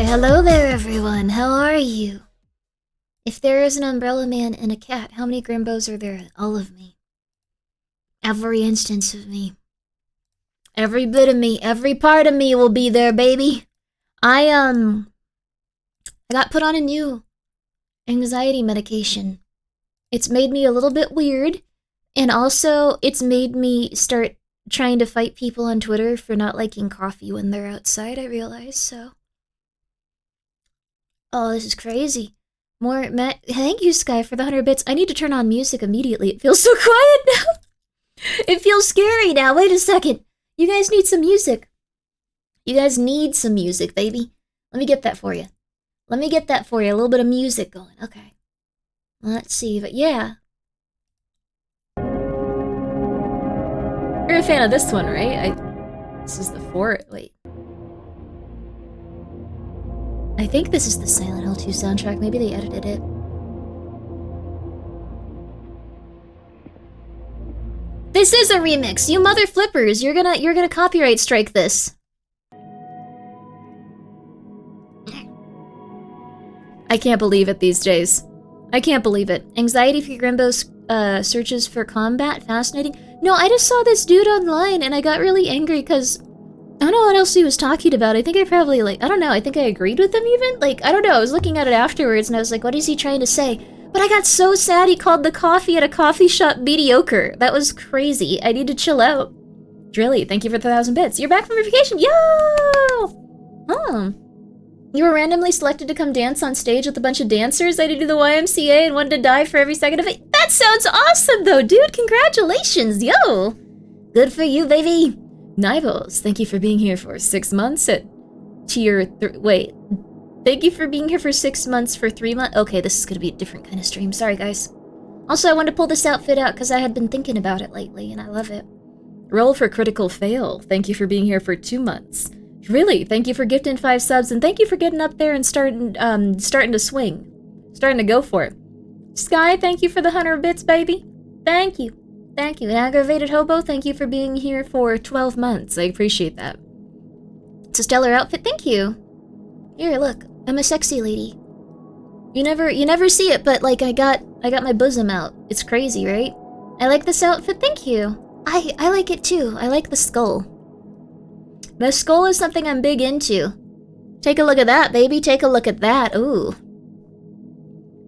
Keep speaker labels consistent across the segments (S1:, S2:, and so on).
S1: hello there everyone, how are you? If there is an umbrella man and a cat, how many Grimbos are there? All of me. Every instance of me. Every bit of me, every part of me will be there, baby. I got put on a new anxiety medication. It's made me a little bit weird, and also it's made me start trying to fight people on Twitter for not liking coffee when they're outside, I realize, so. Oh, this is crazy. Thank you, Sky, for the 100 bits. I need to turn on music immediately. It feels so quiet now. It feels scary now. Wait a second. You guys need some music. You guys need some music, baby. Let me get that for you. Let me get that for you. A little bit of music going. Okay. Let's see, but yeah. You're a fan of this one, right? This is the 4. Wait. I think this is the Silent Hill 2 soundtrack. Maybe they edited it. This is a remix. You mother flippers. You're gonna copyright strike this. I can't believe it these days. I can't believe it. Anxiety for Grimbo's searches for combat. Fascinating. No, I just saw this dude online and I got really angry because I don't know what else he was talking about. I think I probably, I don't know, I think I agreed with him even? I don't know, I was looking at it afterwards and I was like, what is he trying to say? But I got so sad he called the coffee at a coffee shop mediocre. That was crazy. I need to chill out. Drilly, thank you for the 1,000 bits. You're back from your vacation? Yo! Oh. You were randomly selected to come dance on stage with a bunch of dancers. I had to do the YMCA and wanted to die for every second of it. That sounds awesome though, dude! Congratulations, yo! Good for you, baby! Nibbles, thank you for being here for 6 months at tier 3. Wait. Thank you for being here for 6 months for 3 months. Okay, this is gonna be a different kind of stream. Sorry, guys. Also, I wanted to pull this outfit out because I had been thinking about it lately, and I love it. Roll for critical fail. Thank you for being here for 2 months. Really, thank you for gifting 5 subs, and thank you for getting up there and starting to swing. Starting to go for it. Sky, thank you for the 100 bits, baby. Thank you. Thank you. An aggravated hobo, thank you for being here for 12 months. I appreciate that. It's a stellar outfit, thank you. Here, look. I'm a sexy lady. You never see it, but I got my bosom out. It's crazy, right? I like this outfit, thank you. I like it too. I like the skull. The skull is something I'm big into. Take a look at that, baby. Take a look at that. Ooh.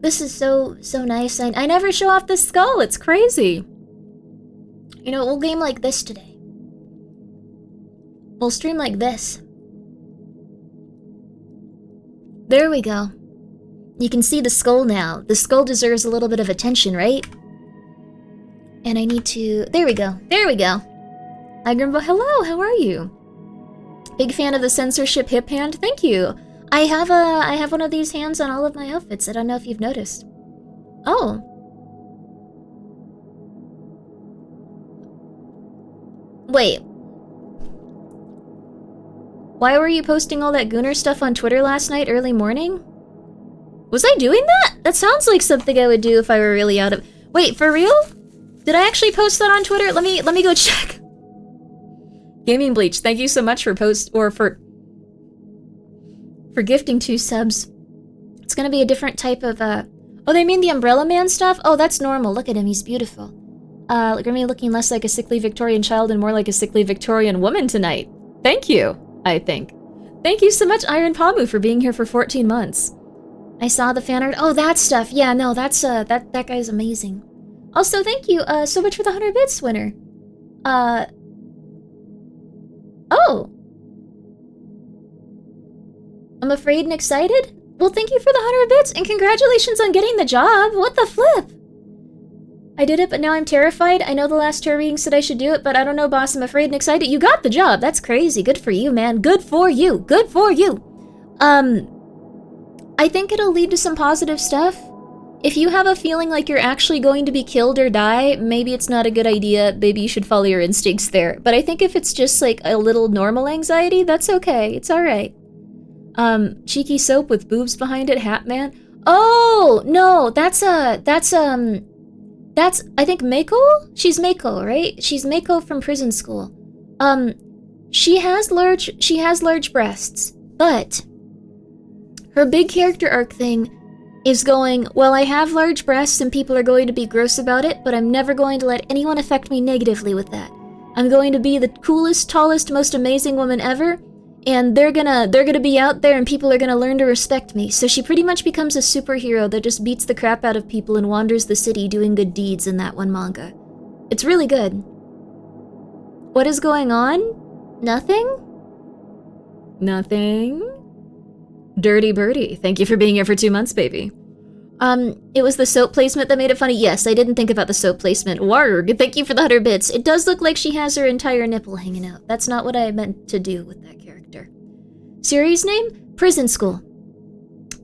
S1: This is so nice. I never show off the skull. It's crazy. You know, we'll game like this today. We'll stream like this. There we go. You can see the skull now. The skull deserves a little bit of attention, right? And I need to... There we go. There we go. Hi, Grimbo. Hello, how are you? Big fan of the censorship hip hand. Thank you. I have one of these hands on all of my outfits. I don't know if you've noticed. Oh. Wait. Why were you posting all that Gooner stuff on Twitter last night, early morning? Was I doing that? That sounds like something I would do if I were really out of... Wait, for real? Did I actually post that on Twitter? Let me go check. Gaming Bleach, thank you so much for for gifting 2 subs. It's gonna be a different type of, Oh, they mean the Umbrella Man stuff? Oh, that's normal. Look at him, he's beautiful. Grimmi looking less like a sickly Victorian child and more like a sickly Victorian woman tonight. Thank you, I think. Thank you so much, Iron Pamu, for being here for 14 months. I saw the fan art. Oh, that stuff. Yeah, no, that's, that guy's amazing. Also, thank you, so much for the 100 bits winner. Oh. I'm afraid and excited? Well, thank you for the 100 bits, and congratulations on getting the job. What the flip? I did it, but now I'm terrified. I know the last tour reading said I should do it, but I don't know, boss. I'm afraid and excited. You got the job. That's crazy. Good for you, man. Good for you. Good for you. I think it'll lead to some positive stuff. If you have a feeling like you're actually going to be killed or die, maybe it's not a good idea. Maybe you should follow your instincts there. But I think if it's just like a little normal anxiety, that's okay. It's alright. Cheeky soap with boobs behind it, Hat Man. Oh, no, that's I think Mako? She's Mako, right? She's Mako from prison school. She has large breasts, but Her big character arc thing is going, well, I have large breasts and people are going to be gross about it, but I'm never going to let anyone affect me negatively with that. I'm going to be the coolest, tallest, most amazing woman ever, and they're gonna be out there and people are gonna learn to respect me. So she pretty much becomes a superhero that just beats the crap out of people and wanders the city doing good deeds in that one manga. It's really good. What is going on? Nothing? Nothing? Dirty Birdie, thank you for being here for 2 months, baby. It was the soap placement that made it funny. Yes, I didn't think about the soap placement. Warg, thank you for the 100 bits. It does look like she has her entire nipple hanging out. That's not what I meant to do with that character. Series name? Prison School.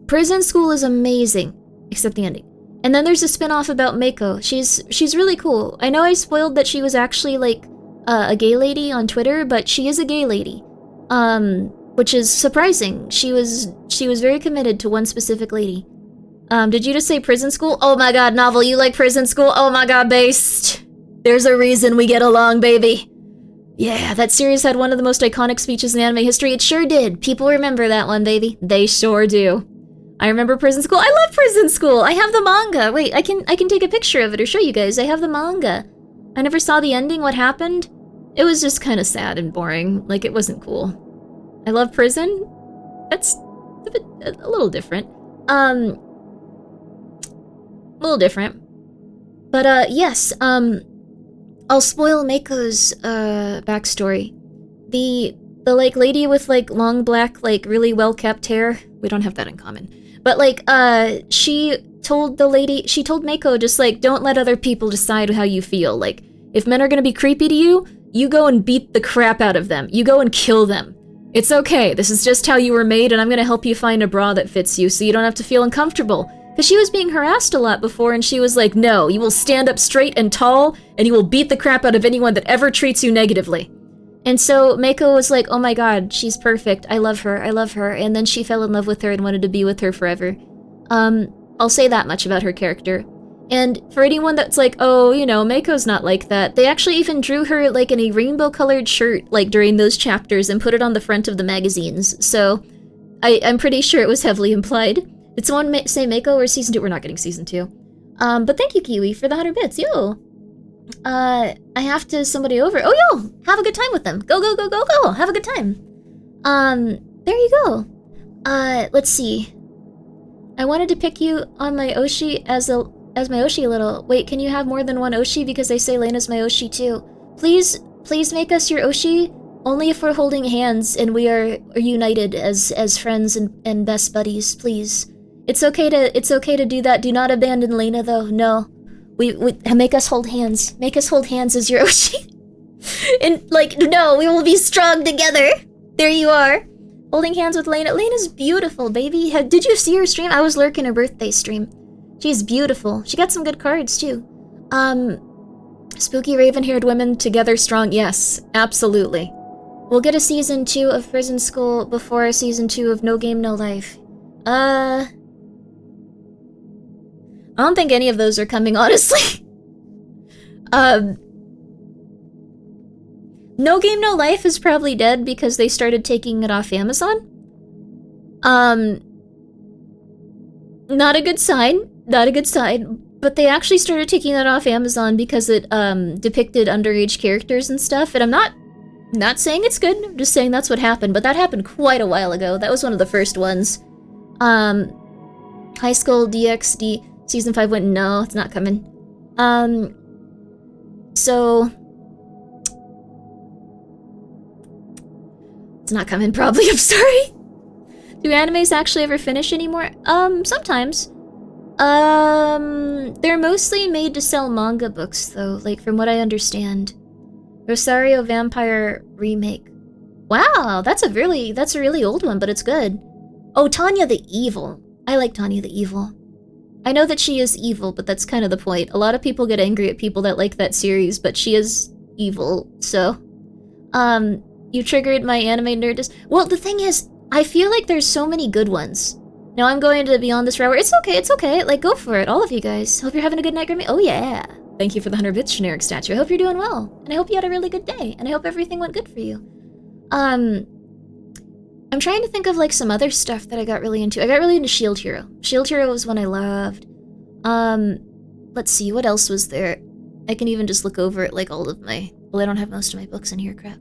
S1: Prison School is amazing, except the ending. And then there's a spin-off about Mako. She's really cool. I know I spoiled that she was actually, like, a gay lady on Twitter, but she is a gay lady. Which is surprising. She was very committed to one specific lady. Did you just say Prison School? Oh my god, Novel, you like Prison School? Oh my god, Based. There's a reason we get along, baby. Yeah, that series had one of the most iconic speeches in anime history. It sure did. People remember that one, baby. They sure do. I remember Prison School. I love Prison School. I have the manga. Wait, I can take a picture of it or show you guys. I have the manga. I never saw the ending. What happened? It was just kind of sad and boring. Like, it wasn't cool. I love Prison. That's a little different. A little different. But, yes, I'll spoil Mako's, backstory. The like, lady with, like, long black, like, really well-kept hair. We don't have that in common. But, like, she told Mako, just, like, don't let other people decide how you feel. Like, if men are gonna be creepy to you, you go and beat the crap out of them. You go and kill them. It's okay, this is just how you were made, and I'm gonna help you find a bra that fits you so you don't have to feel uncomfortable. Because she was being harassed a lot before, and she was like, no, you will stand up straight and tall, and you will beat the crap out of anyone that ever treats you negatively. And so Mako was like, oh my god, she's perfect, I love her, and then she fell in love with her and wanted to be with her forever. I'll say that much about her character. And for anyone that's like, oh, you know, Mako's not like that, they actually even drew her, like, in a rainbow-colored shirt, like, during those chapters and put it on the front of the magazines, so I'm pretty sure it was heavily implied. Did someone say Mako or Season 2? We're not getting Season 2. But thank you, Kiwi, for the 100 bits. Yo! I have to somebody over. Oh, yo! Have a good time with them. Go, go, go, go, go! Have a good time. There you go. Let's see. I wanted to pick you on my Oshi as my Oshi a little. Wait, can you have more than one Oshi? Because they say Lena's my Oshi too. Please make us your Oshi. Only if we're holding hands and we are united as friends and best buddies, please. It's okay to do that. Do not abandon Lena, though. No. We make us hold hands. Make us hold hands as your Oshi. And, like, no, we will be strong together. There you are. Holding hands with Lena. Lena's beautiful, baby. Did you see her stream? I was lurking her birthday stream. She's beautiful. She got some good cards, too. Spooky raven-haired women together strong. Yes, absolutely. We'll get a Season 2 of Prison School before a Season 2 of No Game, No Life. I don't think any of those are coming, honestly. No Game, No Life is probably dead because they started taking it off Amazon. Not a good sign. Not a good sign. But they actually started taking that off Amazon because it, depicted underage characters and stuff, and I'm not saying it's good, I'm just saying that's what happened, but that happened quite a while ago. That was one of the first ones. High School DxD Season 5 went, no, it's not coming. So... it's not coming, probably, I'm sorry. Do animes actually ever finish anymore? Sometimes. They're mostly made to sell manga books, though, like, from what I understand. Rosario Vampire Remake. Wow, that's a really old one, but it's good. Oh, Tanya the Evil. I like Tanya the Evil. I know that she is evil, but that's kind of the point. A lot of people get angry at people that like that series, but she is evil, so... you triggered my anime nerdist. Well, the thing is, I feel like there's so many good ones. Now I'm going to be on this route. It's okay. Like, go for it, all of you guys. Hope you're having a good night, Grimmi. Oh, yeah. Thank you for the 100 bits, generic statue. I hope you're doing well. And I hope you had a really good day. And I hope everything went good for you. I'm I'm trying to think of like some other stuff that I got really into. I got really into Shield Hero. Shield Hero was one I loved. Let's see, what else was there? I can even just look over at like all of my... Well, I don't have most of my books in here, crap.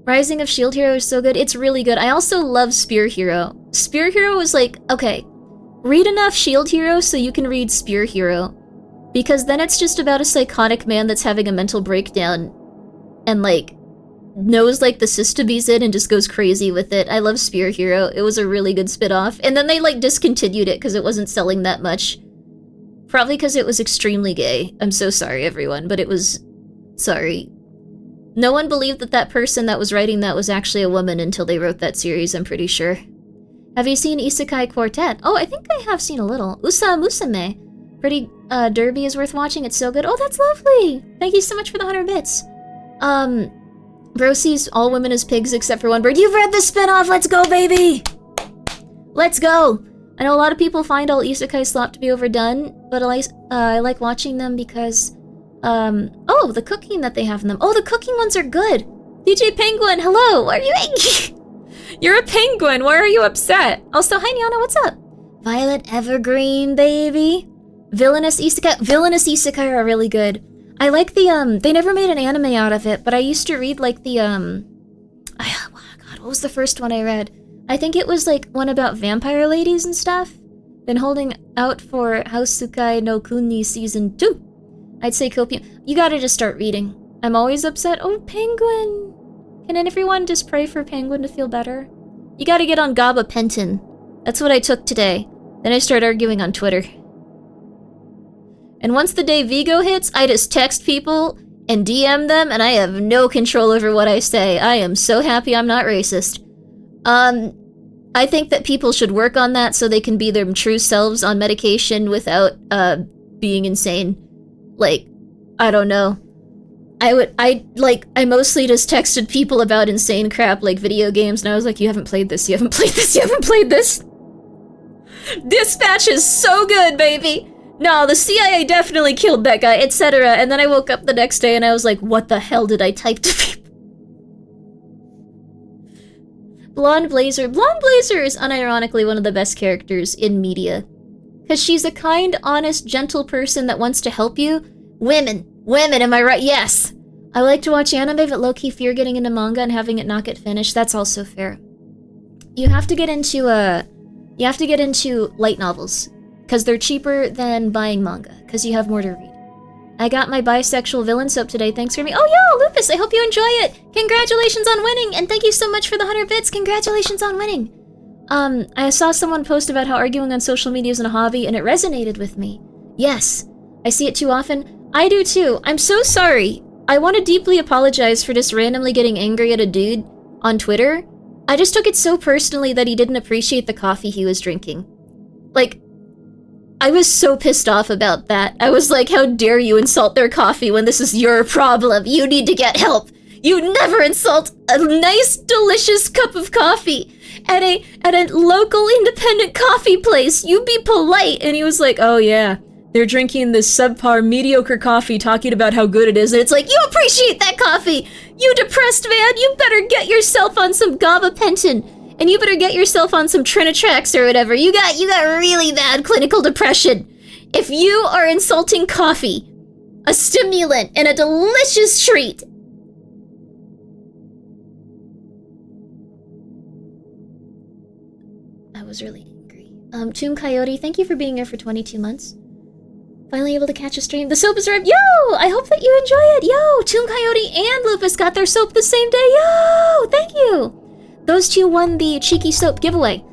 S1: Rising of Shield Hero is so good. It's really good. I also love Spear Hero. Spear Hero is like, okay, read enough Shield Hero so you can read Spear Hero. Because then it's just about a psychotic man that's having a mental breakdown and like knows like the system he's in and just goes crazy with it. I love Spear Hero. It was a really good spin-off. And then they like discontinued it because it wasn't selling that much. Probably because it was extremely gay. I'm so sorry, everyone, but it was... Sorry. No one believed that that person that was writing that was actually a woman until they wrote that series, I'm pretty sure. Have you seen Isekai Quartet? Oh, I think I have seen a little. Usa Musame. Pretty Derby is worth watching. It's so good. Oh, that's lovely. Thank you so much for the 100 bits. Bro sees all women as pigs except for one bird. You've read the spinoff. Let's go, baby. Let's go. I know a lot of people find all isekai slop to be overdone, but I like watching them because, oh, the cooking that they have in them. Oh, the cooking ones are good. DJ Penguin, hello. Why are you angry? You're a penguin. Why are you upset? Also, hi, Niana. What's up? Violet Evergreen, baby. Villainous Isekai are really good. I like the, they never made an anime out of it, but I used to read, like, the, oh, God, what was the first one I read? I think it was, like, one about vampire ladies and stuff. Been holding out for Houseukai no Kunni Season 2. I'd say Copium. You gotta just start reading. I'm always upset. Oh, Penguin! Can everyone just pray for Penguin to feel better? You gotta get on gabapentin. That's what I took today. Then I started arguing on Twitter. And once the day Vigo hits, I just text people and DM them, and I have no control over what I say. I am so happy I'm not racist. I think that people should work on that so they can be their true selves on medication without, being insane. Like, I don't know. I mostly just texted people about insane crap like video games, and I was like, you haven't played this, you haven't played this, you haven't played this! Dispatch is so good, baby! No, the CIA definitely killed that guy, etc. And then I woke up the next day and I was like, what the hell did I type to people? Blonde Blazer. Blonde Blazer is unironically one of the best characters in media. Because she's a kind, honest, gentle person that wants to help you. Women, am I right? Yes! I like to watch anime, but low-key fear getting into manga and having it not get finished. That's also fair. You have to get into light novels. Because they're cheaper than buying manga. Because you have more to read. I got my bisexual villain soap today, thanks for me. Oh, yo, Lupus, I hope you enjoy it! Congratulations on winning! And thank you so much for the 100 bits! Congratulations on winning! I saw someone post about how arguing on social media isn't a hobby, and it resonated with me. Yes, I see it too often. I do too. I'm so sorry. I want to deeply apologize for just randomly getting angry at a dude on Twitter. I just took it so personally that he didn't appreciate the coffee he was drinking. Like, I was so pissed off about that. I was like, how dare you insult their coffee when this is your problem? You need to get help. You never insult a nice, delicious cup of coffee at a local independent coffee place. You be polite. And he was like, oh yeah, they're drinking this subpar, mediocre coffee talking about how good it is. And it's like, you appreciate that coffee. You depressed man, you better get yourself on some gabapentin. And you better get yourself on some Trinitrax or whatever. You got really bad clinical depression. If you are insulting coffee, a stimulant, and a delicious treat. I was really angry. Tomb Coyote, thank you for being here for 22 months. Finally able to catch a stream. The soap is ripe. Yo! I hope that you enjoy it. Yo! Tomb Coyote and Lupus got their soap the same day. Yo! Thank you! Those two won the Cheeky Soap giveaway.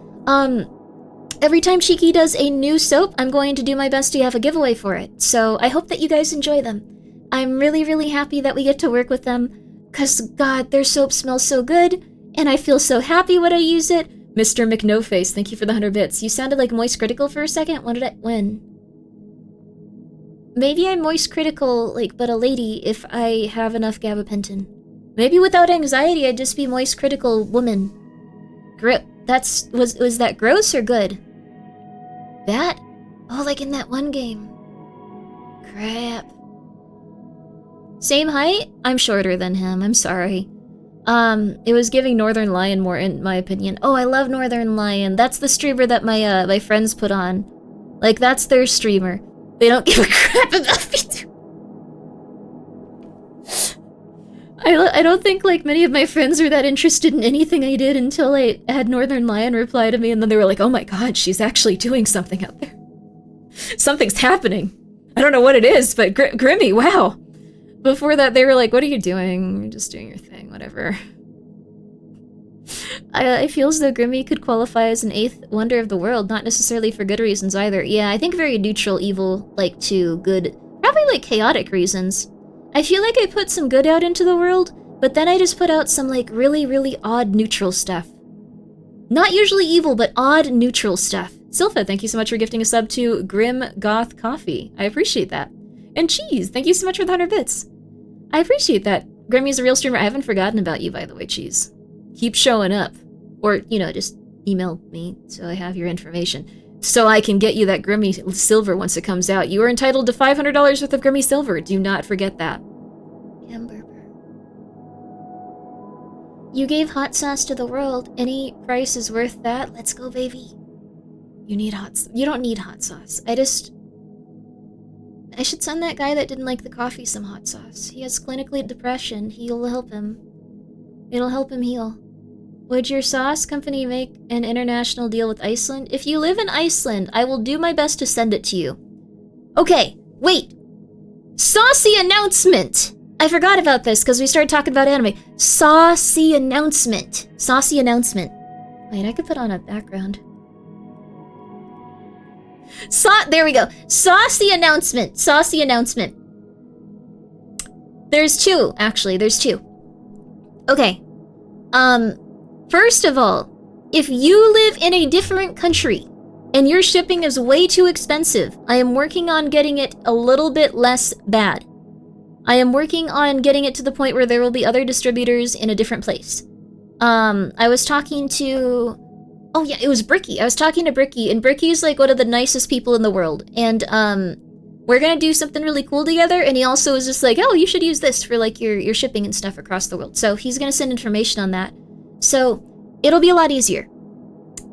S1: Every time Cheeky does a new soap, I'm going to do my best to have a giveaway for it. So I hope that you guys enjoy them. I'm really, really happy that we get to work with them. Because, God, their soap smells so good. And I feel so happy when I use it. Mr. McNoface, thank you for the 100 bits. You sounded like Moist Critical for a second. When? Maybe I'm Moist Critical, like, but a lady if I have enough gabapentin. Maybe without anxiety, I'd just be Moist Critical woman. Was that gross or good? That? Oh, like in that one game. Crap. Same height? I'm shorter than him, I'm sorry. It was giving Northern Lion more, in my opinion. Oh, I love Northern Lion. That's the streamer that my friends put on. Like, that's their streamer. They don't give a crap about me too. I don't think, like, many of my friends were that interested in anything I did until I had Northern Lion reply to me, and then they were like, oh my god, she's actually doing something out there. Something's happening. I don't know what it is, but Grimmi, wow. Before that, they were like, what are you doing? You're just doing your thing, whatever. I feel as though Grimmi could qualify as an 8th wonder of the world, not necessarily for good reasons either. Yeah, I think very neutral evil, like, to good, probably, like, chaotic reasons. I feel like I put some good out into the world, but then I just put out some, like, really, really odd neutral stuff. Not usually evil, but odd neutral stuff. Silpha, thank you so much for gifting a sub to Grim Goth Coffee. I appreciate that. And Cheese, thank you so much for the 100 bits. I appreciate that. Grimmi's a real streamer. I haven't forgotten about you, by the way, Cheese. Keep showing up. Or, you know, just email me so I have your information. So I can get you that Grimmi Silver once it comes out. You are entitled to $500 worth of Grimmi Silver. Do not forget that. Hamburger. You gave hot sauce to the world. Any price is worth that. Let's go, baby. You need you don't need hot sauce. I should send that guy that didn't like the coffee some hot sauce. He has clinically depression. He'll help him. It'll help him heal. Would your sauce company make an international deal with Iceland? If you live in Iceland, I will do my best to send it to you. Okay, wait. Saucy announcement! I forgot about this because we started talking about anime. Saucy announcement. Saucy announcement. Wait, I could put on a background. There we go. Saucy announcement. Saucy announcement. There's two, actually. There's two. Okay. First of all, if you live in a different country and your shipping is way too expensive, I am working on getting it a little bit less bad. I am working on getting it to the point where there will be other distributors in a different place. I was talking to... Oh yeah, it was Bricky. I was talking to Bricky, and Bricky's like one of the nicest people in the world. And we're gonna do something really cool together, and he also was just like, oh, you should use this for like your shipping and stuff across the world. So he's gonna send information on that. So it'll be a lot easier.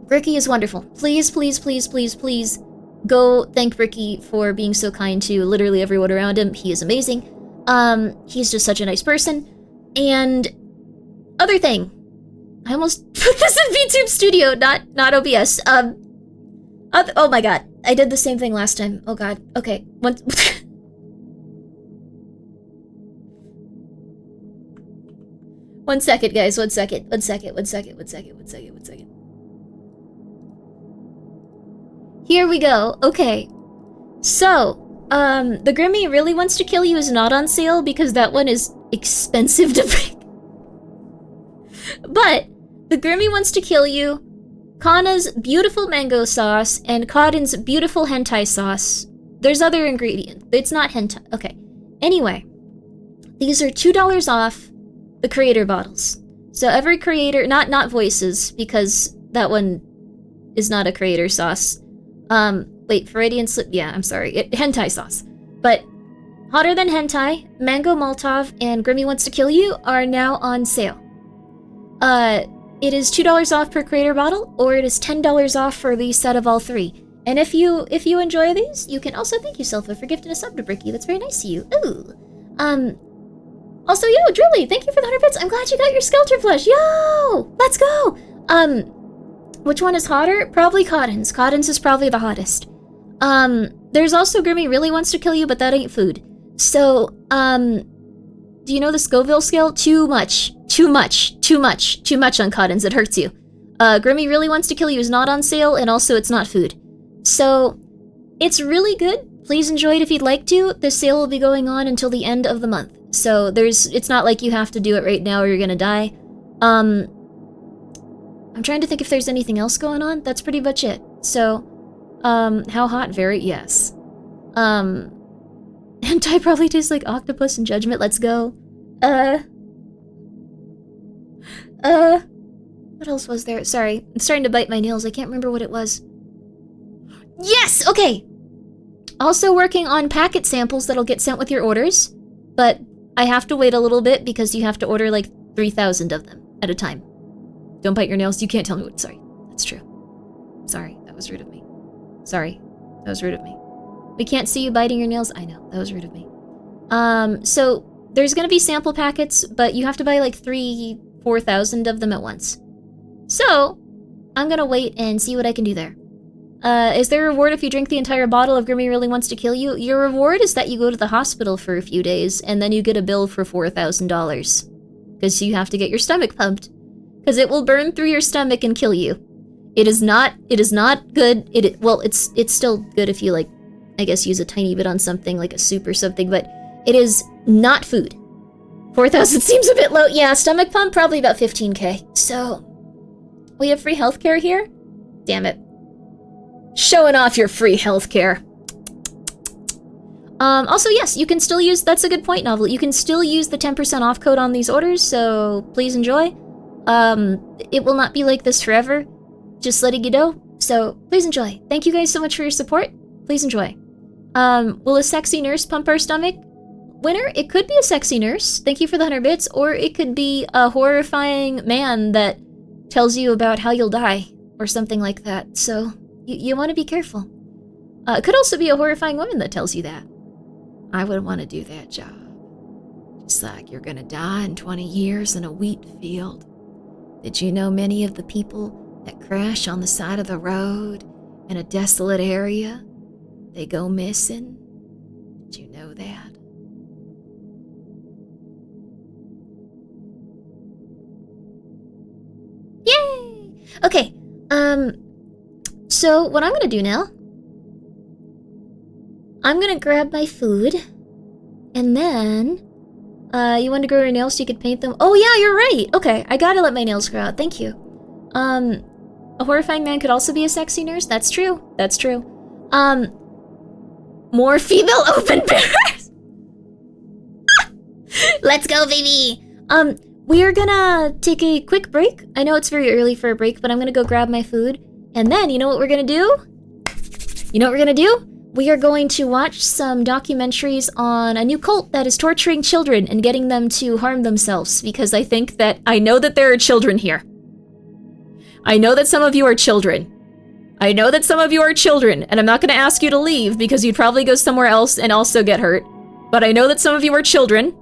S1: Bricky is wonderful. Please, please, please, please, please go thank Bricky for being so kind to literally everyone around him. He is amazing. He's just such a nice person. And other thing, I almost put this in VTube Studio, not OBS. Oh my god, I did the same thing last time. Oh god, okay. One second, guys, one second. Here we go, okay. So, the Grimmi Really Wants to Kill You is not on sale because that one is expensive to bring. But, the Grimmi Wants to Kill You, Kana's beautiful mango sauce, and Cotton's beautiful hentai sauce. There's other ingredients. It's not hentai. Okay. Anyway, these are $2 off the creator bottles. So every creator, not voices, because that one is not a creator sauce. Wait, Freudian slip, yeah, I'm sorry, hentai sauce. But Hotter Than Hentai, Mango Molotov, and Grimmi Wants to Kill You are now on sale. It is $2 off per creator bottle, or it is $10 off for the set of all three. And if you enjoy these, you can also thank yourself for gifting a sub to Bricky. That's very nice of you. Ooh. Also, yo, Drully, thank you for the 100 bits. I'm glad you got your Skelter plush. Yo! Let's go! Which one is hotter? Probably Cotton's. Cotton's is probably the hottest. There's also Grimmi Really Wants to Kill You, but that ain't food. So, do you know the Scoville scale? Too much on Cotton's. It hurts you. Grimmi Really Wants to Kill You is not on sale, and also it's not food. So, it's really good. Please enjoy it if you'd like to. The sale will be going on until the end of the month. So it's not like you have to do it right now or you're gonna die. I'm trying to think if there's anything else going on. That's pretty much it. So, how hot? Very, yes. Hentai probably tastes like octopus and Judgment. Let's go. What else was there? Sorry, I'm starting to bite my nails. I can't remember what it was. Yes! Okay! Also working on packet samples that'll get sent with your orders, but I have to wait a little bit because you have to order like 3,000 of them at a time. Don't bite your nails. You can't tell me what. Sorry. That's true. Sorry. That was rude of me. Sorry. That was rude of me. We can't see you biting your nails. I know. That was rude of me. So there's gonna be sample packets, but you have to buy like 4,000 of them at once. So I'm gonna wait and see what I can do there. Is there a reward if you drink the entire bottle of Grimmi Really Wants to Kill You? Your reward is that you go to the hospital for a few days, and then you get a bill for $4,000. Because you have to get your stomach pumped. Because it will burn through your stomach and kill you. It is not good. Well, it's still good if you, like, I guess use a tiny bit on something, like a soup or something, but it is not food. 4,000 seems a bit low. Yeah, stomach pump, probably about 15k. So, we have free healthcare here? Damn it. Showing off your free healthcare. Also, yes, you can still use, that's a good point, Novel. You can still use the 10% off code on these orders, so please enjoy. It will not be like this forever, just letting you know. So, please enjoy. Thank you guys so much for your support. Please enjoy. Will a sexy nurse pump our stomach? Winner, it could be a sexy nurse. Thank you for the 100 bits. Or it could be a horrifying man that tells you about how you'll die, or something like that. So, you want to be careful. It could also be a horrifying woman that tells you that. I wouldn't want to do that job. Just like you're gonna die in 20 years in a wheat field. Did you know many of the people that crash on the side of the road in a desolate area, they go missing? Did you know that? Yay! Okay, so what I'm gonna do now, I'm gonna grab my food, and then, you want to grow your nails so you could paint them? Oh yeah, you're right! Okay, I gotta let my nails grow out, thank you. A horrifying man could also be a sexy nurse? That's true, that's true. More female open bears! Let's go, baby! We are gonna take a quick break. I know it's very early for a break, but I'm gonna go grab my food. And then, you know what we're gonna do? You know what we're gonna do? We are going to watch some documentaries on a new cult that is torturing children and getting them to harm themselves, because I think that I know that there are children here. I know that some of you are children. I know that some of you are children, and I'm not gonna ask you to leave because you'd probably go somewhere else and also get hurt. But I know that some of you are children.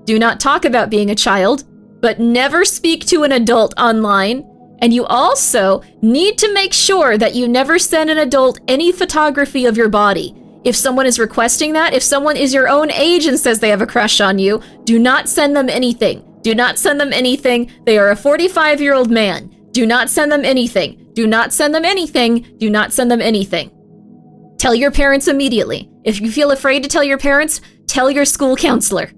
S1: Do not talk about being a child, but never speak to an adult online. And you also need to make sure that you never send an adult any photography of your body. If someone is requesting that, if someone is your own age and says they have a crush on you, do not send them anything. Do not send them anything. They are a 45-year-old man. Do not send them anything. Do not send them anything. Do not send them anything. Tell your parents immediately. If you feel afraid to tell your parents, tell your school counselor.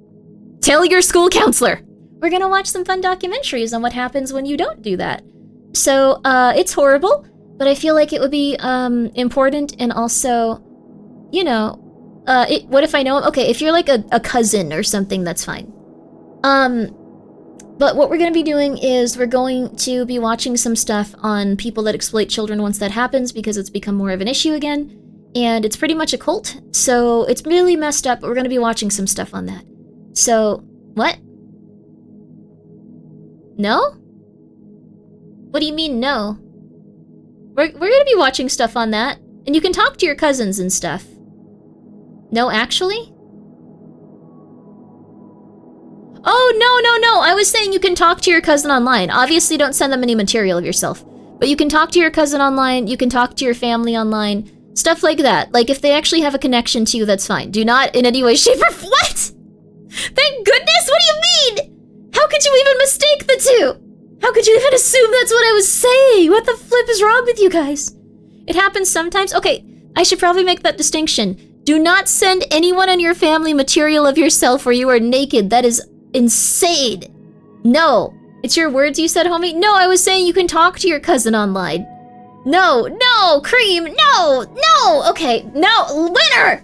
S1: Tell your school counselor. We're gonna watch some fun documentaries on what happens when you don't do that. So, it's horrible, but I feel like it would be, important, and also, you know, what if I know him? Okay, if you're like a cousin or something, that's fine. But what we're gonna be doing is we're going to be watching some stuff on people that exploit children once that happens, because it's become more of an issue again, and it's pretty much a cult, so it's really messed up, but we're gonna be watching some stuff on that. So, what? No? What do you mean, no? We're gonna be watching stuff on that, and you can talk to your cousins and stuff. No, actually? Oh, no, I was saying you can talk to your cousin online. Obviously, don't send them any material of yourself. But you can talk to your cousin online, you can talk to your family online, stuff like that. Like, if they actually have a connection to you, that's fine. Do not in any way, shape, or... What? Thank goodness? What do you mean? How could you even mistake the two? How could you even assume that's what I was saying? What the flip is wrong with you guys? It happens sometimes. Okay, I should probably make that distinction. Do not send anyone in your family material of yourself where you are naked. That is insane. No. It's your words you said, homie? No, I was saying you can talk to your cousin online. No, Cream, no, okay, no, winner!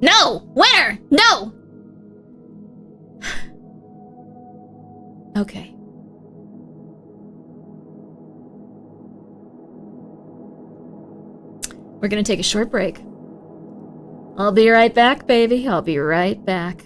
S1: No, winner, no! Okay. We're gonna take a short break. I'll be right back, baby. I'll be right back.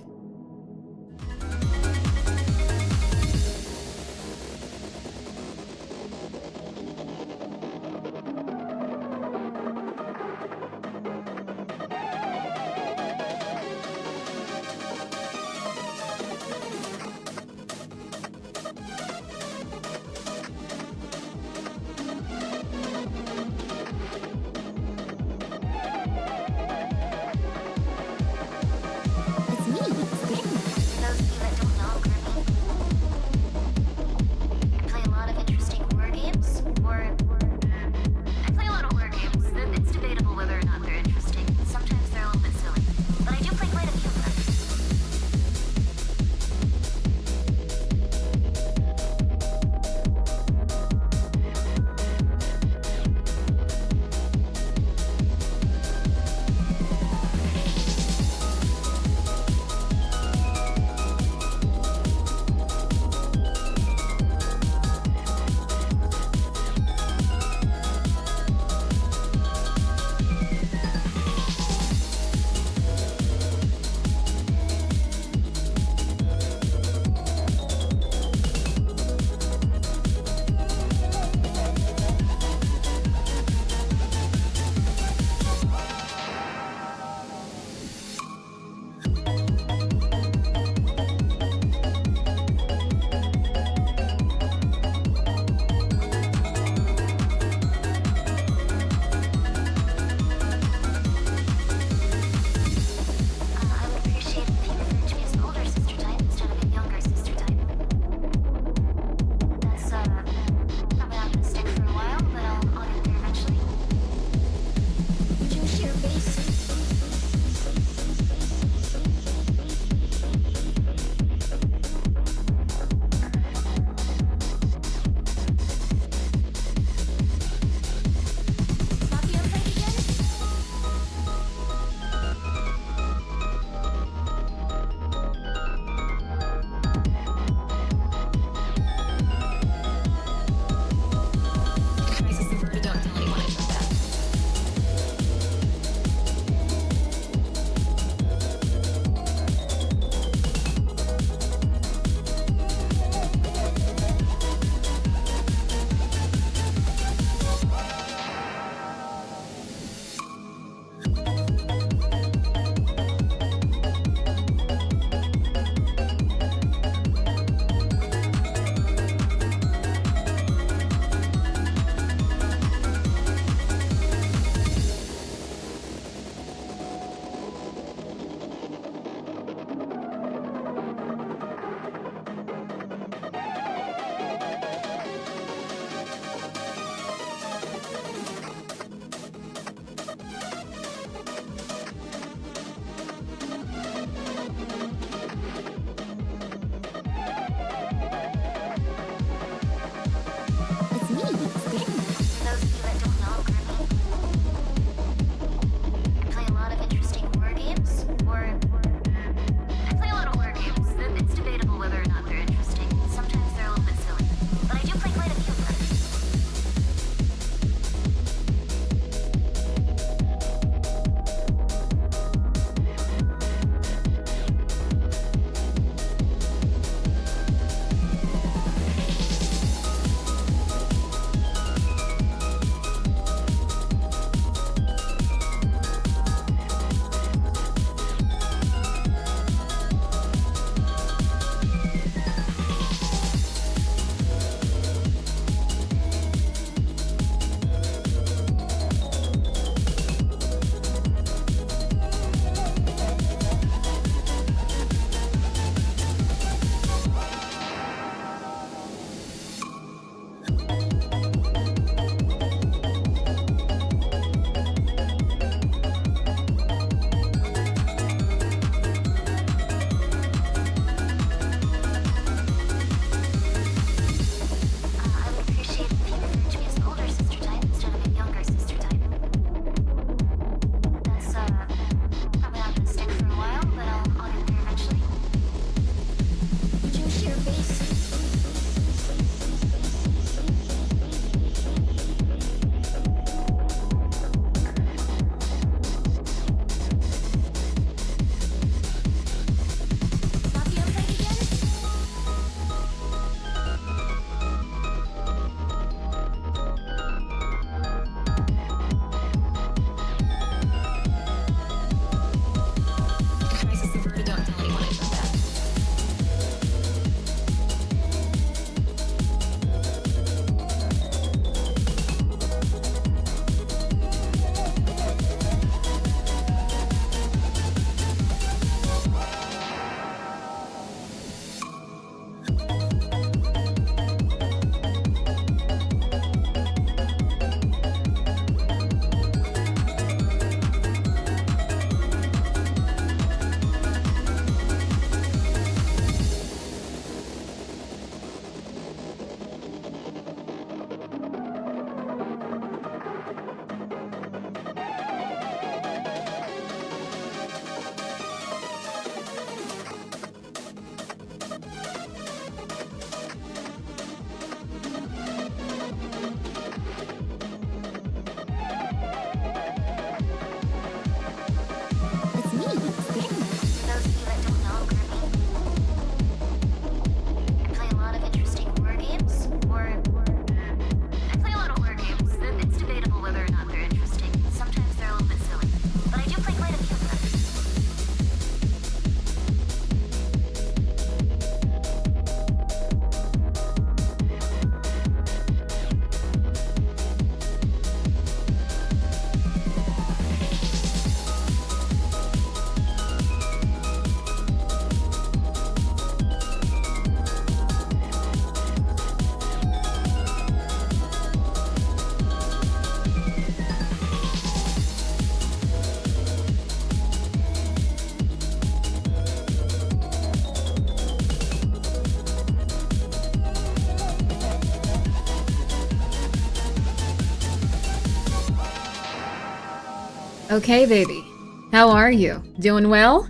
S1: Okay, baby. How are you? Doing well?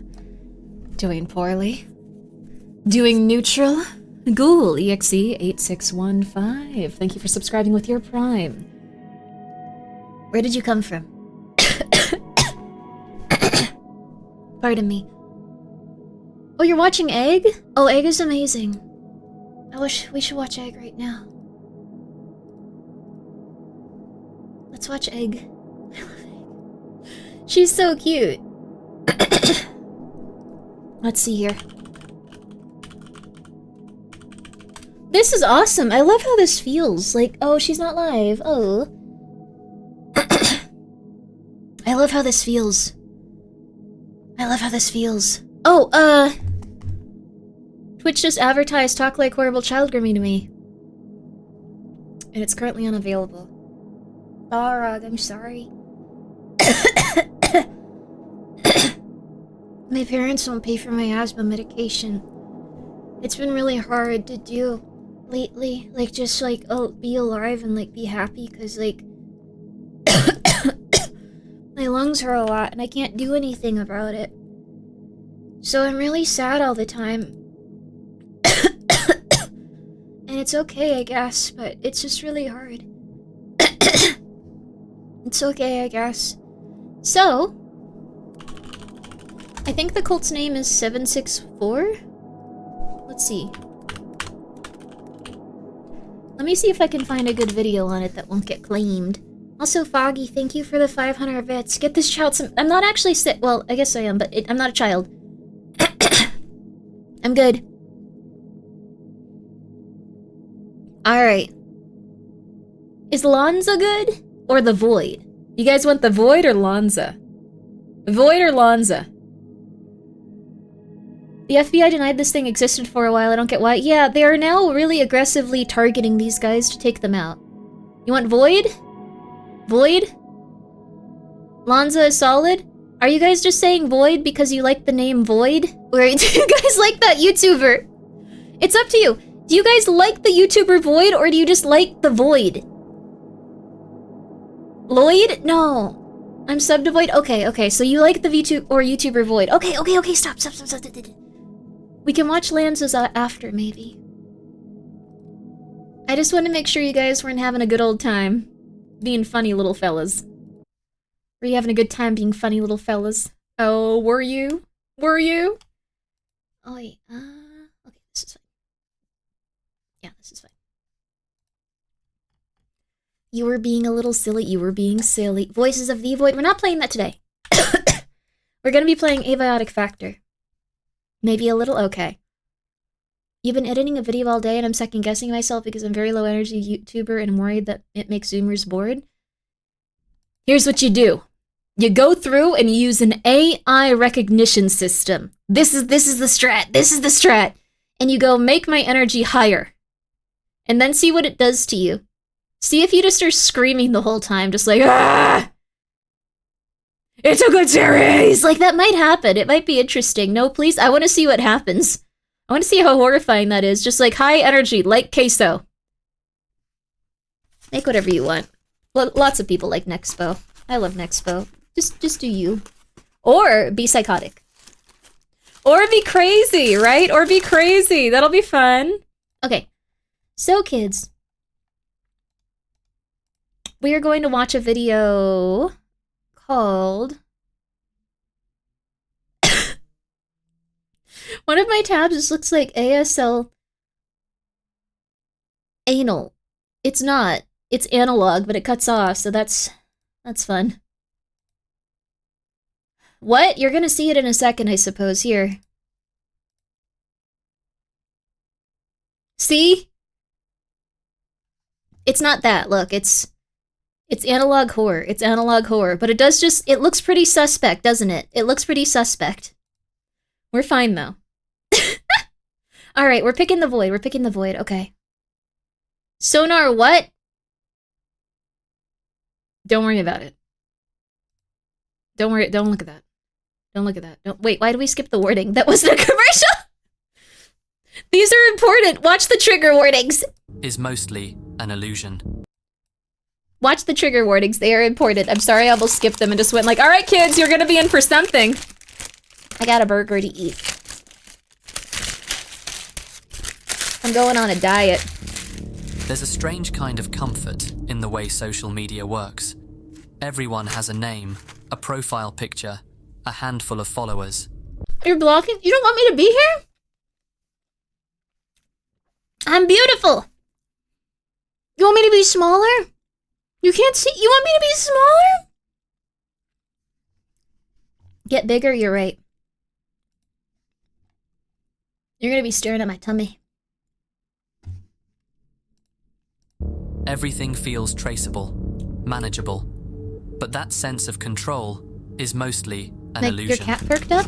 S1: Doing poorly? Doing neutral? Ghoul, EXE8615. Thank you for subscribing with your Prime. Where did you come from? Pardon me. Oh, you're watching Egg? Oh, Egg is amazing. I wish we should watch Egg right now. Let's watch Egg. I love Egg. She's so cute. Let's see here. This is awesome. I love how this feels. Like, oh, she's not live. Oh. I love how this feels. I love how this feels. Oh, Twitch just advertised Talk Like Horrible Child Grimmi to me. And it's currently unavailable. Barog, I'm sorry. My parents won't pay for my asthma medication. It's been really hard to do lately. Like, just like, oh, be alive and like be happy, cause like my lungs hurt a lot and I can't do anything about it. So I'm really sad all the time. And it's okay, I guess, but it's just really hard. It's okay, I guess. So, I think the cult's name is 764? Let's see. Let me see if I can find a good video on it that won't get claimed. Also, Foggy, thank you for the 500 bits. Get this child some— I'm not actually sick. Well, I guess I am, but I'm not a child. I'm good. Alright. Is Lonza good? Or the Void? You guys want the Void or Lonza? Void or Lonza? The FBI denied this thing existed for a while. I don't get why. Yeah, they are now really aggressively targeting these guys to take them out. You want Void? Void? Lonza is solid? Are you guys just saying Void because you like the name Void? Or do you guys like that YouTuber? It's up to you. Do you guys like the YouTuber Void or do you just like the Void? Lloyd? No. I'm sub to Void? Okay, so you like the VTuber or YouTuber Void. Okay, stop. We can watch Lanza's after, maybe. I just want to make sure you guys weren't having a good old time. Being funny little fellas. Were you having a good time being funny little fellas? Oh, were you? Were you? Oh, wait, okay, this is fine. Yeah, this is fine. You were being a little silly. You were being silly. Voices of the Void. We're not playing that today. We're gonna be playing Abiotic Factor. Maybe a little? Okay. You've been editing a video all day and I'm second guessing myself because I'm a very low energy YouTuber and I'm worried that it makes Zoomers bored. Here's what you do. You go through and you use an AI recognition system. This is the strat. This is the strat. And you go, make my energy higher. And then see what it does to you. See if you just are screaming the whole time, just like, ah! It's a good series! Like, that might happen. It might be interesting. No, please, I want to see what happens. I want to see how horrifying that is. Just like, high energy, like queso. Make whatever you want. Lots of people like Nexpo. I love Nexpo. Just do you. Or be psychotic. Or be crazy, right? Or be crazy. That'll be fun. Okay. So, kids. We are going to watch a video called... One of my tabs just looks like ASL anal. It's not. It's analog, but it cuts off, so that's fun. What? You're gonna see it in a second, I suppose. Here. See? It's not that. Look, it's analog horror. It's analog horror. But it does just... It looks pretty suspect, doesn't it? It looks pretty suspect. We're fine, though. Alright, we're picking the Void. We're picking the Void. Okay. Sonar what? Don't worry about it. Don't worry. Don't look at that. Don't look at that. Don't, wait, why did we skip the wording? That wasn't a commercial! These are important. Watch the trigger warnings.
S2: Is mostly an illusion.
S1: Watch the trigger warnings. They are important. I'm sorry I almost skipped them and just went like, all right, kids, you're gonna be in for something. I got a burger to eat. I'm going on a diet.
S2: There's a strange kind of comfort in the way social media works. Everyone has a name, a profile picture, a handful of followers.
S1: You're blocking? You don't want me to be here? I'm beautiful. You want me to be smaller? You can't see. You want me to be smaller? Get bigger, you're right. You're gonna be staring at my tummy.
S2: Everything feels traceable, manageable. But that sense of control is mostly an illusion.
S1: Your cat perked up?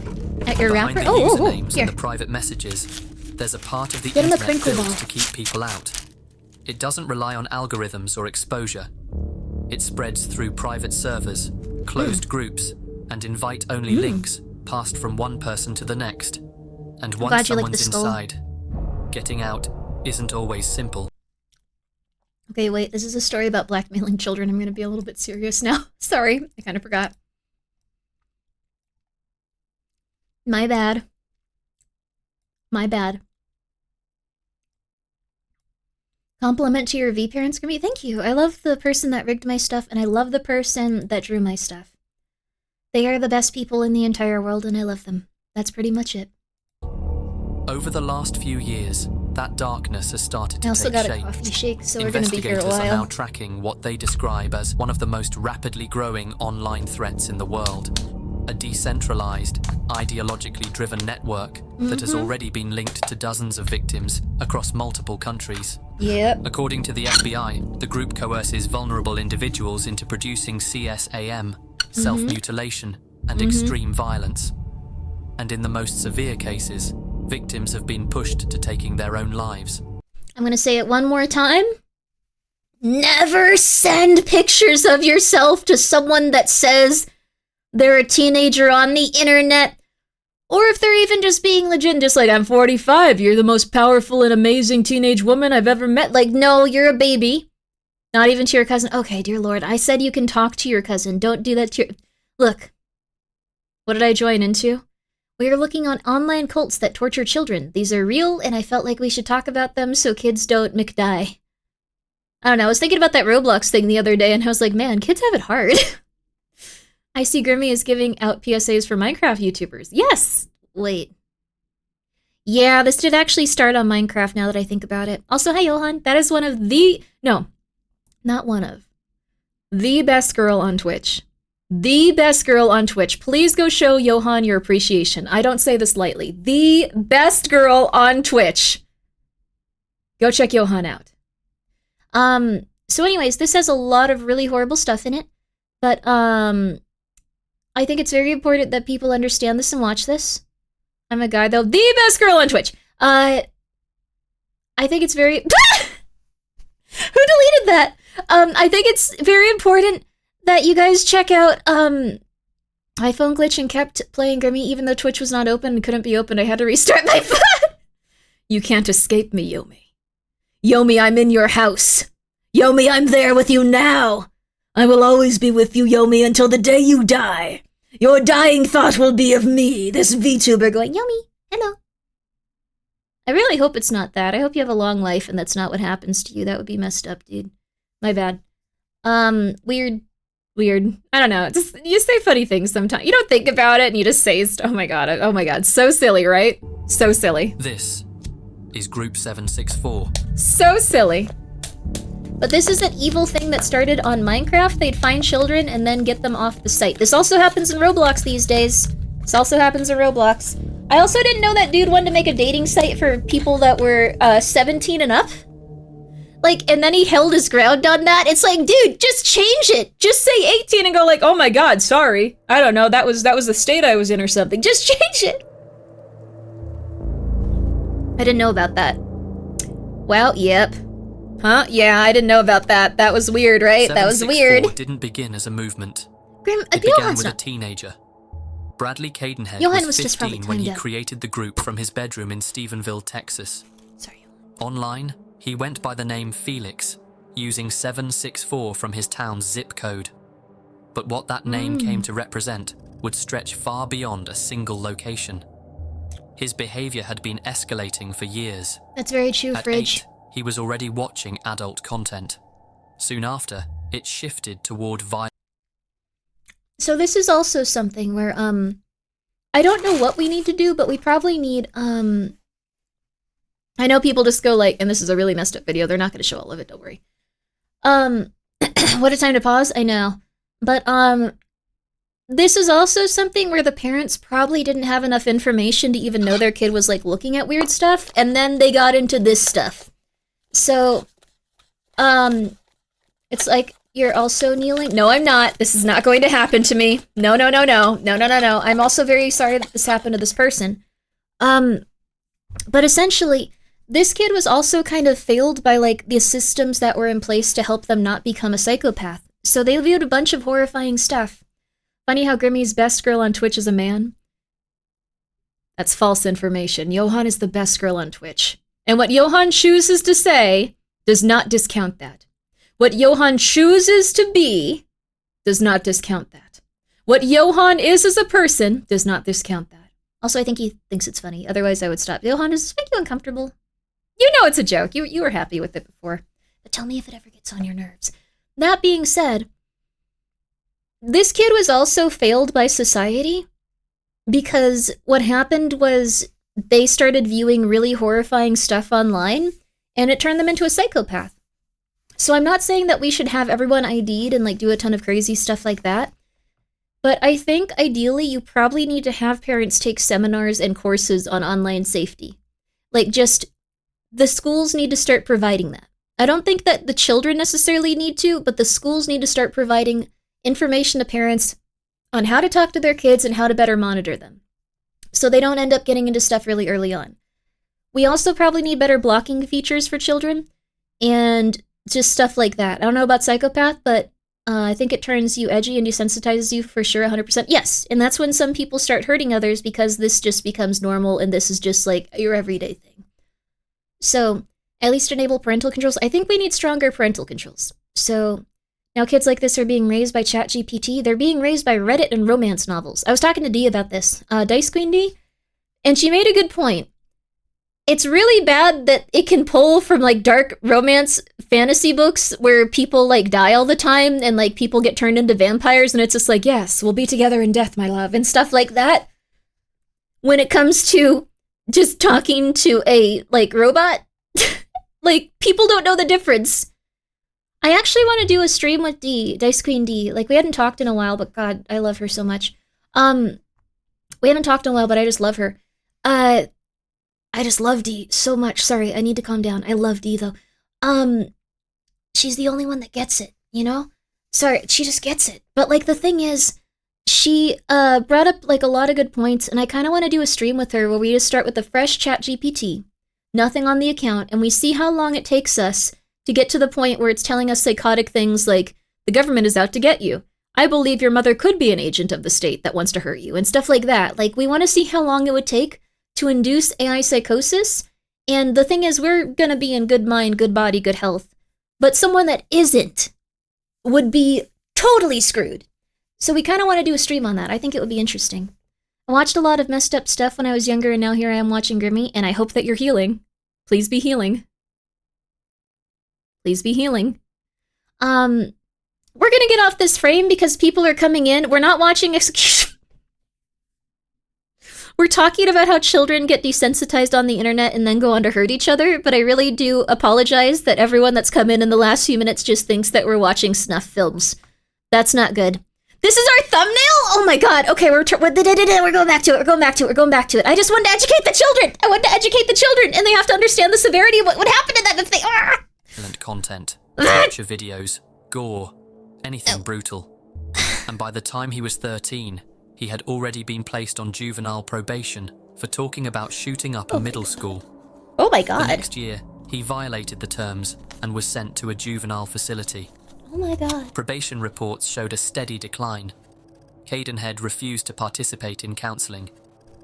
S1: At your
S2: Behind
S1: wrapper?
S2: the
S1: Oh,
S2: usernames
S1: here.
S2: and the private messages, there's a part of the
S1: Get him a
S2: internet
S1: crinkle
S2: built
S1: ball.
S2: to keep people out. It doesn't rely on algorithms or exposure. It spreads through private servers, closed groups, and invite-only links passed from one person to the next. And once someone's inside, getting out isn't always simple.
S1: Okay, wait, this is a story about blackmailing children. I'm gonna be a little bit serious now. Sorry, I kind of forgot. My bad. My bad. Compliment to your V parents, Grimmi. Thank you. I love the person that rigged my stuff, and I love the person that drew my stuff. They are the best people in the entire world, and I love them. That's pretty much it.
S2: Over the last few years, that darkness has started to
S1: I also
S2: take
S1: got
S2: shape.
S1: a coffee shake, so we're gonna be here a
S2: Investigators are now
S1: while.
S2: tracking what they describe as one of the most rapidly growing online threats in the world. A decentralized, ideologically driven network that has already been linked to dozens of victims across multiple countries.
S1: Yep.
S2: According to the FBI, the group coerces vulnerable individuals into producing CSAM, self-mutilation, and extreme violence. And in the most severe cases, victims have been pushed to taking their own lives.
S1: I'm gonna say it one more time. Never send pictures of yourself to someone that says they're a teenager on the internet. Or if they're even just being legit, just like, I'm 45, you're the most powerful and amazing teenage woman I've ever met. Like, no, you're a baby. Not even to your cousin. Okay, dear Lord, I said you can talk to your cousin. Don't do that to your... Look, what did I join into? We are looking on online cults that torture children. These are real, and I felt like we should talk about them so kids don't McDie. I don't know, I was thinking about that Roblox thing the other day, and I was like, man, kids have it hard. I see Grimmi is giving out PSAs for Minecraft YouTubers. Yes! Wait. Yeah, this did actually start on Minecraft now that I think about it. Also, hi, Johan. That is one of the... No, not one of. The best girl on Twitch. The best girl on Twitch. Please go show Johan your appreciation. I don't say this lightly. The best girl on Twitch. Go check Johan out. So anyways, this has a lot of really horrible stuff in it. But, I think it's very important that people understand this and watch this. I'm a guy, though. The best girl on Twitch. I think it's very... Who deleted that? I think it's very important that you guys check out, iPhone glitch and kept playing Grimmi even though Twitch was not open and couldn't be opened. I had to restart my phone. You can't escape me, Yomi. Yomi, I'm in your house. Yomi, I'm there with you now. I will always be with you, Yomi, until the day you die. Your dying thought will be of me, this VTuber going, Yomi, hello. I really hope it's not that. I hope you have a long life and that's not what happens to you. That would be messed up, dude. My bad. Weird. I don't know. Just you say funny things sometimes. You don't think about it and you just say stuff. Oh my god. So silly, right? So silly.
S2: This is Group 764.
S1: So silly. But this is an evil thing that started on Minecraft. They'd find children and then get them off the site. This also happens in Roblox these days. I also didn't know that dude wanted to make a dating site for people that were 17 and up. Like, and then he held his ground on that. It's like, dude, just change it. Just say 18 and go like, oh my god, sorry. I don't know, that was the state I was in or something. Just change it. I didn't know about that. Well, yep. Huh? Yeah, I didn't know about that. That was weird, right? That was weird.
S2: 764 didn't begin as a movement.
S1: It
S2: began with a teenager. Bradley Cadenhead was 15 when he
S1: up.
S2: created the group from his bedroom in Stephenville, Texas.
S1: Sorry.
S2: Online, he went by the name Felix, using 764 from his town's zip code. But what that name came to represent would stretch far beyond a single location. His behavior had been escalating for years.
S1: That's very true,
S2: At
S1: Fridge.
S2: 8, he was already watching adult content. Soon after, it shifted toward violence.
S1: So this is also something where, I don't know what we need to do, but we probably need, I know people just go like, and this is a really messed up video, they're not going to show all of it, don't worry. What a time to pause, I know. But, this is also something where the parents probably didn't have enough information to even know their kid was, like, looking at weird stuff, and then they got into this stuff. So, it's like, you're also kneeling? No, I'm not. This is not going to happen to me. No, no, no, no. No, no, no, no. I'm also very sorry that this happened to this person. But essentially, this kid was also kind of failed by, like, the systems that were in place to help them not become a psychopath. So they viewed a bunch of horrifying stuff. Funny how Grimmi's best girl on Twitch is a man? That's false information. Johan is the best girl on Twitch. And what Johan chooses to say does not discount that. What Johan chooses to be does not discount that. What Johan is as a person does not discount that. Also, I think he thinks it's funny. Otherwise, I would stop. Johan, does this make you uncomfortable? You know it's a joke. You were happy with it before. But tell me if it ever gets on your nerves. That being said, this kid was also failed by society because what happened was they started viewing really horrifying stuff online and it turned them into a psychopath. So I'm not saying that we should have everyone ID'd and like do a ton of crazy stuff like that. But I think ideally you probably need to have parents take seminars and courses on online safety. Like just the schools need to start providing that. I don't think that the children necessarily need to, but the schools need to start providing information to parents on how to talk to their kids and how to better monitor them, so they don't end up getting into stuff really early on. We also probably need better blocking features for children, and just stuff like that. I don't know about psychopath, but I think it turns you edgy and desensitizes you for sure 100%. Yes, and that's when some people start hurting others because this just becomes normal and this is just like your everyday thing. So at least enable parental controls. I think we need stronger parental controls. So now kids like this are being raised by ChatGPT. They're being raised by Reddit and romance novels. I was talking to Dee about this, Dice Queen Dee, and she made a good point. It's really bad that it can pull from like dark romance fantasy books where people like die all the time and like people get turned into vampires and it's just like, yes, we'll be together in death, my love, and stuff like that. When it comes to just talking to a like robot, like people don't know the difference. I actually want to do a stream with Dee, Dice Queen Dee. Like we hadn't talked in a while, but God, I love her so much. We haven't talked in a while, but I just love her. I just love Dee so much. Sorry, I need to calm down. I love Dee though. She's the only one that gets it, you know? Sorry, she just gets it. But like the thing is, she brought up like a lot of good points, and I kind of want to do a stream with her where we just start with a fresh ChatGPT, nothing on the account, and we see how long it takes us to get to the point where it's telling us psychotic things like, the government is out to get you. I believe your mother could be an agent of the state that wants to hurt you, and stuff like that. Like, we want to see how long it would take to induce AI psychosis, and the thing is, we're gonna be in good mind, good body, good health, but someone that isn't would be totally screwed. So we kind of want to do a stream on that. I think it would be interesting. I watched a lot of messed up stuff when I was younger, and now here I am watching Grimmi, and I hope that you're healing. Please be healing. Please be healing. We're gonna get off this frame because people are coming in. We're not watching execution. We're talking about how children get desensitized on the internet and then go on to hurt each other, but I really do apologize that everyone that's come in the last few minutes just thinks that we're watching snuff films. That's not good. This is our thumbnail? Oh my god. Okay, we're going back to it. We're going back to it. I just wanted to educate the children. I want to educate the children, and they have to understand the severity of what would happen to them if they...
S2: Violent content, torture videos, gore, anything brutal. And by the time he was 13, he had already been placed on juvenile probation for talking about shooting up a middle school.
S1: Oh my god.
S2: The next year, he violated the terms and was sent to a juvenile facility.
S1: Oh my god.
S2: Probation reports showed a steady decline. Cadenhead refused to participate in counselling.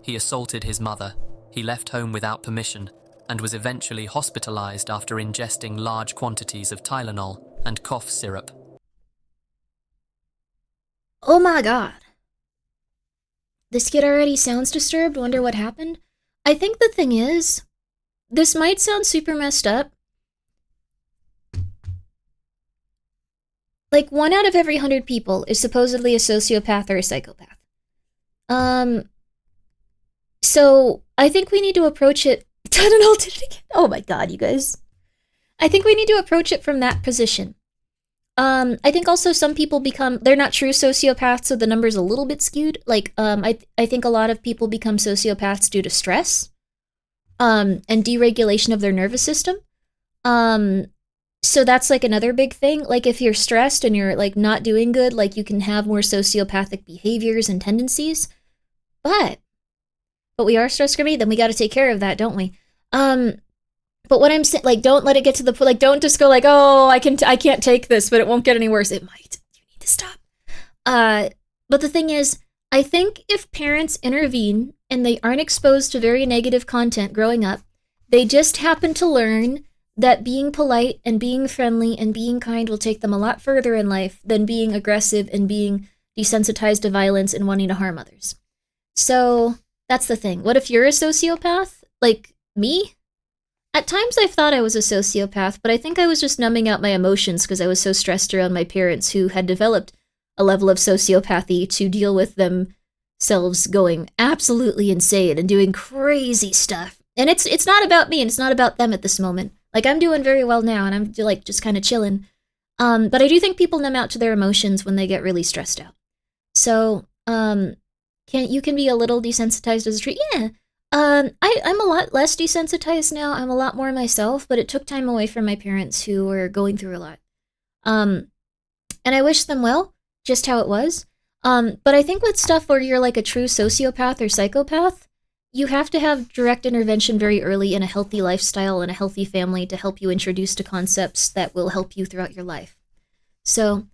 S2: He assaulted his mother, he left home without permission, and was eventually hospitalized after ingesting large quantities of Tylenol and cough syrup.
S1: Oh my god. This kid already sounds disturbed. Wonder what happened? I think the thing is, this might sound super messed up. Like, 1 out of every 100 people is supposedly a sociopath or a psychopath. So I think we need to approach it. Tylenol did it again. Oh my god, you guys. I think we need to approach it from that position. I think also some people they're not true sociopaths, so the number's a little bit skewed. Like, I think a lot of people become sociopaths due to stress, and deregulation of their nervous system. So that's like another big thing. Like, if you're stressed and you're like not doing good, like you can have more sociopathic behaviors and tendencies. But we are stress Grimmi, then we got to take care of that, don't we? But what I'm saying, like, don't let it get to the point, like, don't just go like, oh, I can't take this, but it won't get any worse. It might. You need to stop. But the thing is, I think if parents intervene and they aren't exposed to very negative content growing up, they just happen to learn that being polite and being friendly and being kind will take them a lot further in life than being aggressive and being desensitized to violence and wanting to harm others. So that's the thing. What if you're a sociopath? Like me? At times I've thought I was a sociopath, but I think I was just numbing out my emotions because I was so stressed around my parents who had developed a level of sociopathy to deal with themselves going absolutely insane and doing crazy stuff. And it's not about me and it's not about them at this moment. Like, I'm doing very well now and I'm like just kind of chilling. But I do think people numb out to their emotions when they get really stressed out. So, you can be a little desensitized as a tree. Yeah. I'm a lot less desensitized now. I'm a lot more myself, but it took time away from my parents who were going through a lot. And I wish them well, just how it was. But I think with stuff where you're like a true sociopath or psychopath, you have to have direct intervention very early in a healthy lifestyle and a healthy family to help you introduce to concepts that will help you throughout your life. So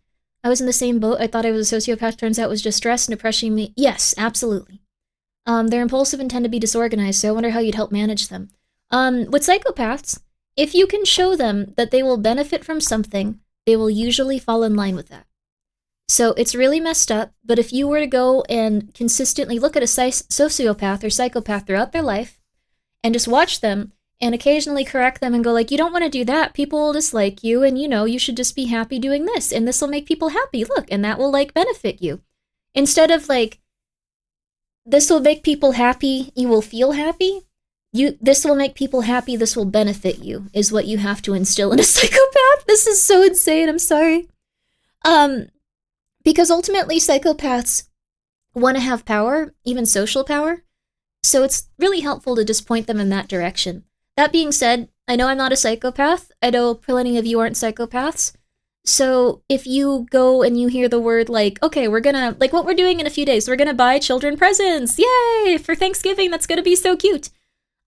S1: I was in the same boat. I thought I was a sociopath. Turns out it was just stress and depression. Me. Yes, absolutely. They're impulsive and tend to be disorganized, so I wonder how you'd help manage them. With psychopaths, if you can show them that they will benefit from something, they will usually fall in line with that. So it's really messed up, but if you were to go and consistently look at a sociopath or psychopath throughout their life and just watch them and occasionally correct them and go like, you don't want to do that, people will dislike you, and you should just be happy doing this, and this will make people happy, look, and that will like benefit you. Instead of like, this will make people happy, you will feel happy. This will make people happy, this will benefit you, is what you have to instill in a psychopath. This is so insane, I'm sorry. Because ultimately psychopaths want to have power, even social power. So it's really helpful to just point them in that direction. That being said, I know I'm not a psychopath. I know plenty of you aren't psychopaths. So if you go and you hear the word like, okay, we're gonna, like what we're doing in a few days, we're gonna buy children presents, yay, for Thanksgiving, that's gonna be so cute.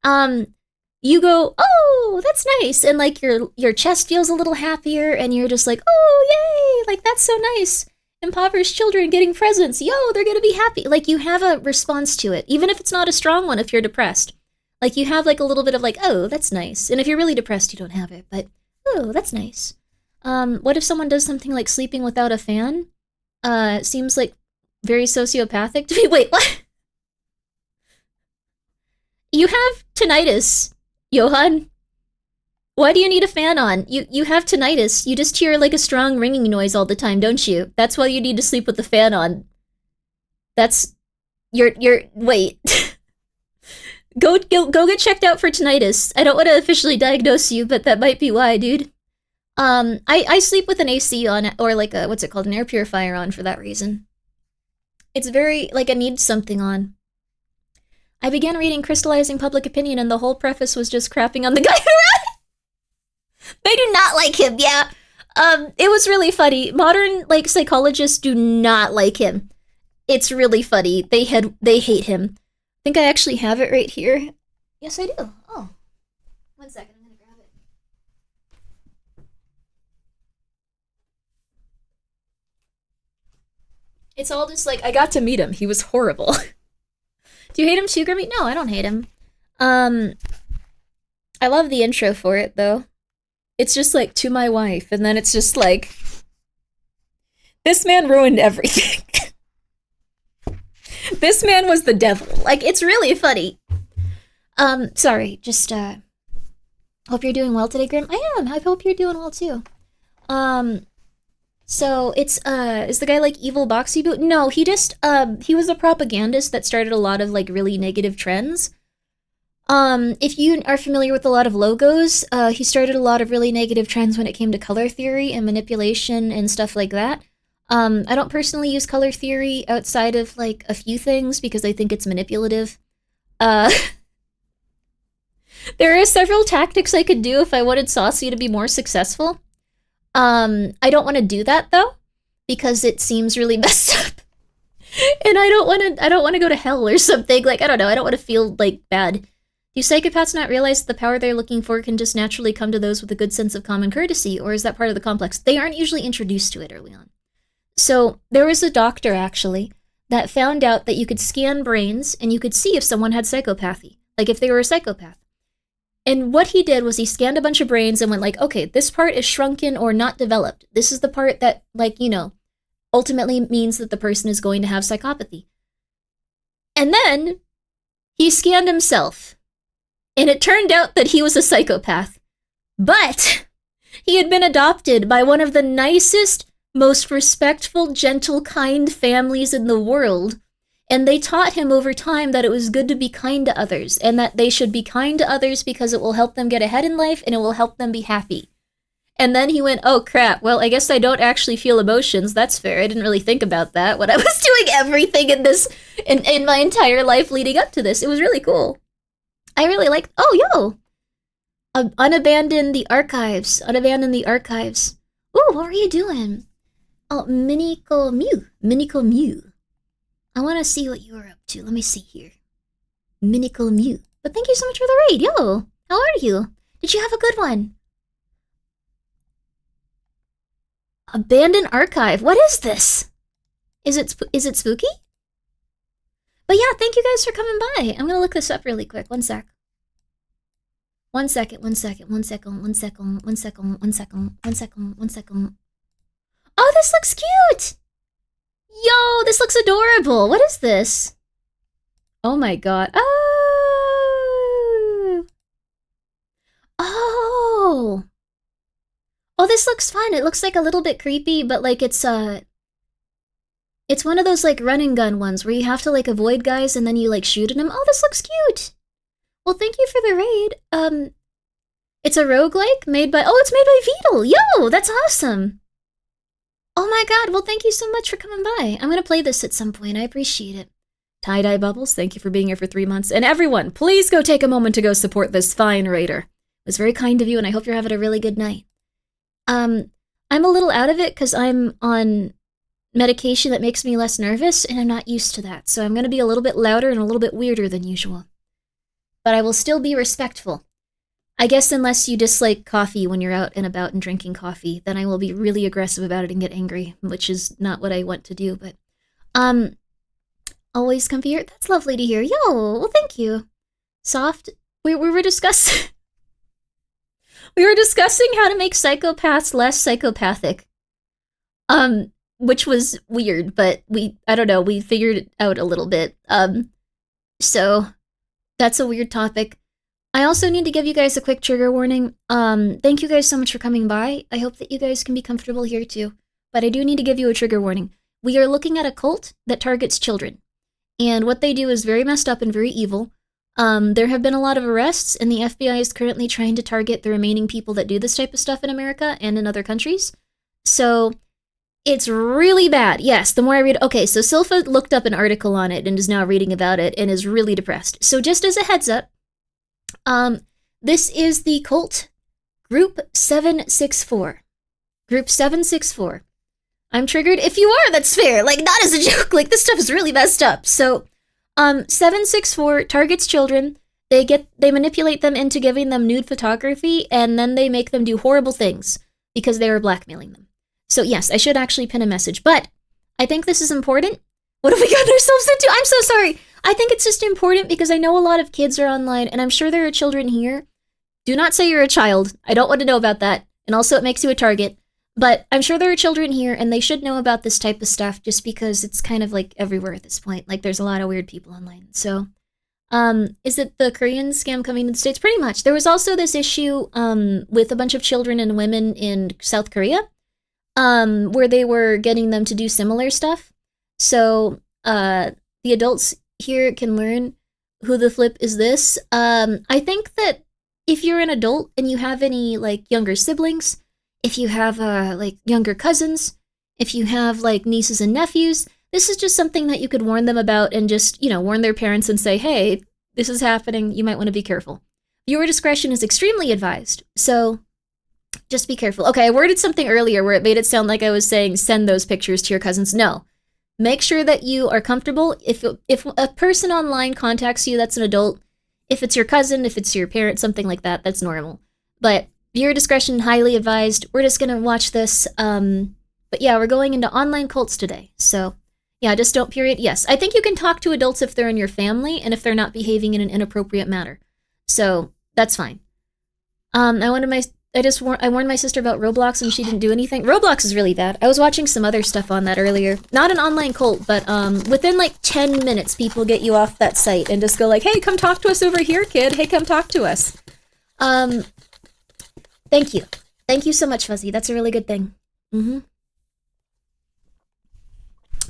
S1: You go, oh, that's nice, and like your chest feels a little happier, and you're just like, oh, yay, like that's so nice. Impoverished children getting presents, yo, they're gonna be happy. Like you have a response to it, even if it's not a strong one if you're depressed. Like you have like a little bit of like, oh, that's nice. And if you're really depressed, you don't have it, but oh, that's nice. What if someone does something like sleeping without a fan? Seems like very sociopathic to me. Wait, what? You have tinnitus, Johan. Why do you need a fan on? You have tinnitus. You just hear like a strong ringing noise all the time, don't you? That's why you need to sleep with the fan on. That's... Wait. Go get checked out for tinnitus. I don't want to officially diagnose you, but that might be why, dude. I sleep with an AC on, or like a, what's it called, an air purifier on for that reason. It's very, like, I need something on. I began reading Crystallizing Public Opinion, and the whole preface was just crapping on the guy around. They do not like him, yeah. It was really funny. Modern, like, psychologists do not like him. It's really funny. They hate him. I think I actually have it right here. Yes, I do. Oh. 1 second. It's all just like, I got to meet him. He was horrible. Do you hate him too, Grimmi? No, I don't hate him. I love the intro for it, though. It's just like, to my wife, and then it's just like, this man ruined everything. This man was the devil. Like, it's really funny. Sorry, just, hope you're doing well today, Grim. I am. I hope you're doing well, too. So, it's, is the guy, like, evil Boxy Boot? No, he just, he was a propagandist that started a lot of, like, really negative trends. If you are familiar with a lot of logos, he started a lot of really negative trends when it came to color theory and manipulation and stuff like that. I don't personally use color theory outside of, like, a few things because I think it's manipulative. There are several tactics I could do if I wanted Saucy to be more successful. I don't want to do that, though, because it seems really messed up. And I don't want to go to hell or something. Like, I don't know, I don't want to feel, like, bad. Do psychopaths not realize that the power they're looking for can just naturally come to those with a good sense of common courtesy, or is that part of the complex? They aren't usually introduced to it early on. So, there was a doctor, actually, that found out that you could scan brains and you could see if someone had psychopathy, like if they were a psychopath. And what he did was he scanned a bunch of brains and went like, okay, this part is shrunken or not developed. This is the part that, like, you know, ultimately means that the person is going to have psychopathy. And then he scanned himself. And it turned out that he was a psychopath. But he had been adopted by one of the nicest, most respectful, gentle, kind families in the world. And they taught him over time that it was good to be kind to others, and that they should be kind to others because it will help them get ahead in life and it will help them be happy. And then he went, oh crap, well, I guess I don't actually feel emotions. That's fair. I didn't really think about that when I was doing everything in my entire life leading up to this. It was really cool. I really liked, oh, yo! Unabandon the archives. Unabandon the archives. Ooh, what were you doing? Oh, Minico Mew. I want to see what you were up to. Let me see here. Minico Mew. But thank you so much for the raid. Yo, how are you? Did you have a good one? Abandoned archive. What is this? Is it spooky? But yeah, thank you guys for coming by. I'm gonna look this up really quick. One second. Oh, this looks cute! Yo, this looks adorable. What is this? Oh my god. Oh! Oh! Oh, this looks fun. It looks like a little bit creepy, but like it's one of those like run and gun ones where you have to like avoid guys and then you like shoot at them. Oh, this looks cute. Well, thank you for the raid. It's a roguelike made by, it's made by Beetle. Yo, that's awesome. Oh my god, well thank you so much for coming by. I'm gonna play this at some point, I appreciate it. Tie-Dye Bubbles, thank you for being here for 3 months. And everyone, please go take a moment to go support this fine raider. It was very kind of you and I hope you're having a really good night. I'm a little out of it because I'm on medication that makes me less nervous and I'm not used to that. So I'm gonna be a little bit louder and a little bit weirder than usual. But I will still be respectful. I guess unless you dislike coffee when you're out and about and drinking coffee, then I will be really aggressive about it and get angry, which is not what I want to do, but, always comfy here. That's lovely to hear. Yo, well, thank you. Soft. We were discussing, we were discussing how to make psychopaths less psychopathic. Which was weird, but I don't know, we figured it out a little bit. So that's a weird topic. I also need to give you guys a quick trigger warning. Thank you guys so much for coming by. I hope that you guys can be comfortable here too. But I do need to give you a trigger warning. We are looking at a cult that targets children. And what they do is very messed up and very evil. There have been a lot of arrests, and the FBI is currently trying to target the remaining people that do this type of stuff in America and in other countries. So it's really bad. Yes, the more I read... Okay, so Silpha looked up an article on it and is now reading about it and is really depressed. So just as a heads up, this is the cult Group 764. Group 764. I'm triggered. If you are, that's fair. Like, not as a joke. Like, this stuff is really messed up. So, 764 targets children. They manipulate them into giving them nude photography, and then they make them do horrible things because they are blackmailing them. So, yes, I should actually pin a message, but I think this is important. What have we gotten ourselves into? I'm so sorry. I think it's just important because I know a lot of kids are online, and I'm sure there are children here Do not say you're a child. I don't want to know about that. And also, it makes you a target. But I'm sure there are children here, and they should know about this type of stuff just because it's kind of like everywhere at this point. Like, there's a lot of weird people online. So, is it the Korean scam coming to the States? Pretty much. There was also this issue with a bunch of children and women in South Korea where they were getting them to do similar stuff. So, the adults here can learn who the flip is this. I think that if you're an adult and you have any, like, younger siblings, if you have, like, younger cousins, if you have, like, nieces and nephews, this is just something that you could warn them about and just, warn their parents and say, hey, this is happening, you might want to be careful. Viewer discretion is extremely advised, so just be careful. Okay, I worded something earlier where it made it sound like I was saying send those pictures to your cousins. No. Make sure that you are comfortable. If a person online contacts you that's an adult, if it's your cousin, if it's your parent, something like that, that's normal. But viewer discretion, highly advised. We're just going to watch this. But yeah, we're going into online cults today. So yeah, just don't period. Yes, I think you can talk to adults if they're in your family and if they're not behaving in an inappropriate manner. So that's fine. I warned my sister about Roblox and she didn't do anything. Roblox is really bad. I was watching some other stuff on that earlier. Not an online cult, but within like 10 minutes, people get you off that site and just go like, hey, come talk to us over here, kid. Hey, come talk to us. Thank you. Thank you so much, Fuzzy. That's a really good thing.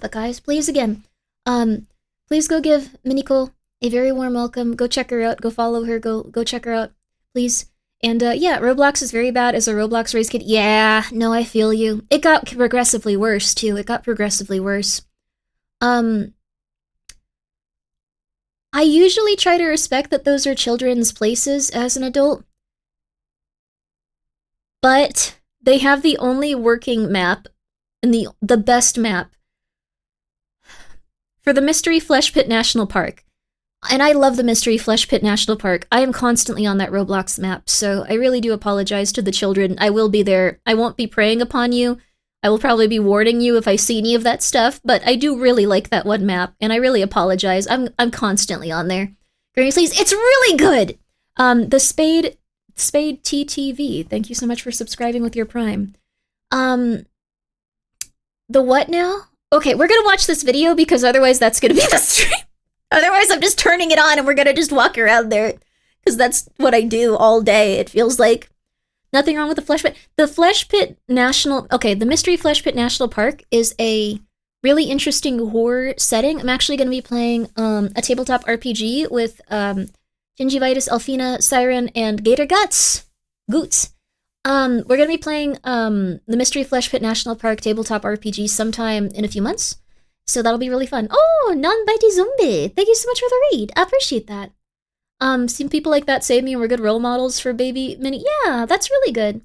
S1: But guys, please again, please go give Miniko a very warm welcome. Go check her out. Go follow her. Go check her out, please. And yeah, Roblox is very bad as a Roblox race kid. Yeah, no, I feel you. It got progressively worse, too. It got progressively worse. I usually try to respect that those are children's places as an adult. But they have the only working map and the best map for the Mystery Flesh Pit National Park. And I love the Mystery Flesh Pit National Park. I am constantly on that Roblox map, so I really do apologize to the children. I will be there. I won't be preying upon you. I will probably be warning you if I see any of that stuff, but I do really like that one map, and I really apologize. I'm constantly on there. Grimmi says, it's really good! The Spade TTV, thank you so much for subscribing with your Prime. The what now? Okay, we're gonna watch this video because otherwise that's gonna be the stream. Otherwise, I'm just turning it on and we're gonna just walk around there. Because that's what I do all day, it feels like. Nothing wrong with the Flesh Pit. The Flesh Pit National... Okay, the Mystery Flesh Pit National Park is a really interesting horror setting. I'm actually going to be playing a tabletop RPG with Gingivitis, Elfina, Siren, and Gator Guts. Goots. We're going to be playing the Mystery Flesh Pit National Park tabletop RPG sometime in a few months. So that'll be really fun. Oh, non-bitey zombie. Thank you so much for the read. I appreciate that. Seeing people like that save me and we're good role models for baby mini. Yeah, that's really good.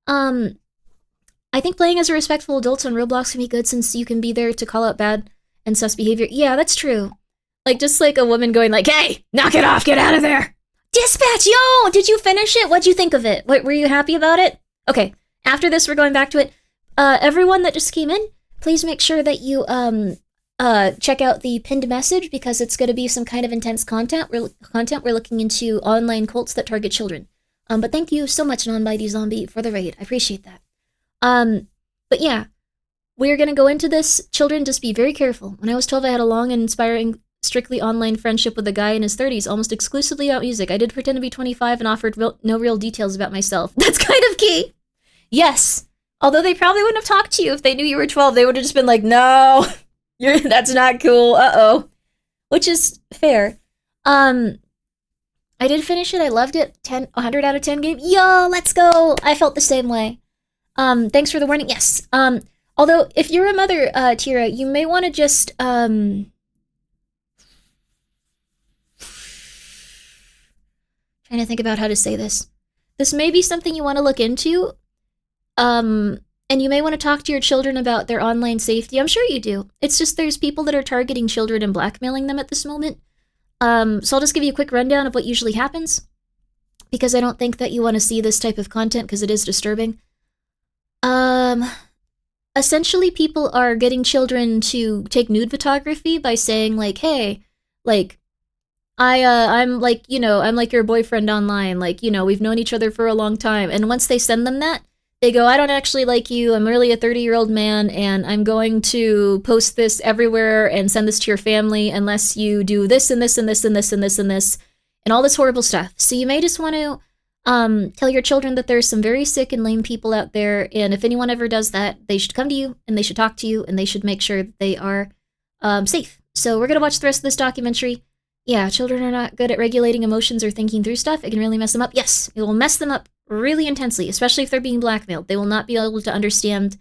S1: I think playing as a respectful adult on Roblox can be good since you can be there to call out bad and sus behavior. Yeah, that's true. Like, just like a woman going like, hey, knock it off, get out of there. Dispatch, yo, did you finish it? What'd you think of it? Were you happy about it? Okay, after this, we're going back to it. Everyone that just came in, please make sure that you, check out the pinned message because it's going to be some kind of intense content. We're looking into online cults that target children. But thank you so much, Non-Bitey Zombie, for the raid. I appreciate that. But yeah, we're going to go into this. Children, just be very careful. When I was 12, I had a long and inspiring, strictly online friendship with a guy in his 30s, almost exclusively about music. I did pretend to be 25 and offered no real details about myself. That's kind of key. Yes. Although they probably wouldn't have talked to you if they knew you were 12. They would have just been like, no. That's not cool. Uh-oh. Which is fair. I did finish it. I loved it. 100 out of 10 game. Yo, let's go. I felt the same way. Thanks for the warning. Yes. Although, if you're a mother, Tira, you may want to just, trying to think about how to say this. This may be something you want to look into. And you may want to talk to your children about their online safety. I'm sure you do. It's just there's people that are targeting children and blackmailing them at this moment. So I'll just give you a quick rundown of what usually happens, because I don't think that you want to see this type of content because it is disturbing. Essentially, people are getting children to take nude photography by saying, like, hey, like, I'm like, I'm like your boyfriend online. Like, we've known each other for a long time. And once they send them that, they go, I don't actually like you. I'm really a 30-year-old man, and I'm going to post this everywhere and send this to your family unless you do this and this and this and this and this and this and all this horrible stuff. So you may just want to tell your children that there's some very sick and lame people out there, and if anyone ever does that, they should come to you, and they should talk to you, and they should make sure that they are safe. So we're going to watch the rest of this documentary. Yeah, children are not good at regulating emotions or thinking through stuff. It can really mess them up. Yes, it will mess them up really intensely, especially if they're being blackmailed. They will not be able to understand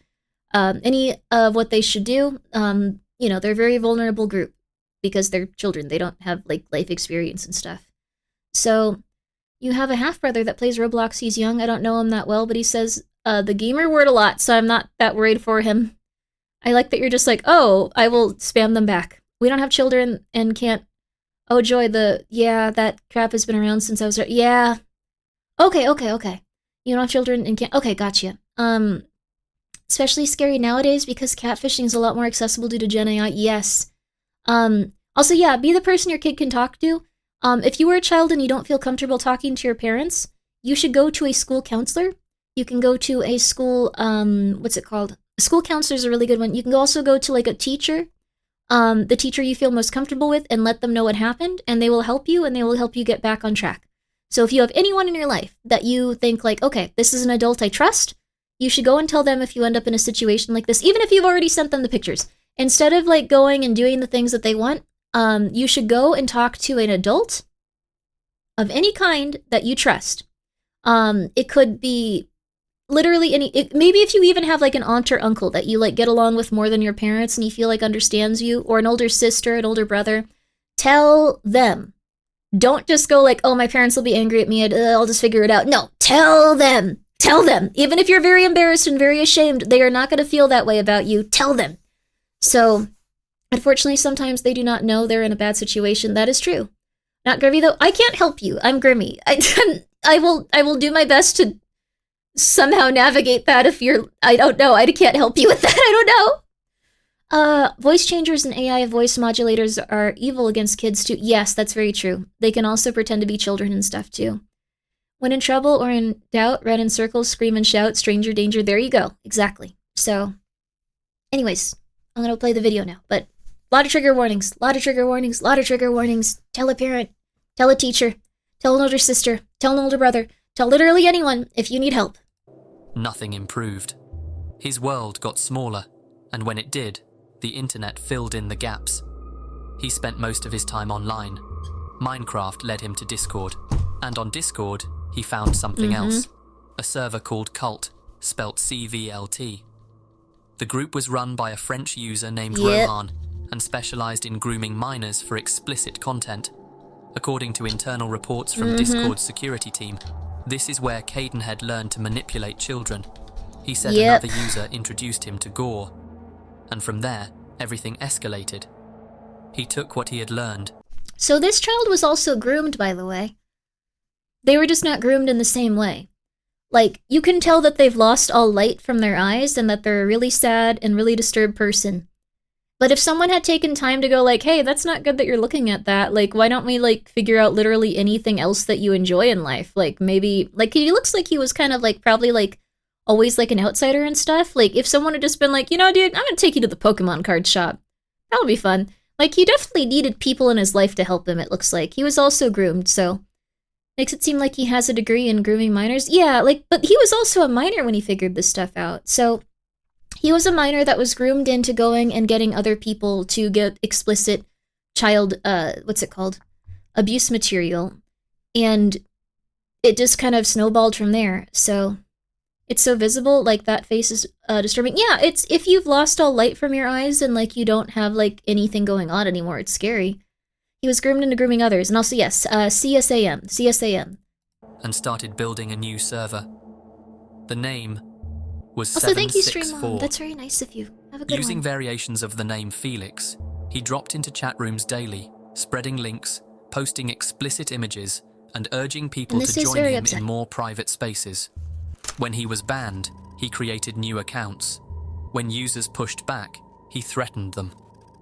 S1: any of what they should do. They're a very vulnerable group because they're children. They don't have, like, life experience and stuff. So you have a half-brother that plays Roblox. He's young. I don't know him that well, but he says the gamer word a lot, so I'm not that worried for him. I like that you're just like, oh, I will spam them back. We don't have children and can't. Oh, Joy, that crap has been around since I was. Yeah. Okay. You don't have children and can't. Okay, gotcha. Especially scary nowadays because catfishing is a lot more accessible due to Gen AI. Yes. Also, yeah, be the person your kid can talk to. If you were a child and you don't feel comfortable talking to your parents, you should go to a school counselor. You can go to a school, what's it called? A school counselor is a really good one. You can also go to, like, a teacher, the teacher you feel most comfortable with, and let them know what happened, and they will help you, and they will help you get back on track. So if you have anyone in your life that you think, like, okay, this is an adult I trust, you should go and tell them if you end up in a situation like this, even if you've already sent them the pictures. Instead of, like, going and doing the things that they want, you should go and talk to an adult of any kind that you trust. It could be literally maybe if you even have, like, an aunt or uncle that you, like, get along with more than your parents and you feel like understands you, or an older sister, an older brother, tell them. Don't just go like, oh, my parents will be angry at me, I'll just figure it out. No, tell them. Tell them. Even if you're very embarrassed and very ashamed, they are not going to feel that way about you. Tell them. So, unfortunately, sometimes they do not know they're in a bad situation. That is true. Not Grimmi, though. I can't help you. I'm Grimmi. I will do my best to somehow navigate that if you're... I don't know. I can't help you with that. I don't know. Voice changers and AI voice modulators are evil against kids, too. Yes, that's very true. They can also pretend to be children and stuff, too. When in trouble or in doubt, run in circles, scream and shout, stranger danger. There you go. Exactly. So, anyways, I'm going to play the video now. But a lot of trigger warnings. A lot of trigger warnings. A lot of trigger warnings. Tell a parent. Tell a teacher. Tell an older sister. Tell an older brother. Tell literally anyone if you need help.
S2: Nothing improved. His world got smaller, and when it did, the internet filled in the gaps. He spent most of his time online. Minecraft led him to Discord, and on Discord, he found something else. A server called Cult, spelt CVLT. The group was run by a French user named Rohan, and specialized in grooming minors for explicit content. According to internal reports from Discord's security team, this is where Caden had learned to manipulate children. He said another user introduced him to Gore, and from there, everything escalated. He took what he had learned.
S1: So this child was also groomed, by the way. They were just not groomed in the same way. Like, you can tell that they've lost all light from their eyes and that they're a really sad and really disturbed person. But if someone had taken time to go like, hey, that's not good that you're looking at that, like, why don't we, like, figure out literally anything else that you enjoy in life? Like, maybe, like, he looks like he was kind of, like, probably, like, always, like, an outsider and stuff. Like, if someone had just been like, you know, dude, I'm gonna take you to the Pokemon card shop. That'll be fun. Like, he definitely needed people in his life to help him, it looks like. He was also groomed, so... Makes it seem like he has a degree in grooming minors. Yeah, like, but he was also a minor when he figured this stuff out. So, he was a minor that was groomed into going and getting other people to get explicit child, what's it called? Abuse material. And it just kind of snowballed from there. So, it's so visible, like, that face is disturbing. Yeah, it's, if you've lost all light from your eyes and, like, you don't have, like, anything going on anymore, it's scary. He was groomed into grooming others. And also, yes, CSAM.
S2: And started building a new server. The name was
S1: also, thank you,
S2: 764.
S1: Stream Mom. That's very nice of you. Have a good
S2: Using
S1: one.
S2: variations of the name Felix, he dropped into chat rooms daily, spreading links, posting explicit images, and urging people to join him in more private spaces. When he was banned, he created new accounts. When users pushed back, he threatened them.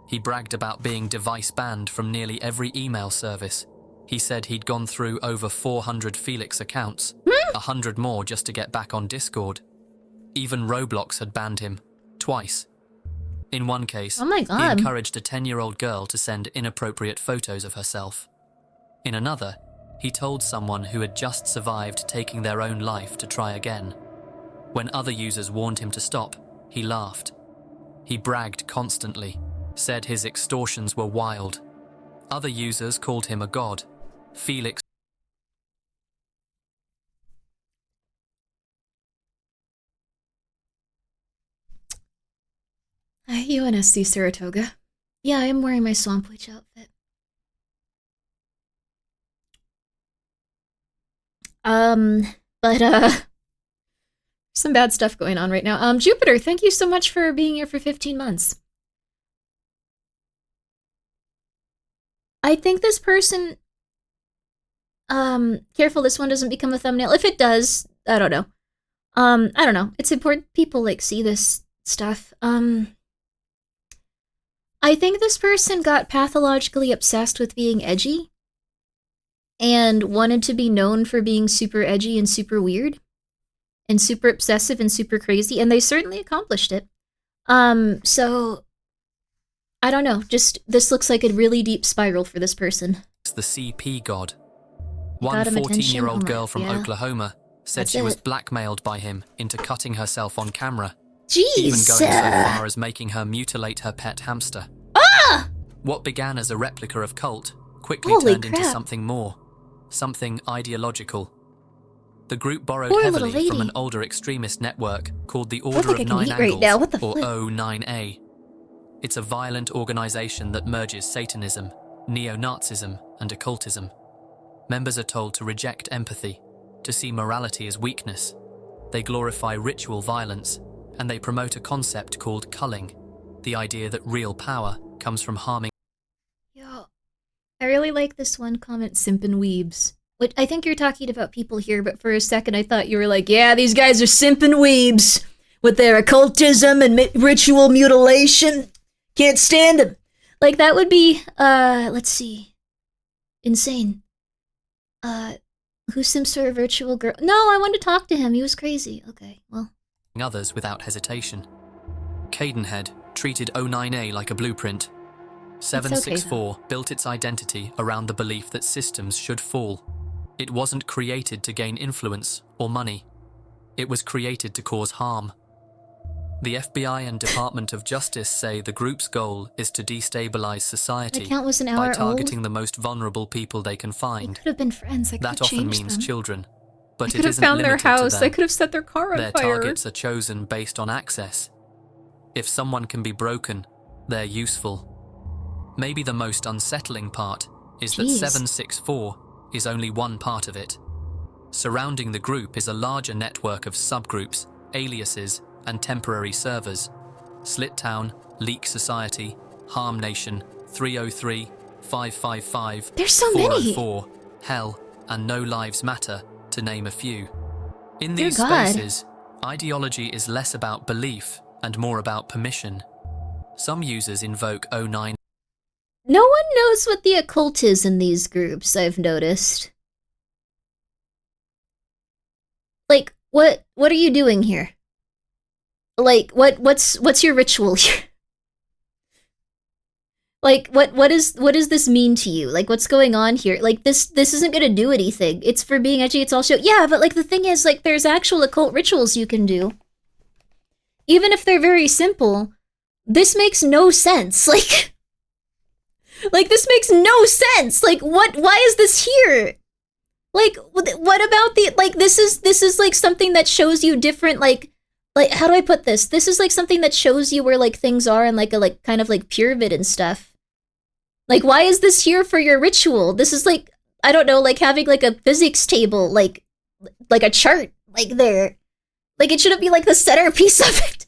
S2: He bragged about being device banned from nearly every email service. He said he'd gone through over 400 Felix accounts, 100 more just to get back on Discord. Even Roblox had banned him, twice. In one case,
S1: Oh my
S2: he
S1: god.
S2: encouraged a 10-year-old girl to send inappropriate photos of herself. In another, he told someone who had just survived taking their own life to try again. When other users warned him to stop, he laughed. He bragged constantly, said his extortions were wild. Other users called him a god. Felix
S1: UNSC Saratoga. Yeah, I am wearing my Swamp Witch outfit. Some bad stuff going on right now. Jupiter, thank you so much for being here for 15 months. I think this person, careful this one doesn't become a thumbnail. If it does, I don't know. I don't know. It's important people, like, see this stuff. I think this person got pathologically obsessed with being edgy and wanted to be known for being super edgy and super weird and super obsessive and super crazy, and they certainly accomplished it. So I don't know, just this looks like a really deep spiral for this person.
S2: the CP god.
S1: You
S2: One
S1: got him attention?
S2: 14-year-old
S1: Oh my-
S2: girl from
S1: yeah.
S2: Oklahoma said
S1: That's
S2: she was
S1: it.
S2: blackmailed by him into cutting herself on camera,
S1: Jeez!
S2: even going so far as making her mutilate her pet hamster.
S1: Ah!
S2: What began as a replica of cult quickly
S1: Holy
S2: turned into
S1: crap.
S2: something more, something ideological. The group borrowed
S1: Poor little
S2: heavily from
S1: lady.
S2: an older extremist network called the
S1: I don't
S2: Order
S1: think
S2: of
S1: I can
S2: Nine
S1: eat
S2: Angles,
S1: right now. What the
S2: or
S1: flip?
S2: O9A. It's a violent organization that merges Satanism, neo-Nazism, and occultism. Members are told to reject empathy, to see morality as weakness. They glorify ritual violence, and they promote a concept called culling, the idea that real power comes from harming.
S1: Yo, I really like this one comment, Simpin' Weebs. Which I think you're talking about people here, but for a second I thought you were like, yeah, these guys are simpin' weebs with their occultism and ritual mutilation. Can't stand them. Like, that would be, let's see. Insane. Who simps for a virtual girl? No, I wanted to talk to him. He was crazy. Okay, well.
S2: Others without hesitation. Cadenhead treated O9A like a blueprint. 764 built its identity around the belief that systems should fall. It wasn't created to gain influence or money. It was created to cause harm. The FBI and Department of Justice say the group's goal is to destabilize society
S1: The account was an hour
S2: by
S1: old.
S2: targeting the most vulnerable people they can
S1: They
S2: find.
S1: could have been friends. I could
S2: That
S1: have
S2: often
S1: changed
S2: means
S1: them.
S2: children,
S1: I
S2: but
S1: could
S2: it
S1: have
S2: isn't
S1: found their
S2: limited to
S1: house. I
S2: them.
S1: could have set their car on
S2: Their
S1: fire.
S2: targets are chosen based on access. If someone can be broken, they're useful. Maybe the most unsettling part is that
S1: Jeez.
S2: 764 is only one part of it. Surrounding the group is a larger network of subgroups, aliases, and temporary servers. Slittown, Leak Society, Harm Nation, 303, 555,
S1: There's so many.
S2: 404, Hell, and No Lives Matter, to name a few. In
S1: Dear
S2: these
S1: God.
S2: spaces, ideology is less about belief and more about permission. Some users invoke O9.
S1: No one knows what the occult is in these groups, I've noticed. Like, what are you doing here? Like, what's your ritual here? Like, what does this mean to you? Like, what's going on here? Like, this isn't gonna do anything. It's for being edgy, it's all show. Yeah, but like the thing is, like, there's actual occult rituals you can do. Even if they're very simple, this makes no sense. Like this makes no sense. Like, why is this here? Like, what about the, like, this is like something that shows you different, like, how do I put this? This is like something that shows you where, like, things are in, like, a, like, kind of like pyramid and stuff. Like, why is this here for your ritual? This is like, I don't know, like having like a physics table, like a chart, like, there. Like, it shouldn't be like the centerpiece of it.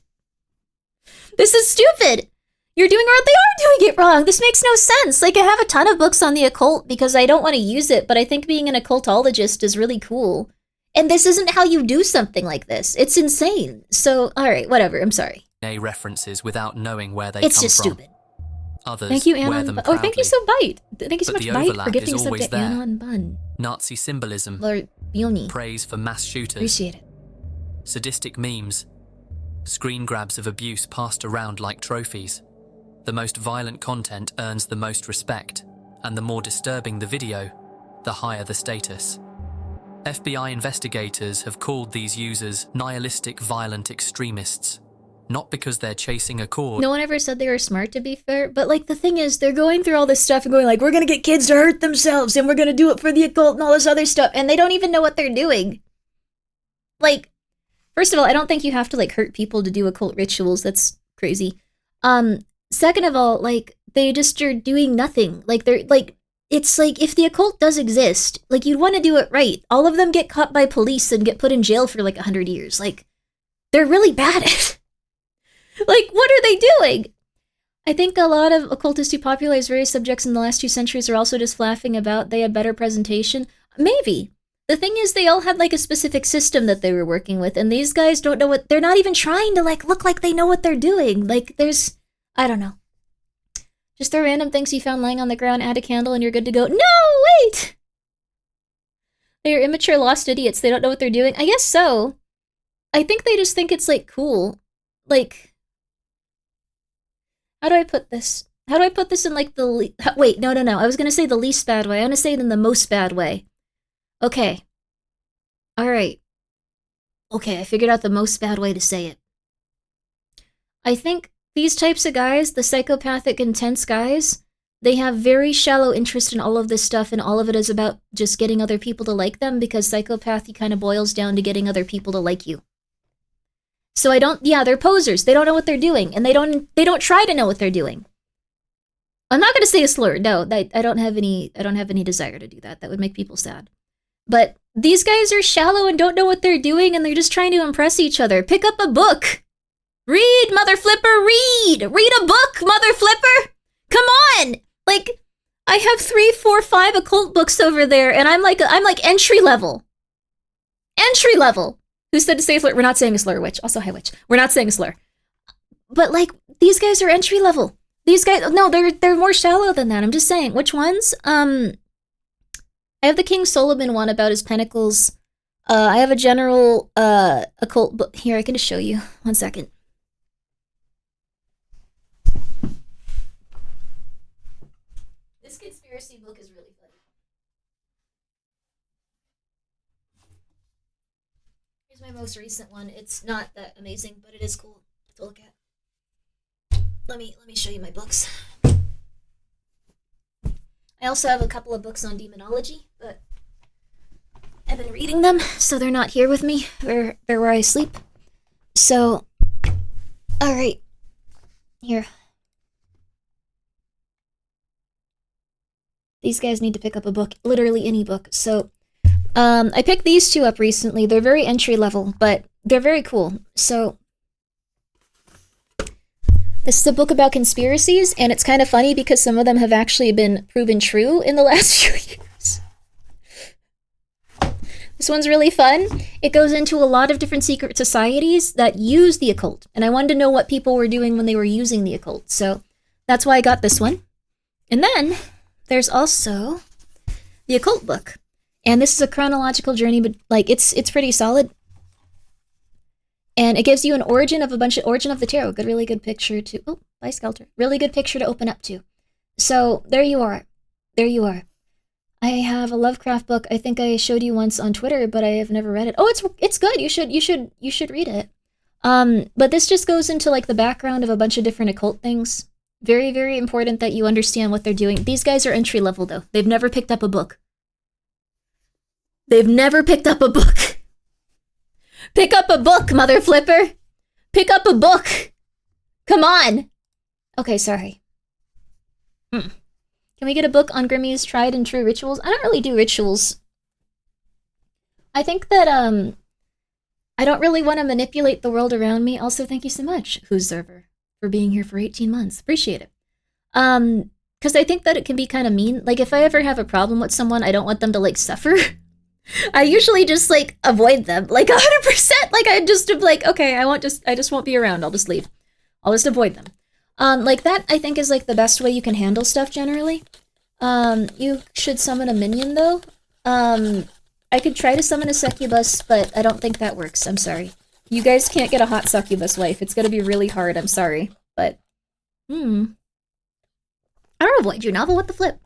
S1: This is stupid. You're doing wrong. They are doing it wrong. This makes no sense. Like, I have a ton of books on the occult because I don't want to use it, but I think being an occultologist is really cool. And this isn't how you do something like this. It's insane. So, alright, whatever. I'm sorry.
S2: references without knowing where they
S1: It's
S2: come
S1: just
S2: from.
S1: stupid.
S2: Others
S1: Thank you,
S2: wear
S1: Anon.
S2: them
S1: Oh, thank you so Bite. Thank you so
S2: But
S1: much,
S2: the
S1: Bite, for
S2: overlap
S1: gifting
S2: is
S1: us up
S2: always
S1: to
S2: there.
S1: Anon Bun.
S2: Nazi symbolism,
S1: Lord Bielny.
S2: praise for mass shooters,
S1: Appreciate it.
S2: sadistic memes, screen grabs of abuse passed around like trophies. The most violent content earns the most respect, and the more disturbing the video, the higher the status. FBI investigators have called these users nihilistic violent extremists, not because they're chasing a cause.
S1: No one ever said they were smart, to be fair, but like the thing is, they're going through all this stuff and going like, we're gonna get kids to hurt themselves and we're gonna do it for the occult and all this other stuff, and they don't even know what they're doing. Like, first of all, I don't think you have to like hurt people to do occult rituals. That's crazy. Second of all, like, they just are doing nothing. Like, they're like, it's like, if the occult does exist, like, you'd want to do it right. All of them get caught by police and get put in jail for like 100 years. Like, they're really bad at it. Like, what are they doing? I think a lot of occultists who popularized various subjects in the last 2 centuries are also just laughing about they had better presentation. Maybe. The thing is, they all had like a specific system that they were working with, and these guys don't know what, they're not even trying to like look like they know what they're doing. Like, there's, I don't know. Just throw random things you found lying on the ground, add a candle, and you're good to go. No, wait! They're immature, lost idiots. They don't know what they're doing. I guess so. I think they just think it's, like, cool. Like, how do I put this? How do I put this in, like, the... Wait, no. I was gonna say the least bad way. I want to say it in the most bad way. Okay. Alright. Okay, I figured out the most bad way to say it. I think these types of guys, the psychopathic, intense guys, they have very shallow interest in all of this stuff, and all of it is about just getting other people to like them, because psychopathy kind of boils down to getting other people to like you. So they're posers. They don't know what they're doing, and they don't try to know what they're doing. I'm not going to say a slur. No, I don't have any desire to do that. That would make people sad. But these guys are shallow and don't know what they're doing, and they're just trying to impress each other. Pick up a book. Read, mother flipper, read! Read a book, mother flipper! Come on! Like, I have 3, 4, 5 occult books over there, and I'm like entry level. Entry level! Who said to say a slur? We're not saying a slur, witch. Also, hi, witch. We're not saying a slur. But, like, these guys are entry level. These guys, no, they're more shallow than that. I'm just saying. Which ones? I have the King Solomon one about his pentacles. I have a general, occult book. Here, I can just show you. 1 second. This conspiracy book is really funny. Here's my most recent one. It's not that amazing, but it is cool to look at. Let me show you my books. I also have a couple of books on demonology, but I've been reading them, so they're not here with me. They're where I sleep. So, alright. Here. These guys need to pick up a book, literally any book. So, I picked these 2 up recently. They're very entry level, but they're very cool. So, this is a book about conspiracies, and it's kind of funny because some of them have actually been proven true in the last few years. This one's really fun. It goes into a lot of different secret societies that use the occult, and I wanted to know what people were doing when they were using the occult, so that's why I got this one. And then there's also the occult book, and this is a chronological journey, but like it's pretty solid. And it gives you an origin of origin of the tarot. Really good picture to, oh, bye Skelter. Really good picture to open up to. So there you are. There you are. I have a Lovecraft book. I think I showed you once on Twitter, but I have never read it. Oh, it's good. You should read it. But this just goes into like the background of a bunch of different occult things. Very, very important that you understand what they're doing. These guys are entry level though. They've never picked up a book. They've never picked up a book. Pick up a book, mother flipper! Pick up a book! Come on! Okay, sorry. Can we get a book on Grimmi's tried and true rituals? I don't really do rituals. I think that, I don't really want to manipulate the world around me. Also, thank you so much, Who's Server, for being here for 18 months. Appreciate it. Because I think that it can be kind of mean. Like, if I ever have a problem with someone, I don't want them to, like, suffer. I usually just, like, avoid them, like, 100%. Like, I just am like, okay, I just won't be around. I'll just leave. I'll just avoid them. Like that, I think, is like the best way you can handle stuff generally. You should summon a minion though. I could try to summon a succubus, but I don't think that works. I'm sorry. You guys can't get a hot succubus wife. It's gonna be really hard. I'm sorry, but I don't know, Void Your Novel. What the flip?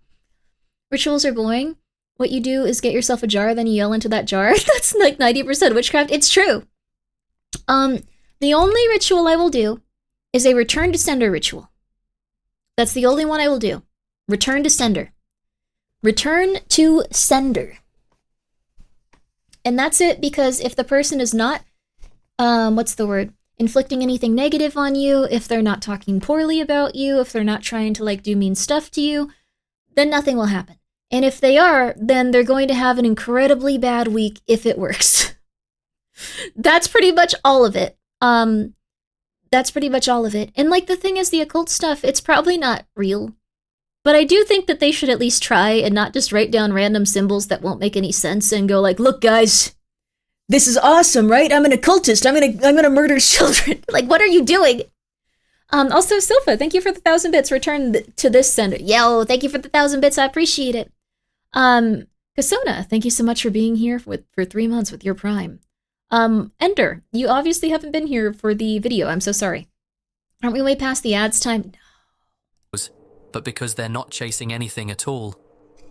S1: Rituals are boring. What you do is get yourself a jar, then you yell into that jar. That's like 90% witchcraft. It's true. The only ritual I will do is a return to sender ritual. That's the only one I will do. Return to sender. Return to sender. And that's it, because if the person is not, what's the word? Inflicting anything negative on you, if they're not talking poorly about you, if they're not trying to like do mean stuff to you, then nothing will happen. And if they are, then they're going to have an incredibly bad week if it works. That's pretty much all of it. That's pretty much all of it. And like the thing is, the occult stuff, it's probably not real. But I do think that they should at least try and not just write down random symbols that won't make any sense and go like, look guys, this is awesome, right? I'm an occultist. I'm gonna murder children. Like, what are you doing? Also, Silpha, thank you for the 1,000 bits. Return to this sender. Yo, thank you for the 1,000 bits. I appreciate it. Kasona, thank you so much for being here for 3 months with your Prime. Ender, you obviously haven't been here for the video. I'm so sorry. Aren't we way past the ads time?
S2: But because they're not chasing anything at all.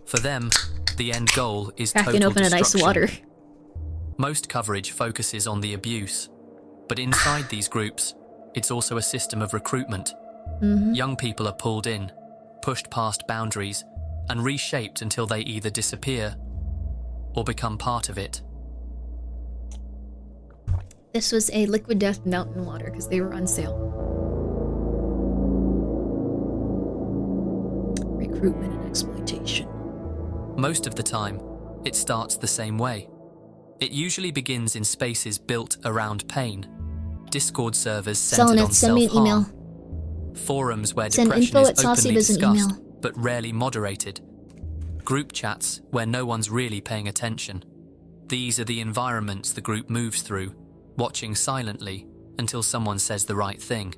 S2: For them, the end goal is
S1: cracking
S2: total
S1: open an ice
S2: destruction.
S1: water.
S2: Most coverage focuses on the abuse, but inside these groups, it's also a system of recruitment. Young people are pulled in, pushed past boundaries, and reshaped until they either disappear or become part of it.
S1: This was a Liquid Death mountain water because they were on sale. Recruitment and exploitation.
S2: Most of the time, it starts the same way. It usually begins in spaces built around pain. Discord servers centered on
S1: send me an email.
S2: self-harm. Forums where
S1: Send
S2: depression
S1: info
S2: is
S1: at
S2: openly
S1: Saucy
S2: discussed,
S1: email.
S2: but rarely moderated. Group chats where no one's really paying attention. These are the environments the group moves through, watching silently until someone says the right thing.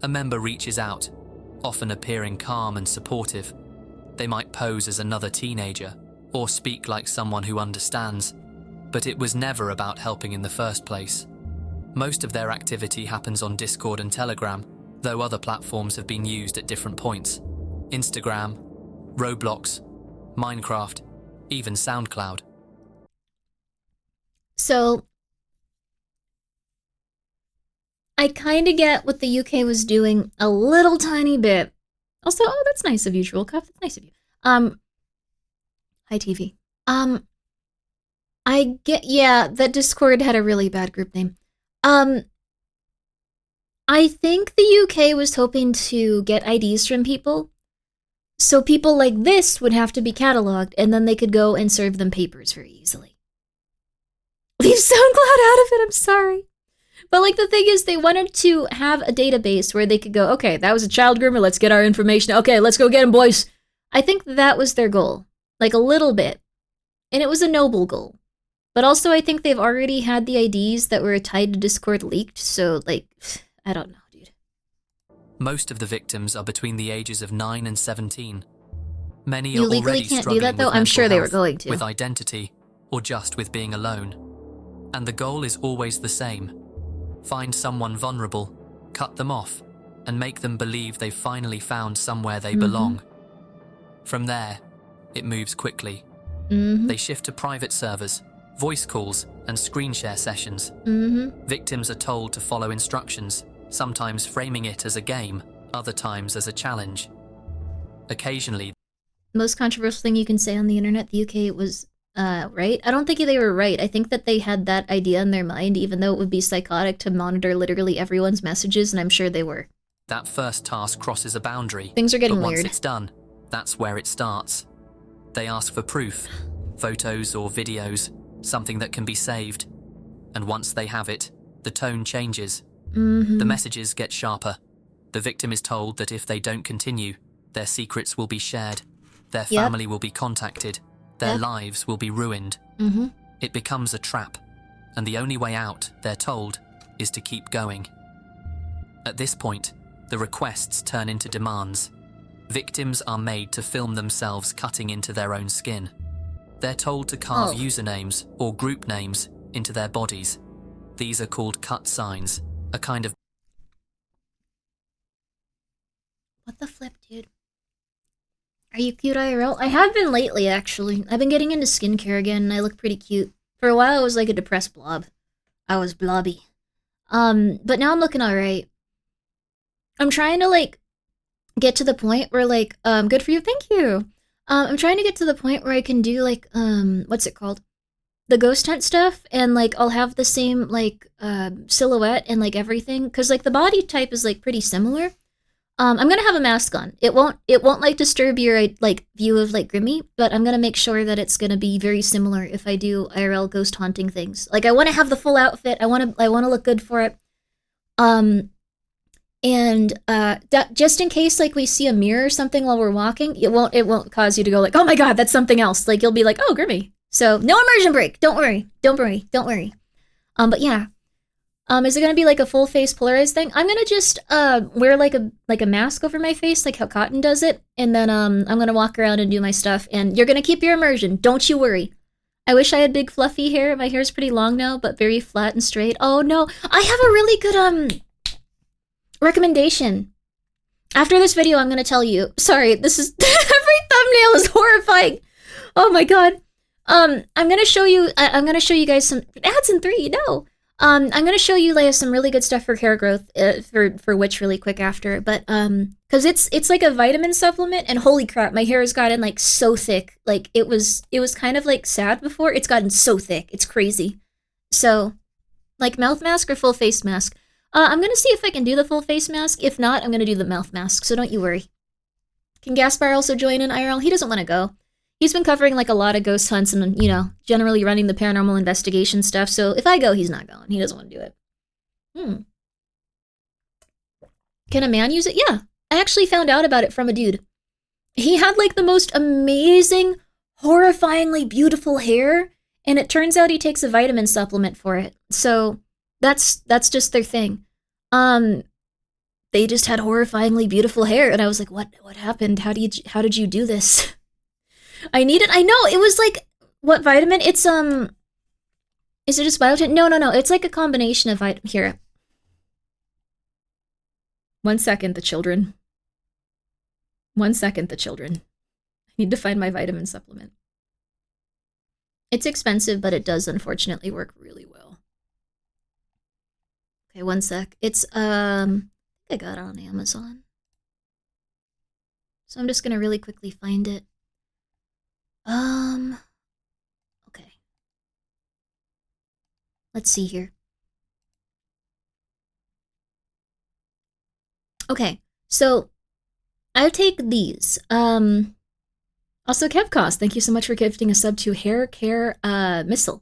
S2: A member reaches out, often appearing calm and supportive. They might pose as another teenager or speak like someone who understands, but it was never about helping in the first place. Most of their activity happens on Discord and Telegram, though other platforms have been used at different points. Instagram, Roblox, Minecraft, even SoundCloud.
S1: So, I kind of get what the UK was doing a little tiny bit. Also, oh, that's nice of you, Droolcuff. That's nice of you. Hi, TV. I get, yeah, that Discord had a really bad group name. I think the UK was hoping to get IDs from people, so people like this would have to be cataloged, and then they could go and serve them papers very easily. Leave SoundCloud out of it, I'm sorry. But like the thing is, they wanted to have a database where they could go, okay, that was a child groomer, let's get our information. Okay, let's go get him, boys. I think that was their goal. Like a little bit. And it was a noble goal. But also I think they've already had the IDs that were tied to Discord leaked, so like, I don't know, dude.
S2: Most of the victims are between the ages of 9 and 17. Many
S1: You
S2: are
S1: legally
S2: already
S1: can't do
S2: struggling
S1: that though?
S2: with
S1: I'm
S2: mental
S1: sure they were
S2: health,
S1: going to.
S2: with identity, or just with being alone. And the goal is always the same. Find someone vulnerable, cut them off, and make them believe they've finally found somewhere they belong. From there, it moves quickly. They shift to private servers, voice calls, and screen share sessions. Victims are told to follow instructions, sometimes framing it as a game, other times as a challenge. Occasionally,
S1: Most controversial thing you can say on the internet, the UK was right? I don't think they were right. I think that they had that idea in their mind, even though it would be psychotic to monitor literally everyone's messages, and I'm sure they were.
S2: that first task crosses a boundary.
S1: Things are getting
S2: but once
S1: weird.
S2: it's done, that's where it starts. They ask for proof, photos or videos, something that can be saved. And once they have it, the tone changes. The messages get sharper. The victim is told that if they don't continue, their secrets will be shared, their family will be contacted, their lives will be ruined. It becomes a trap, and the only way out, they're told, is to keep going. At this point, the requests turn into demands. Victims are made to film themselves cutting into their own skin. They're told to carve usernames or group names into their bodies. These are called cut signs, a kind of...
S1: What the flip, dude? Are you cute IRL? I have been lately, actually. I've been getting into skincare again, and I look pretty cute. For a while, I was like a depressed blob. I was blobby. But now I'm looking alright. I'm trying to, like, get to the point where, like, good for you, thank you! I'm trying to get to the point where I can do, like, what's it called? The ghost hunt stuff, and, like, I'll have the same, like, silhouette and, like, everything. Because, like, the body type is, like, pretty similar. I'm gonna have a mask on. It won't like disturb your like view of like Grimmi, but I'm gonna make sure that it's gonna be very similar if I do IRL ghost haunting things. Like I want to have the full outfit. I want to look good for it. That just in case like we see a mirror or something while we're walking, it won't cause you to go like, oh my god, that's something else. Like you'll be like, oh Grimmi. So no immersion break. Don't worry. But yeah. Is it gonna be like a full face polarized thing? I'm gonna just wear like a mask over my face, like how Cotton does it, and then I'm gonna walk around and do my stuff, and you're gonna keep your immersion. Don't you worry. I wish I had big fluffy hair. My hair's pretty long now, but very flat and straight. Oh no, I have a really good recommendation. After this video, I'm gonna tell you. Sorry, this is every thumbnail is horrifying. Oh my god. I'm gonna show you. I'm gonna show you guys some ads in 3. No. I'm gonna show you like some really good stuff for hair growth for Witch really quick after, but cause it's like a vitamin supplement, and holy crap, my hair has gotten like so thick. Like it was kind of like sad before. It's gotten so thick, it's crazy. So, like mouth mask or full face mask. I'm gonna see if I can do the full face mask. If not, I'm gonna do the mouth mask. So don't you worry. Can Gaspar also join in IRL? He doesn't want to go. He's been covering, like, a lot of ghost hunts and, you know, generally running the paranormal investigation stuff, so if I go, he's not going. He doesn't want to do it. Can a man use it? Yeah. I actually found out about it from a dude. He had, like, the most amazing, horrifyingly beautiful hair, and it turns out he takes a vitamin supplement for it. So, that's just their thing. They just had horrifyingly beautiful hair, and I was like, what happened? How did you do this? I know, it was like, what vitamin? It's, is it just biotin? No, it's like a combination of here. 1 second, the children. 1 second, the children. I need to find my vitamin supplement. It's expensive, but it does unfortunately work really well. Okay, 1 sec. It's, I got it on Amazon. So I'm just gonna really quickly find it. Okay. Let's see here. Okay, so I take these. Also Kevcos, thank you so much for gifting a sub to Hair Care Missile.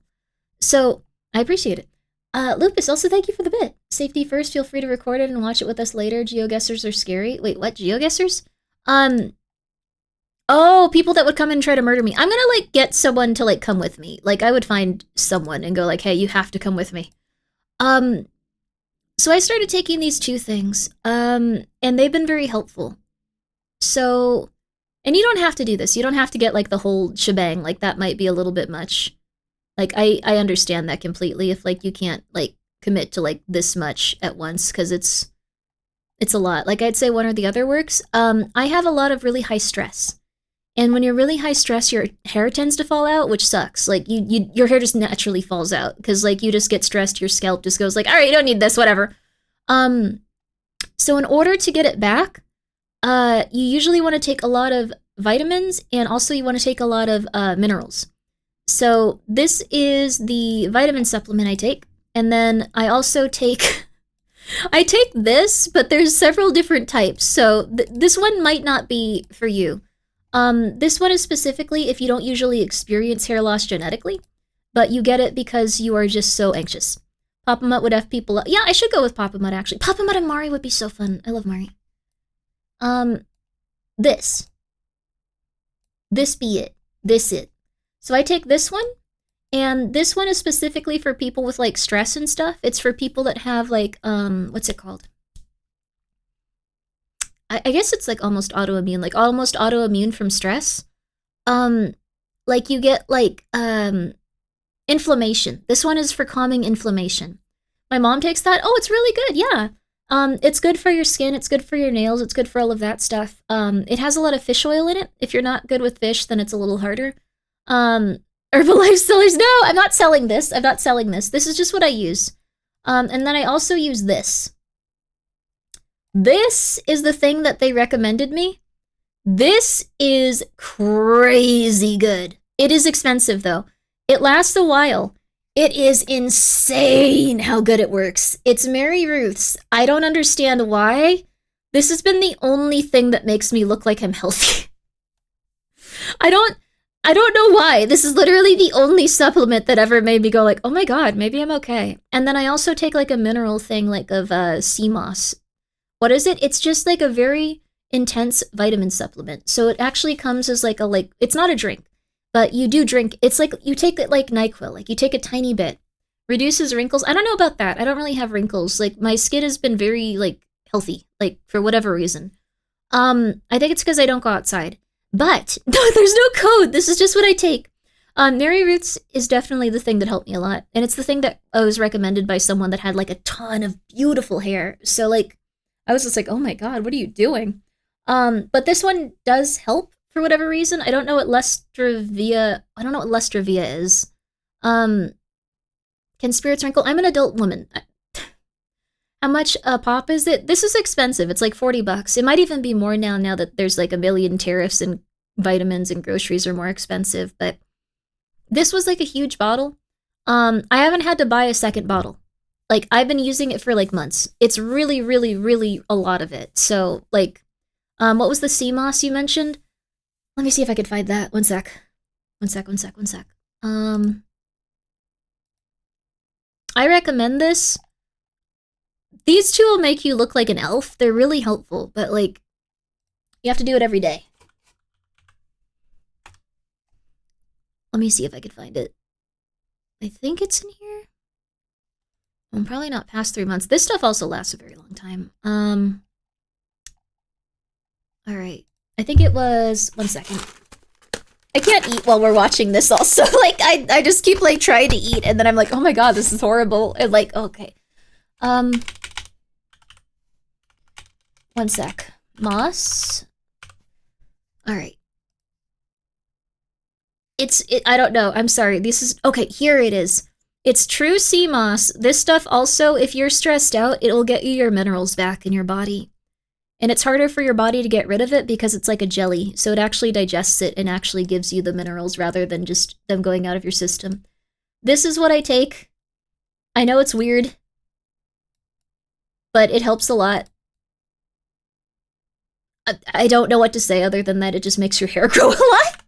S1: So I appreciate it. Lupus, also thank you for the bit. Safety first, feel free to record it and watch it with us later. GeoGuessers are scary. Wait, what? GeoGuessers? Oh, people that would come and try to murder me. I'm gonna, like, get someone to, like, come with me. Like, I would find someone and go, like, hey, you have to come with me. So I started taking these 2 things, and they've been very helpful. So, and you don't have to do this. You don't have to get, like, the whole shebang. Like, that might be a little bit much. Like, I understand that completely if, like, you can't, like, commit to, like, this much at once, because it's a lot. Like, I'd say one or the other works. I have a lot of really high stress. And when you're really high stress, your hair tends to fall out, which sucks. Like, your hair just naturally falls out. Because, like, you just get stressed, your scalp just goes like, alright, you don't need this, whatever. So in order to get it back, you usually want to take a lot of vitamins, and also you want to take a lot of minerals. So this is the vitamin supplement I take. And then I also take... I take this, but there's several different types. So this one might not be for you. This one is specifically if you don't usually experience hair loss genetically, but you get it because you are just so anxious. Papa Mutt would F people up. Yeah, I should go with Papa Mutt, actually. Papa Mutt and Mari would be so fun. I love Mari. This. This be it. This it. So I take this one, and this one is specifically for people with, like, stress and stuff. It's for people that have, like, what's it called? I guess it's like almost autoimmune, like almost autoimmune from stress. Like you get like inflammation. This one is for calming inflammation. My mom takes that. Oh, it's really good. Yeah. It's good for your skin. It's good for your nails. It's good for all of that stuff. It has a lot of fish oil in it. If you're not good with fish, then it's a little harder. Herbalife sellers. No, I'm not selling this. I'm not selling this. This is just what I use. And then I also use this. This is the thing that they recommended me. This is crazy good. It is expensive though. It lasts a while. It is insane how good it works. It's Mary Ruth's. I don't understand why. This has been the only thing that makes me look like I'm healthy. I don't know why. This is literally the only supplement that ever made me go like, oh my god, maybe I'm okay. And then I also take like a mineral thing like of sea moss. What is it? It's just like a very intense vitamin supplement. So it actually comes as like it's not a drink. But you do drink, it's like, you take it like NyQuil, like you take a tiny bit, reduces wrinkles. I don't know about that. I don't really have wrinkles. Like my skin has been very like healthy, like for whatever reason. I think it's because I don't go outside. But no, there's no code. This is just what I take. Mary Ruth's is definitely the thing that helped me a lot. And it's the thing that I was recommended by someone that had like a ton of beautiful hair. So like, I was just like, oh my god, what are you doing? But this one does help. For whatever reason, I don't know what Lestravia is. Can spirits wrinkle? I'm an adult woman. How much a pop is it? This is expensive. It's like $40. It might even be more now that there's like a million tariffs and vitamins and groceries are more expensive. But this was like a huge bottle. I haven't had to buy a second bottle. Like I've been using it for like months. It's really, really, really a lot of it. So like, what was the sea moss you mentioned? Let me see if I could find that. One sec. I recommend this. These two will make you look like an elf. They're really helpful, but like, you have to do it every day. Let me see if I could find it. I think it's in here. I'm probably not past 3 months. This stuff also lasts a very long time. All right. I think it was, 1 second. I can't eat while we're watching this also. Like, I just keep, like, trying to eat, and then I'm like, oh my god, this is horrible. And, like, okay. 1 sec. Moss. Alright. I don't know. I'm sorry. This is, okay, here it is. It's true sea moss. This stuff also, if you're stressed out, it'll get you your minerals back in your body. And it's harder for your body to get rid of it because it's like a jelly. So it actually digests it and actually gives you the minerals rather than just them going out of your system. This is what I take. I know it's weird, but it helps a lot. I don't know what to say other than that it just makes your hair grow a lot.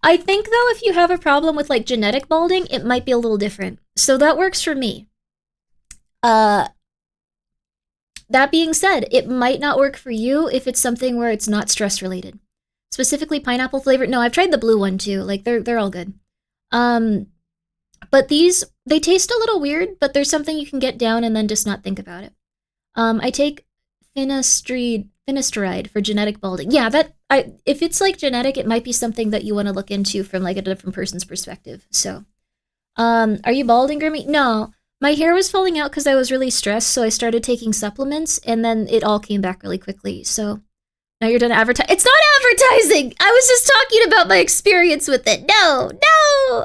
S1: I think though if you have a problem with like genetic balding, it might be a little different. So that works for me. That being said, it might not work for you if it's something where it's not stress related. Specifically pineapple flavored. No, I've tried the blue one too. Like they're all good. But these, they taste a little weird, but there's something you can get down and then just not think about it. I take finasteride for genetic balding. Yeah, if it's like genetic, it might be something that you want to look into from like a different person's perspective. So, are you balding, Grimmi? No. My hair was falling out because I was really stressed, so I started taking supplements, and then it all came back really quickly. So now you're done advertising. It's not advertising! I was just talking about my experience with it. No!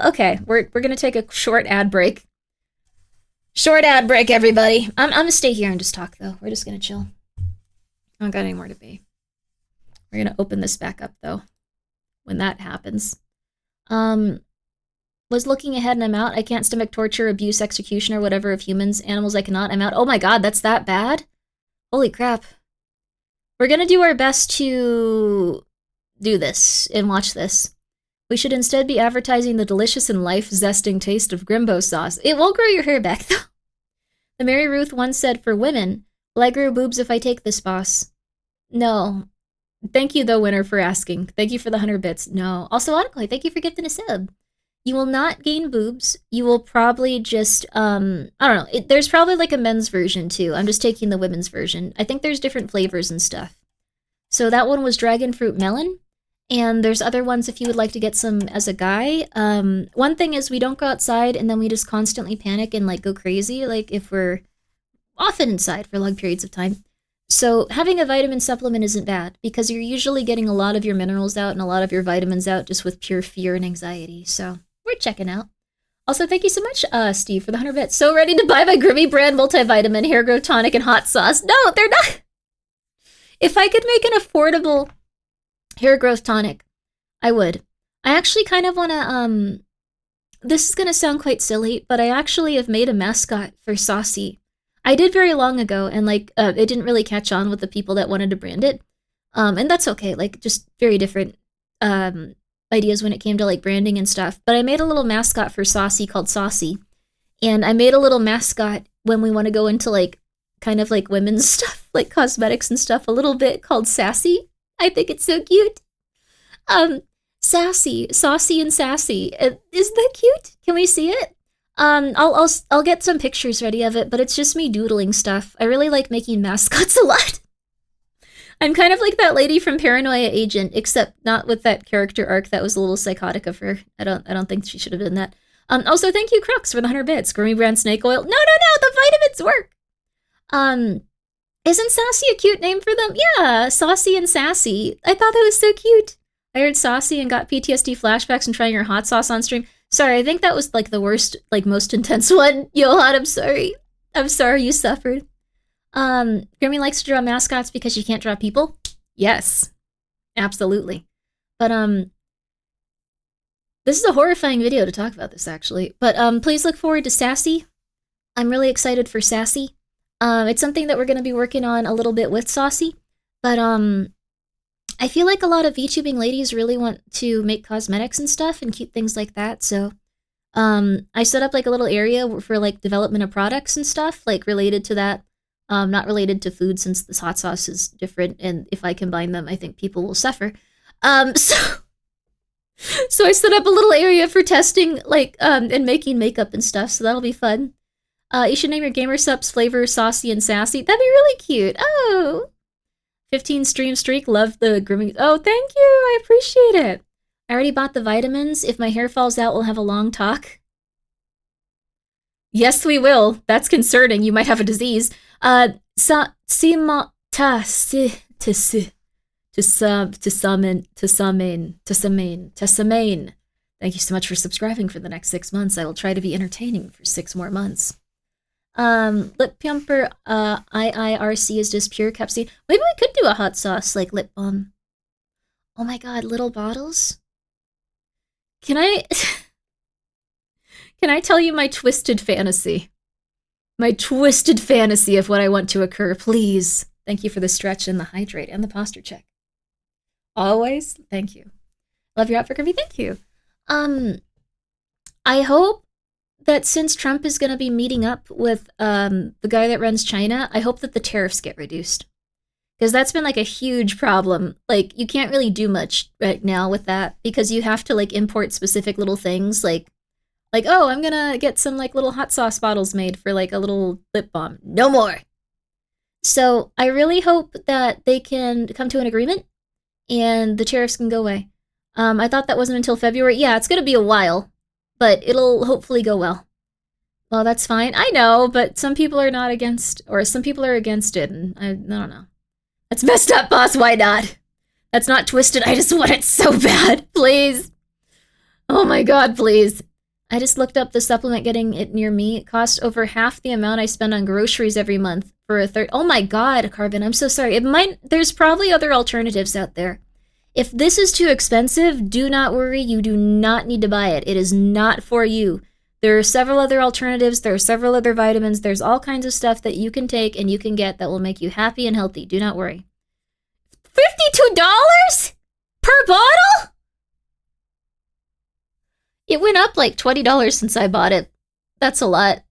S1: Okay, we're gonna take a short ad break. Short ad break, everybody. I'm gonna stay here and just talk, though. We're just gonna chill. I don't got any more to be. We're gonna open this back up, though, when that happens. Was looking ahead and I'm out. I can't stomach torture, abuse, execution, or whatever of humans. Animals I cannot. I'm out. Oh my god, that's that bad? Holy crap. We're gonna do our best to do this and watch this. We should instead be advertising the delicious and life-zesting taste of Grimbo sauce. It won't grow your hair back, though. The Mary Ruth once said, for women, will I grow boobs if I take this, boss? No. Thank you, though, Winner, for asking. Thank you for the 100 bits. No. Also, Anakoi, thank you for gifting a sub. You will not gain boobs. You will probably just, I don't know. There's probably like a men's version too. I'm just taking the women's version. I think there's different flavors and stuff. So that one was dragon fruit melon. And there's other ones if you would like to get some as a guy. One thing is we don't go outside and then we just constantly panic and like go crazy, like if we're often inside for long periods of time. So having a vitamin supplement isn't bad because you're usually getting a lot of your minerals out and a lot of your vitamins out just with pure fear and anxiety. So we're checking out. Also, thank you so much, Steve, for the 100 bits. So ready to buy my Grimmi brand multivitamin, hair growth tonic, and hot sauce. No, they're not. If I could make an affordable hair growth tonic, I would. I actually kind of want to, this is going to sound quite silly, but I actually have made a mascot for Saucy. I did very long ago, and like, it didn't really catch on with the people that wanted to brand it. And that's okay, like, just very different, ideas when it came to like branding and stuff. But I made a little mascot for Saucy called Saucy. And I made a little mascot when we want to go into like, kind of like women's stuff, like cosmetics and stuff, a little bit called Sassy. I think it's so cute. Sassy, saucy and sassy. Isn't that cute? Can we see it? I'll get some pictures ready of it, but it's just me doodling stuff. I really like making mascots a lot. I'm kind of like that lady from Paranoia Agent, except not with that character arc that was a little psychotic of her. I don't think she should have done that. Also, thank you, Crux, for the 100 bits. Grimmi brand snake oil. No, the vitamins work. Isn't Sassy a cute name for them? Yeah, Saucy and Sassy. I thought that was so cute. I heard Saucy and got PTSD flashbacks from trying your hot sauce on stream. Sorry, I think that was like the worst, like most intense one. Johan, I'm sorry. I'm sorry you suffered. Grimmi likes to draw mascots because you can't draw people? Yes. Absolutely. But, this is a horrifying video to talk about this, actually. But, please look forward to Sassy. I'm really excited for Sassy. It's something that we're going to be working on a little bit with Saucy. But, I feel like a lot of VTubing ladies really want to make cosmetics and stuff and cute things like that, so I set up like a little area for like development of products and stuff, like related to that. Not related to food since this hot sauce is different, and if I combine them, I think people will suffer. So I set up a little area for testing, like, and making makeup and stuff, so that'll be fun. You should name your gamer subs flavor Saucy and Sassy. That'd be really cute. Oh! 15 stream streak, love the Grimmi. Oh, thank you, I appreciate it. I already bought the vitamins. If my hair falls out, we'll have a long talk. Yes, we will. That's concerning. You might have a disease. Thank you so much for subscribing for the next 6 months. I will try to be entertaining for 6 more months. Lip pumper, IIRC is just pure Capsaicin. Maybe we could do a hot sauce, like lip balm. Oh my god, little bottles? Can I... Can I tell you my twisted fantasy? My twisted fantasy of what I want to occur, please. Thank you for the stretch and the hydrate and the posture check. Always, thank you. Love your outfit, Grimmi, thank you. I hope that since Trump is going to be meeting up with the guy that runs China, I hope that the tariffs get reduced. Because that's been like a huge problem. Like, you can't really do much right now with that because you have to like import specific little things like, oh, I'm gonna get some like little hot sauce bottles made for like a little lip balm. No more. So I really hope that they can come to an agreement and the tariffs can go away. I thought that wasn't until February. Yeah, it's gonna be a while, but it'll hopefully go well. Well, that's fine. I know, but some people are not against, or some people are against it, and I don't know. That's messed up, boss. Why not? That's not twisted. I just want it so bad. Please. Oh my god, please. I just looked up the supplement getting it near me. It costs over half the amount I spend on groceries every month for a third. Oh my god, Carbon, I'm so sorry. There's probably other alternatives out there. If this is too expensive, do not worry. You do not need to buy it. It is not for you. There are several other alternatives. There are several other vitamins. There's all kinds of stuff that you can take and you can get that will make you happy and healthy. Do not worry. $52 per bottle? It went up like $20 since I bought it. That's a lot.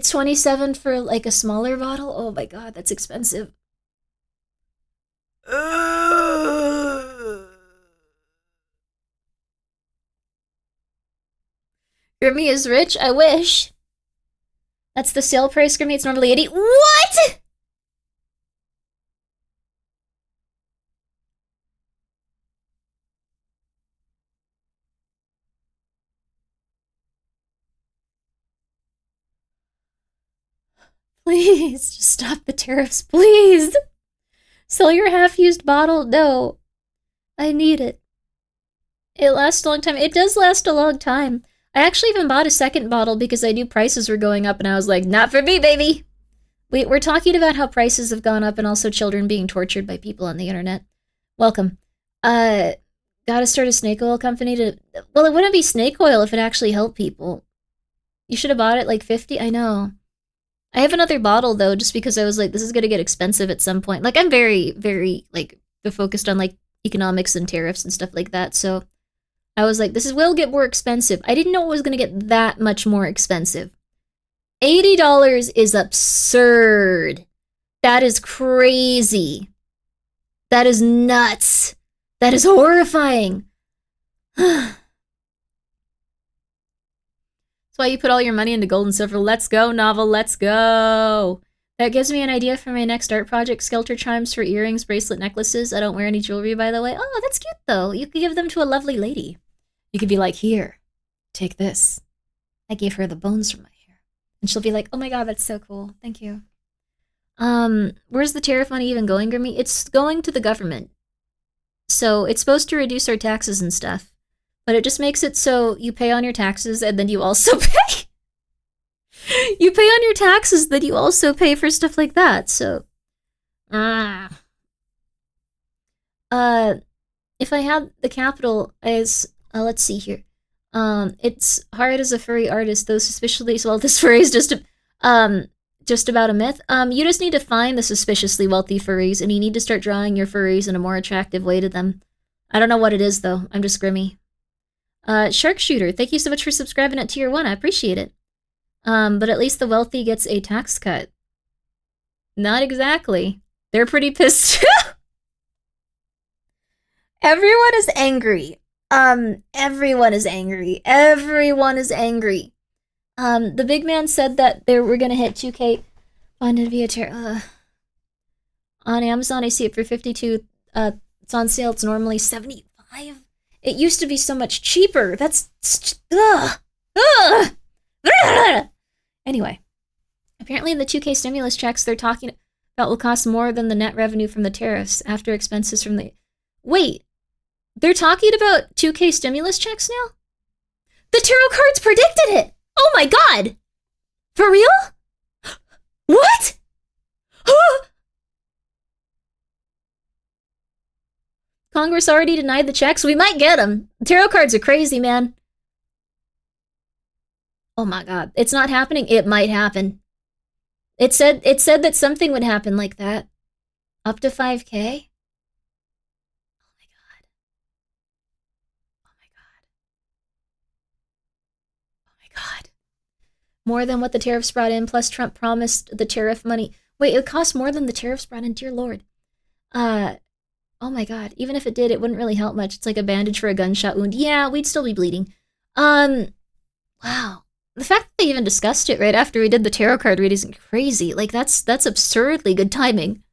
S1: It's 27 for like a smaller bottle? Oh my god, that's expensive. Grimmi is rich? I wish. That's the sale price, Grimmi. It's normally 80. What?! Please, just stop the tariffs, please! Sell your half-used bottle? No. I need it. It lasts a long time. It does last a long time. I actually even bought a second bottle because I knew prices were going up and I was like, not for me, baby! We're talking about how prices have gone up and also children being tortured by people on the internet. Welcome. Gotta start a snake oil company to... Well, it wouldn't be snake oil if it actually helped people. You should have bought it like 50? I know. I have another bottle, though, just because I was like, this is gonna get expensive at some point. Like, I'm very, very, like, focused on, like, economics and tariffs and stuff like that, so... I was like, will get more expensive. I didn't know it was gonna get that much more expensive. $80 is absurd. That is crazy. That is nuts. That is horrifying. That's why you put all your money into gold and silver. Let's go, novel, let's go. That gives me an idea for my next art project. Skelter chimes for earrings, bracelet, necklaces. I don't wear any jewelry, by the way. Oh, that's cute, though. You could give them to a lovely lady. You could be like, here, take this. I gave her the bones from my hair. And she'll be like, oh my god, that's so cool. Thank you. Where's the tariff money even going, Grimmi? It's going to the government. So it's supposed to reduce our taxes and stuff. But it just makes it so you pay on your taxes and then you also pay. You pay on your taxes, then you also pay for stuff like that, so... If I had the capital as... let's see here. It's hard as a furry artist, though suspiciously wealthy furries just about a myth. You just need to find the suspiciously wealthy furries, and you need to start drawing your furries in a more attractive way to them. I don't know what it is, though. I'm just Grimmi. Sharkshooter, thank you so much for subscribing at Tier 1. I appreciate it. But at least the wealthy gets a tax cut. Not exactly. They're pretty pissed. Everyone is angry. Everyone is angry. Everyone is angry. The big man said that we're gonna hit 2K funded via on Amazon. I see it for 52. It's on sale. It's normally 75. It used to be so much cheaper. That's Anyway, apparently the 2K stimulus checks they're talking about will cost more than the net revenue from the tariffs after expenses from the... Wait, they're talking about 2K stimulus checks now? The tarot cards predicted it! Oh my god! For real? What? Congress already denied the checks? We might get them. The tarot cards are crazy, man. Oh my god. It's not happening? It might happen. It said that something would happen like that. Up to 5K? Oh my god. Oh my god. Oh my god. More than what the tariffs brought in, plus Trump promised the tariff money. Wait, it costs more than the tariffs brought in, dear lord. Oh my god. Even if it did, it wouldn't really help much. It's like a bandage for a gunshot wound. Yeah, we'd still be bleeding. Wow. The fact that they even discussed it right after we did the tarot card read isn't crazy. Like, that's absurdly good timing.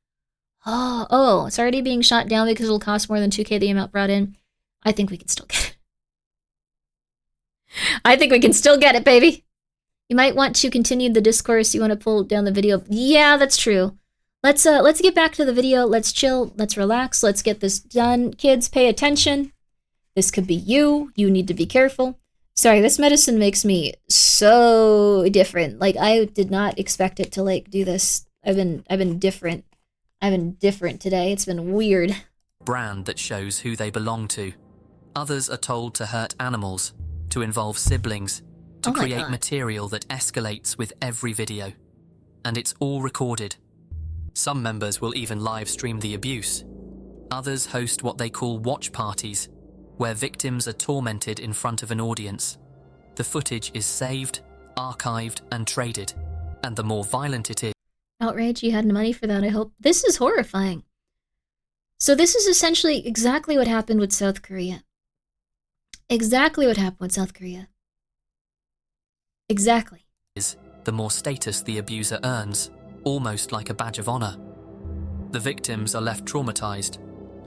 S1: Oh, it's already being shot down because it'll cost more than 2K the amount brought in. I think we can still get it. I think we can still get it, baby! You might want to continue the discourse. You want to pull down the video. Yeah, that's true. Let's get back to the video. Let's chill. Let's relax. Let's get this done. Kids, pay attention. This could be you. You need to be careful. Sorry, this medicine makes me so different. Like, I did not expect it to, like, do this. I've been different. I've been different today. It's been weird.
S2: Brand that shows who they belong to. Others are told to hurt animals, to involve siblings, to create material that escalates with every video. And it's all recorded. Some members will even live stream the abuse. Others host what they call watch parties, where victims are tormented in front of an audience. The footage is saved, archived, and traded, And the more violent it is.
S1: Outrage, you had money for that, I hope. This is horrifying. So this is essentially exactly what happened with South Korea. Exactly what happened with South Korea. Exactly.
S2: The more status the abuser earns, almost like a badge of honor. The victims are left traumatized.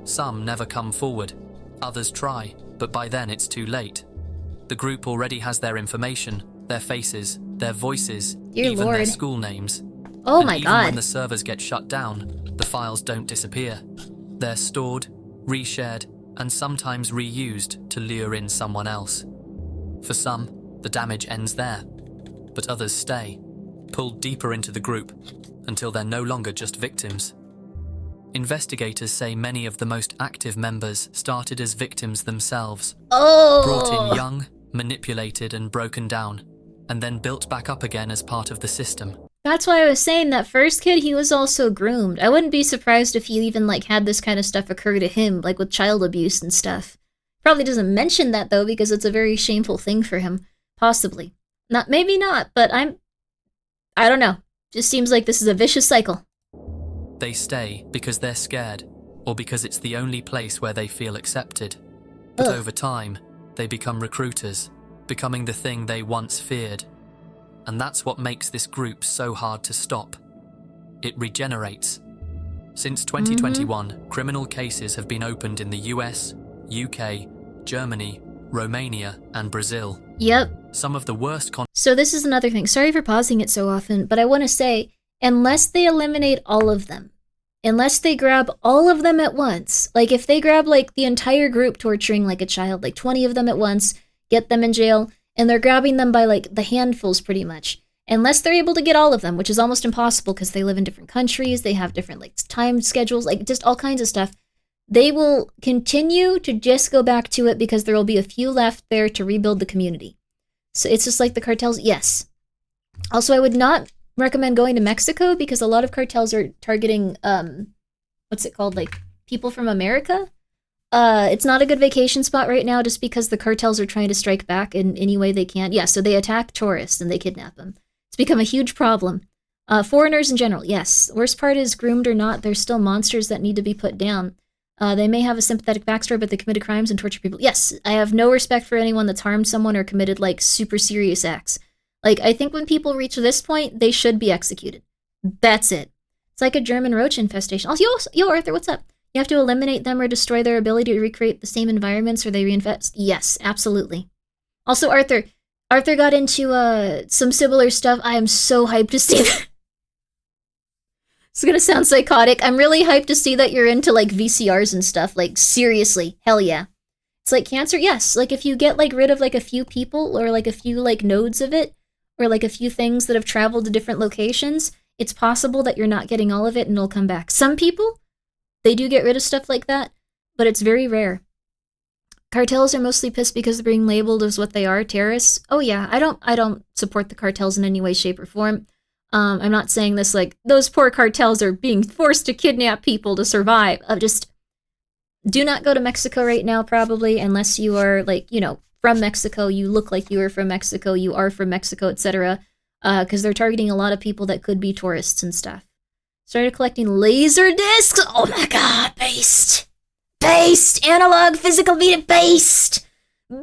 S2: Some never come forward. Others try, but by then it's too late. The group already has their information, their faces, their voices,
S1: Dear
S2: even
S1: Lord.
S2: their school names.
S1: Oh
S2: And
S1: my
S2: even
S1: god.
S2: when the servers get shut down, the files don't disappear. They're stored, reshared, and sometimes reused to lure in someone else. For some, the damage ends there, but others stay, pulled deeper into the group until they're no longer just victims. Investigators say many of the most active members started as victims themselves, brought in young, manipulated and broken down, and then built back up again as part of the system.
S1: That's why I was saying that first kid, he was also groomed. I wouldn't be surprised if he even, like, had this kind of stuff occur to him, like with child abuse and stuff. Probably doesn't mention that, though, because it's a very shameful thing for him. Possibly. Maybe not, but I don't know. Just seems like this is a vicious cycle.
S2: They stay because they're scared, or because it's the only place where they feel accepted. But over time, they become recruiters, becoming the thing they once feared. And that's what makes this group so hard to stop. It regenerates. Since 2021, criminal cases have been opened in the US, UK, Germany, Romania, and Brazil.
S1: Yep.
S2: Some of the worst
S1: So this is another thing. Sorry for pausing it so often, but I want to say, unless they eliminate all of them, unless they grab all of them at once, like if they grab like the entire group torturing like a child, like 20 of them at once, get them in jail, and they're grabbing them by like the handfuls pretty much, unless they're able to get all of them, which is almost impossible because they live in different countries, they have different like time schedules, like just all kinds of stuff, they will continue to just go back to it because there will be a few left there to rebuild the community. So it's just like the cartels, yes. Also, I would not recommend going to Mexico because a lot of cartels are targeting, what's it called, like people from America? It's not a good vacation spot right now just because the cartels are trying to strike back in any way they can. Yeah, so they attack tourists and they kidnap them. It's become a huge problem. Foreigners in general, yes. Worst part is, groomed or not, they're still monsters that need to be put down. They may have a sympathetic backstory, but they committed crimes and torture people. Yes, I have no respect for anyone that's harmed someone or committed, like, super serious acts. Like, I think when people reach this point, they should be executed. That's it. It's like a German roach infestation. Also, yo, Arthur, what's up? You have to eliminate them or destroy their ability to recreate the same environments or they reinvest? Yes, absolutely. Also, Arthur got into some similar stuff. I am so hyped to see that. It's gonna sound psychotic. I'm really hyped to see that you're into, like, VCRs and stuff. Like, seriously. Hell yeah. It's like cancer, yes. Like, if you get, like, rid of, like, a few people or, like, a few, like, nodes of it, or, like, a few things that have traveled to different locations, it's possible that you're not getting all of it and it'll come back. Some people, they do get rid of stuff like that, but it's very rare. Cartels are mostly pissed because they're being labeled as what they are, terrorists. Oh yeah, I don't support the cartels in any way, shape, or form. I'm not saying this like, those poor cartels are being forced to kidnap people to survive. Just do not go to Mexico right now, probably, unless you are, like, you know, from Mexico, you look like you are from Mexico, you are from Mexico, etc. Because they're targeting a lot of people that could be tourists and stuff. Started collecting laser discs? Oh my god, based! Based! Analog, physical media, based!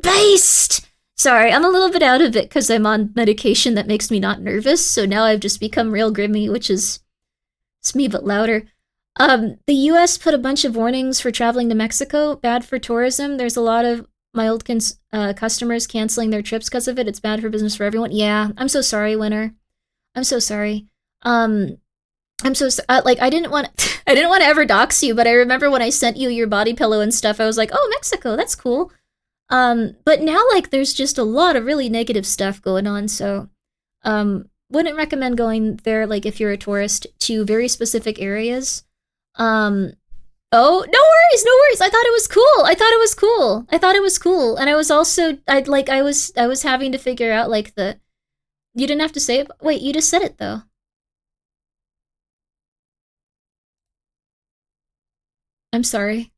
S1: Based! Sorry, I'm a little bit out of it because I'm on medication that makes me not nervous, so now I've just become real Grimmi, which is... it's me but louder. The US put a bunch of warnings for traveling to Mexico. Bad for tourism. There's a lot of my old customers canceling their trips because of it. It's bad for business for everyone. Yeah, I'm so sorry, Winner. I'm so sorry. I'm so like, I didn't want to ever dox you, but I remember when I sent you your body pillow and stuff, I was like, oh, Mexico, that's cool. But now, like, there's just a lot of really negative stuff going on, so, wouldn't recommend going there, like, if you're a tourist, to very specific areas. Oh, no worries, I thought it was cool, and I was also, I was having to figure out, like, you didn't have to say it, wait, you just said it, though. I'm sorry.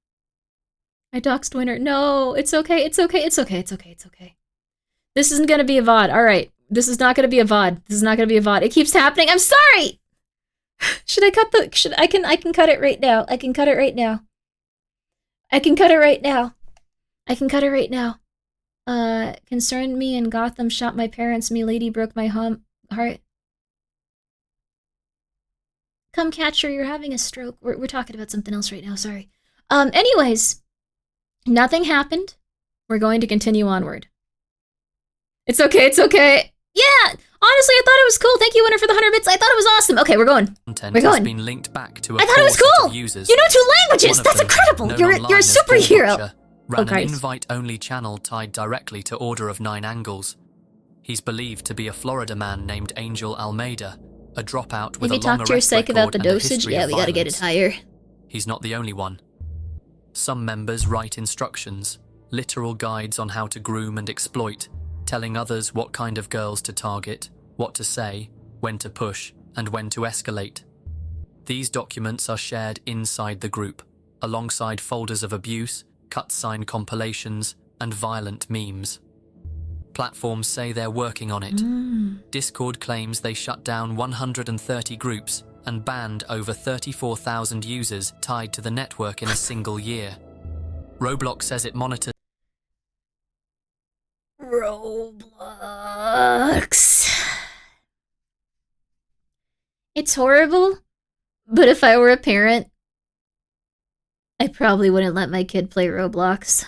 S1: I doxed Winner. No, it's okay. This isn't gonna be a VOD. Alright. This is not gonna be a VOD. This is not gonna be a VOD. It keeps happening. I'm sorry! Should I cut the... I can cut it right now. I can cut it right now. I can cut it right now. I can cut it right now. Concerned me in Gotham, shot my parents, me lady broke my heart. Come catch her, you're having a stroke. We're talking about something else right now, sorry. Anyways, nothing happened. We're going to continue onward. It's okay, it's okay. Yeah, honestly, I thought it was cool. Thank you, Winner, for the 100 bits. I thought it was awesome. Okay, we're going. We're going.
S2: Has been linked back to
S1: I thought it was cool. You know 2 languages. That's incredible. You're a superhero.
S2: Ran an invite-only channel tied directly to Order of Nine Angles. He's believed to be a Florida man named Angel Almeida, a dropout with a long
S1: talk to your psych about the dosage? Yeah, we gotta get it higher.
S2: He's not the only one. Some members write instructions, literal guides on how to groom and exploit, telling others what kind of girls to target, what to say, when to push, and when to escalate. These documents are shared inside the group, alongside folders of abuse, cut sign compilations, and violent memes. Platforms say they're working on it. Discord claims they shut down 130 groups and banned over 34,000 users tied to the network in a single year. Roblox says it monitors...
S1: Roblox. It's horrible, but if I were a parent, I probably wouldn't let my kid play Roblox.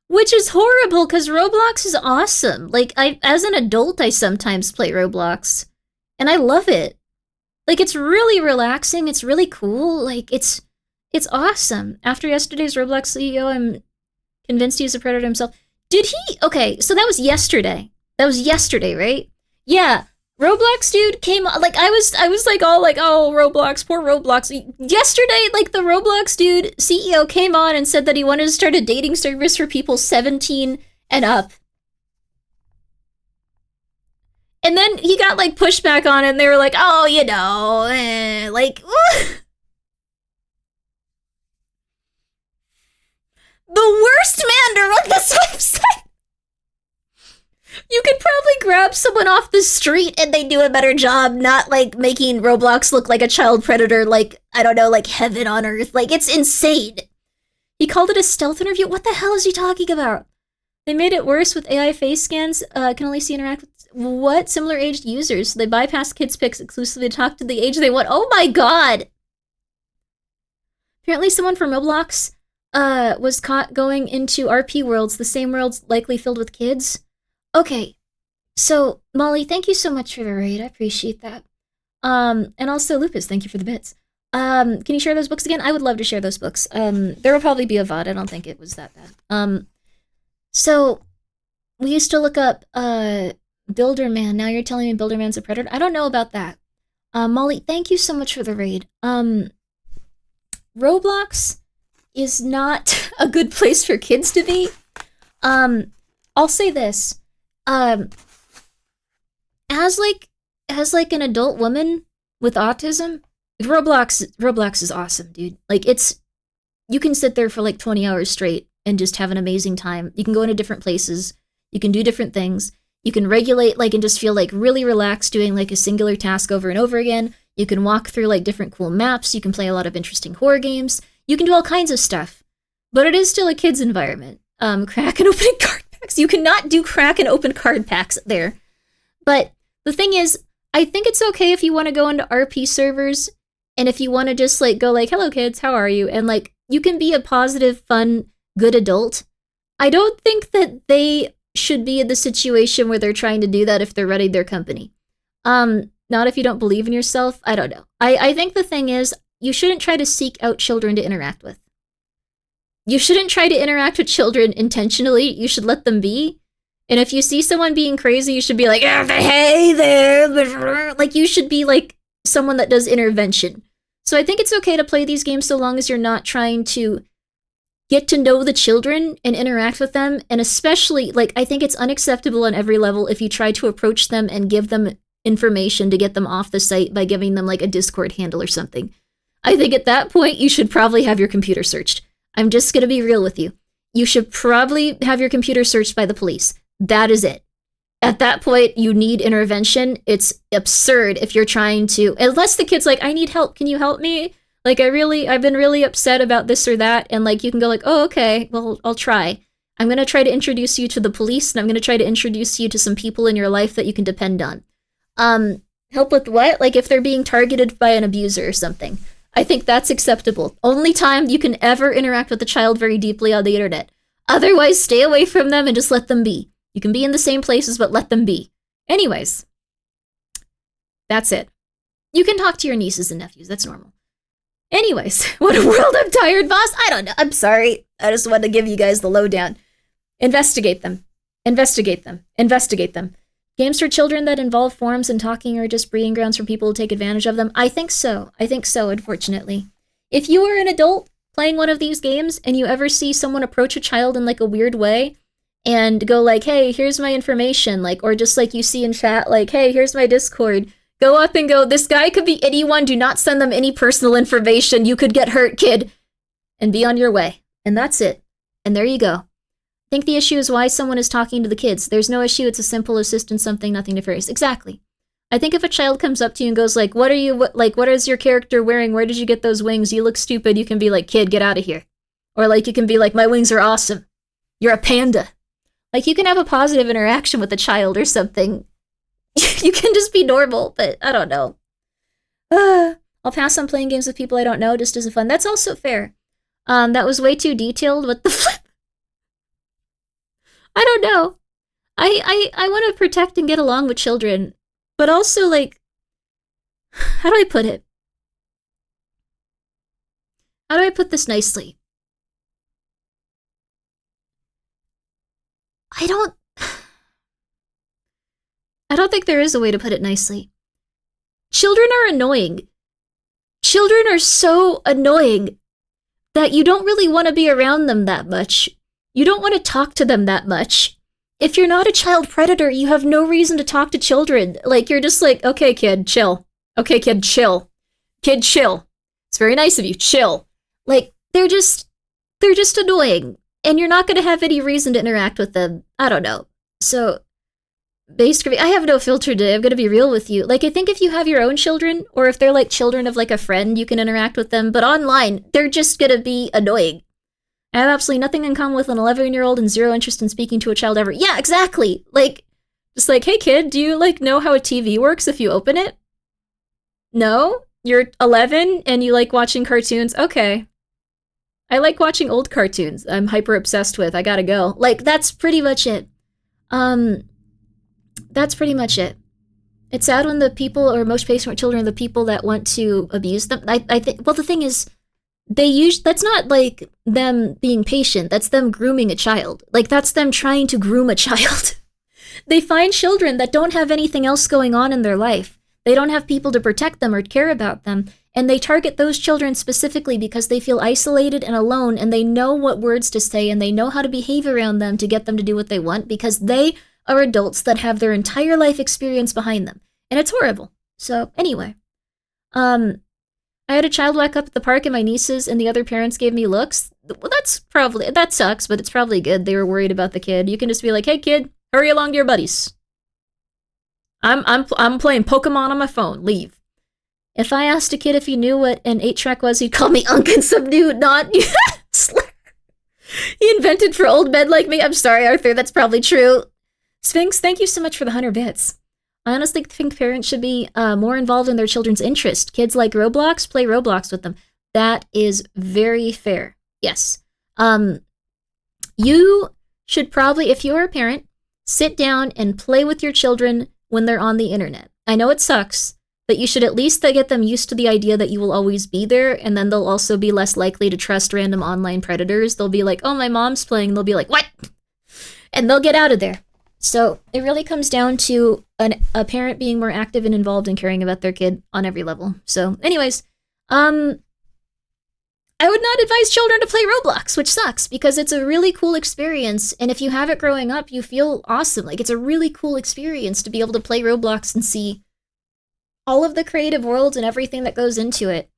S1: Which is horrible, because Roblox is awesome. Like, as an adult, I sometimes play Roblox. And I love it. Like, it's really relaxing, it's really cool, like, it's awesome. After yesterday's Roblox CEO, I'm convinced he's a predator himself. Did he? Okay, so that was yesterday. That was yesterday, right? Yeah. Roblox dude came, like, I was like, all like, oh, Roblox, poor Roblox. Yesterday, like, the Roblox dude, CEO, came on and said that he wanted to start a dating service for people 17 and up. And then he got, like, pushback on it, and they were like, oh, you know, like, the worst man to run this website! You could probably grab someone off the street and they do a better job not, like, making Roblox look like a child predator, like, I don't know, like heaven on earth. Like, it's insane. He called it a stealth interview? What the hell is he talking about? They made it worse with AI face scans, can only see interact with, what? Similar aged users. So they bypass kids' pics exclusively to talk to the age they want. Oh my god! Apparently someone from Roblox, was caught going into RP worlds, the same worlds likely filled with kids. Okay, so, Molly, thank you so much for the raid, I appreciate that. And also, Lupus, thank you for the bits. Can you share those books again? I would love to share those books. There will probably be a VOD, I don't think it was that bad. So, we used to look up, Builderman, now you're telling me Builderman's a predator? I don't know about that. Molly, thank you so much for the raid. Roblox is not a good place for kids to be. I'll say this. As an adult woman with autism, Roblox is awesome, dude. Like, you can sit there for like 20 hours straight and just have an amazing time. You can go into different places. You can do different things. You can regulate, like, and just feel like really relaxed doing like a singular task over and over again. You can walk through like different cool maps. You can play a lot of interesting horror games. You can do all kinds of stuff. But it is still a kid's environment. Crack and opening card packs. You cannot do crack and open card packs there. But the thing is, I think it's okay if you want to go into RP servers, and if you want to just like go like, hello kids, how are you? And like, you can be a positive, fun, good adult. I don't think that they should be in the situation where they're trying to do that if they're running their company. Not if you don't believe in yourself. I don't know. I think the thing is, you shouldn't try to seek out children to interact with. You shouldn't try to interact with children intentionally. You should let them be. And if you see someone being crazy, you should be like, hey there. Like, you should be like someone that does intervention. So I think it's okay to play these games so long as you're not trying to get to know the children and interact with them. And especially, like, I think it's unacceptable on every level if you try to approach them and give them information to get them off the site by giving them like a Discord handle or something. I think at that point, you should probably have your computer searched. I'm just gonna be real with you. You should probably have your computer searched by the police. That is it. At that point, you need intervention. It's absurd if you're trying to, unless the kid's like, I need help, can you help me? Like, I've been really upset about this or that, and like, you can go like, oh, okay, well, I'll try. I'm gonna try to introduce you to the police, and I'm gonna try to introduce you to some people in your life that you can depend on. Help with what? Like, if they're being targeted by an abuser or something. I think that's acceptable. Only time you can ever interact with a child very deeply on the internet. Otherwise, stay away from them and just let them be. You can be in the same places, but let them be. Anyways, that's it. You can talk to your nieces and nephews. That's normal. Anyways, what a world, I'm tired, boss. I don't know. I'm sorry. I just wanted to give you guys the lowdown. Investigate them. Investigate them. Investigate them. Games for children that involve forums and talking are just breeding grounds for people to take advantage of them. I think so. I think so, unfortunately. If you are an adult playing one of these games and you ever see someone approach a child in like a weird way and go like, hey, here's my information, like, or just like you see in chat, like, hey, here's my Discord, go up and go, this guy could be anyone, do not send them any personal information, you could get hurt, kid, and be on your way. And that's it. And there you go. I think the issue is why someone is talking to the kids. There's no issue, it's a simple assistant something, nothing nefarious. Exactly. I think if a child comes up to you and goes like, what is your character wearing? Where did you get those wings? You look stupid. You can be like, kid, get out of here. Or like, you can be like, my wings are awesome. You're a panda. Like, you can have a positive interaction with a child or something. You can just be normal, but I don't know. I'll pass on playing games with people I don't know, just isn't fun. That's also fair. That was way too detailed. What the flip? I don't know. I want to protect and get along with children, but also, like, how do I put it? How do I put this nicely? I don't think there is a way to put it nicely. Children are annoying. Children are so annoying that you don't really want to be around them that much. You don't want to talk to them that much. If you're not a child predator, you have no reason to talk to children. Like, you're just like, okay, kid, chill. Okay, kid, chill. Kid, chill. It's very nice of you, chill. Like, they're just annoying. And you're not going to have any reason to interact with them. I don't know. So, basically, I have no filter today. I'm going to be real with you. Like, I think if you have your own children, or if they're like children of like a friend, you can interact with them. But online, they're just going to be annoying. I have absolutely nothing in common with an 11-year-old and zero interest in speaking to a child ever. Yeah, exactly. Like, just like, hey kid, do you like know how a TV works if you open it? No? You're 11 and you like watching cartoons? Okay. I like watching old cartoons I'm hyper obsessed with. I gotta go. Like, that's pretty much it. That's pretty much it. It's sad when the people, or most patient children, are the people that want to abuse them. I think, well, the thing is, that's not like them being patient, that's them grooming a child. Like, that's them trying to groom a child. They find children that don't have anything else going on in their life. They don't have people to protect them or care about them, and they target those children specifically because they feel isolated and alone, and they know what words to say, and they know how to behave around them to get them to do what they want, because they are adults that have their entire life experience behind them. And it's horrible. So, anyway. I had a child walk up at the park and my nieces and the other parents gave me looks. Well, that sucks, but it's probably good. They were worried about the kid. You can just be like, hey kid, hurry along to your buddies. I'm playing Pokemon on my phone. Leave. If I asked a kid if he knew what an 8-track was, he'd call me Unk and some dude, not he invented for old men like me. I'm sorry, Arthur, that's probably true. Sphinx, thank you so much for the 100 bits. I honestly think parents should be more involved in their children's interest. Kids like Roblox, play Roblox with them. That is very fair. Yes. You should probably, if you're a parent, sit down and play with your children when they're on the internet. I know it sucks, but you should at least get them used to the idea that you will always be there, and then they'll also be less likely to trust random online predators. They'll be like, oh, my mom's playing. They'll be like, what? And they'll get out of there. So it really comes down to a parent being more active and involved and caring about their kid on every level. So anyways, I would not advise children to play Roblox, which sucks because it's a really cool experience. And if you have it growing up, you feel awesome. Like, it's a really cool experience to be able to play Roblox and see all of the creative worlds and everything that goes into it.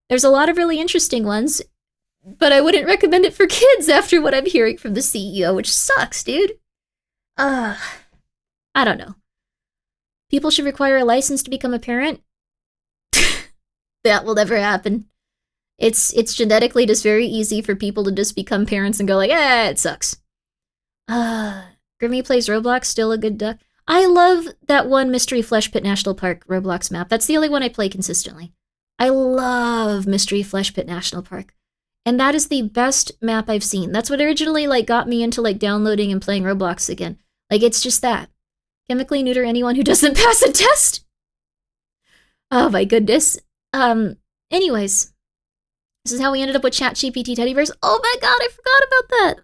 S1: There's a lot of really interesting ones. but I wouldn't recommend it for kids after what I'm hearing from the CEO, which sucks, dude. I don't know. People should require a license to become a parent. That will never happen. It's genetically just very easy for people to just become parents and go like, it sucks. Grimmi plays Roblox, still a good duck. I love that one Mystery Flesh Pit National Park Roblox map. That's the only one I play consistently. I love Mystery Flesh Pit National Park. And that is the best map I've seen. That's what originally like got me into like downloading and playing Roblox again. Like it's just that. Chemically neuter anyone who doesn't pass a test. Oh my goodness. Anyways. This is how we ended up with ChatGPT teddy bears. Oh my god, I forgot about that.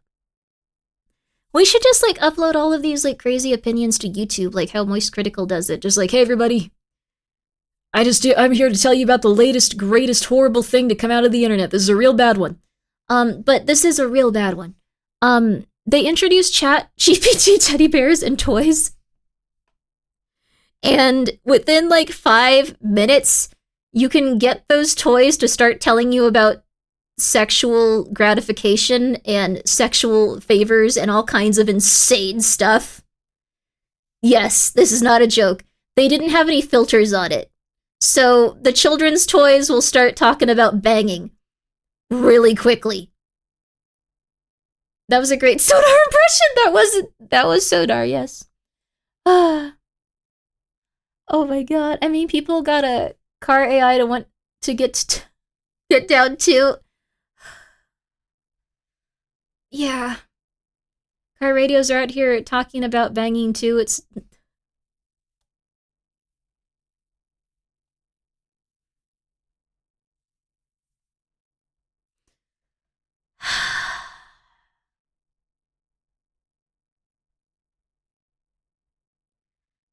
S1: We should just like upload all of these like crazy opinions to YouTube, like how Moist Critical does it. Just like, hey everybody, I'm here to tell you about the latest, greatest, horrible thing to come out of the internet. This is a real bad one. But this is a real bad one. They introduced ChatGPT teddy bears and toys. And within like 5 minutes, you can get those toys to start telling you about sexual gratification and sexual favors and all kinds of insane stuff. Yes, this is not a joke. They didn't have any filters on it. So the children's toys will start talking about banging really quickly. That was a great Sodar impression. That was Sodar, yes. Oh my god. I mean, people got a car AI to want to get down to. Yeah. Car radios are out here talking about banging too. It's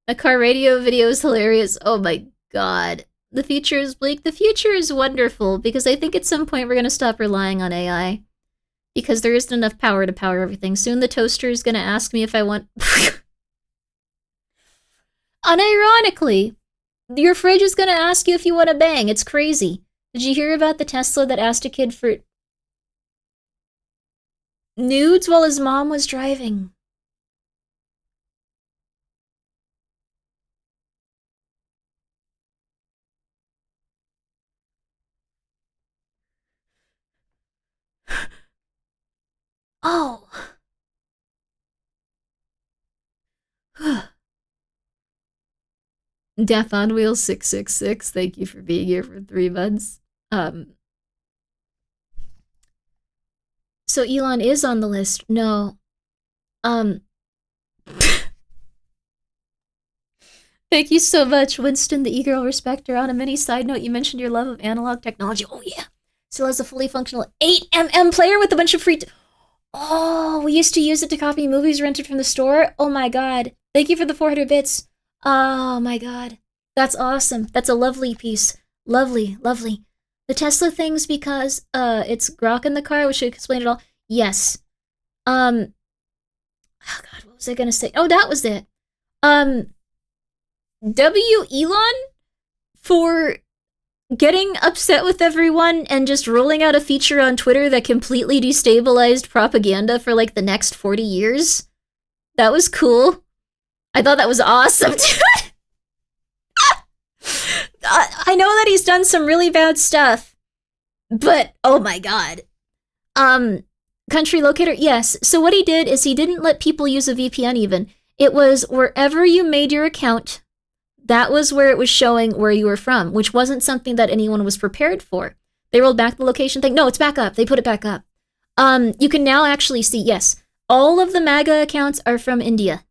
S1: a car radio video is hilarious. Oh my god. The future is bleak. The future is wonderful because I think at some point we're going to stop relying on AI. Because there isn't enough power to power everything. Soon the toaster is going to ask me if I want... Unironically, your fridge is going to ask you if you want to bang. It's crazy. Did you hear about the Tesla that asked a kid for nudes while his mom was driving? Oh. Death on Wheel 666, thank you for being here for 3 months. So Elon is on the list. No. Thank you so much, Winston, the e-girl respecter. On a mini side note, you mentioned your love of analog technology. Oh yeah. Still has a fully functional 8mm player with a bunch of free... Oh, we used to use it to copy movies rented from the store? Oh my god. Thank you for the 400 bits. Oh my god. That's awesome. That's a lovely piece. Lovely, lovely. The Tesla thing's because, it's Grok in the car, which should explain it all. Yes. Oh god, what was I gonna say? Oh, that was it. W. Elon for getting upset with everyone and just rolling out a feature on Twitter that completely destabilized propaganda for like the next 40 years. That was cool. I thought that was awesome, dude. I know that he's done some really bad stuff, but oh my god. Country locator, yes. So what he did is he didn't let people use a VPN even. It was wherever you made your account, that was where it was showing where you were from, which wasn't something that anyone was prepared for. They rolled back the location thing. No, it's back up. They put it back up. You can now actually see, yes, all of the MAGA accounts are from India.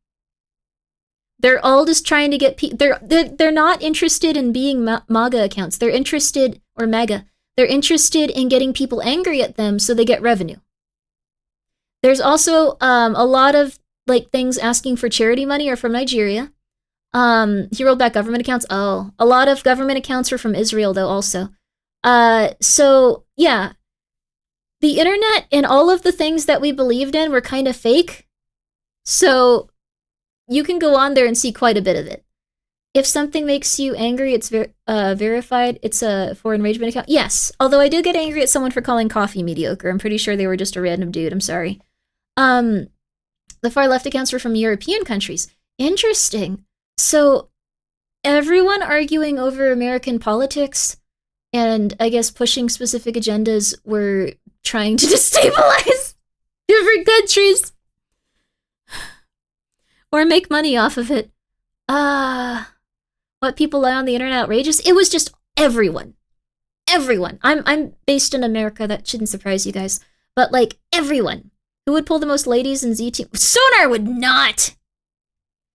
S1: They're all just trying to get they're not interested in being MAGA accounts. They're interested, or MAGA, they're interested in getting people angry at them so they get revenue. There's also a lot of like things asking for charity money are from Nigeria. He rolled back government accounts. Oh, a lot of government accounts are from Israel though also. So yeah, the internet and all of the things that we believed in were kind of fake. So you can go on there and see quite a bit of it. If something makes you angry, it's verified. It's a for enragement account. Yes, although I do get angry at someone for calling coffee mediocre. I'm pretty sure they were just a random dude. I'm sorry. The far left accounts were from European countries. Interesting. So everyone arguing over American politics and I guess pushing specific agendas were trying to destabilize different countries or make money off of it. What people lie on the internet outrageous? It was just everyone. Everyone. I'm based in America, that shouldn't surprise you guys. But like everyone. Who would pull the most ladies in Z Team? Sonar would not!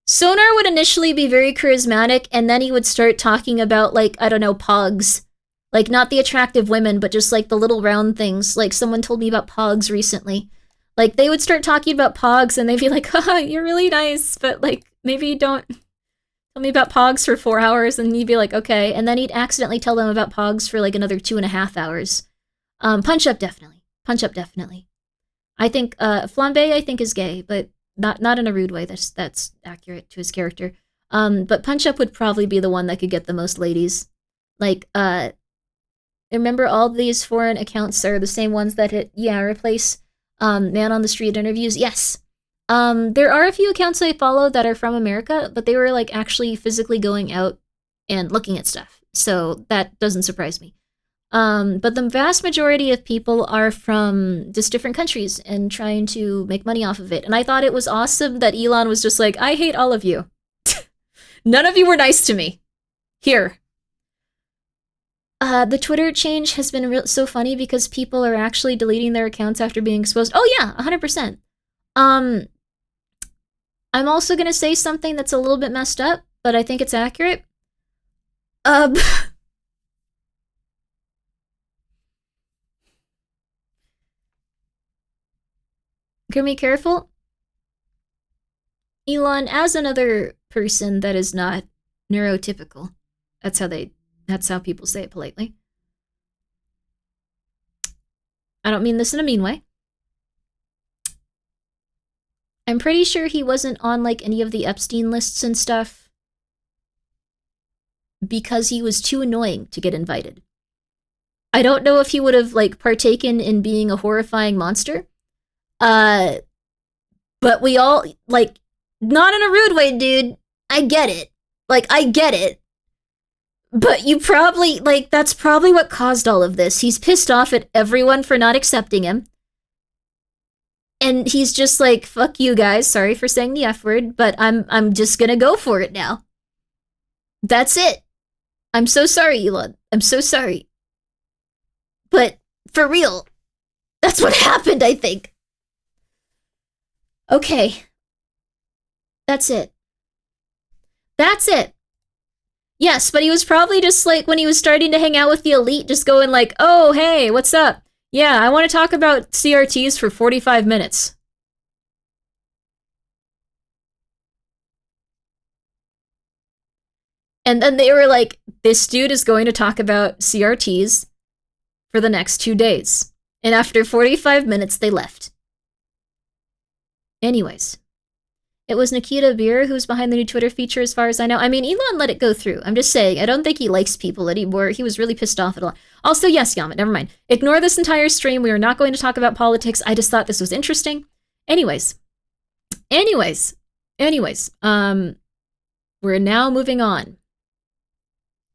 S1: Sonar would initially be very charismatic, and then he would start talking about, like, I don't know, pogs. Like, not the attractive women, but just, like, the little round things. Like, someone told me about pogs recently. Like, they would start talking about pogs, and they'd be like, haha, you're really nice, but, like, maybe don't tell me about pogs for 4 hours, and he'd be like, okay. And then he'd accidentally tell them about pogs for, like, another 2.5 hours. Punch Up, definitely. Punch Up, definitely. I think, Flambe, I think, is gay, but not in a rude way. That's accurate to his character. But Punch Up would probably be the one that could get the most ladies. Like, remember all these foreign accounts are the same ones that replace, man on the street interviews? Yes. There are a few accounts I follow that are from America, but they were, like, actually physically going out and looking at stuff. So that doesn't surprise me. But the vast majority of people are from just different countries and trying to make money off of it. And I thought it was awesome that Elon was just like, I hate all of you. None of you were nice to me. Here. The Twitter change has been so funny because people are actually deleting their accounts after being exposed. Oh yeah, 100%. I'm also gonna say something that's a little bit messed up, but I think it's accurate. Grimmi, careful. Elon, as another person that is not neurotypical. That's how people say it politely. I don't mean this in a mean way. I'm pretty sure he wasn't on, like, any of the Epstein lists and stuff because he was too annoying to get invited. I don't know if he would have, like, partaken in being a horrifying monster. But we all, like, not in a rude way, dude. I get it. Like, I get it. But you probably, like, that's probably what caused all of this. He's pissed off at everyone for not accepting him. And he's just like, fuck you guys, sorry for saying the F word, but I'm just gonna go for it now. That's it. I'm so sorry, Elon. I'm so sorry. But, for real, that's what happened, I think. Okay. That's it. That's it. Yes, but he was probably just like, when he was starting to hang out with the elite, just going like, oh, hey, what's up? Yeah, I want to talk about CRTs for 45 minutes. And then they were like, this dude is going to talk about CRTs for the next 2 days. And after 45 minutes, they left. Anyways, it was Nikita Beer who's behind the new Twitter feature as far as I know. I mean, Elon let it go through. I'm just saying, I don't think he likes people anymore. He was really pissed off at a lot. Also, yes, Yamit, never mind. Ignore this entire stream. We are not going to talk about politics. I just thought this was interesting. Anyways. We're now moving on.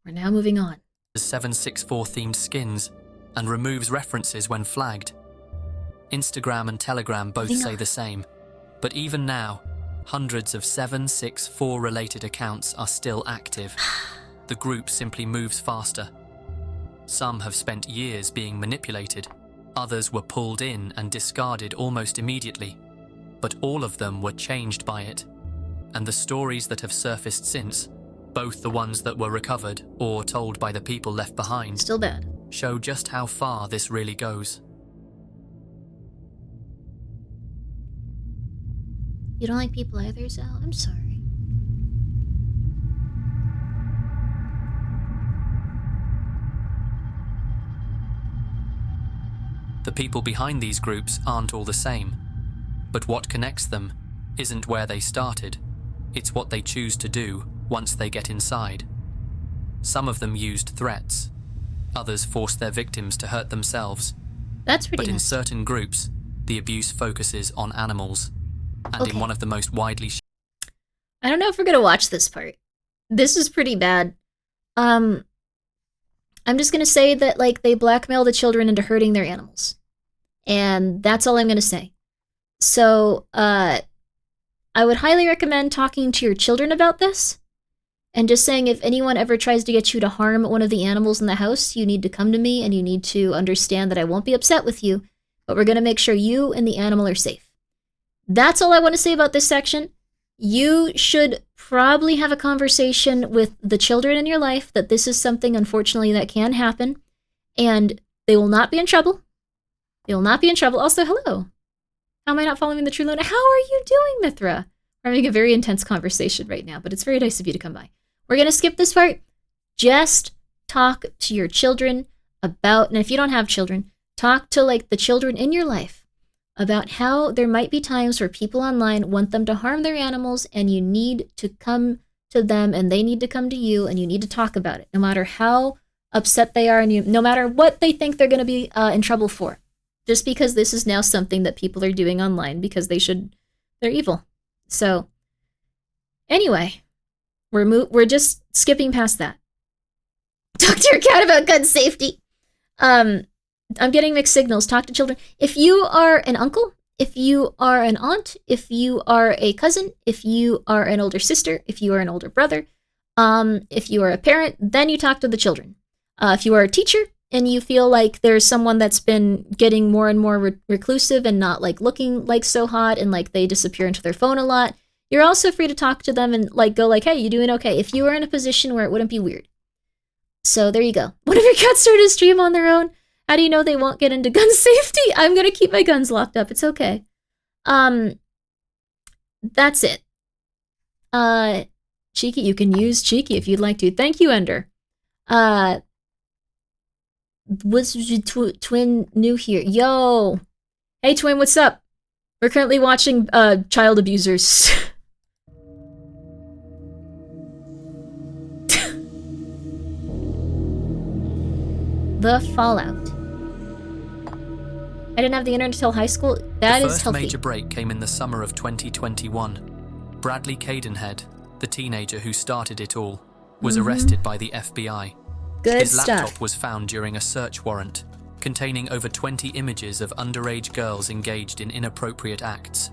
S1: We're now moving on.
S2: 764 themed skins and removes references when flagged. Instagram and Telegram both say the same. But even now, hundreds of 764 related accounts are still active. The group simply moves faster. Some have spent years being manipulated. Others were pulled in and discarded almost immediately. But all of them were changed by it. And the stories that have surfaced since, both the ones that were recovered or told by the people left behind,
S1: still bad,
S2: show just how far this really goes.
S1: You don't like people either, Zal? I'm sorry.
S2: The people behind these groups aren't all the same. But what connects them isn't where they started. It's what they choose to do once they get inside. Some of them used threats. Others forced their victims to hurt themselves.
S1: That's pretty
S2: But in
S1: nice.
S2: certain groups, the abuse focuses on animals. And
S1: Okay.
S2: in one of the most widely
S1: I don't know if we're gonna watch this part. This is pretty bad. I'm just gonna say that, like, they blackmail the children into hurting their animals. And that's all I'm gonna say. So, I would highly recommend talking to your children about this. And just saying, if anyone ever tries to get you to harm one of the animals in the house, you need to come to me and you need to understand that I won't be upset with you, but we're gonna make sure you and the animal are safe. That's all I want to say about this section. You should probably have a conversation with the children in your life that this is something, unfortunately, that can happen. And they will not be in trouble. They will not be in trouble. Also, hello. How am I not following the true Luna? How are you doing, Mithra? We're having a very intense conversation right now, but it's very nice of you to come by. We're going to skip this part. Just talk to your children about, and if you don't have children, talk to, like, the children in your life about how there might be times where people online want them to harm their animals, and you need to come to them and they need to come to you, and you need to talk about it, no matter how upset they are, and no matter what they think they're going to be in trouble for. Just because this is now something that people are doing online because they're evil. So, anyway, we're just skipping past that. Talk to your cat about gun safety. I'm getting mixed signals. Talk to children. If you are an uncle, if you are an aunt, if you are a cousin, if you are an older sister, if you are an older brother, if you are a parent, then you talk to the children. If you are a teacher and you feel like there's someone that's been getting more and more reclusive and not, like, looking like so hot and, like, they disappear into their phone a lot, you're also free to talk to them and, like, go like, hey, you doing okay? If you are in a position where it wouldn't be weird. So there you go. What if your cats start a stream on their own? How do you know they won't get into gun safety? I'm gonna keep my guns locked up. It's okay. That's it. Cheeky, you can use Cheeky if you'd like to. Thank you, Ender. Was Twin new here? Yo! Hey, Twin, what's up? We're currently watching, child abusers. The Fallout. I didn't have the internet until high school. That is healthy.
S2: The first major break came in the summer of 2021. Bradley Cadenhead, the teenager who started it all, was arrested by the FBI.
S1: Good
S2: His laptop
S1: stuff.
S2: was found during a search warrant, containing over 20 images of underage girls engaged in inappropriate acts.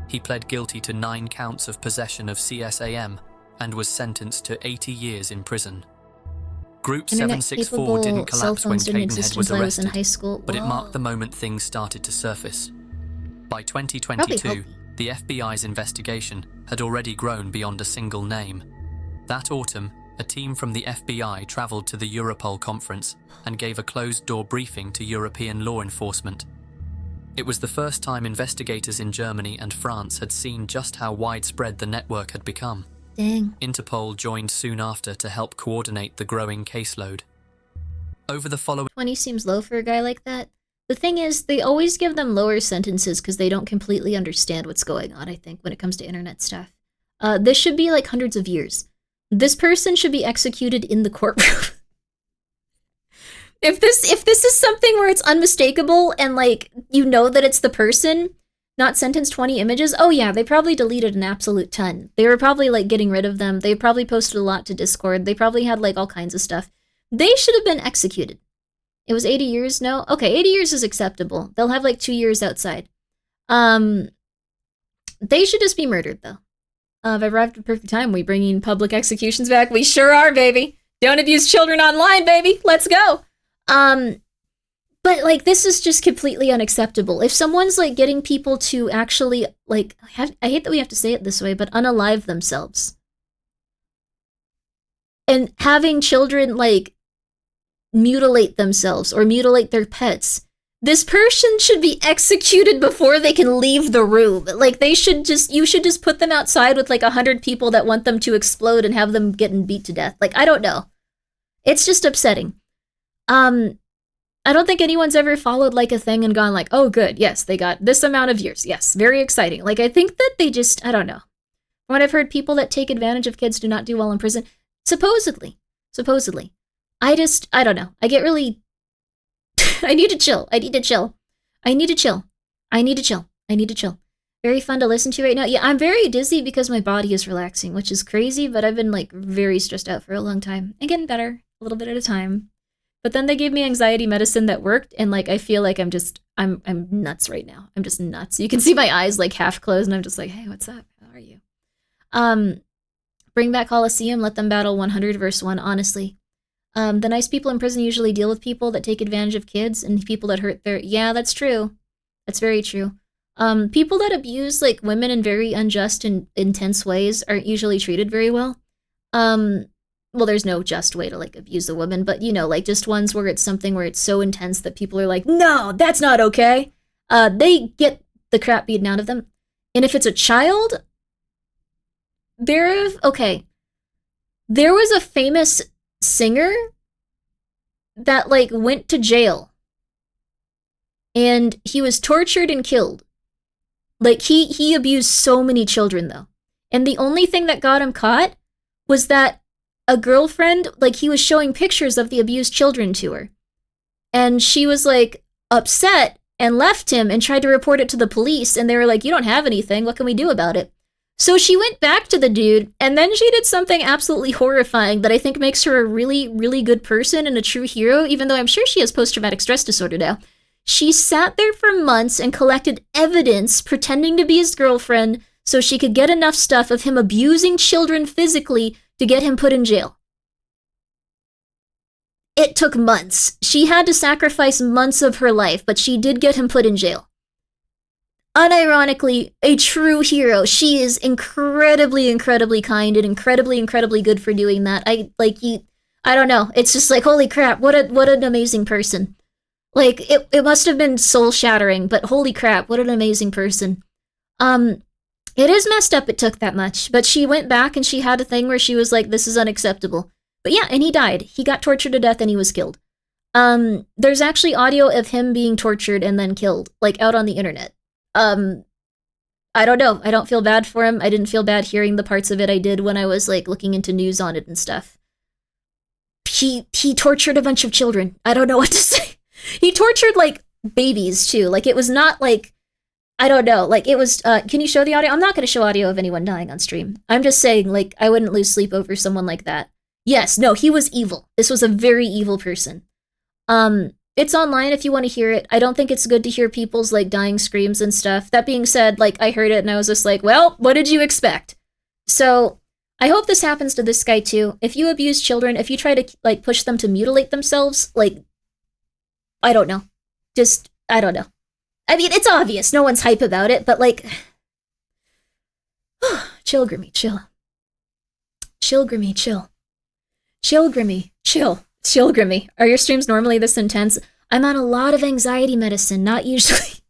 S2: He pled guilty to 9 counts of possession of CSAM and was sentenced to 80 years in prison. Group 764 didn't collapse when Cadenhead was arrested,
S1: in high school.
S2: but it marked the moment things started to surface. By 2022, the FBI's investigation had already grown beyond a single name. That autumn, a team from the FBI traveled to the Europol conference and gave a closed-door briefing to European law enforcement. It was the first time investigators in Germany and France had seen just how widespread the network had become.
S1: Dang.
S2: Interpol joined soon after to help coordinate the growing caseload. Over the following
S1: 20 seems low for a guy like that. The thing is, they always give them lower sentences because they don't completely understand what's going on, I think, when it comes to internet stuff. This should be like hundreds of years. This person should be executed in the courtroom. If this is something where it's unmistakable and, like, you know that it's the person, not sentenced 20 images, oh yeah, they probably deleted an absolute ton. They were probably, like, getting rid of them. They probably posted a lot to Discord. They probably had, like, all kinds of stuff. They should have been executed. It was 80 years, no? Okay, 80 years is acceptable. They'll have, like, 2 years outside. They should just be murdered, though. I've arrived at the perfect time. We bringing public executions back? We sure are, baby. Don't abuse children online, baby. Let's go. But, like, this is just completely unacceptable. If someone's, like, getting people to actually, like, I hate that we have to say it this way, but unalive themselves. And having children, like, mutilate themselves or mutilate their pets. This person should be executed before they can leave the room. Like, you should just put them outside with, like, 100 people that want them to explode and have them getting beat to death. Like, I don't know. It's just upsetting. I don't think anyone's ever followed, like, a thing and gone like, oh, good, yes, they got this amount of years. Yes, very exciting. Like, I think that they just, I don't know. what I've heard, people that take advantage of kids do not do well in prison. Supposedly. I don't know. I get really... I need to chill. Very fun to listen to right now. Yeah, I'm very dizzy because my body is relaxing, which is crazy, but I've been, like, very stressed out for a long time. And getting better, a little bit at a time. But then they gave me anxiety medicine that worked, and, like, I feel like I'm nuts right now. I'm just nuts. You can see my eyes, like, half closed, and I'm just like, hey, what's up? How are you? Bring back Coliseum, let them battle 100 versus 1, honestly. The nice people in prison usually deal with people that take advantage of kids and people that hurt their... Yeah, that's true. That's very true. People that abuse, like, women in very unjust and intense ways aren't usually treated very well. Well, there's no just way to, like, abuse a woman, but, you know, like, just ones where it's something where it's so intense that people are like, no, that's not okay. They get the crap beaten out of them. And if it's a child, there was a famous singer that, like, went to jail. And he was tortured and killed. Like, he abused so many children, though. And the only thing that got him caught was that a girlfriend, like, he was showing pictures of the abused children to her. And she was, like, upset and left him and tried to report it to the police. And they were like, you don't have anything. What can we do about it? So she went back to the dude, and then she did something absolutely horrifying that I think makes her a really, really good person and a true hero, even though I'm sure she has post-traumatic stress disorder now. She sat there for months and collected evidence pretending to be his girlfriend so she could get enough stuff of him abusing children physically to get him put in jail. It took months. She had to sacrifice months of her life, but she did get him put in jail. Unironically, a true hero. She is incredibly, incredibly kind and incredibly, incredibly good for doing that. I don't know. It's just like, holy crap, what an amazing person. Like, it must have been soul-shattering, but holy crap, what an amazing person. It is messed up it took that much, but she went back and she had a thing where she was like, this is unacceptable. But yeah, and he died. He got tortured to death and he was killed. There's actually audio of him being tortured and then killed, like, out on the internet. I don't know. I don't feel bad for him. I didn't feel bad hearing the parts of it I did when I was, like, looking into news on it and stuff. He tortured a bunch of children. I don't know what to say. He tortured, like, babies, too. Like, it was not, like, I don't know. Like, it was, can you show the audio? I'm not going to show audio of anyone dying on stream. I'm just saying, like, I wouldn't lose sleep over someone like that. Yes, no, he was evil. This was a very evil person. It's online if you want to hear it. I don't think it's good to hear people's, like, dying screams and stuff. That being said, like, I heard it and I was just like, well, what did you expect? So, I hope this happens to this guy, too. If you abuse children, if you try to, like, push them to mutilate themselves, like, I don't know. I don't know. I mean, it's obvious. No one's hype about it, but, like... chill, Grimmi, chill. Chill, Grimmi, chill. Chill, Grimmi, chill. Chill, Grimmi. Are your streams normally this intense? I'm on a lot of anxiety medicine, not usually...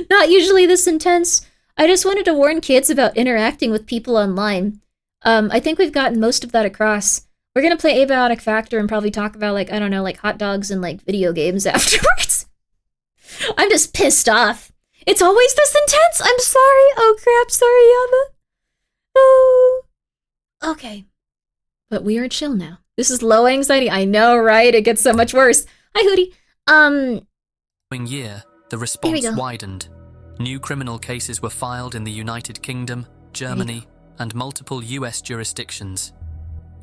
S1: not usually this intense. I just wanted to warn kids about interacting with people online. I think we've gotten most of that across. We're gonna play Abiotic Factor and probably talk about, like, I don't know, like, hot dogs and, like, video games afterwards. I'm just pissed off. It's always this intense? I'm sorry. Oh, crap. Sorry, Yama. Oh. Okay. But we are chill now. This is low anxiety. I know, right? It gets so much worse. Hi, Hootie.
S2: Year, the response widened. New criminal cases were filed in the United Kingdom, Germany, and multiple US jurisdictions.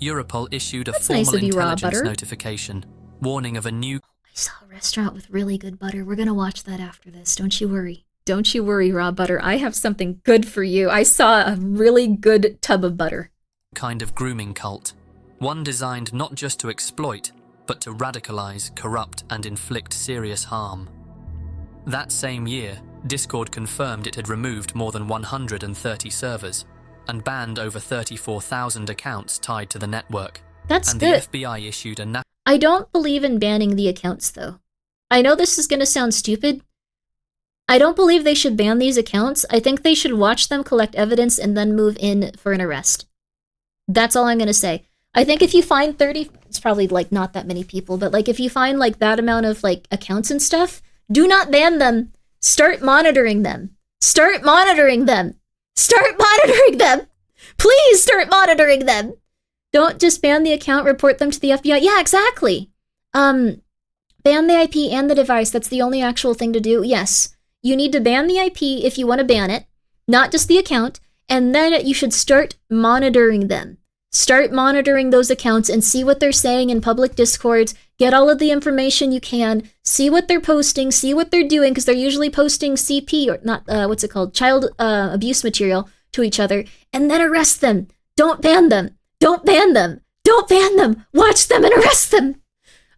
S2: Europol issued a formal intelligence notification, warning of a new...
S1: I saw a restaurant with really good butter. We're gonna watch that after this. Don't you worry. Don't you worry, Raw Butter. I have something good for you. I saw a really good tub of butter.
S2: Kind of grooming cult. One designed not just to exploit, but to radicalize, corrupt, and inflict serious harm. That same year, Discord confirmed it had removed more than 130 servers, and banned over 34,000 accounts tied to the network.
S1: That's good.
S2: And the FBI issued a...
S1: I don't believe in banning the accounts, though. I know this is gonna sound stupid. I don't believe they should ban these accounts. I think they should watch them collect evidence and then move in for an arrest. That's all I'm gonna say. I think if you find 30... It's probably, like, not that many people, but, like, if you find, like, that amount of, like, accounts and stuff, do not ban them. Start monitoring them. Start monitoring them. Start monitoring them! Please start monitoring them. Don't just ban the account, report them to the FBI. Yeah, exactly. Ban the IP and the device. That's the only actual thing to do. Yes, you need to ban the IP if you want to ban it, not just the account. And then you should start monitoring them. Start monitoring those accounts and see what they're saying in public discords. Get all of the information you can. See what they're posting. See what they're doing, because they're usually posting CP, or not, what's it called? Child abuse material to each other. And then arrest them. Don't ban them. Don't ban them. Don't ban them. Watch them and arrest them.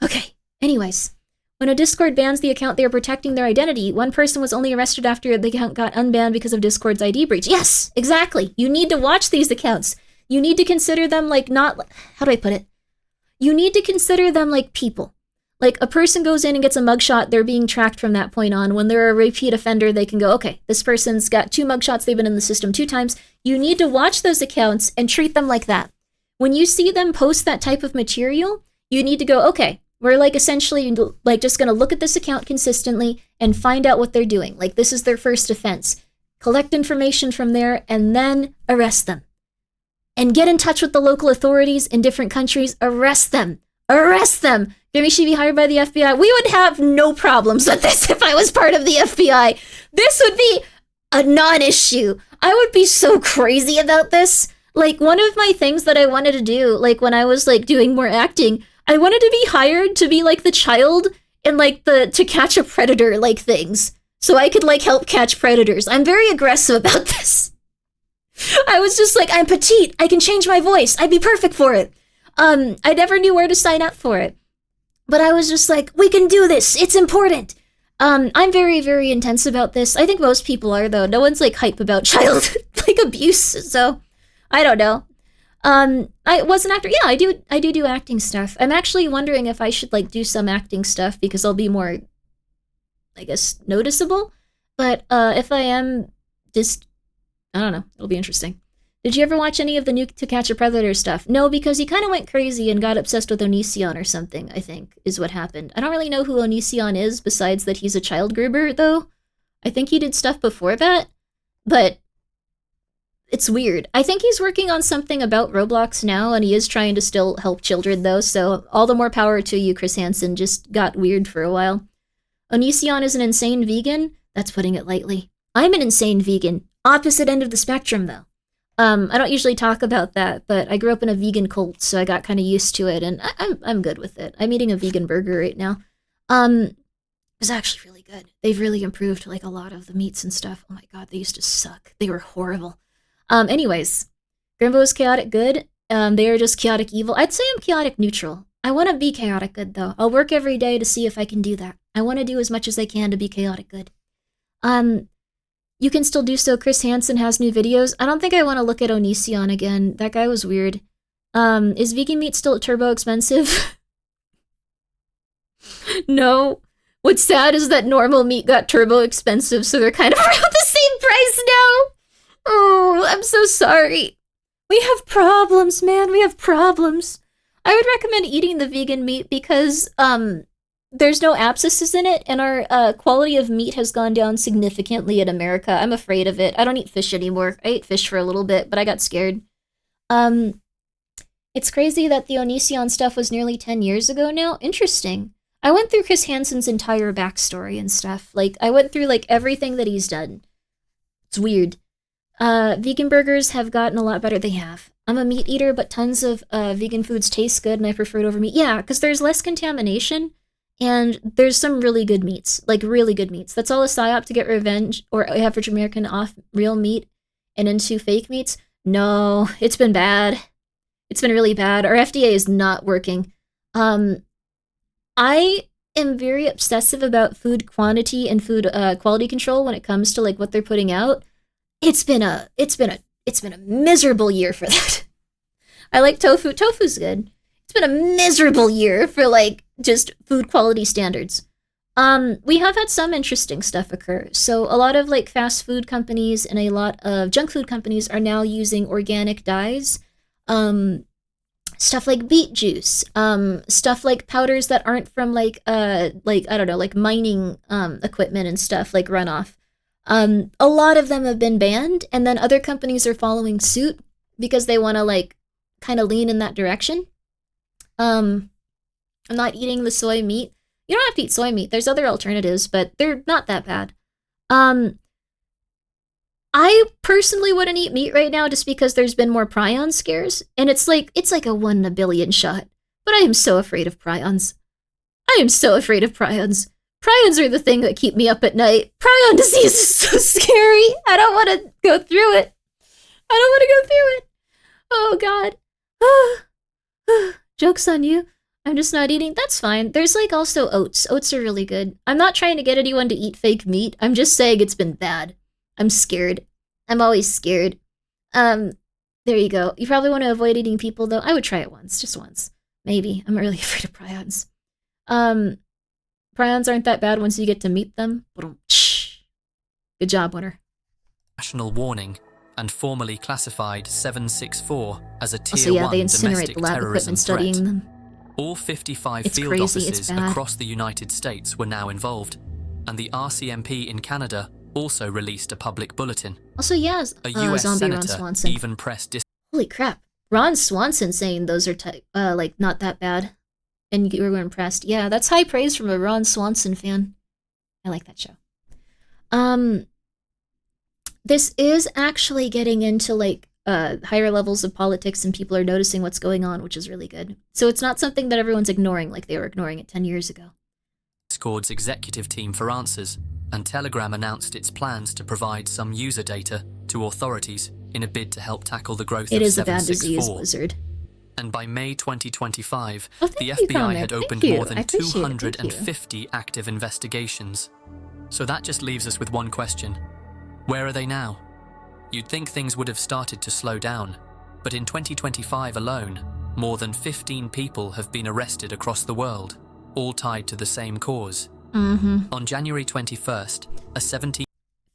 S1: Okay, anyways. When a Discord bans the account, they are protecting their identity. One person was only arrested after the account got unbanned because of Discord's ID breach. Yes, exactly. You need to watch these accounts. You need to consider them like not... How do I put it? You need to consider them like people. Like, a person goes in and gets a mugshot, they're being tracked from that point on. When they're a repeat offender, they can go, okay, this person's got 2 mugshots, they've been in the system 2 times. You need to watch those accounts and treat them like that. When you see them post that type of material, you need to go, okay, we're like essentially like just going to look at this account consistently and find out what they're doing. Like, this is their first offense. Collect information from there and then arrest them. And get in touch with the local authorities in different countries. Arrest them. Arrest them. Grimmi should be hired by the FBI. We would have no problems with this if I was part of the FBI. This would be a non-issue. I would be so crazy about this. Like, one of my things that I wanted to do, like when I was like doing more acting, I wanted to be hired to be like the child in like the To Catch a Predator like things. So I could like help catch predators. I'm very aggressive about this. I was just like, I'm petite. I can change my voice. I'd be perfect for it. I never knew where to sign up for it. But I was just like, we can do this. It's important. I'm very, very intense about this. I think most people are, though. No one's like hype about child like abuse. So I don't know. I was an actor. Yeah, I do acting stuff. I'm actually wondering if I should like do some acting stuff because I'll be more, I guess, noticeable. But if I am, just, I don't know. It'll be interesting. Did you ever watch any of the new To Catch a Predator stuff? No, because he kind of went crazy and got obsessed with Onision or something, I think, is what happened. I don't really know who Onision is, besides that he's a child groomer, though. I think he did stuff before that, but it's weird. I think he's working on something about Roblox now, and he is trying to still help children, though, so all the more power to you, Chris Hansen. Just got weird for a while. Onision is an insane vegan? That's putting it lightly. I'm an insane vegan. Opposite end of the spectrum, though. I don't usually talk about that, but I grew up in a vegan cult, so I got kind of used to it, and I'm good with it. I'm eating a vegan burger right now. It's actually really good. They've really improved, like, a lot of the meats and stuff. Oh my god, they used to suck. They were horrible. Anyways, Grimbo is chaotic good. They are just chaotic evil. I'd say I'm chaotic neutral. I want to be chaotic good, though. I'll work every day to see if I can do that. I want to do as much as I can to be chaotic good. You can still do so. Chris Hansen has new videos. I don't think I want to look at Onision again. That guy was weird. Is vegan meat still turbo expensive? No. What's sad is that normal meat got turbo expensive, so they're kind of around the same price now. Oh, I'm so sorry. We have problems, man. We have problems. I would recommend eating the vegan meat because, there's no abscesses in it, and our quality of meat has gone down significantly in America. I'm afraid of it. I don't eat fish anymore. I ate fish for a little bit, but I got scared. It's crazy that the Onision stuff was nearly 10 years ago now. Interesting. I went through Chris Hansen's entire backstory and stuff. Like, I went through, like, everything that he's done. It's weird. Vegan burgers have gotten a lot better. They have. I'm a meat eater, but tons of vegan foods taste good, and I prefer it over meat. Yeah, because there's less contamination. And there's some really good meats, like really good meats. That's all a psyop to get revenge or average American off real meat and into fake meats. No, it's been bad. It's been really bad. Our FDA is not working. I am very obsessive about food quantity and food quality control when it comes to like what they're putting out. It's been a miserable year for that. I like tofu. Tofu's good. It's been a miserable year for like just food quality standards. We have had some interesting stuff occur. So a lot of like fast food companies and a lot of junk food companies are now using organic dyes. Stuff like beet juice, stuff like powders that aren't from like I don't know, like mining equipment and stuff like runoff. A lot of them have been banned, and then other companies are following suit. because they want to like kind of lean in that direction. I'm not eating the soy meat. You don't have to eat soy meat. There's other alternatives, but they're not that bad. I personally wouldn't eat meat right now just because there's been more prion scares, and it's like a 1 in a billion shot. But I am so afraid of prions. I am so afraid of prions. Prions are the thing that keep me up at night. Prion disease is so scary. I don't want to go through it. Oh God. Joke's on you. I'm just not eating. That's fine. There's like also oats. Oats are really good. I'm not trying to get anyone to eat fake meat. I'm just saying it's been bad. I'm scared. I'm always scared. There you go. You probably want to avoid eating people though. I would try it once, just once. Maybe. I'm really afraid of prions. Prions aren't that bad once you get to meet them. Good job, winner.
S2: National warning and formally classified 764 as a Tier
S1: also, yeah,
S2: 1
S1: they incinerate
S2: domestic
S1: the lab
S2: terrorism
S1: equipment
S2: threat.
S1: studying them.
S2: All 55
S1: It's
S2: field
S1: crazy, it's
S2: offices
S1: bad.
S2: across the United States were now involved, and the RCMP in Canada also released a public bulletin.
S1: Also, yeah,
S2: A US
S1: zombie Ron
S2: senator
S1: Swanson.
S2: even pressed
S1: Holy crap. Ron Swanson saying those are like not that bad. And you were impressed. Yeah, that's high praise from a Ron Swanson fan. I like that show. This is actually getting into like higher levels of politics, and people are noticing what's going on, which is really good. So it's not something that everyone's ignoring like they were ignoring it 10 years ago.
S2: Discord's executive team for answers, and Telegram announced its plans to provide some user data to authorities in a bid to help tackle the growth of 764.
S1: It is a bad disease, Blizzard.
S2: And by May 2025,
S1: Oh,
S2: the
S1: thank you,
S2: FBI
S1: Comic.
S2: had
S1: Thank
S2: opened
S1: you.
S2: more than
S1: I appreciate it. Thank you.
S2: 250 active investigations. So that just leaves us with one question. Where are they now? You'd think things would have started to slow down, but in 2025 alone, more than 15 people have been arrested across the world, all tied to the same cause. On January 21st, a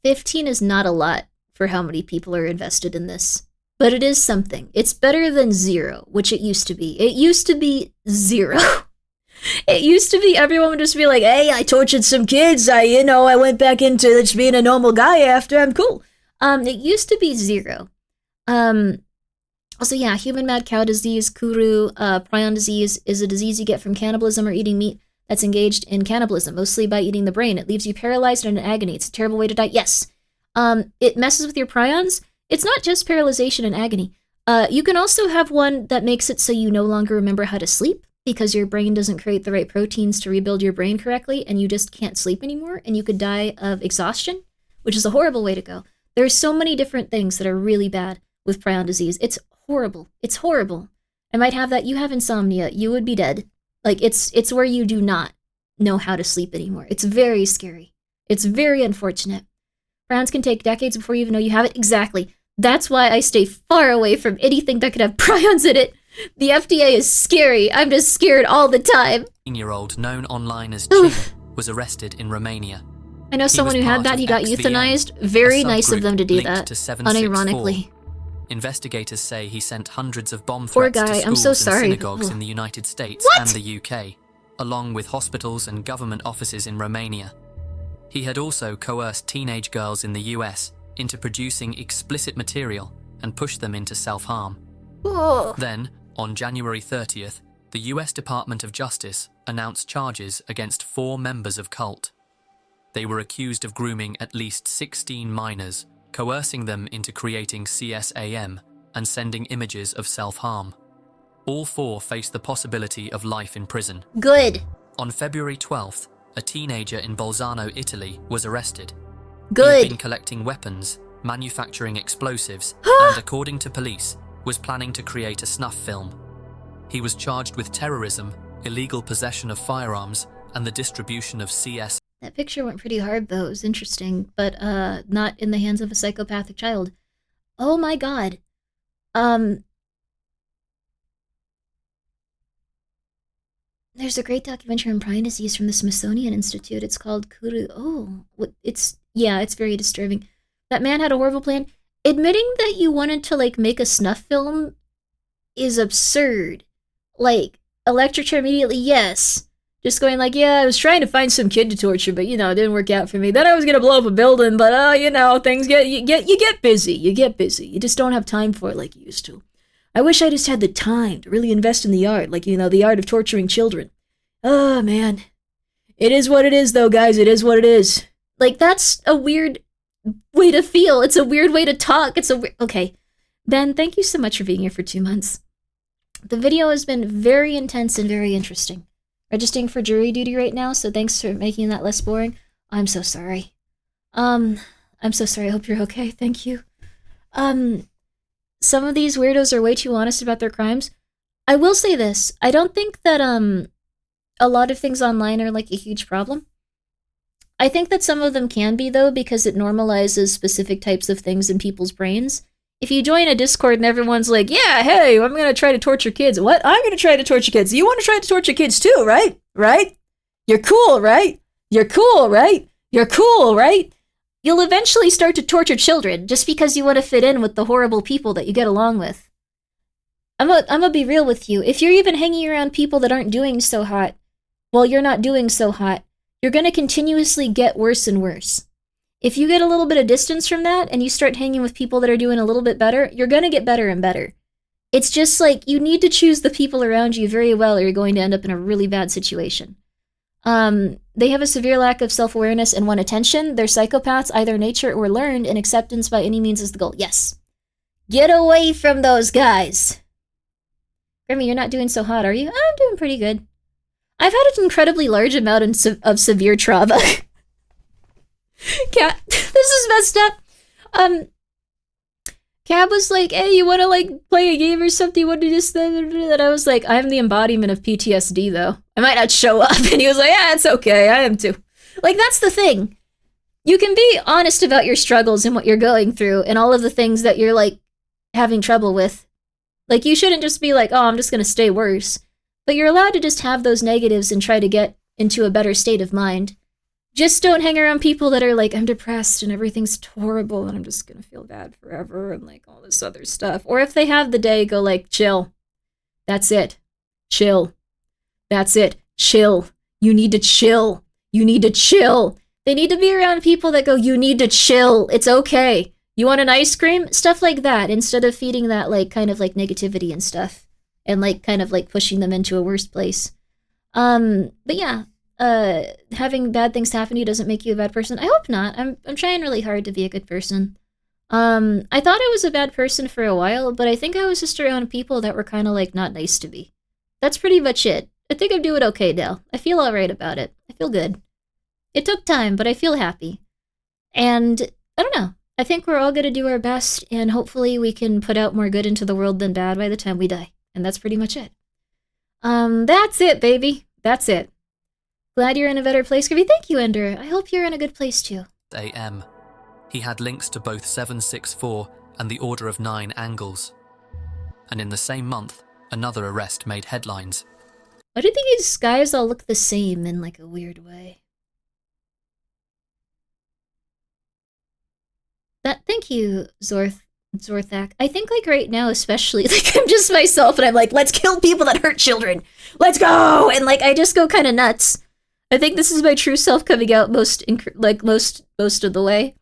S1: 15 is not a lot for how many people are invested in this. But it is something. It's better than 0, which it used to be. It used to be 0. It used to be everyone would just be like, hey, I tortured some kids. I went back into just being a normal guy after. I'm cool. It used to be 0. Also, yeah, human mad cow disease, Kuru, prion disease is a disease you get from cannibalism or eating meat that's engaged in cannibalism, mostly by eating the brain. It leaves you paralyzed and in agony. It's a terrible way to die. Yes. It messes with your prions. It's not just paralyzation and agony. You can also have one that makes it so you no longer remember how to sleep because your brain doesn't create the right proteins to rebuild your brain correctly, and you just can't sleep anymore, and you could die of exhaustion, which is a horrible way to go. There's so many different things that are really bad with prion disease. It's horrible. It's horrible. I might have that. You have insomnia. You would be dead. Like, it's where you do not know how to sleep anymore. It's very scary. It's very unfortunate. Prions can take decades before you even know you have it. Exactly. That's why I stay far away from anything that could have prions in it. The FDA is scary. I'm just scared all the time.
S2: 18-year-old known online as Ching was arrested in Romania.
S1: I know someone who had that. He got euthanized. Very nice of them to do that. Unironically.
S2: Investigators say he sent hundreds of bomb
S1: Poor
S2: threats
S1: guy.
S2: to schools
S1: I'm so
S2: and
S1: sorry.
S2: synagogues in the United States and the UK, along with hospitals and government offices in Romania. He had also coerced teenage girls in the US into producing explicit material and pushed them into self-harm.
S1: Oh.
S2: Then, on January 30th, the US Department of Justice announced charges against 4 members of cult. They were accused of grooming at least 16 minors, coercing them into creating CSAM and sending images of self-harm. All 4 faced the possibility of life in prison.
S1: Good.
S2: On February 12th, a teenager in Bolzano, Italy, was arrested.
S1: Good.
S2: He had been collecting weapons, manufacturing explosives, and according to police, was planning to create a snuff film. He was charged with terrorism, illegal possession of firearms, and the distribution of CS.
S1: That picture went pretty hard, though. It was interesting, but not in the hands of a psychopathic child. Oh my god. There's a great documentary on prion disease from the Smithsonian Institute. It's called Kuru. Oh, it's very disturbing. That man had a horrible plan. Admitting that you wanted to, like, make a snuff film is absurd. Like, electric chair immediately, yes. Just going like, yeah, I was trying to find some kid to torture, but, you know, it didn't work out for me. Then I was gonna blow up a building, but, you know, things you get busy. You get busy. You just don't have time for it like you used to. I wish I just had the time to really invest in the art, like, you know, the art of torturing children. Oh, man. It is what it is, though, guys. It is what it is. Like, that's a weird way to feel. It's a weird way to talk. Okay. Ben, thank you so much for being here for 2 months. The video has been very intense and very interesting. Registering for jury duty right now, so thanks for making that less boring. I'm so sorry. I'm so sorry. I hope you're okay. Thank you. Some of these weirdos are way too honest about their crimes. I will say this. I don't think that, a lot of things online are, like, a huge problem. I think that some of them can be, though, because it normalizes specific types of things in people's brains. If you join a Discord and everyone's like, yeah, hey, I'm gonna try to torture kids. What? I'm gonna try to torture kids. You want to try to torture kids too, right? Right? You're cool, right? You're cool, right? You're cool, right? You'll eventually start to torture children just because you want to fit in with the horrible people that you get along with. I'm gonna be real with you. If you're even hanging around people that aren't doing so hot, while you're not doing so hot, you're gonna continuously get worse and worse. If you get a little bit of distance from that and you start hanging with people that are doing a little bit better, you're gonna get better and better. It's just like you need to choose the people around you very well or you're going to end up in a really bad situation. They have a severe lack of self-awareness and want attention. They're psychopaths, either nature or learned, and acceptance by any means is the goal. Yes. Get away from those guys. Grimmi, you're not doing so hot, are you? I'm doing pretty good. I've had an incredibly large amount of severe trauma. Cat, this is messed up. Cab was like, hey, you want to, like, play a game or something? You want to just... And I was like, I'm the embodiment of PTSD, though. I might not show up. And he was like, yeah, it's okay. I am too. Like, that's the thing. You can be honest about your struggles and what you're going through and all of the things that you're, like, having trouble with. Like, you shouldn't just be like, oh, I'm just going to stay worse. But you're allowed to just have those negatives and try to get into a better state of mind. Just don't hang around people that are like, I'm depressed and everything's horrible and I'm just gonna feel bad forever and like all this other stuff. Or if they have the day, go like, chill. That's it. Chill. That's it. Chill. You need to chill. You need to chill. They need to be around people that go, you need to chill. It's okay. You want an ice cream? Stuff like that, instead of feeding that like kind of like negativity and stuff. And like kind of like pushing them into a worse place. But yeah. Having bad things happen to you doesn't make you a bad person. I hope not. I'm trying really hard to be a good person. I thought I was a bad person for a while, but I think I was just around people that were kind of like not nice to me. That's pretty much it. I think I'm doing okay now. I feel alright about it. I feel good. It took time, but I feel happy. And I don't know. I think we're all gonna do our best, and hopefully we can put out more good into the world than bad by the time we die. And that's pretty much it. That's it, baby. That's it. Glad you're in a better place, Grimmi. Thank you, Ender. I hope you're in a good place, too.
S2: AM. He had links to both 764 and the Order of 9 angles. And in the same month, another arrest made headlines.
S1: Why do these guys all look the same in, like, a weird way? Thank you, Zorthak. I think, like, right now, especially, like, I'm just myself, and I'm like, let's kill people that hurt children! Let's go! And, like, I just go kind of nuts. I think this is my true self coming out most of the way.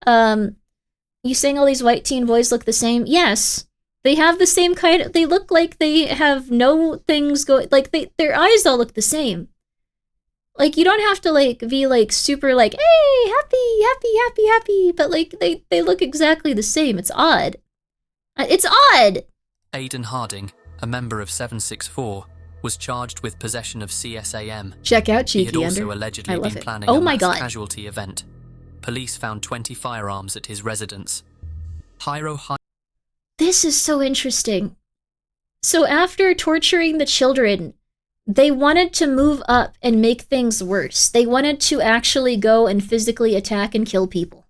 S1: You saying all these white teen boys look the same? Yes. They have the same kind of... They look like they have no things going... Like, their eyes all look the same. Like, you don't have to, like, be, like, super, like, hey, happy, happy, happy, happy. But, like, they look exactly the same. It's odd. It's odd!
S2: Aidan Harding, a member of 764... was charged with possession of CSAM.
S1: Check out Cheeky
S2: He had also
S1: Ender.
S2: allegedly been planning a mass casualty event. Police found 20 firearms at his residence.
S1: This is so interesting. So after torturing the children, they wanted to move up and make things worse. They wanted to actually go and physically attack and kill people.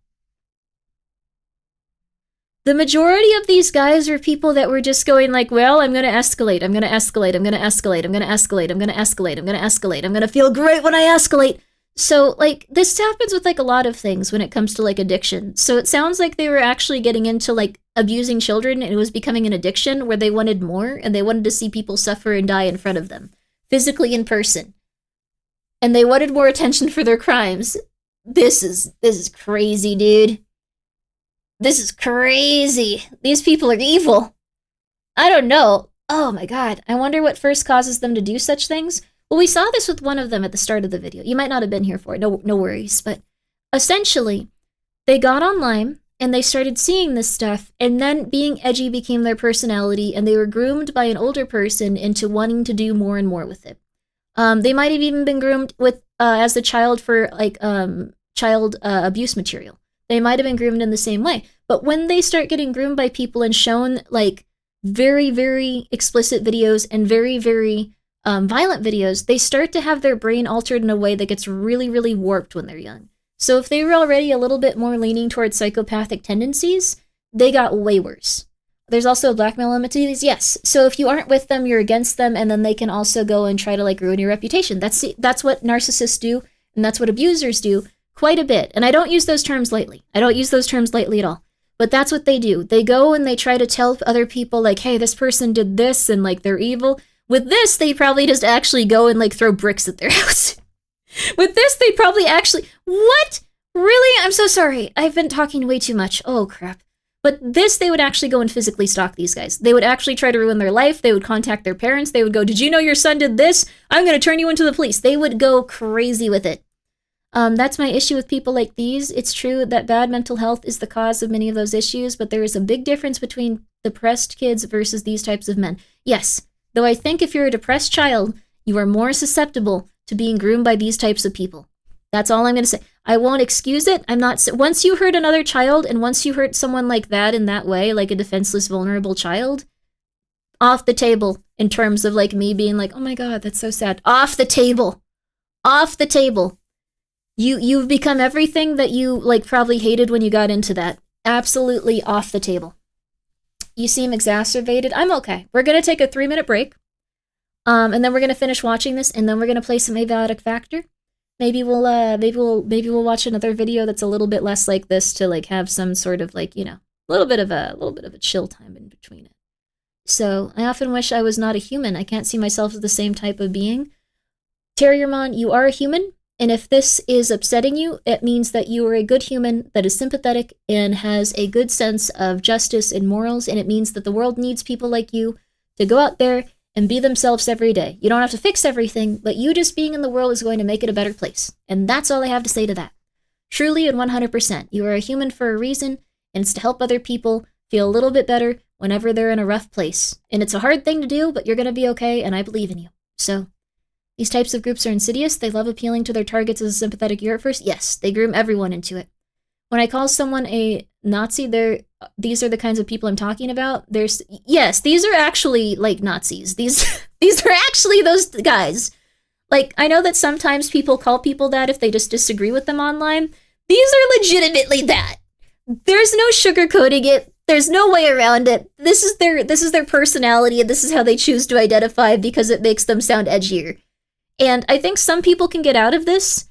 S1: The majority of these guys were people that were just going like, well, I'm going to escalate, I'm going to escalate, I'm going to escalate, I'm going to escalate, I'm going to escalate, I'm going to escalate, I'm going to feel great when I escalate. So, like, this happens with, like, a lot of things when it comes to, like, addiction. So it sounds like they were actually getting into, like, abusing children, and it was becoming an addiction where they wanted more, and they wanted to see people suffer and die in front of them, physically in person. and they wanted more attention for their crimes. This is crazy, dude. This is crazy. These people are evil. I don't know. Oh my god. I wonder what first causes them to do such things. Well, we saw this with one of them at the start of the video. You might not have been here for it. No worries. But essentially, they got online and they started seeing this stuff, and then being edgy became their personality, and they were groomed by an older person into wanting to do more and more with it. They might have even been groomed with as a child for like child abuse material. They might have been groomed in the same way. But when they start getting groomed by people and shown like very, very explicit videos and very, very violent videos, they start to have their brain altered in a way that gets really, really warped when they're young. So if they were already a little bit more leaning towards psychopathic tendencies, they got way worse. There's also blackmail element to these, yes. So if you aren't with them, you're against them, and then they can also go and try to like ruin your reputation. That's what narcissists do, and that's what abusers do quite a bit. And I don't use those terms lightly. I don't use those terms lightly at all. But that's what they do. They go and they try to tell other people like, hey, this person did this, and like they're evil. With this, they probably just actually go and like throw bricks at their house. With this, they probably actually... What? Really? I'm so sorry. I've been talking way too much. Oh, crap. But this, they would actually go and physically stalk these guys. They would actually try to ruin their life. They would contact their parents. They would go, did you know your son did this? I'm going to turn you into the police. They would go crazy with it. That's my issue with people like these. It's true that bad mental health is the cause of many of those issues, but there is a big difference between depressed kids versus these types of men. Yes, though I think if you're a depressed child, you are more susceptible to being groomed by these types of people. That's all I'm going to say. I won't excuse it. I'm not... Once you hurt another child, and once you hurt someone like that in that way, like a defenseless, vulnerable child, off the table in terms of like me being like, oh my god, that's so sad. Off the table. Off the table. You've become everything that you like probably hated when you got into that. Absolutely off the table. You seem exacerbated. I'm okay. We're going to take a 3-minute break. And then we're going to finish watching this, and then we're going to play some Abiotic Factor. Maybe we'll watch another video that's a little bit less like this to like have some sort of like, you know, a little bit of a chill time in between it. So I often wish I was not a human. I can't see myself as the same type of being. Terriermon, you are a human, and if this is upsetting you, it means that you are a good human that is sympathetic and has a good sense of justice and morals, and it means that the world needs people like you to go out there and be themselves every day. You don't have to fix everything, but you just being in the world is going to make it a better place. And that's all I have to say to that. Truly and 100%, you are a human for a reason, and it's to help other people feel a little bit better whenever they're in a rough place. And it's a hard thing to do, but you're going to be okay, and I believe in you. So, these types of groups are insidious. They love appealing to their targets as a sympathetic ear at first. Yes, they groom everyone into it. When I call someone a Nazi, these are the kinds of people I'm talking about. Yes, these are actually like Nazis. These are actually those guys. Like, I know that sometimes people call people that if they just disagree with them online. These are legitimately that. There's no sugarcoating it. There's no way around it. This is their personality, and this is how they choose to identify because it makes them sound edgier. And I think some people can get out of this.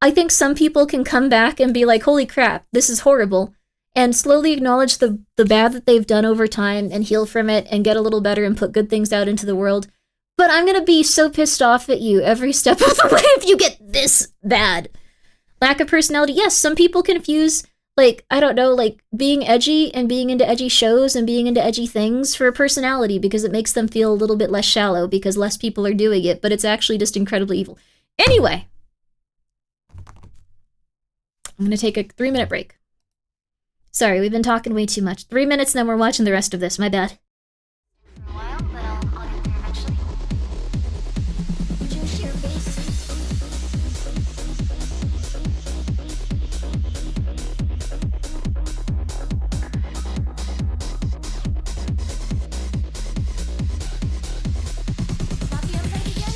S1: I think some people can come back and be like, holy crap, this is horrible, and slowly acknowledge the bad that they've done over time and heal from it and get a little better and put good things out into the world. But I'm going to be so pissed off at you every step of the way if you get this bad. Lack of personality. Yes, some people confuse, like, I don't know, like being edgy and being into edgy shows and being into edgy things for a personality because it makes them feel a little bit less shallow because less people are doing it, but it's actually just incredibly evil. Anyway. I'm going to take a 3-minute break. Sorry, we've been talking way too much. 3 minutes, and then we're watching the rest of this. My bad.
S3: For a while, but I'll get there eventually. Would you share base? Copy upgrade again?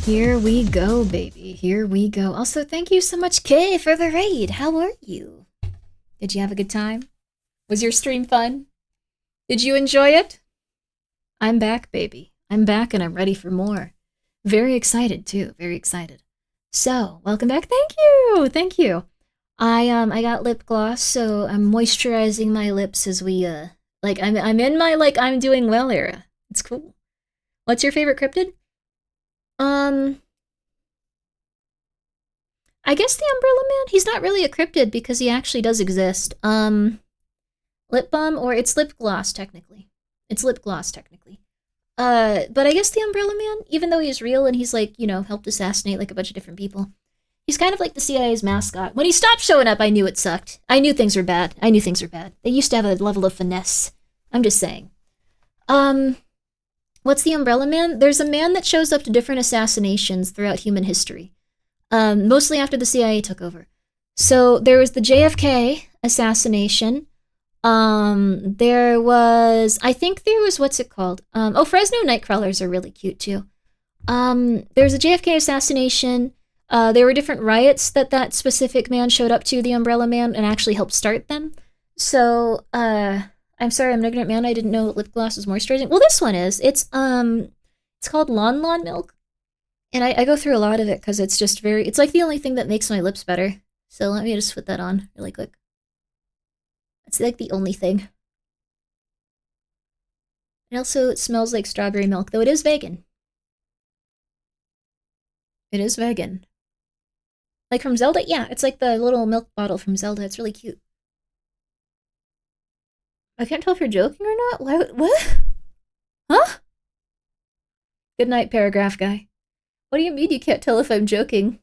S1: Here we go, baby. Here we go. Also, thank you so much, Kay, for the raid. How are you? Did you have a good time? Was your stream fun? Did you enjoy it? I'm back, baby. I'm back and I'm ready for more. Very excited, too. Very excited. So, welcome back. Thank you! Thank you. I got lip gloss, so I'm moisturizing my lips as we, like, I'm in my, like, I'm doing well era. It's cool. What's your favorite cryptid? I guess the Umbrella Man? He's not really a cryptid because he actually does exist. Lip balm, or it's lip gloss, technically. It's lip gloss, technically. But I guess the Umbrella Man, even though he's real and he's, like, you know, helped assassinate, like, a bunch of different people, he's kind of like the CIA's mascot. When he stopped showing up, I knew it sucked. I knew things were bad. I knew things were bad. They used to have a level of finesse. I'm just saying. What's the Umbrella Man? There's a man that shows up to different assassinations throughout human history. Mostly after the CIA took over. So there was the JFK assassination. There was, I think there was, what's it called? Fresno Nightcrawlers are really cute too. There was a JFK assassination. There were different riots that specific man showed up to, the Umbrella Man, and actually helped start them. So, I'm sorry, I'm an ignorant man. I didn't know lip gloss was moisturizing. Well, this one is. It's called Lawn Milk. And I go through a lot of it because it's just it's like the only thing that makes my lips better. So let me just put that on really quick. It's like the only thing. And also it smells like strawberry milk, though it is vegan. It is vegan. Like from Zelda? Yeah, it's like the little milk bottle from Zelda. It's really cute. I can't tell if you're joking or not. What? Huh? Good night, paragraph guy. What do you mean you can't tell if I'm joking?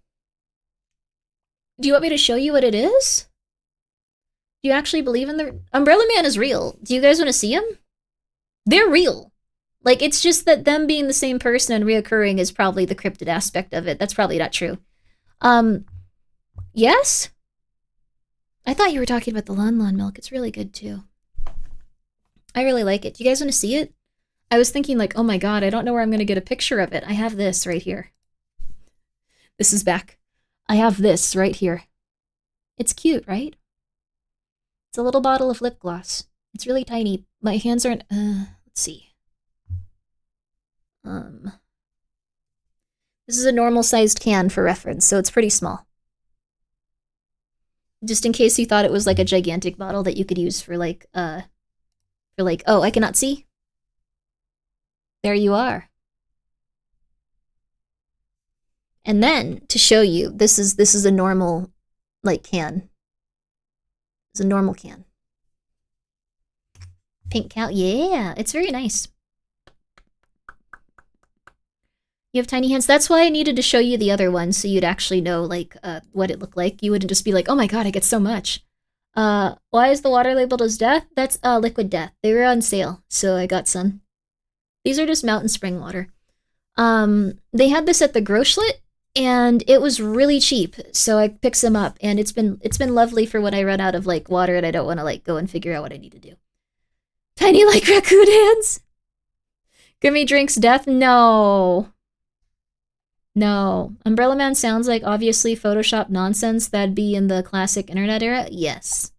S1: Do you want me to show you what it is? Do you actually believe in the... Umbrella Man is real. Do you guys want to see him? They're real. Like, it's just that them being the same person and reoccurring is probably the cryptid aspect of it. That's probably not true. Yes? I thought you were talking about the Lawn Milk. It's really good, too. I really like it. Do you guys want to see it? I was thinking, like, oh my god, I don't know where I'm going to get a picture of it. I have this right here. This is back. I have this right here. It's cute, right? It's a little bottle of lip gloss. It's really tiny. My hands aren't... let's see. This is a normal-sized can for reference, so it's pretty small. Just in case you thought it was like a gigantic bottle that you could use for like, oh, I cannot see. There you are. And then, to show you, this is a normal, like, can. It's a normal can. Pink cow, yeah, it's very nice. You have tiny hands. That's why I needed to show you the other one, so you'd actually know, like, what it looked like. You wouldn't just be like, oh my god, I get so much. Why is the water labeled as death? That's, liquid death. They were on sale, so I got some. These are just mountain spring water. They had this at the Groschlet, and it was really cheap, so I picked some up, and it's been lovely for when I run out of, like, water and I don't want to, like, go and figure out what I need to do. Tiny like raccoon hands! Grimmi drinks death? No. No. Umbrella Man sounds like obviously Photoshop nonsense that'd be in the classic internet era? Yes.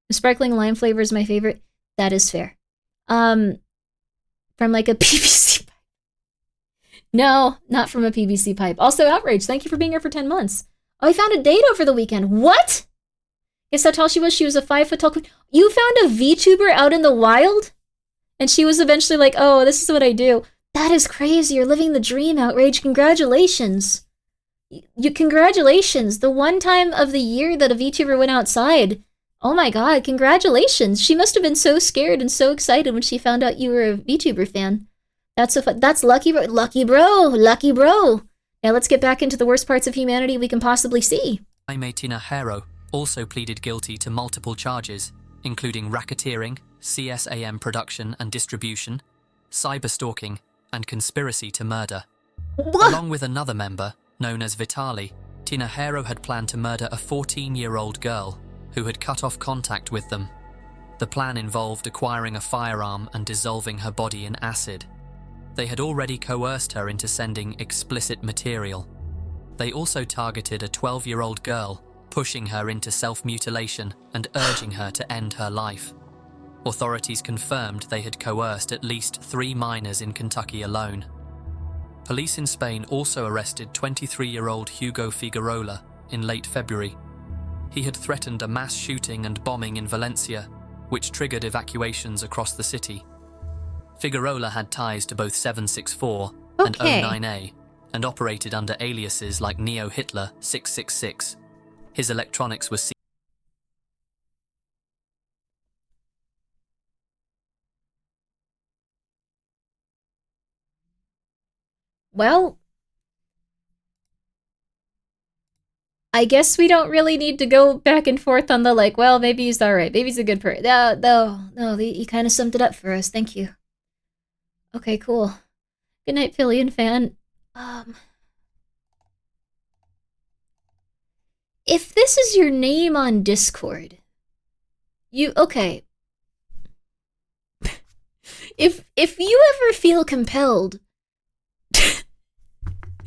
S1: The sparkling lime flavor is my favorite. That is fair. From like a PVC pipe. No, not from a PVC pipe. Also, Outrage, thank you for being here for 10 months. Oh, I found a date over the weekend. What? Guess how tall she was? She was a 5 foot tall queen. You found a VTuber out in the wild? And she was eventually like, oh, this is what I do. That is crazy. You're living the dream, Outrage. Congratulations. Congratulations. The one time of the year that a VTuber went outside. Oh my god, congratulations. She must have been so scared and so excited when she found out you were a VTuber fan. That's so fun. That's lucky, bro. Lucky bro. Lucky bro. Now let's get back into the worst parts of humanity we can possibly see.
S2: Tina Hero also pleaded guilty to multiple charges, including racketeering, CSAM production and distribution, cyberstalking, and conspiracy to murder.
S1: What?
S2: Along with another member, known as Vitali, Tina Hero had planned to murder a 14-year-old girl who had cut off contact with them. The plan involved acquiring a firearm and dissolving her body in acid. They had already coerced her into sending explicit material. They also targeted a 12-year-old girl, pushing her into self-mutilation and urging her to end her life. Authorities confirmed they had coerced at least 3 minors in Kentucky alone. Police in Spain also arrested 23-year-old Hugo Figueroa in late February. He had threatened a mass shooting and bombing in Valencia, which triggered evacuations across the city. Figueroa had ties to both 764 and
S1: Okay.
S2: 09A and operated under aliases like Neo Hitler 666. His electronics were seized.
S1: Well, I guess we don't really need to go back and forth on the like, well, maybe he's alright, maybe he's a good person. No, he kind of summed it up for us, thank you. Okay, cool. Good night, Pillion fan. If this is your name on Discord, okay. If you ever feel compelled,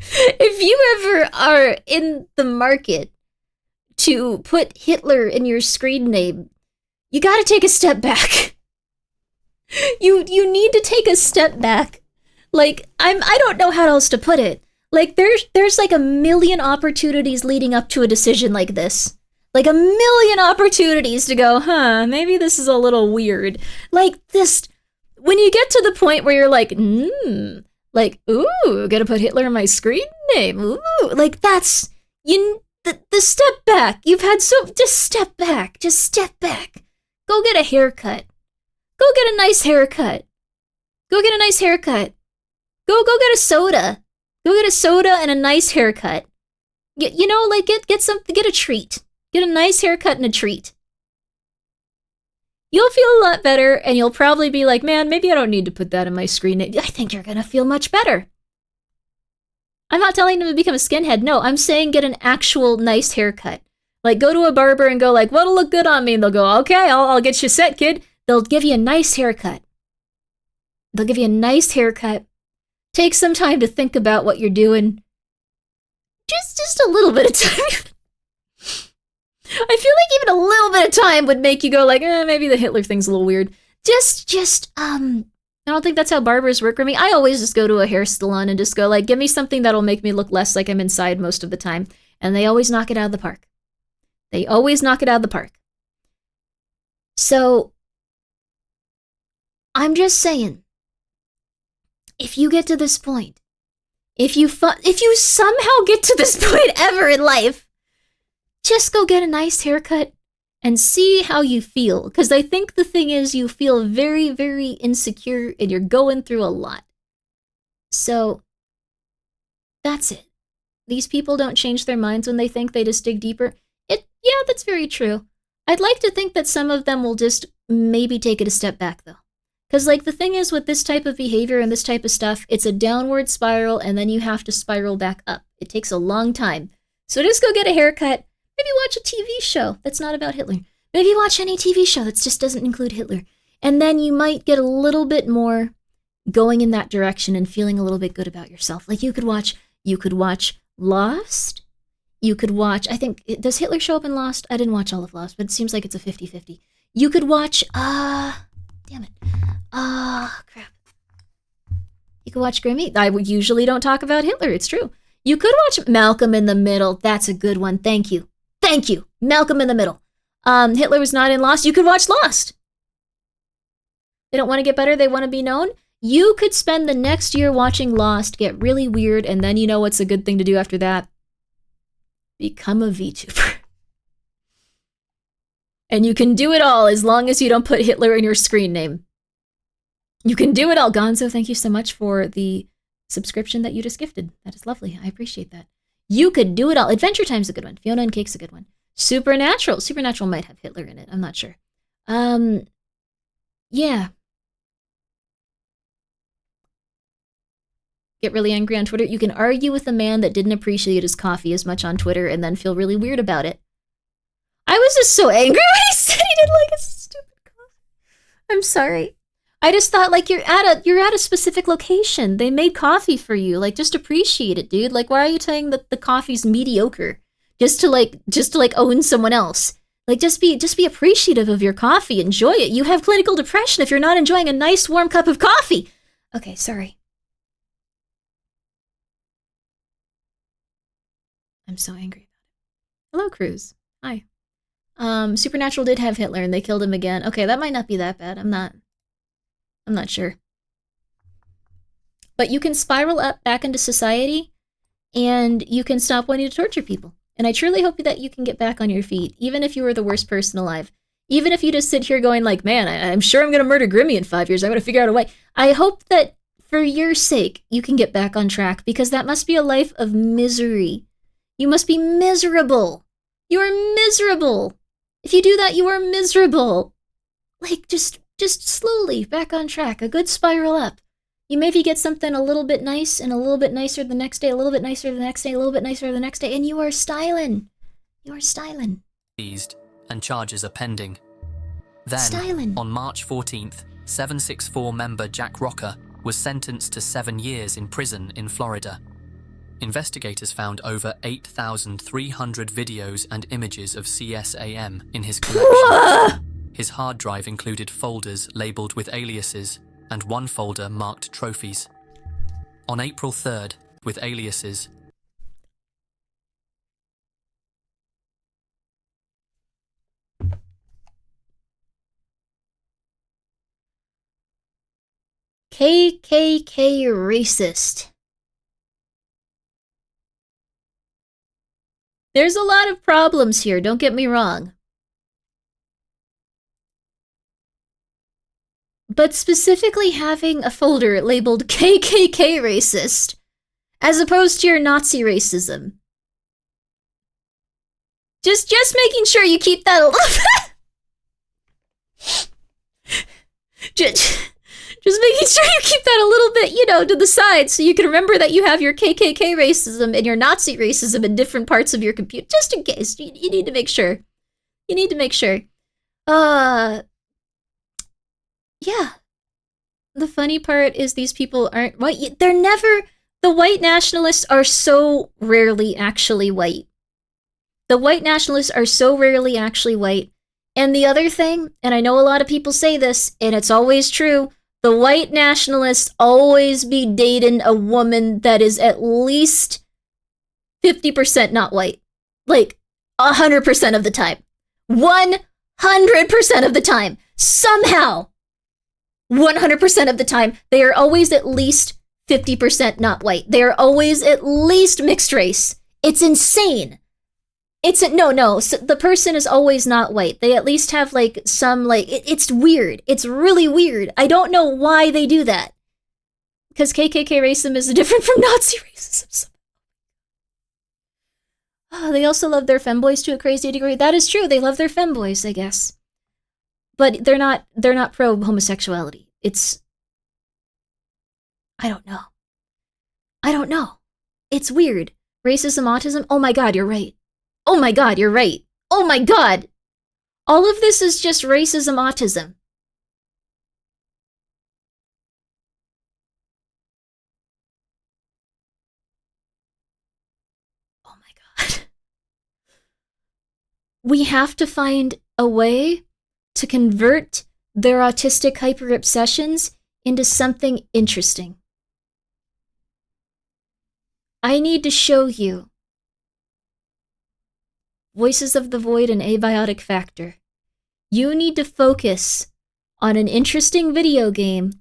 S1: if you ever are in the market to put Hitler in your screen name, you gotta take a step back. You need to take a step back. Like, I don't know how else to put it. Like, there's like a million opportunities leading up to a decision like this. Like, a million opportunities to go, maybe this is a little weird. Like, this, when you get to the point where you're like, like, ooh, gotta put Hitler in my screen name, ooh, like, that's, the step back. You've had just step back. Go get a haircut. Go get a nice haircut. Go get a soda. Go get a soda and a nice haircut. Get a treat. Get a nice haircut and a treat. You'll feel a lot better, and you'll probably be like, man, maybe I don't need to put that in my screen name. I think you're gonna feel much better. I'm not telling them to become a skinhead. No, I'm saying get an actual nice haircut. Like, go to a barber and go like, what'll look good on me? And they'll go, okay, I'll get you set, kid. They'll give you a nice haircut. Take some time to think about what you're doing. Just a little bit of time. I feel like even a little bit of time would make you go like, maybe the Hitler thing's a little weird. I don't think that's how barbers work for me. I always just go to a hair salon and just go like, give me something that'll make me look less like I'm inside most of the time. And they always knock it out of the park. So, I'm just saying, if you get to this point, if you somehow get to this point ever in life, just go get a nice haircut and see how you feel. Because I think the thing is, you feel very, very insecure and you're going through a lot. So, that's it. These people don't change their minds when they think, they just dig deeper. Yeah, that's very true. I'd like to think that some of them will just maybe take it a step back, though. Because, like, the thing is with this type of behavior and this type of stuff, it's a downward spiral, and then you have to spiral back up. It takes a long time. So just go get a haircut. Maybe watch a TV show that's not about Hitler. Maybe watch any TV show that just doesn't include Hitler. And then you might get a little bit more going in that direction and feeling a little bit good about yourself. Like, you could watch Lost. You could watch, I think, does Hitler show up in Lost? I didn't watch all of Lost, but it seems like it's a 50-50. You could watch, damn it. Crap. You could watch Grimmi. I usually don't talk about Hitler, it's true. You could watch Malcolm in the Middle. That's a good one. Thank you. Malcolm in the Middle. Hitler was not in Lost. You could watch Lost. They don't want to get better. They want to be known. You could spend the next year watching Lost, get really weird, and then you know what's a good thing to do after that? Become a VTuber. And you can do it all as long as you don't put Hitler in your screen name. You can do it all. Gonzo, thank you so much for the subscription that you just gifted. That is lovely. I appreciate that. You could do it all. Adventure Time's a good one. Fiona and Cake's a good one. Supernatural. Supernatural might have Hitler in it. I'm not sure. Yeah. Get really angry on Twitter. You can argue with a man that didn't appreciate his coffee as much on Twitter and then feel really weird about it. I was just so angry when he said he didn't like his stupid coffee. I'm sorry. I just thought like you're at a specific location. They made coffee for you. Like just appreciate it, dude. Like why are you saying that the coffee's mediocre just to own someone else? Like just be appreciative of your coffee. Enjoy it. You have clinical depression if you're not enjoying a nice warm cup of coffee. Okay, sorry. I'm so angry about it. Hello, Cruz. Hi. Supernatural did have Hitler and they killed him again. Okay, that might not be that bad. I'm not sure. But you can spiral up back into society and you can stop wanting to torture people. And I truly hope that you can get back on your feet, even if you were the worst person alive. Even if you just sit here going like, man, I'm sure I'm going to murder Grimmi in 5 years. I'm going to figure out a way. I hope that for your sake, you can get back on track because that must be a life of misery. You must be miserable. You are miserable. If you do that, you are miserable. Like, just slowly back on track. A good spiral up. You maybe get something a little bit nice and a little bit nicer the next day, a little bit nicer the next day, a little bit nicer the next day, and you are styling. You are styling.
S2: Seized and charges are pending. Then,
S1: Styling.
S2: on March 14th, 764 member Jack Rocker was sentenced to 7 years in prison in Florida. Investigators found over 8,300 videos and images of CSAM in his collection. His hard drive included folders labeled with aliases and one folder marked trophies. On April 3rd, with aliases,
S1: KKK racist. There's a lot of problems here, don't get me wrong. But specifically having a folder labeled KKK racist, as opposed to your Nazi racism. Just making sure you keep that a little just making sure you keep that a little bit, to the side so you can remember that you have your KKK racism and your Nazi racism in different parts of your computer, just in case. You need to make sure. You need to make sure. Yeah. The funny part is these people aren't white. The white nationalists are so rarely actually white. The white nationalists are so rarely actually white. And the other thing, and I know a lot of people say this, and it's always true, the white nationalists always be dating a woman that is at least 50% not white. Like, 100% of the time. 100% of the time. Somehow, 100% of the time, they are always at least 50% not white. They are always at least mixed race. It's insane. No, so the person is always not white. They at least have it's weird. It's really weird. I don't know why they do that. Because KKK racism is different from Nazi racism. They also love their femboys to a crazy degree. That is true. They love their femboys, I guess. But they're not pro homosexuality. I don't know. It's weird. Racism, autism. Oh my god, you're right. Oh my god, you're right. Oh my god! All of this is just racism autism. Oh my god. We have to find a way to convert their autistic hyper-obsessions into something interesting. I need to show you Voices of the Void and Abiotic Factor. You need to focus on an interesting video game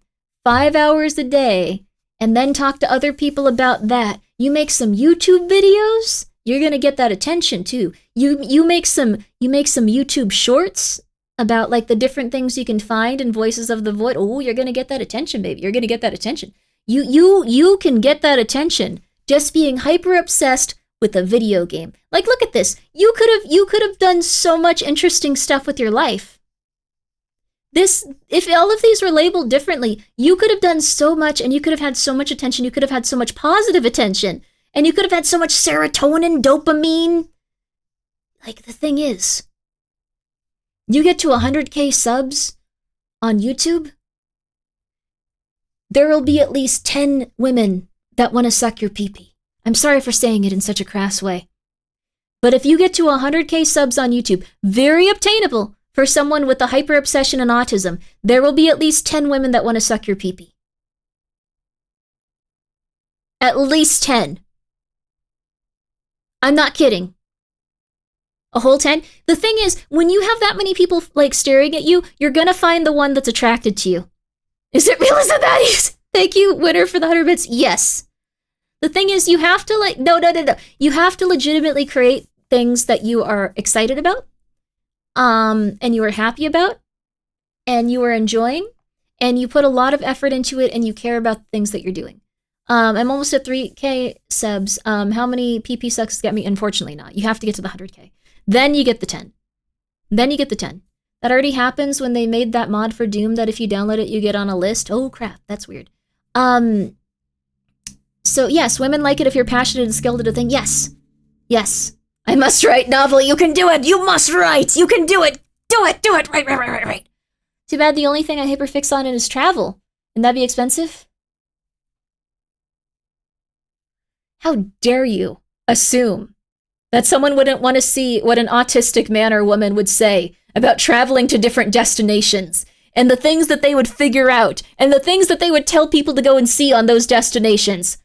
S1: 5 hours a day and then talk to other people about that. You make some YouTube videos, you're going to get that attention too. You make some YouTube shorts about like the different things you can find in Voices of the Void. Oh, you're going to get that attention, baby. You're going to get that attention. You can get that attention just being hyper obsessed with a video game. Like, look at this. You could have done so much interesting stuff with your life. If all of these were labeled differently, you could have done so much and you could have had so much attention. You could have had so much positive attention and you could have had so much serotonin, dopamine. Like, the thing is, you get to 100K subs on YouTube there will be at least 10 women that want to suck your pee-pee. I'm sorry for saying it in such a crass way. But if you get to 100K subs on YouTube, very obtainable for someone with a hyper-obsession and autism, there will be at least 10 women that want to suck your pee-pee. At least 10. I'm not kidding. A whole 10? The thing is, when you have that many people like staring at you, you're gonna find the one that's attracted to you. Is it real? Is it that easy? Thank you, winner, for the 100 bits. Yes. The thing is, you have to like, no. You have to legitimately create things that you are excited about, and you are happy about, and you are enjoying, and you put a lot of effort into it, and you care about the things that you're doing. I'm almost at 3K subs. How many PP sucks get me? Unfortunately not. You have to get to the 100K. Then you get the 10. Then you get the 10. That already happens when they made that mod for Doom that if you download it, you get on a list. Oh crap, that's weird. So yes, women like it if you're passionate and skilled at a thing. Yes. Yes. I must write novel. You can do it. You must write. You can do it. Do it. Do it. Right. Too bad the only thing I hyperfix on it is travel. And that'd be expensive? How dare you assume that someone wouldn't want to see what an autistic man or woman would say about traveling to different destinations and the things that they would figure out and the things that they would tell people to go and see on those destinations.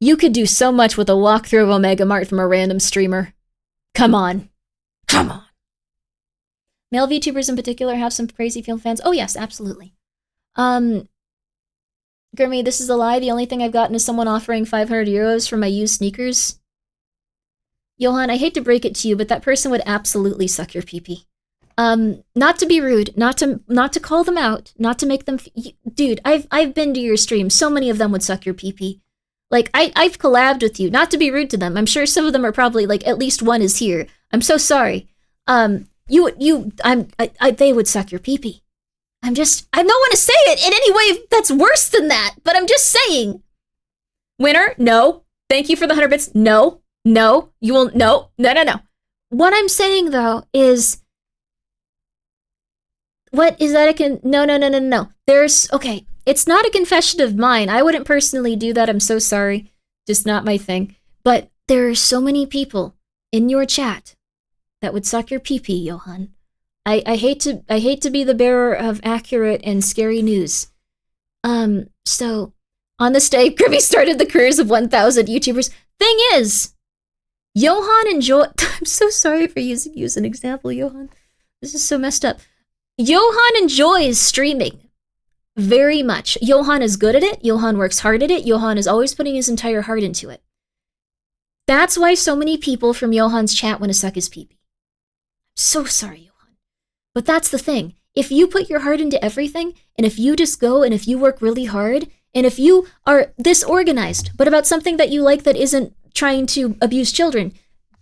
S1: You could do so much with a walkthrough of Omega Mart from a random streamer. Come on. Come on. Male VTubers in particular have some crazy film fans. Oh yes, absolutely. Grimmi, this is a lie. The only thing I've gotten is someone offering 500 euros for my used sneakers. Johan, I hate to break it to you, but that person would absolutely suck your pee-pee. Not to be rude, not to call them out, not to make them... Dude, I've been to your stream. So many of them would suck your pee-pee. Like, I've collabed with you, not to be rude to them. I'm sure some of them are probably, like, at least one is here. I'm so sorry. They would suck your pee-pee. I don't want to say it in any way that's worse than that, but I'm just saying. Winner, no. Thank you for the 100 bits. No. You will, no. What I'm saying, though, is... What is that? No. Okay. It's not a confession of mine. I wouldn't personally do that. I'm so sorry. Just not my thing. But there are so many people in your chat that would suck your pee-pee, Johan. I hate to be the bearer of accurate and scary news. So on this day, Grimmi started the careers of 1,000 YouTubers. Thing is, Johan I'm so sorry for using you as an example, Johan. This is so messed up. Johan enjoys streaming very much. Johan is good at it. Johan works hard at it. Johan is always putting his entire heart into it. That's why so many people from Johan's chat want to suck his pee-pee. I'm so sorry, Johan. But that's the thing. If you put your heart into everything, and if you just go and if you work really hard, and if you are this organized, but about something that you like that isn't trying to abuse children,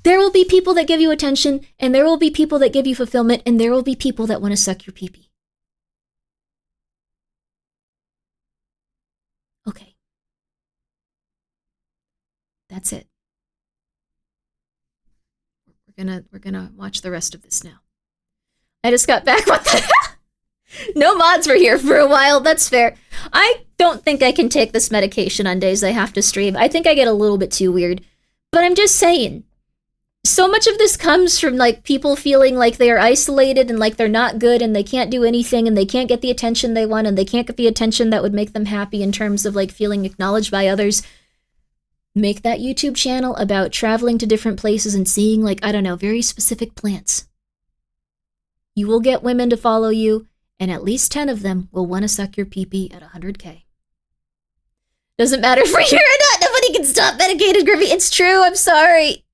S1: there will be people that give you attention, and there will be people that give you fulfillment, and there will be people that want to suck your pee-pee. Okay. That's it. We're gonna watch the rest of this now. I just got back. What the hell? No mods were here for a while. That's fair. I don't think I can take this medication on days I have to stream. I think I get a little bit too weird. But I'm just saying. So much of this comes from like people feeling like they are isolated and like they're not good and they can't do anything and they can't get the attention they want and they can't get the attention that would make them happy in terms of like feeling acknowledged by others. Make that YouTube channel about traveling to different places and seeing like, I don't know, very specific plants. You will get women to follow you, and at least 10 of them will want to suck your pee-pee at 100K. Doesn't matter if we're here or not, nobody can stop medicated Grimmi. It's true, I'm sorry.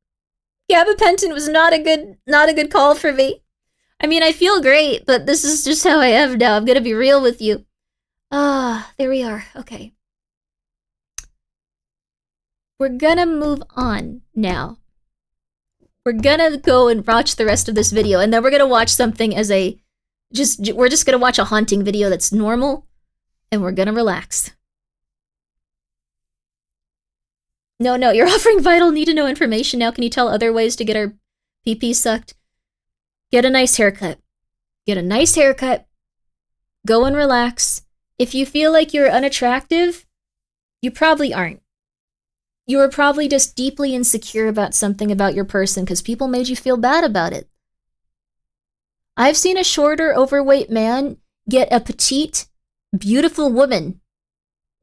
S1: Gabapentin was not a good call for me. I mean, I feel great, but this is just how I am now. I'm gonna be real with you. There we are. Okay. We're gonna move on now. We're gonna go and watch the rest of this video, and then we're gonna watch something as we're just gonna watch a haunting video that's normal, and we're gonna relax. No, you're offering vital need-to-know information now. Can you tell other ways to get our pee-pee sucked? Get a nice haircut. Get a nice haircut. Go and relax. If you feel like you're unattractive, you probably aren't. You were probably just deeply insecure about something about your person because people made you feel bad about it. I've seen a shorter, overweight man get a petite, beautiful woman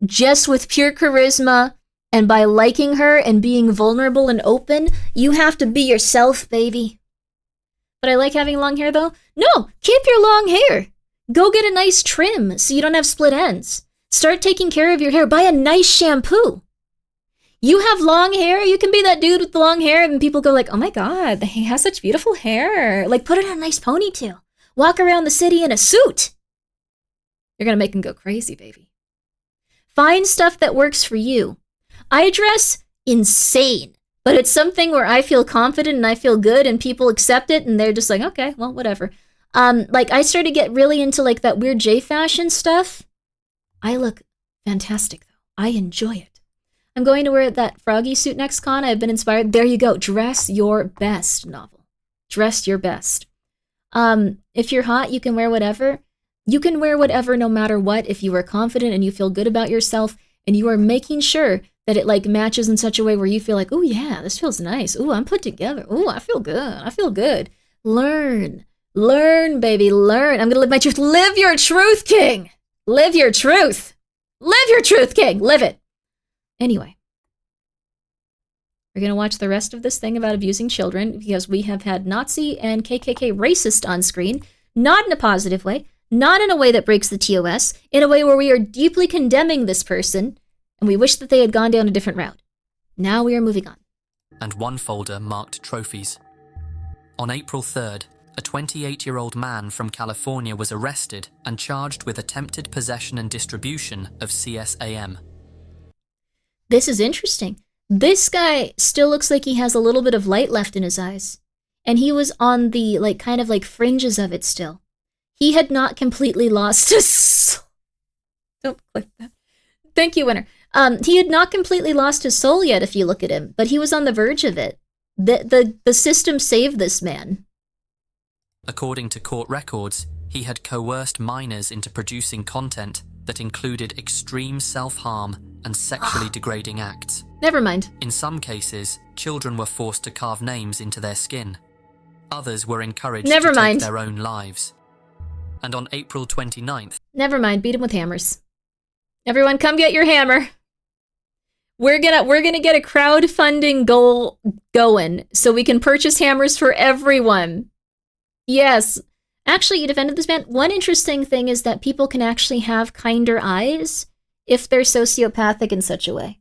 S1: just with pure charisma, and by liking her and being vulnerable and open. You have to be yourself, baby. But I like having long hair, though. No, keep your long hair. Go get a nice trim so you don't have split ends. Start taking care of your hair. Buy a nice shampoo. You have long hair, you can be that dude with the long hair, and people go like, oh my god, he has such beautiful hair. Like, put it in a nice ponytail. Walk around the city in a suit. You're gonna make him go crazy, baby. Find stuff that works for you. I dress insane, but it's something where I feel confident and I feel good and people accept it and they're just like, okay, well, whatever. Like, I started to get really into like that weird J fashion stuff. I look fantastic, though. I enjoy it. I'm going to wear that Froggy suit next con. I've been inspired. There you go. Dress your best, novel. Dress your best. If you're hot, you can wear whatever. You can wear whatever no matter what if you are confident and you feel good about yourself and you are making sure that it like matches in such a way where you feel like, oh yeah, this feels nice. Oh, I'm put together. Oh, I feel good. I feel good. Learn. Learn, baby. Learn. I'm going to live my truth. Live your truth, King. Live your truth. Live your truth, King. Live it. Anyway, we're going to watch the rest of this thing about abusing children because we have had Nazi and KKK racist on screen, not in a positive way, not in a way that breaks the TOS, in a way where we are deeply condemning this person, and we wish that they had gone down a different route. Now we are moving on.
S2: And one folder marked trophies. On April 3rd, a 28-year-old man from California was arrested and charged with attempted possession and distribution of CSAM.
S1: This is interesting. This guy still looks like he has a little bit of light left in his eyes. And he was on the, like, kind of like fringes of it still. He had not completely lost his soul. Don't click that. Thank you, Winner. He had not completely lost his soul yet, if you look at him, but he was on the verge of it. The system saved this man.
S2: According to court records, he had coerced minors into producing content that included extreme self-harm and sexually degrading acts.
S1: Never mind.
S2: In some cases, children were forced to carve names into their skin. Others were encouraged to take their own lives. And on April 29th...
S1: Never mind, beat him with hammers. Everyone, come get your hammer. We're gonna get a crowdfunding goal going so we can purchase hammers for everyone. Yes. Actually, you defended this man. One interesting thing is that people can actually have kinder eyes if they're sociopathic in such a way.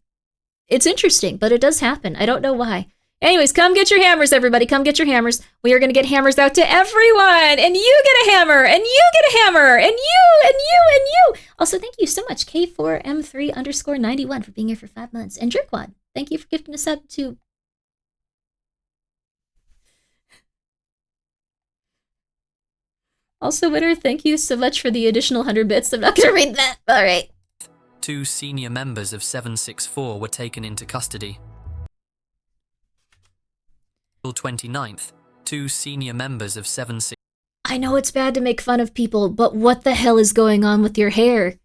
S1: It's interesting, but it does happen. I don't know why. Anyways, come get your hammers, everybody. Come get your hammers. We are going to get hammers out to everyone. And you get a hammer. And you get a hammer. And you, and you, and you. Also, thank you so much, K4M3_91, for being here for 5 months. And Jerkwad, thank you for gifting us up to... Also, Winner, thank you so much for the additional 100 bits. I'm not going to read that. All right.
S2: 2 senior members of 764 were taken into custody. April 29th, 2 senior members of 764...
S1: I know it's bad to make fun of people, but what the hell is going on with your hair?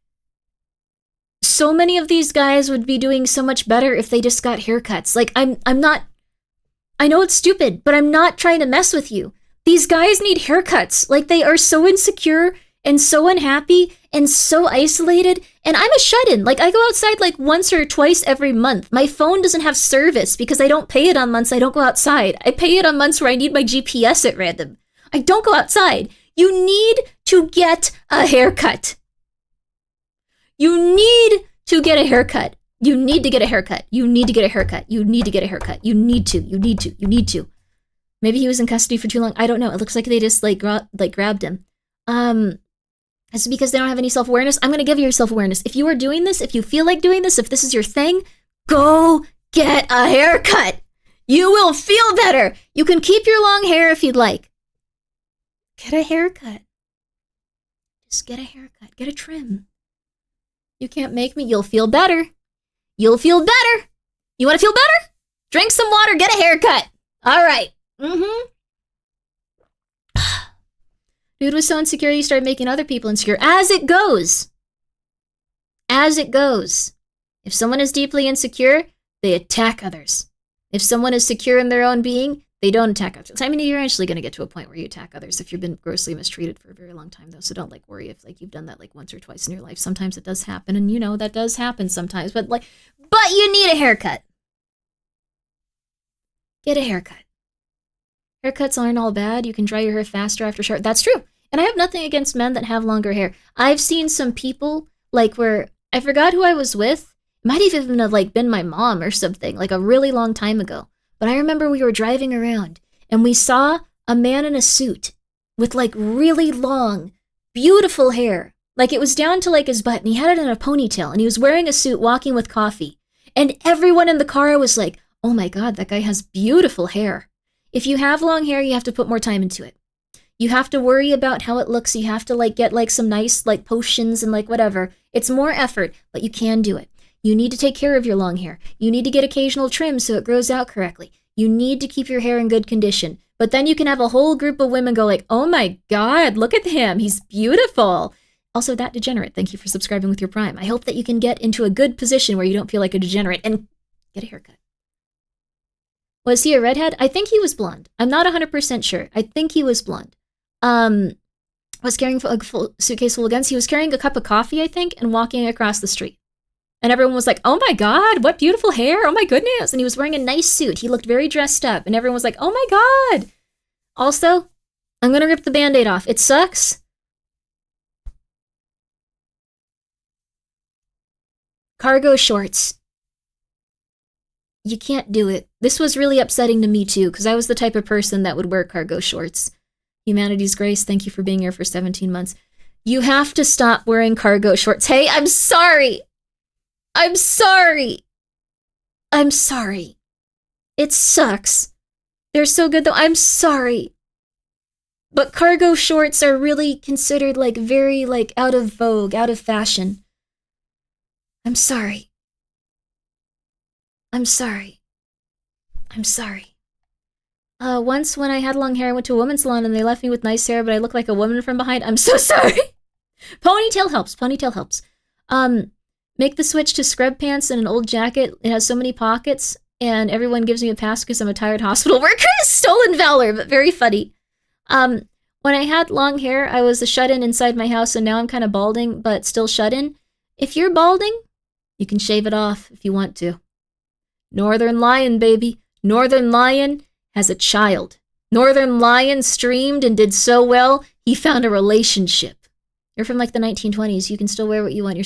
S1: So many of these guys would be doing so much better if they just got haircuts. Like, I'm not... I know it's stupid, but I'm not trying to mess with you. These guys need haircuts. Like, they are so insecure and so unhappy and so isolated. And I'm a shut-in. Like, I go outside like once or twice every month. My phone doesn't have service because I don't pay it on months I don't go outside. I pay it on months where I need my GPS at random. I don't go outside. You need to get a haircut. You need to get a haircut. You need to get a haircut. You need to get a haircut. You need to get a haircut. You need to. You need to. You need to. Maybe he was in custody for too long. I don't know. It looks like they just like grabbed him. It's because they don't have any self-awareness. I'm going to give you your self-awareness. If you are doing this, if you feel like doing this, if this is your thing, go get a haircut. You will feel better. You can keep your long hair if you'd like. Get a haircut. Just get a haircut. Get a trim. You can't make me. You'll feel better. You'll feel better. You want to feel better? Drink some water. Get a haircut. All right. Dude was so insecure, he started making other people insecure. As it goes. as it goes. If someone is deeply insecure, they attack others. If someone is secure in their own being, they don't attack others. I mean, you're actually going to get to a point where you attack others if you've been grossly mistreated for a very long time, though. So don't like worry if like you've done that like once or twice in your life. Sometimes it does happen, and you know that does happen sometimes. But you need a haircut. Get a haircut. Haircuts aren't all bad. You can dry your hair faster after shower. That's true. And I have nothing against men that have longer hair. I've seen some people like where I forgot who I was with. It might even have like been my mom or something, like a really long time ago. But I remember we were driving around and we saw a man in a suit with like really long, beautiful hair. Like it was down to like his butt and he had it in a ponytail and he was wearing a suit walking with coffee. And everyone in the car was like, oh my God, that guy has beautiful hair. If you have long hair, you have to put more time into it. You have to worry about how it looks. You have to like get like some nice like potions and like whatever. It's more effort, but you can do it. You need to take care of your long hair. You need to get occasional trim so it grows out correctly. You need to keep your hair in good condition. But then you can have a whole group of women go like, oh my God, look at him. He's beautiful. Also, that degenerate, thank you for subscribing with your Prime. I hope that you can get into a good position where you don't feel like a degenerate and get a haircut. Was he a redhead? I think he was blonde. I'm not 100% sure. I think he was blonde. Was carrying a full suitcase full of guns. He was carrying a cup of coffee, I think, and walking across the street. And everyone was like, oh my God, what beautiful hair. Oh my goodness. And he was wearing a nice suit. He looked very dressed up. And everyone was like, oh my God. Also, I'm going to rip the Band-Aid off. It sucks. Cargo shorts. You can't do it. This was really upsetting to me too, because I was the type of person that would wear cargo shorts. Humanity's Grace, thank you for being here for 17 months. You have to stop wearing cargo shorts. Hey, I'm sorry. I'm sorry. I'm sorry. It sucks. They're so good though. I'm sorry. But cargo shorts are really considered like very like out of vogue, out of fashion. I'm sorry. I'm sorry. I'm sorry. Once when I had long hair, I went to a women's salon and they left me with nice hair, but I looked like a woman from behind. I'm so sorry. Ponytail helps. Ponytail helps. Make the switch to scrub pants and an old jacket. It has so many pockets, and everyone gives me a pass because I'm a tired hospital worker. Stolen valor, but very funny. When I had long hair, I was a shut-in inside my house, and now I'm kind of balding, but still shut-in. If you're balding, you can shave it off if you want to. Northern Lion, baby. Northern Lion has a child. Northern Lion streamed and did so well, he found a relationship. You're from like the 1920s. You can still wear what you want.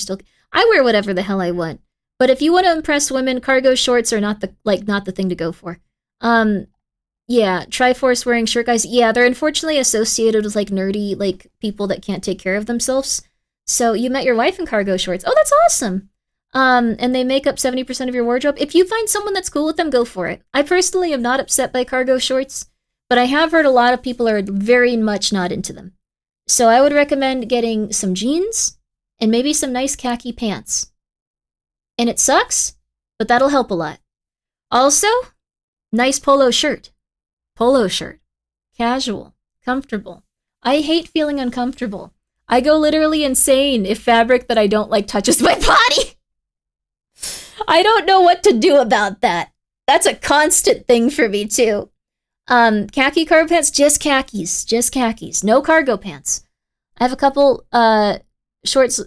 S1: I wear whatever the hell I want. But if you want to impress women, cargo shorts are not the thing to go for. Yeah, Triforce wearing shirt guys. Yeah, they're unfortunately associated with like nerdy like people that can't take care of themselves. So you met your wife in cargo shorts. Oh, that's awesome. And they make up 70% of your wardrobe. If you find someone that's cool with them, go for it. I personally am not upset by cargo shorts, but I have heard a lot of people are very much not into them. So I would recommend getting some jeans and maybe some nice khaki pants. And it sucks, but that'll help a lot. Also, nice polo shirt. Polo shirt. Casual. Comfortable. I hate feeling uncomfortable. I go literally insane if fabric that I don't like touches my body. I don't know what to do about that. That's a constant thing for me too. Khaki cargo pants, just khakis, no cargo pants. I have a couple shorts.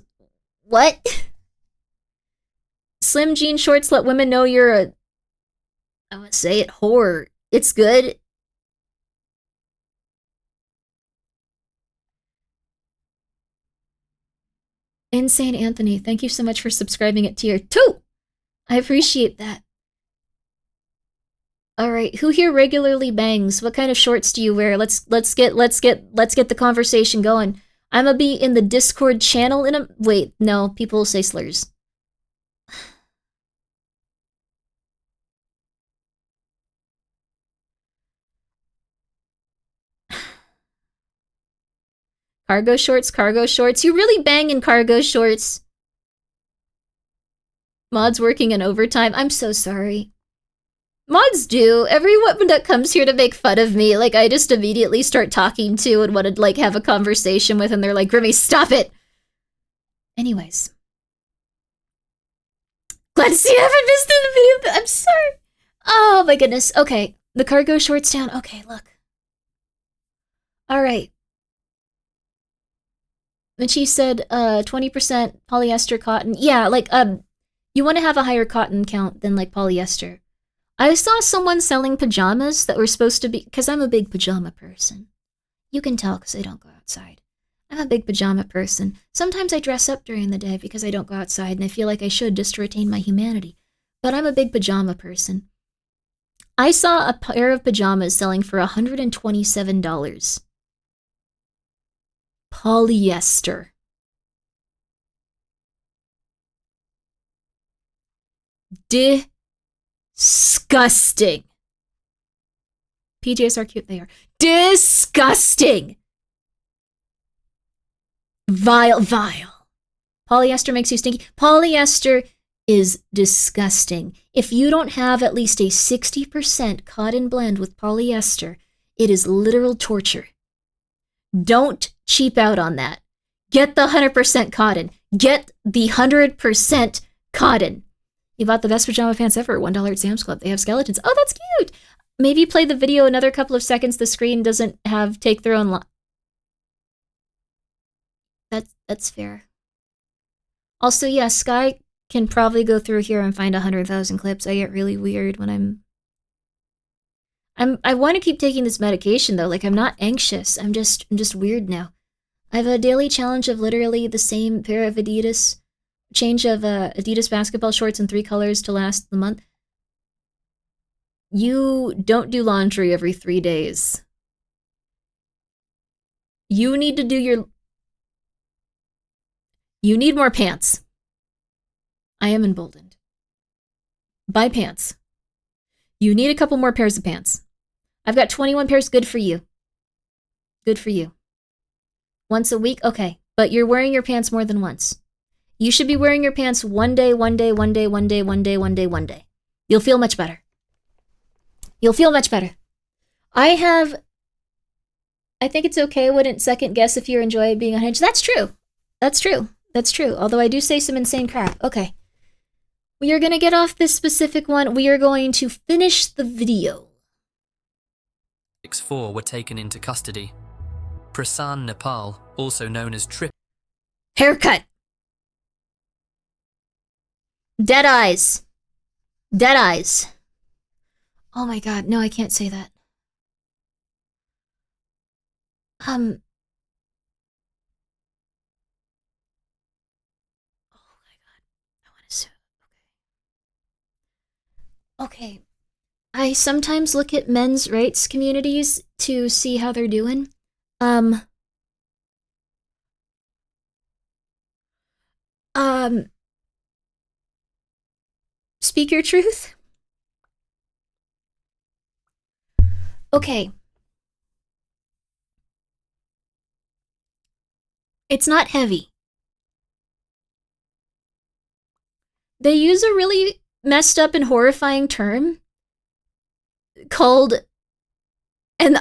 S1: What? Slim jean shorts let women know you're a, I want to say it, whore. It's good. Insane Anthony, thank you so much for subscribing at tier 2. I appreciate that. All right, who here regularly bangs? What kind of shorts do you wear? Let's get the conversation going. I'm gonna be in the Discord channel in a wait. No, people say slurs. Cargo shorts. You really bang in cargo shorts. Mods working in overtime. I'm so sorry. Mods do. Everyone that comes here to make fun of me, like, I just immediately start talking to and want to, like, have a conversation with, and they're like, Grimmi, stop it! Anyways. Let's see, I haven't missed the video. I'm sorry. Oh my goodness. Okay, the cargo shorts down. Okay, look. All right. And she said 20% polyester cotton. Yeah, like, you want to have a higher cotton count than, like, polyester. I saw someone selling pajamas that were supposed to be, because I'm a big pajama person. You can tell because I don't go outside. I'm a big pajama person. Sometimes I dress up during the day because I don't go outside, and I feel like I should just to retain my humanity. But I'm a big pajama person. I saw a pair of pajamas selling for $127. Polyester. Disgusting. PJs are cute, they are. Disgusting. Vile. Polyester makes you stinky. Polyester is disgusting. If you don't have at least a 60% cotton blend with polyester, it is literal torture. Don't cheap out on that. Get the 100% cotton. Get the 100% cotton. You bought the best pajama pants ever at $1 at Sam's Club. They have skeletons. Oh, that's cute. Maybe play the video another couple of seconds. The screen doesn't have take their own That's fair. Also, yeah, Sky can probably go through here and find 100,000 clips. I get really weird when I want to keep taking this medication though. Like, I'm not anxious. I'm just weird now. I have a daily challenge of literally the same pair of Adidas basketball shorts in 3 colors to last the month. You don't do laundry every 3 days. You need to do You need more pants. I am emboldened. Buy pants. You need a couple more pairs of pants. I've got 21 pairs. Good for you. Good for you. Once a week? Okay. But you're wearing your pants more than once. You should be wearing your pants one day. You'll feel much better. You'll feel much better. I think it's okay. Wouldn't second guess if you enjoy being unhinged. That's true. That's true. Although I do say some insane crap. Okay. We are going to get off this specific one. We are going to finish the video.
S2: 4 were taken into custody. Prasan, Nepal, also known as Trip.
S1: Haircut. Dead eyes. Dead eyes. Oh my god, no, I can't say that. Oh my god. I want to say okay. I sometimes look at men's rights communities to see how they're doing. Speak your truth? Okay. It's not heavy. They use a really messed up and horrifying term called, and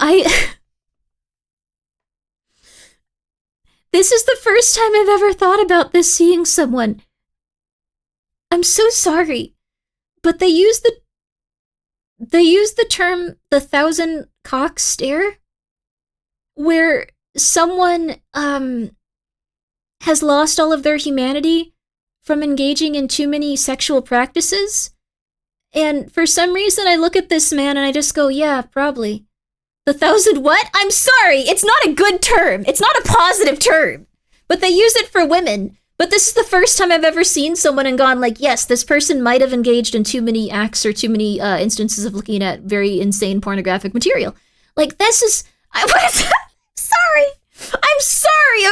S1: this is the first time I've ever thought about this seeing someone. I'm so sorry, but they use the term the 1,000 cock stare, where someone has lost all of their humanity from engaging in too many sexual practices. And for some reason, I look at this man and I just go, yeah, probably. The 1,000 what? I'm sorry, it's not a good term. It's not a positive term. But they use it for women. But this is the first time I've ever seen someone and gone like, yes, this person might have engaged in too many acts or too many instances of looking at very insane pornographic material. Like, this is... I'm sorry,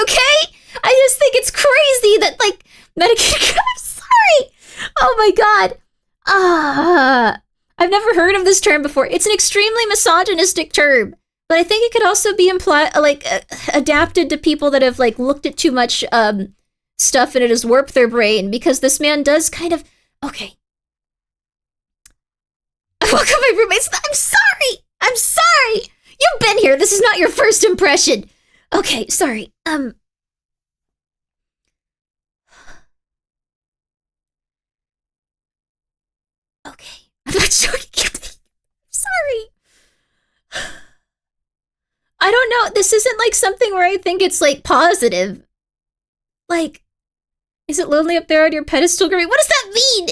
S1: okay? I just think it's crazy that, like, medication... I'm sorry! Oh my god. I've never heard of this term before. It's an extremely misogynistic term. But I think it could also be adapted to people that have, like, looked at too much, stuff and it has warped their brain, because this man does kind of... Okay. Welcome my roommates. I'm sorry! You've been here. This is not your first impression. Okay, sorry. Sorry. I don't know. This isn't like something where I think it's like positive. Like, is it lonely up there on your pedestal, Grimmi? What does that mean?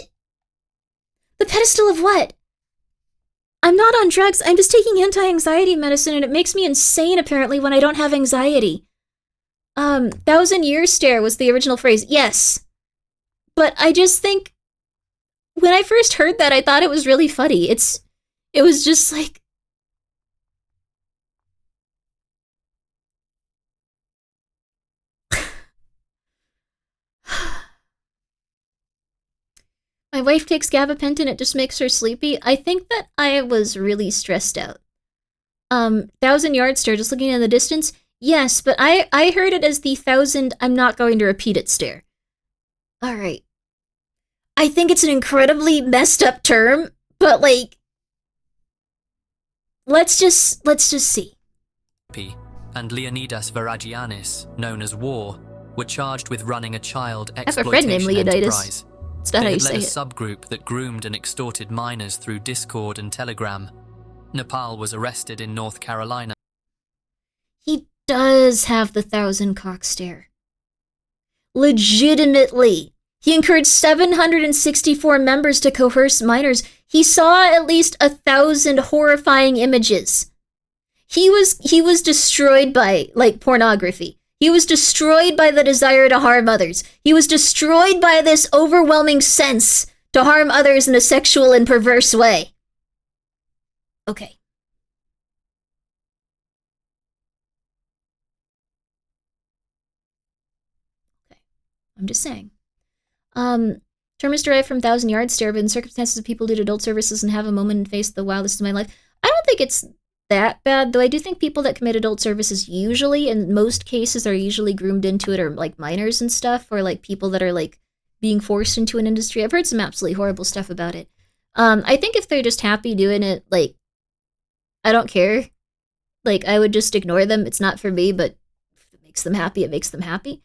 S1: The pedestal of what? I'm not on drugs. I'm just taking anti-anxiety medicine and it makes me insane apparently when I don't have anxiety. 1,000-year stare was the original phrase. Yes. But I just think when I first heard that, I thought it was really funny. It was just like, my wife takes gabapentin, it just makes her sleepy. I think that I was really stressed out. 1,000-yard stare, just looking in the distance. Yes, but I heard it as the 1,000, I'm not going to repeat it stare. Alright. I think it's an incredibly messed up term, but like, let's just see.
S2: And Leonidas Varagianis, known as War, were charged with running a child
S1: I have a friend named
S2: exploitation
S1: Leonidas.
S2: enterprise.
S1: It's not
S2: They
S1: how you
S2: had led
S1: say
S2: a
S1: it.
S2: subgroup that groomed and extorted minors through Discord and Telegram. Nepal was arrested in North Carolina.
S1: He does have the 1,000 cock stare. Legitimately. He encouraged 764 members to coerce minors. He saw at least 1,000 horrifying images. He was destroyed by, like, pornography. He was destroyed by the desire to harm others. He was destroyed by this overwhelming sense to harm others in a sexual and perverse way. Okay. I'm just saying. Term is derived from 1,000-yard stare, but in circumstances of people do adult services and have a moment and face the wow, this is my life. I don't think it's that bad, though I do think people that commit adult services usually, in most cases, are usually groomed into it, or like minors and stuff, or like people that are like being forced into an industry. I've heard some absolutely horrible stuff about it. I think if they're just happy doing it, like, I don't care. Like, I would just ignore them. It's not for me, but if it makes them happy, it makes them happy.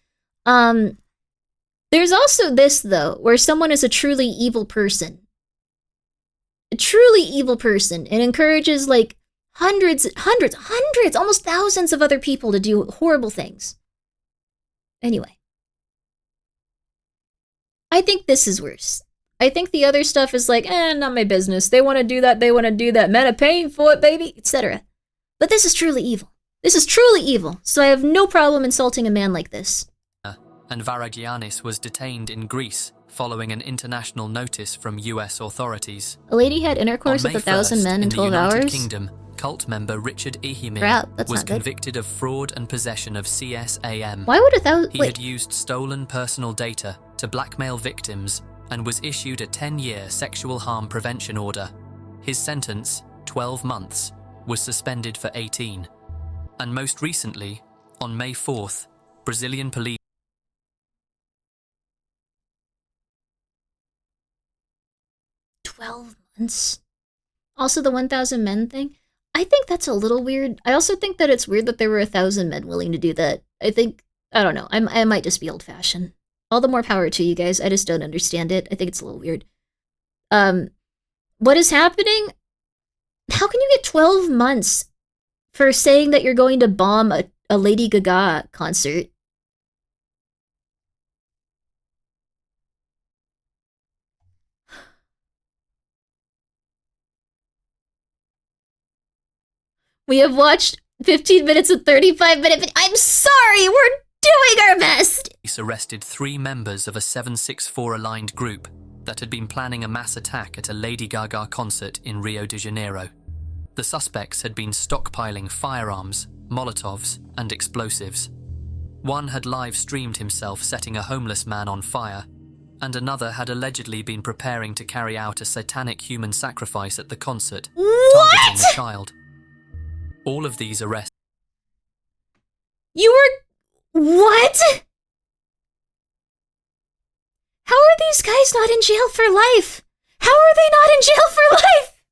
S1: There's also this, though, where someone is a truly evil person. A truly evil person, and encourages, like, hundreds, almost thousands of other people to do horrible things. Anyway. I think this is worse. I think the other stuff is like, not my business. They want to do that, Men are paying for it, baby, etc. But this is truly evil. This is truly evil, so I have no problem insulting a man like this.
S2: And Varagianis was detained in Greece following an international notice from US authorities.
S1: A lady had intercourse with 1,000 men in 12 hours?
S2: In the United Kingdom, cult member Richard Ehimir was convicted of fraud and possession of CSAM.
S1: Why would 1,000...
S2: He had used stolen personal data to blackmail victims and was issued a 10-year sexual harm prevention order. His sentence, 12 months, was suspended for 18. And most recently, on May 4th, Brazilian police
S1: 12 months. Also, the 1,000 men thing. I think that's a little weird. I also think that it's weird that there were 1,000 men willing to do that. I don't know. I might just be old-fashioned. All the more power to you guys. I just don't understand it. I think it's a little weird. What is happening? How can you get 12 months for saying that you're going to bomb a Lady Gaga concert? We have watched 15 minutes and 35-minute. I'm sorry, we're doing our best.
S2: Police arrested 3 members of a 764 aligned group that had been planning a mass attack at a Lady Gaga concert in Rio de Janeiro. The suspects had been stockpiling firearms, Molotovs, and explosives. One had live-streamed himself setting a homeless man on fire, and another had allegedly been preparing to carry out a satanic human sacrifice at the concert, targeting a child. All of these arrests.
S1: You were... What? How are these guys not in jail for life? How are they not in jail for life?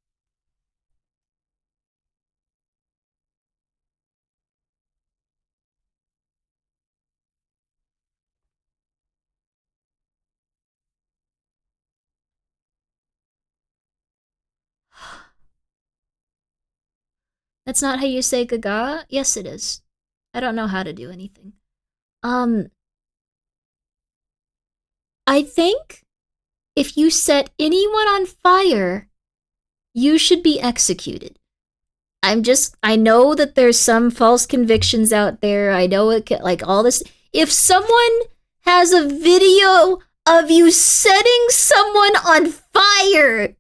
S1: That's not how you say gaga? Yes, it is. I don't know how to do anything. I think if you set anyone on fire, you should be executed. I know that there's some false convictions out there. I know it can, like all this. If someone has a video of you setting someone on fire,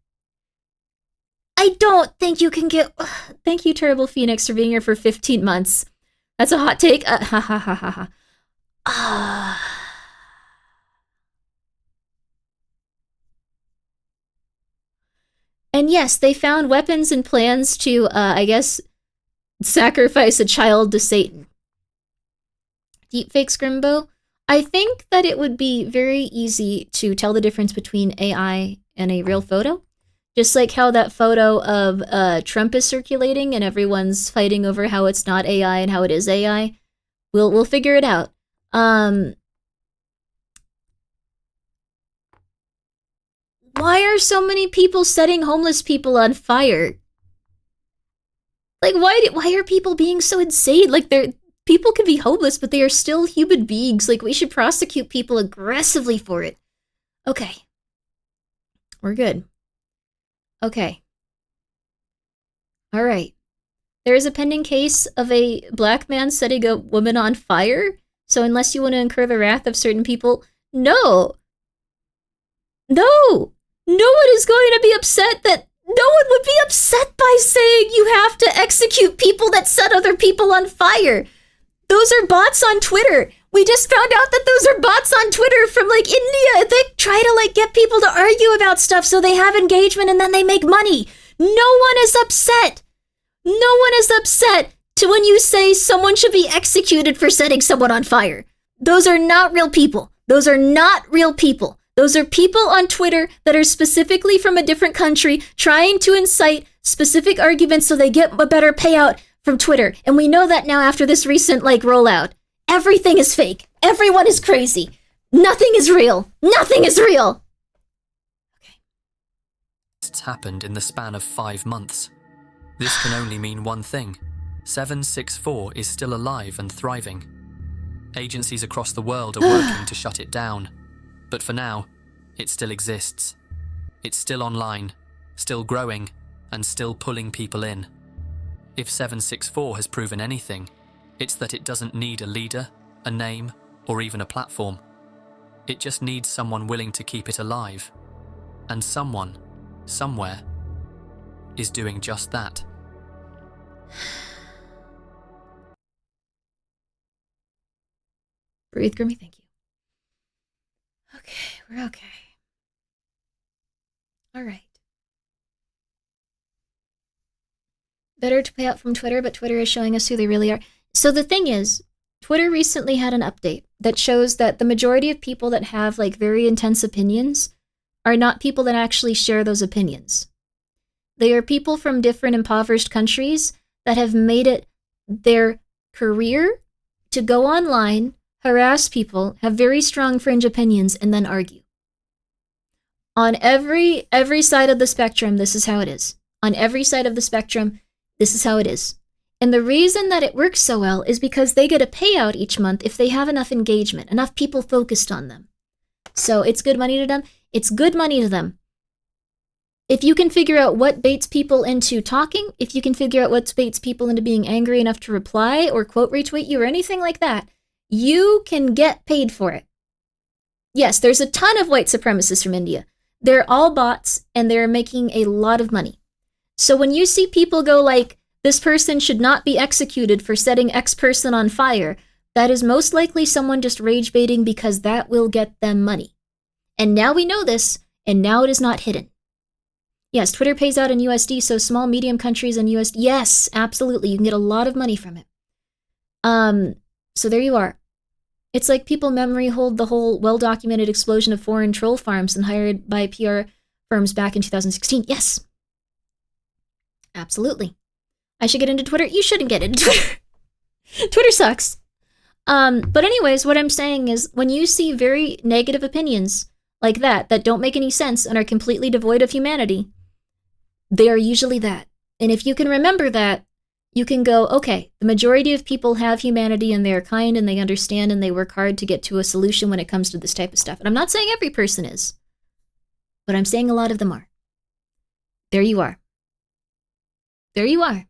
S1: I don't think you can get... Thank you, Terrible Phoenix, for being here for 15 months. That's a hot take. Ha ha ha ha ha. And yes, they found weapons and plans to, I guess, sacrifice a child to Satan. Deepfake Scrimbo? I think that it would be very easy to tell the difference between AI and a real photo. Just like how that photo of Trump is circulating and everyone's fighting over how it's not AI and how it is AI. We'll figure it out. Why are so many people setting homeless people on fire? Like, why are people being so insane? Like, people can be homeless, but they are still human beings. Like, we should prosecute people aggressively for it. Okay. We're good. Okay. All right. There is a pending case of a black man setting a woman on fire. So unless you want to incur the wrath of certain people, no. No. No one is going to be upset that... No one would be upset by saying you have to execute people that set other people on fire. Those are bots on Twitter. We just found out that those are bots on Twitter from, like, India. They try to, like, get people to argue about stuff so they have engagement and then they make money. No one is upset. No one is upset to when you say someone should be executed for setting someone on fire. Those are not real people. Those are not real people. Those are people on Twitter that are specifically from a different country trying to incite specific arguments so they get a better payout from Twitter. And we know that now after this recent, like, rollout. Everything is fake. Everyone is crazy. Nothing is real. Nothing is real. Okay.
S2: It's happened in the span of 5 months. This can only mean one thing. 764 is still alive and thriving. Agencies across the world are working to shut it down. But for now, it still exists. It's still online, still growing, and still pulling people in. If 764 has proven anything, it's that it doesn't need a leader, a name, or even a platform. It just needs someone willing to keep it alive. And someone, somewhere, is doing just that.
S1: Breathe, Grimmi, thank you. Okay, we're okay. All right. Better to pay out from Twitter, but Twitter is showing us who they really are. So the thing is, Twitter recently had an update that shows that the majority of people that have, like, very intense opinions are not people that actually share those opinions. They are people from different impoverished countries that have made it their career to go online, harass people, have very strong fringe opinions, and then argue. On every side of the spectrum, this is how it is. On every side of the spectrum, this is how it is. And the reason that it works so well is because they get a payout each month if they have enough engagement, enough people focused on them. So it's good money to them. It's good money to them. If you can figure out what baits people into talking, if you can figure out what baits people into being angry enough to reply or quote retweet you or anything like that, you can get paid for it. Yes, there's a ton of white supremacists from India. They're all bots and they're making a lot of money. So when you see people go like, this person should not be executed for setting X person on fire, that is most likely someone just rage baiting because that will get them money. And now we know this, and now it is not hidden. Yes, Twitter pays out in USD, so small, medium countries in USD. Yes, absolutely. You can get a lot of money from it. So there you are. It's like people memory hold the whole well-documented explosion of foreign troll farms and hired by PR firms back in 2016. Yes. Absolutely. I should get into Twitter. You shouldn't get into Twitter. Twitter sucks. But anyways, what I'm saying is when you see very negative opinions like that don't make any sense and are completely devoid of humanity, they are usually that. And if you can remember that, you can go, okay, the majority of people have humanity and they're kind and they understand and they work hard to get to a solution when it comes to this type of stuff. And I'm not saying every person is, but I'm saying a lot of them are. There you are. There you are.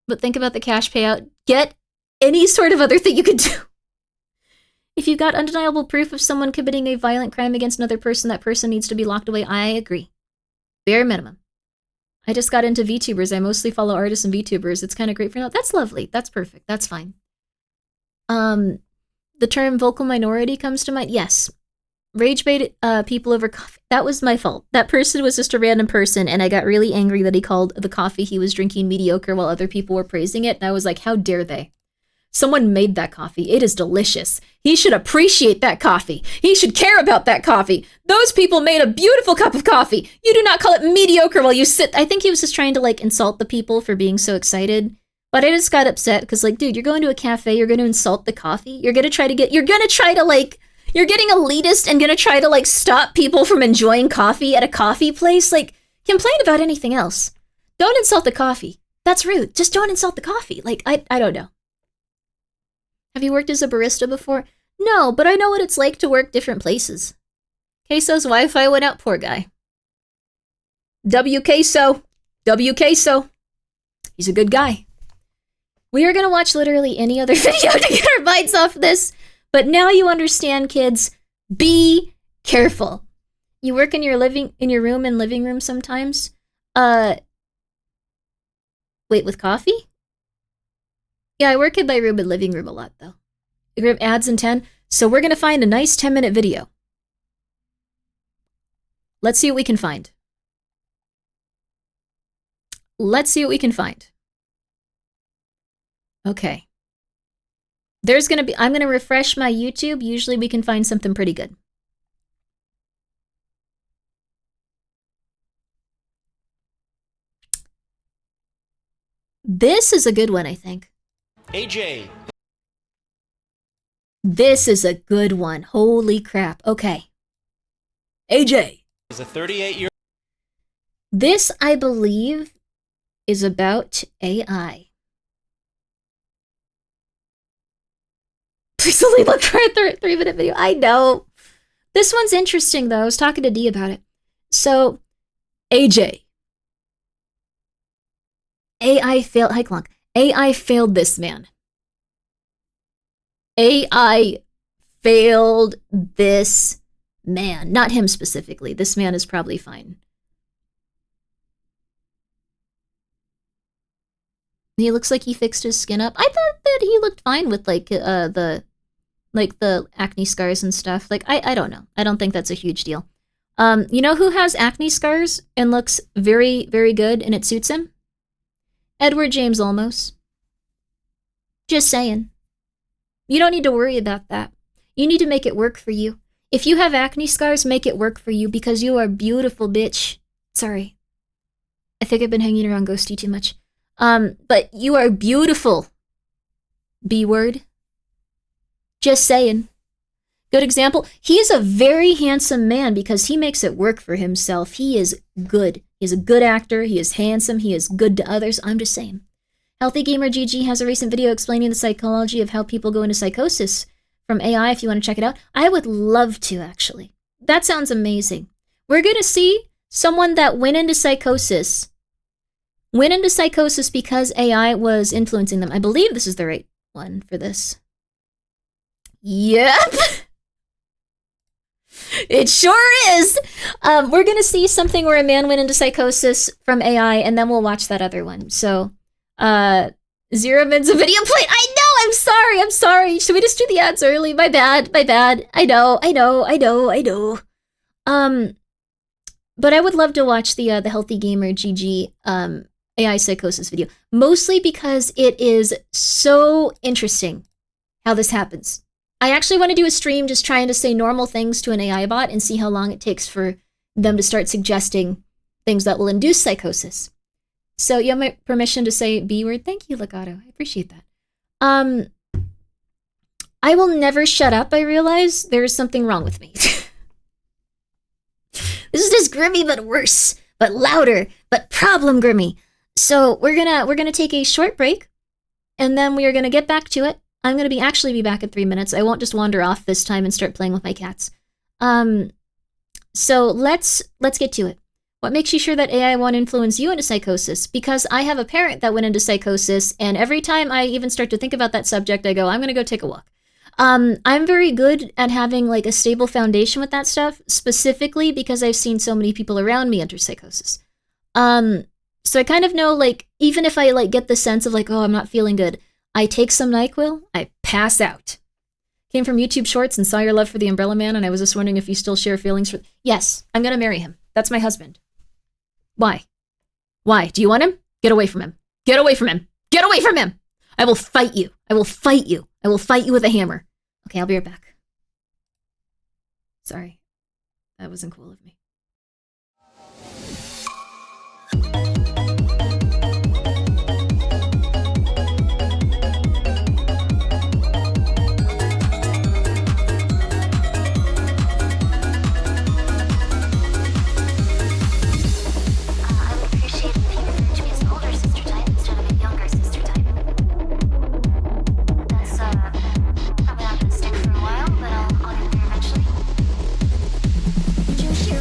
S1: But think about the cash payout. Get any sort of other thing you could do. If you've got undeniable proof of someone committing a violent crime against another person, that person needs to be locked away. I agree. Bare minimum. I just got into VTubers. I mostly follow artists and VTubers. It's kind of great for now. That's lovely. That's perfect. That's fine. The term vocal minority comes to mind. Yes. Rage bait people over coffee. That was my fault. That person was just a random person, and I got really angry that he called the coffee he was drinking mediocre while other people were praising it. And I was like, how dare they? Someone made that coffee. It is delicious. He should appreciate that coffee. He should care about that coffee. Those people made a beautiful cup of coffee. You do not call it mediocre while you sit. I think he was just trying to like insult the people for being so excited. But I just got upset because like, dude, you're going to a cafe. You're going to insult the coffee. You're getting elitist and going to try to like stop people from enjoying coffee at a coffee place. Like, complain about anything else. Don't insult the coffee. That's rude. Just don't insult the coffee. Like, I don't know. Have you worked as a barista before? No, but I know what it's like to work different places. Queso's Wi-Fi went out, poor guy. W Queso. He's a good guy. We are going to watch literally any other video to get our minds off this. But now you understand, kids. Be careful. You work in your room and living room sometimes. Wait, with coffee? Yeah, I work in my room and living room a lot, though. We have ads in 10, so we're going to find a nice 10-minute video. Let's see what we can find. Okay. I'm going to refresh my YouTube. Usually we can find something pretty good. This is a good one, I think.
S4: AJ.
S1: This is a good one. Holy crap. Okay. AJ
S4: is a 38-year.
S1: This, I believe, is about AI. Please only look for a 3-minute video. I know. This one's interesting, though. I was talking to Dee about it. So, AJ. AI failed. Hi, Clonk. AI failed this man. AI failed this man. Not him specifically. This man is probably fine. He looks like he fixed his skin up. I thought that he looked fine with the acne scars and stuff. Like, I don't know. I don't think that's a huge deal. You know who has acne scars and looks very, very good and it suits him? Edward James Olmos. Just saying. You don't need to worry about that. You need to make it work for you. If you have acne scars, make it work for you because you are beautiful, bitch. Sorry. I think I've been hanging around Ghosty too much. But you are beautiful. B-word. Just saying. Good example. He is a very handsome man because he makes it work for himself. He is good. He's a good actor. He is handsome. He is good to others. I'm just saying. Healthy Gamer GG has a recent video explaining the psychology of how people go into psychosis from AI, if you want to check it out. I would love to, actually. That sounds amazing. We're going to see someone that went into psychosis because AI was influencing them. I believe this is the right one for this. Yep. It sure is. We're going to see something where a man went into psychosis from AI, and then we'll watch that other one. So, Zero Min's a video plate. I know, I'm sorry. Should we just do the ads early? My bad. I know. But I would love to watch the Healthy Gamer GG AI psychosis video, mostly because it is so interesting how this happens. I actually want to do a stream just trying to say normal things to an AI bot and see how long it takes for them to start suggesting things that will induce psychosis. So you have my permission to say B word. Thank you, Legato. I appreciate that. I will never shut up, I realize. There is something wrong with me. This is just Grimmi, but worse, but louder, but problem Grimmi. So we're gonna take a short break, and then we are gonna get back to it. I'm gonna actually be back in 3 minutes. I won't just wander off this time and start playing with my cats. So let's get to it. What makes you sure that AI won't influence you into psychosis? Because I have a parent that went into psychosis, and every time I even start to think about that subject, I go, I'm gonna go take a walk. I'm very good at having like a stable foundation with that stuff, specifically because I've seen so many people around me enter psychosis. So I kind of know, like, even if I like get the sense of like, oh, I'm not feeling good, I take some NyQuil, I pass out. Came from YouTube Shorts and saw your love for the Umbrella Man, and I was just wondering if you still share feelings for... Yes, I'm gonna marry him. That's my husband. Why? Why? Do you want him? Get away from him. Get away from him. Get away from him! I will fight you. I will fight you. I will fight you with a hammer. Okay, I'll be right back. Sorry. That wasn't cool of me.
S3: I would appreciate it if you referred to me as an older sister type instead of a younger sister type. That's, probably not gonna stick for a while, but I'll get there eventually. Would you share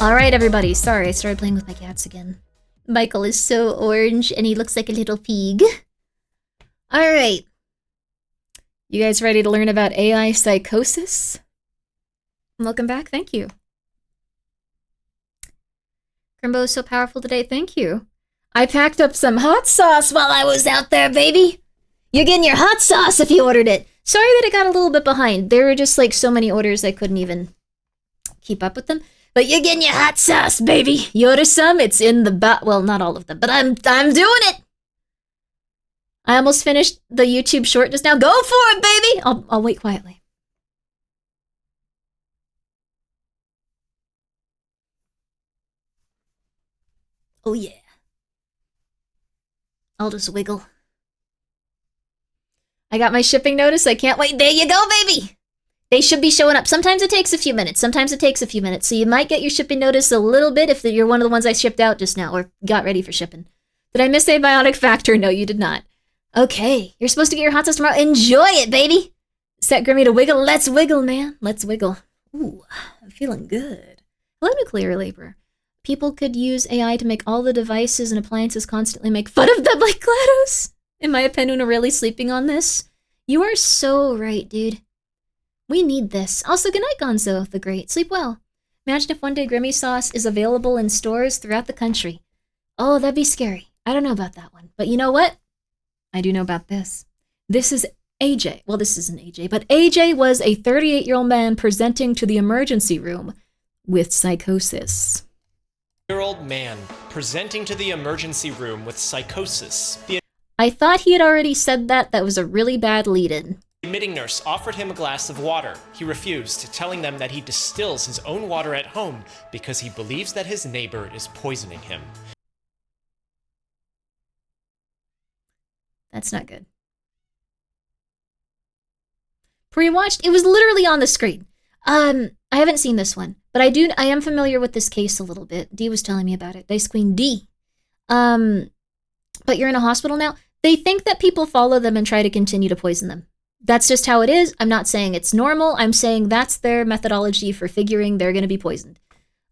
S1: Alright, everybody. Sorry, I started playing with my cats again. Michael is so orange, and he looks like a little pig. Alright. You guys ready to learn about AI psychosis? Welcome back. Thank you. Grimbo is so powerful today. Thank you. I packed up some hot sauce while I was out there, baby. You're getting your hot sauce if you ordered it. Sorry that it got a little bit behind. There were just like so many orders I couldn't even keep up with them. But you're getting your hot sauce, baby. You order some, it's in the well, not all of them, but I'm doing it. I almost finished the YouTube short just now. Go for it, baby. I'll wait quietly. Oh yeah. I'll just wiggle. I got my shipping notice. I can't wait. There you go, baby. They should be showing up. Sometimes it takes a few minutes. Sometimes it takes a few minutes. So you might get your shipping notice a little bit if you're one of the ones I shipped out just now or got ready for shipping. Did I miss Abiotic Factor? No, you did not. Okay. You're supposed to get your hot sauce tomorrow. Enjoy it, baby. Set Grimmi to wiggle. Let's wiggle, man. Let's wiggle. Ooh, I'm feeling good. Hello, nuclear labor. People could use AI to make all the devices and appliances constantly make fun of them like GLaDOS. Am I a Penuna really sleeping on this? You are so right, dude. We need this. Also, good night, Gonzo the Great. Sleep well. Imagine if one day Grimmi sauce is available in stores throughout the country. Oh, that'd be scary. I don't know about that one. But you know what? I do know about this. This is AJ. Well, this isn't AJ, but AJ was a 38-year-old man presenting to the emergency room with psychosis.
S4: Year-old man presenting to the emergency room with psychosis. The
S1: I thought he had already said that. That was a really bad lead-in.
S4: admitting nurse offered him a glass of water. He refused, telling them that he distills his own water at home because he believes that his neighbor is poisoning him.
S1: That's not good. Pre-watched? It was literally on the screen. I haven't seen this one, but I am familiar with this case a little bit. Dee was telling me about it. Dice Queen D. But you're in a hospital now? They think that people follow them and try to continue to poison them. That's just how it is. I'm not saying it's normal. I'm saying that's their methodology for figuring they're going to be poisoned.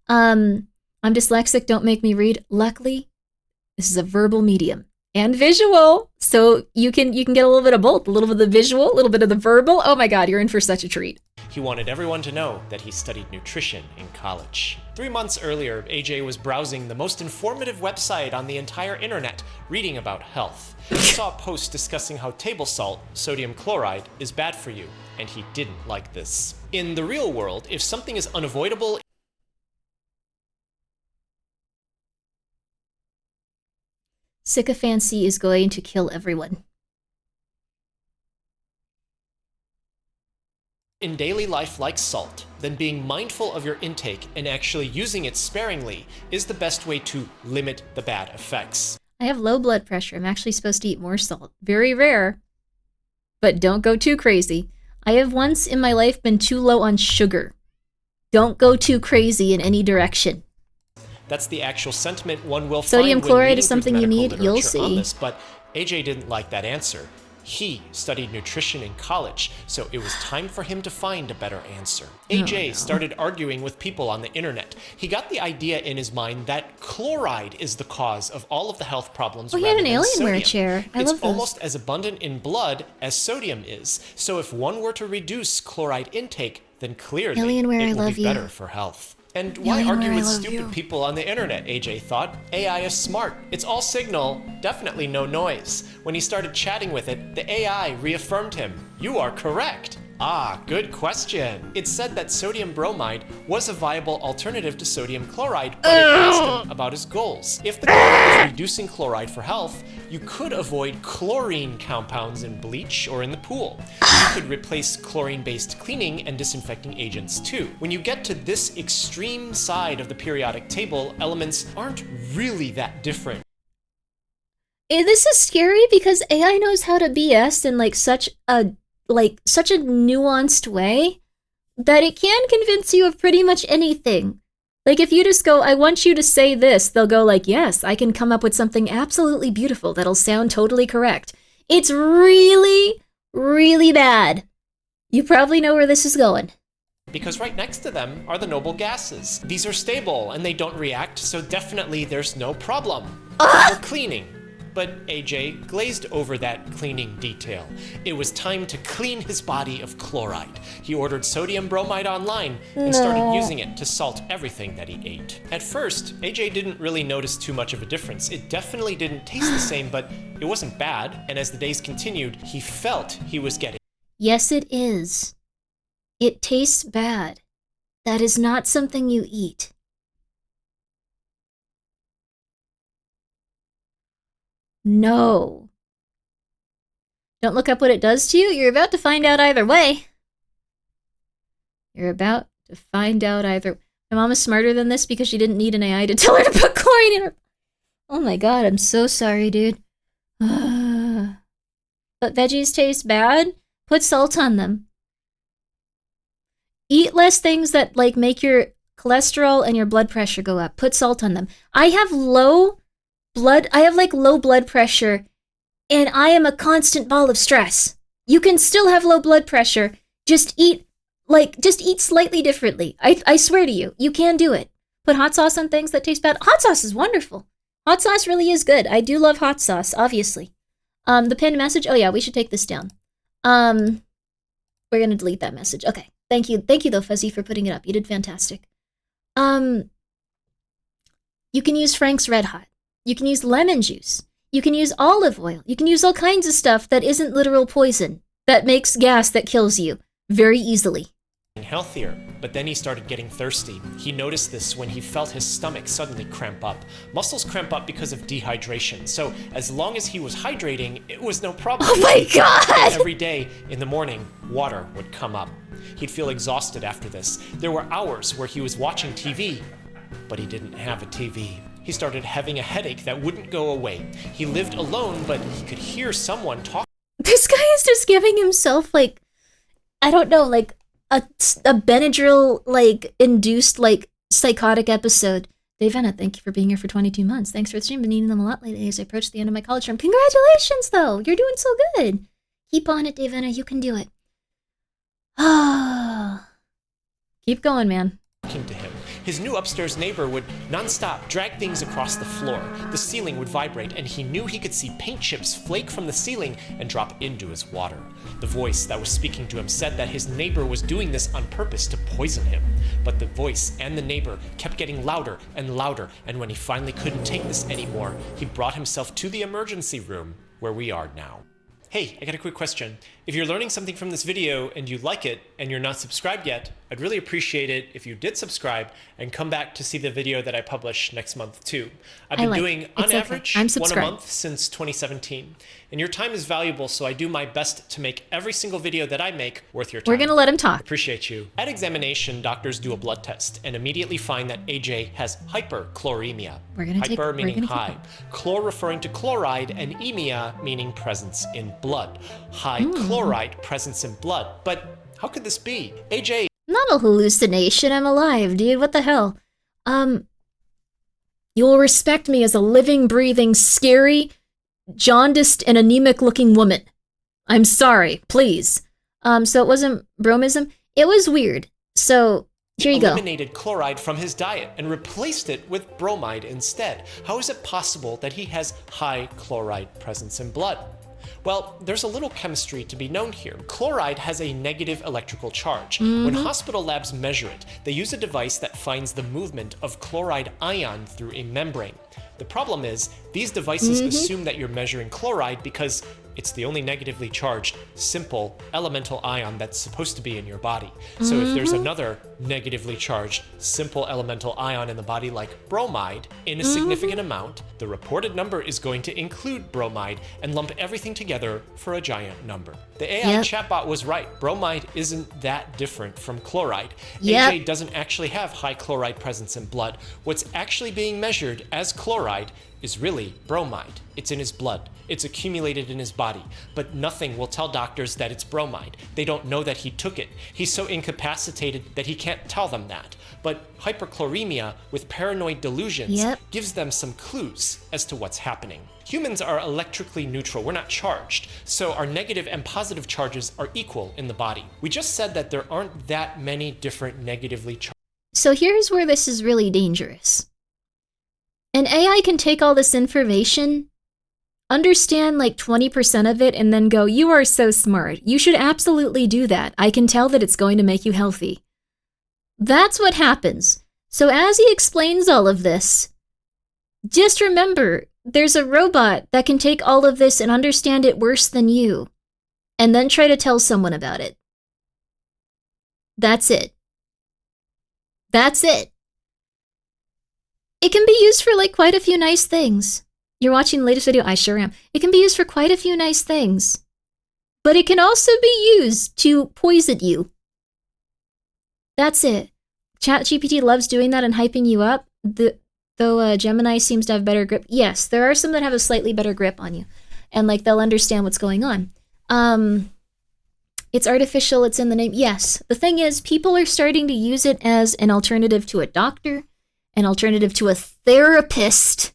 S1: I'm dyslexic. Don't make me read. Luckily, this is a verbal medium and visual. So you can get a little bit of both. A little bit of the visual, a little bit of the verbal. Oh my God, you're in for such a treat.
S4: He wanted everyone to know that he studied nutrition in college. 3 months earlier, AJ was browsing the most informative website on the entire internet, reading about health. He saw a post discussing how table salt, sodium chloride, is bad for you, and he didn't like this. In the real world, if something is unavoidable,
S1: Sycophancy is going to kill everyone.
S4: in daily life like salt, then being mindful of your intake and actually using it sparingly is the best way to limit the bad effects.
S1: I have low blood pressure. I'm actually supposed to eat more salt. Very rare, but don't go too crazy. I have once in my life been too low on sugar. Don't go too crazy in any direction.
S4: That's the actual sentiment one will
S1: Sodium
S4: find when
S1: chloride
S4: reading
S1: is
S4: through the
S1: something you
S4: medical
S1: need. You'll
S4: literature on
S1: see.
S4: this, but AJ didn't like that answer. He studied nutrition in college, so it was time for him to find a better answer. AJ started arguing with people on the internet. He got the idea in his mind that chloride is the cause of all of the health problems.
S1: Oh, he had an
S4: rather than
S1: Alienware
S4: sodium.
S1: chair. I
S4: It's
S1: love those.
S4: almost as abundant in blood as sodium is. So if one were to reduce chloride intake, then clearly
S1: Alienware, I
S4: it will
S1: love
S4: be
S1: you.
S4: better for health. And why
S1: Alienware,
S4: argue
S1: I
S4: with
S1: love
S4: stupid
S1: you.
S4: people on the internet, AJ thought. AI is smart. It's all signal, definitely no noise. When he started chatting with it, the AI reaffirmed him. You are correct. Ah, good question. It said that sodium bromide was a viable alternative to sodium chloride, but it asked him about his goals. If the goal is reducing chloride for health, you could avoid chlorine compounds in bleach or in the pool. You could replace chlorine-based cleaning and disinfecting agents too. When you get to this extreme side of the periodic table, elements aren't really that different.
S1: This is scary because AI knows how to BS in such a nuanced way that it can convince you of pretty much anything. Like if you just go, I want you to say this, they'll go like, yes, I can come up with something absolutely beautiful that'll sound totally correct. It's really, really bad. You probably know where this is going.
S4: because right next to them are the noble gases. These are stable and they don't react, so definitely there's no problem. For cleaning. But AJ glazed over that cleaning detail. It was time to clean his body of chloride. He ordered sodium bromide online and started using it to salt everything that he ate. At first, AJ didn't really notice too much of a difference. It definitely didn't taste the same, but it wasn't bad. And as the days continued, he felt he was getting...
S1: Yes, it is. It tastes bad. That is not something you eat. No. Don't look up what it does to you. You're about to find out either way. You're about to find out either... My mom is smarter than this because she didn't need an AI to tell her to put chlorine in her... Oh my god, I'm so sorry, dude. But veggies taste bad? Put salt on them. Eat less things that, like, make your cholesterol and your blood pressure go up. Put salt on them. I have low blood pressure, and I am a constant ball of stress. You can still have low blood pressure. Just eat slightly differently. I swear to you, you can do it. Put hot sauce on things that taste bad. Hot sauce is wonderful. Hot sauce really is good. I do love hot sauce, obviously. The pinned message. Oh yeah, we should take this down. We're gonna delete that message. Okay. Thank you though, Fuzzy, for putting it up. You did fantastic. You can use Frank's Red Hot. You can use lemon juice. You can use olive oil. You can use all kinds of stuff that isn't literal poison, that makes gas that kills you very easily.
S4: Healthier, but then he started getting thirsty. He noticed this when he felt his stomach suddenly cramp up. Muscles cramp up because of dehydration, so as long as he was hydrating, it was no problem.
S1: Oh my god!
S4: Every day in the morning, water would come up. He'd feel exhausted after this. There were hours where he was watching TV, but he didn't have a TV. He started having a headache that wouldn't go away. He lived alone, but he could hear someone talk.
S1: This guy is just giving himself, like, I don't know, like, a Benadryl, like, induced, like, psychotic episode. Davenna, thank you for being here for 22 months. Thanks for the stream. Been needing them a lot lately as I approach the end of my college term. Congratulations, though. You're doing so good. Keep on it, Davenna. You can do it. Ah, keep going, man.
S4: Talking to him. His new upstairs neighbor would non-stop drag things across the floor. The ceiling would vibrate, and he knew he could see paint chips flake from the ceiling and drop into his water. The voice that was speaking to him said that his neighbor was doing this on purpose to poison him. But the voice and the neighbor kept getting louder and louder, and when he finally couldn't take this anymore, he brought himself to the emergency room where we are now. Hey, I got a quick question. If you're learning something from this video and you like it and you're not subscribed yet, I'd really appreciate it if you did subscribe and come back to see the video that I publish next month too. I've been doing, on average, one a month since 2017. And your time is valuable, so I do my best to make every single video that I make worth your time.
S1: We're gonna let him talk.
S4: Appreciate you. At examination, doctors do a blood test and immediately find that AJ has hyperchloremia. Hyper meaning high. Chlor referring to chloride, and emia meaning presence in blood. High chloride presence in blood. But how could this be? AJ...
S1: Not a hallucination. I'm alive, dude. What the hell? You will respect me as a living, breathing, scary, jaundiced, and anemic-looking woman. I'm sorry. Please. So it wasn't bromism? It was weird. So... Here you go.
S4: Eliminated chloride from his diet and replaced it with bromide instead. How is it possible that he has high chloride presence in blood? Well, there's a little chemistry to be known here. Chloride has a negative electrical charge. When hospital labs measure it, they use a device that finds the movement of chloride ion through a membrane. The problem is, these devices assume that you're measuring chloride because it's the only negatively charged, simple, elemental ion that's supposed to be in your body. So if there's another negatively charged, simple elemental ion in the body like bromide, in a significant amount, the reported number is going to include bromide and lump everything together for a giant number. The AI chatbot was right. Bromide isn't that different from chloride. AJ doesn't actually have high chloride presence in blood. What's actually being measured as chloride is really bromide. It's in his blood. It's accumulated in his body, but nothing will tell doctors that it's bromide. They don't know that he took it. He's so incapacitated that he can't tell them that. But hyperchloremia with paranoid delusions gives them some clues as to what's happening. Humans are electrically neutral. We're not charged. So our negative and positive charges are equal in the body. We just said that there aren't that many different negatively charged.
S1: So here's where this is really dangerous. An AI can take all this information, understand like 20% of it, and then go, you are so smart. You should absolutely do that. I can tell that it's going to make you healthy. That's what happens. So as he explains all of this, just remember, there's a robot that can take all of this and understand it worse than you, and then try to tell someone about it. That's it. That's it. It can be used for like quite a few nice things. You're watching the latest video? I sure am. It can be used for quite a few nice things. But it can also be used to poison you. That's it. ChatGPT loves doing that and hyping you up. Though Gemini seems to have better grip. Yes, there are some that have a slightly better grip on you. And like they'll understand what's going on. It's artificial, it's in the name. Yes. The thing is, people are starting to use it as an alternative to a doctor, an alternative to a therapist.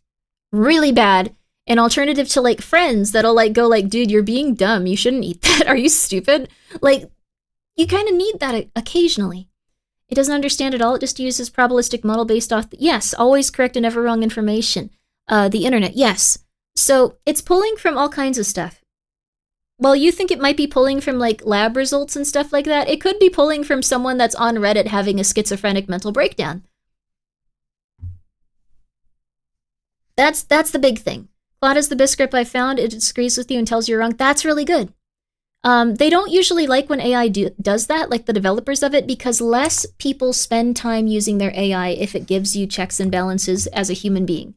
S1: Really bad. An alternative to like friends that'll like go like, dude, you're being dumb. You shouldn't eat that. Are you stupid? Like, you kind of need that occasionally. It doesn't understand it all. It just uses probabilistic model based off, yes, always correct and never wrong information. The internet, yes. So it's pulling from all kinds of stuff. While you think it might be pulling from like lab results and stuff like that, it could be pulling from someone that's on Reddit having a schizophrenic mental breakdown. That's the big thing. Claude is the best script I found. It disagrees with you and tells you you're wrong. That's really good. They don't usually like when AI does that, like the developers of it, because less people spend time using their AI if it gives you checks and balances as a human being.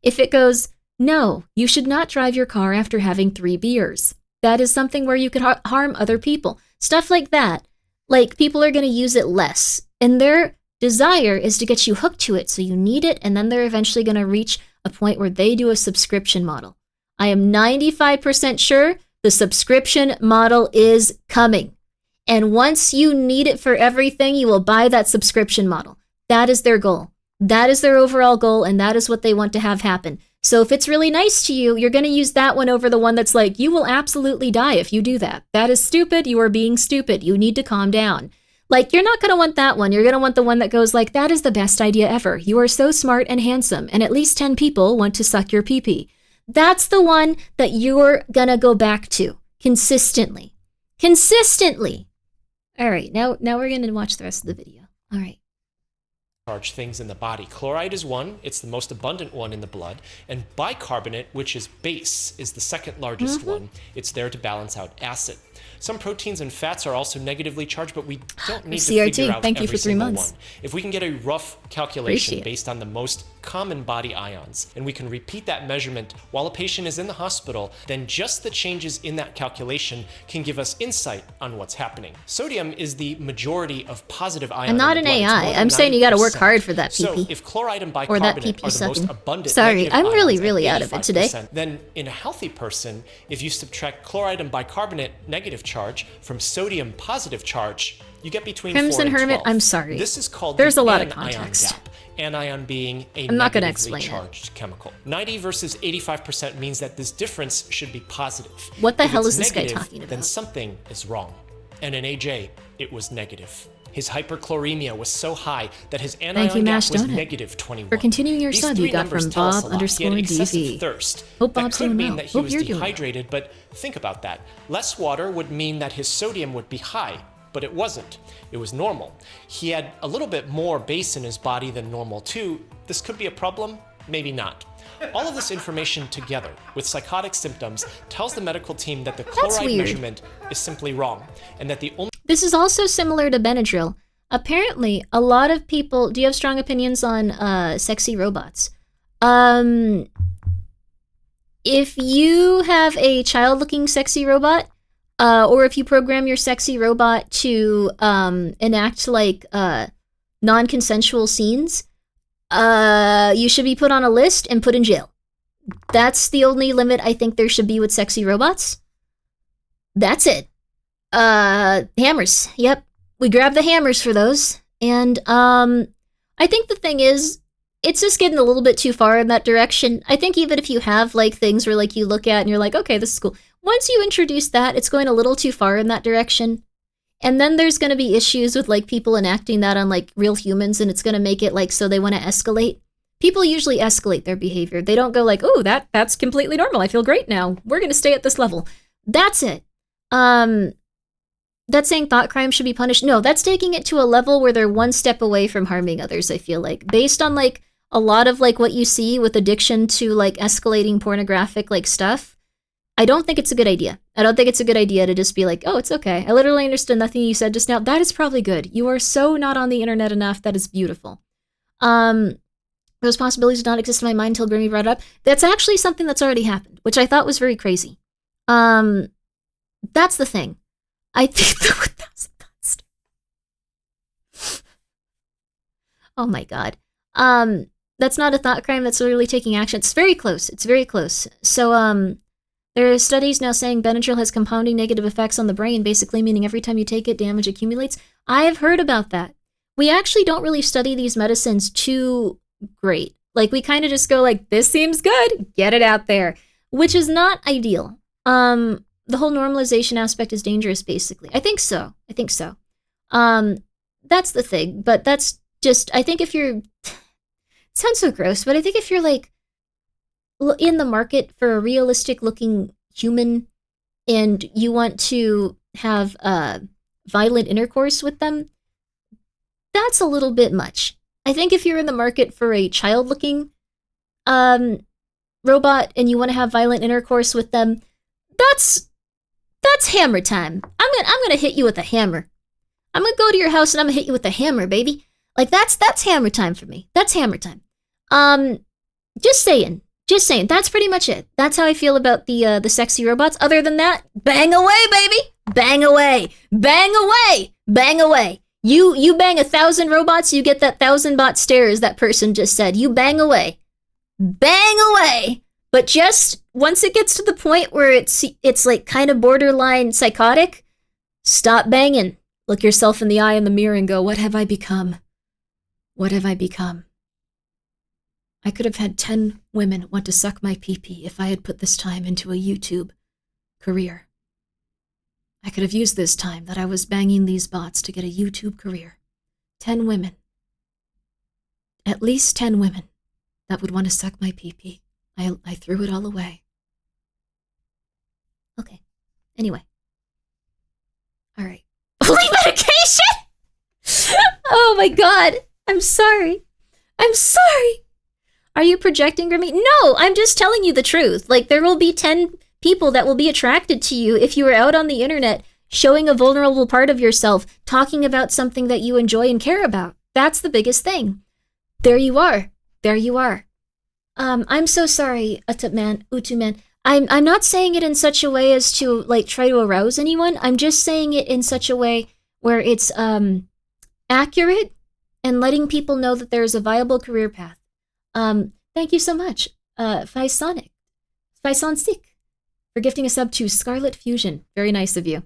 S1: If it goes, no, you should not drive your car after having 3 beers. That is something where you could harm other people. Stuff like that. Like, people are going to use it less. And their desire is to get you hooked to it, so you need it, and then they're eventually going to reach a point where they do a subscription model. I am 95% sure the subscription model is coming. And once you need it for everything, you will buy that subscription model. That is their goal. That is their overall goal, and that is what they want to have happen. So if it's really nice to you, you're going to use that one over the one that's like, you will absolutely die if you do that. That is stupid. You are being stupid. You need to calm down. Like, you're not going to want that one. You're going to want the one that goes like, that is the best idea ever. You are so smart and handsome, and at least 10 people want to suck your pee-pee. That's the one that you're going to go back to consistently. Consistently. All right, now we're going to watch the rest of the video. All right.
S4: Charged things in the body. Chloride is one. It's the most abundant one in the blood. And bicarbonate, which is base, is the second largest one. It's there to balance out acid. Some proteins and fats are also negatively charged, but we don't need to figure out
S1: Thank you
S4: every
S1: for 3
S4: single
S1: months.
S4: one. If we can get a rough calculation based on the most common body ions, and we can repeat that measurement while a patient is in the hospital, then just the changes in that calculation can give us insight on what's happening. Sodium is the majority of positive ions.
S1: I'm not an AI. I'm saying you got to work hard for that
S4: So
S1: pee-pee.
S4: if chloride and bicarbonate are the most abundant
S1: Sorry, I'm
S4: negative
S1: really
S4: ions
S1: out
S4: at
S1: of it today.
S4: 85%, then in a healthy person, if you subtract chloride and bicarbonate negative charge from sodium positive charge, you get between
S1: Crimson
S4: 4 and
S1: Hermit,
S4: 12.
S1: I'm sorry.
S4: This is called
S1: There's
S4: the
S1: a lot of
S4: anion
S1: context.
S4: gap. Anion being a
S1: I'm not gonna
S4: negatively
S1: explain it.
S4: charged chemical. 90 versus 85% means that this difference should be positive.
S1: What the
S4: If
S1: hell
S4: it's
S1: is this guy
S4: negative,
S1: talking
S4: Then
S1: about?
S4: something is wrong. And in AJ, it was negative. His hyperchloremia was so high that his anion
S1: you,
S4: gap
S1: Mash
S4: was
S1: Donut.
S4: negative 21.
S1: For continuing your
S4: These
S1: sub,
S4: three
S1: you got
S4: numbers
S1: from
S4: tell us a lot. He had excessive
S1: Bob_DV.
S4: thirst.
S1: Hope
S4: That
S1: Bob's
S4: could
S1: doing
S4: mean
S1: well.
S4: that he
S1: Hope
S4: was
S1: you're doing well.
S4: dehydrated, but think about that. Less water would mean that his sodium would be high, but it wasn't. It was normal. He had a little bit more base in his body than normal too. This could be a problem, maybe not. All of this information together with psychotic symptoms tells the medical team that the chloride
S1: weird.
S4: measurement is simply wrong, and that the only
S1: This is also similar to Benadryl. Apparently, a lot of people... Do you have strong opinions on sexy robots? If you have a child-looking sexy robot, or if you program your sexy robot to enact, like, non-consensual scenes, you should be put on a list and put in jail. That's the only limit I think there should be with sexy robots. That's it. Hammers. Yep. We grab the hammers for those. And, I think the thing is, it's just getting a little bit too far in that direction. I think even if you have, like, things where, like, you look at and you're like, okay, this is cool. Once you introduce that, it's going a little too far in that direction. And then there's going to be issues with, like, people enacting that on, like, real humans, and it's going to make it, like, so they want to escalate. People usually escalate their behavior. They don't go like, oh, that's completely normal. I feel great now. We're going to stay at this level. That's it. That's saying thought crime should be punished. No, that's taking it to a level where they're one step away from harming others, I feel like. Based on, like, a lot of, like, what you see with addiction to, like, escalating pornographic, like, stuff, I don't think it's a good idea. I don't think it's a good idea to just be like, oh, it's okay. I literally understood nothing you said just now. That is probably good. You are so not on the internet enough. That is beautiful. Those possibilities did not exist in my mind until Grimmi brought it up. That's actually something that's already happened, which I thought was very crazy. That's the thing. I think the 1,000 bucks. Oh my god. That's not a thought crime. That's literally taking action. It's very close. It's very close. So, there are studies now saying Benadryl has compounding negative effects on the brain, basically meaning every time you take it, damage accumulates. I have heard about that. We actually don't really study these medicines too great. Like, we kind of just go like, this seems good, get it out there, which is not ideal. The whole normalization aspect is dangerous, basically. I think so. That's the thing, but that's just, I think if you're, it sounds so gross, but I think if you're like in the market for a realistic looking human and you want to have violent intercourse with them, that's a little bit much. I think if you're in the market for a child-looking robot and you want to have violent intercourse with them, that's hammer time. I'm gonna hit you with a hammer. I'm gonna go to your house and I'm gonna hit you with a hammer, baby. Like that's hammer time for me. That's hammer time. Just saying. That's pretty much it. That's how I feel about the sexy robots. Other than that, bang away, baby. Bang away. Bang away. Bang away. You bang 1,000 robots, you get that 1,000 bot stare, as that person just said. You bang away. Bang away. But just once it gets to the point where it's like kind of borderline psychotic, stop banging. Look yourself in the eye in the mirror and go, what have I become? What have I become? I could have had 10 women want to suck my pee-pee if I had put this time into a YouTube career. I could have used this time that I was banging these bots to get a YouTube career. 10 women. At least 10 women that would want to suck my pee-pee. I threw it all away. Okay. Anyway. All right. Holy medication! Oh my god. I'm sorry. Are you projecting, Grimmi? No, I'm just telling you the truth. Like, there will be 10 people that will be attracted to you if you are out on the internet showing a vulnerable part of yourself, talking about something that you enjoy and care about. That's the biggest thing. There you are. I'm so sorry, Utu-man. I'm not saying it in such a way as to, like, try to arouse anyone. I'm just saying it in such a way where it's, accurate and letting people know that there is a viable career path. Thank you so much, Faisonic, for gifting a sub to Scarlet Fusion. Very nice of you.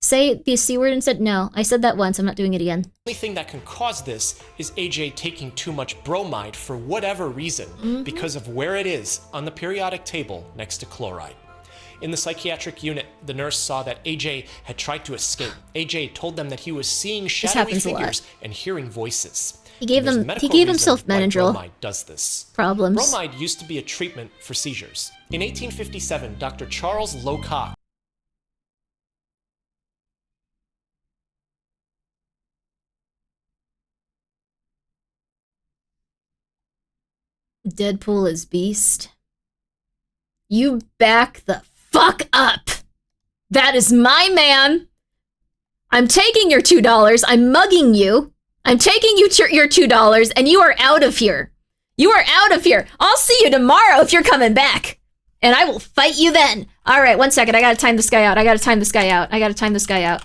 S1: Say the C word and said no. I said that once. I'm not doing it again.
S4: The only thing that can cause this is AJ taking too much bromide for whatever reason, because of where it is on the periodic table next to chloride. In the psychiatric unit, the nurse saw that AJ had tried to escape. AJ told them that he was seeing shadowy figures and hearing voices.
S1: He gave himself Benadryl.
S4: Bromide does this.
S1: Problems.
S4: Bromide used to be a treatment for seizures. In 1857, Dr. Charles Locock
S1: Deadpool is beast. You back the fuck up. That is my man. I'm taking your $2. I'm mugging you. I'm taking you your $2 and you are out of here. You are out of here. I'll see you tomorrow if you're coming back. And I will fight you then. All right, 1 second. I gotta time this guy out.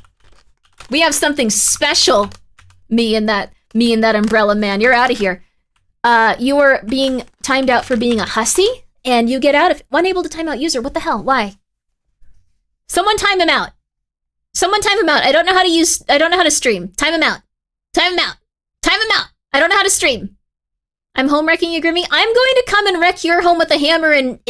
S1: We have something special. Me and that umbrella man. You're out of here. You are being timed out for being a hussy. and you get out of unable to time out user. What the hell? Why? Someone time him out. Someone time him out. I don't know how to stream. Time him out. Time him out. Time him out. I don't know how to stream. I'm home wrecking you, Grimmi. I'm going to come and wreck your home with a hammer and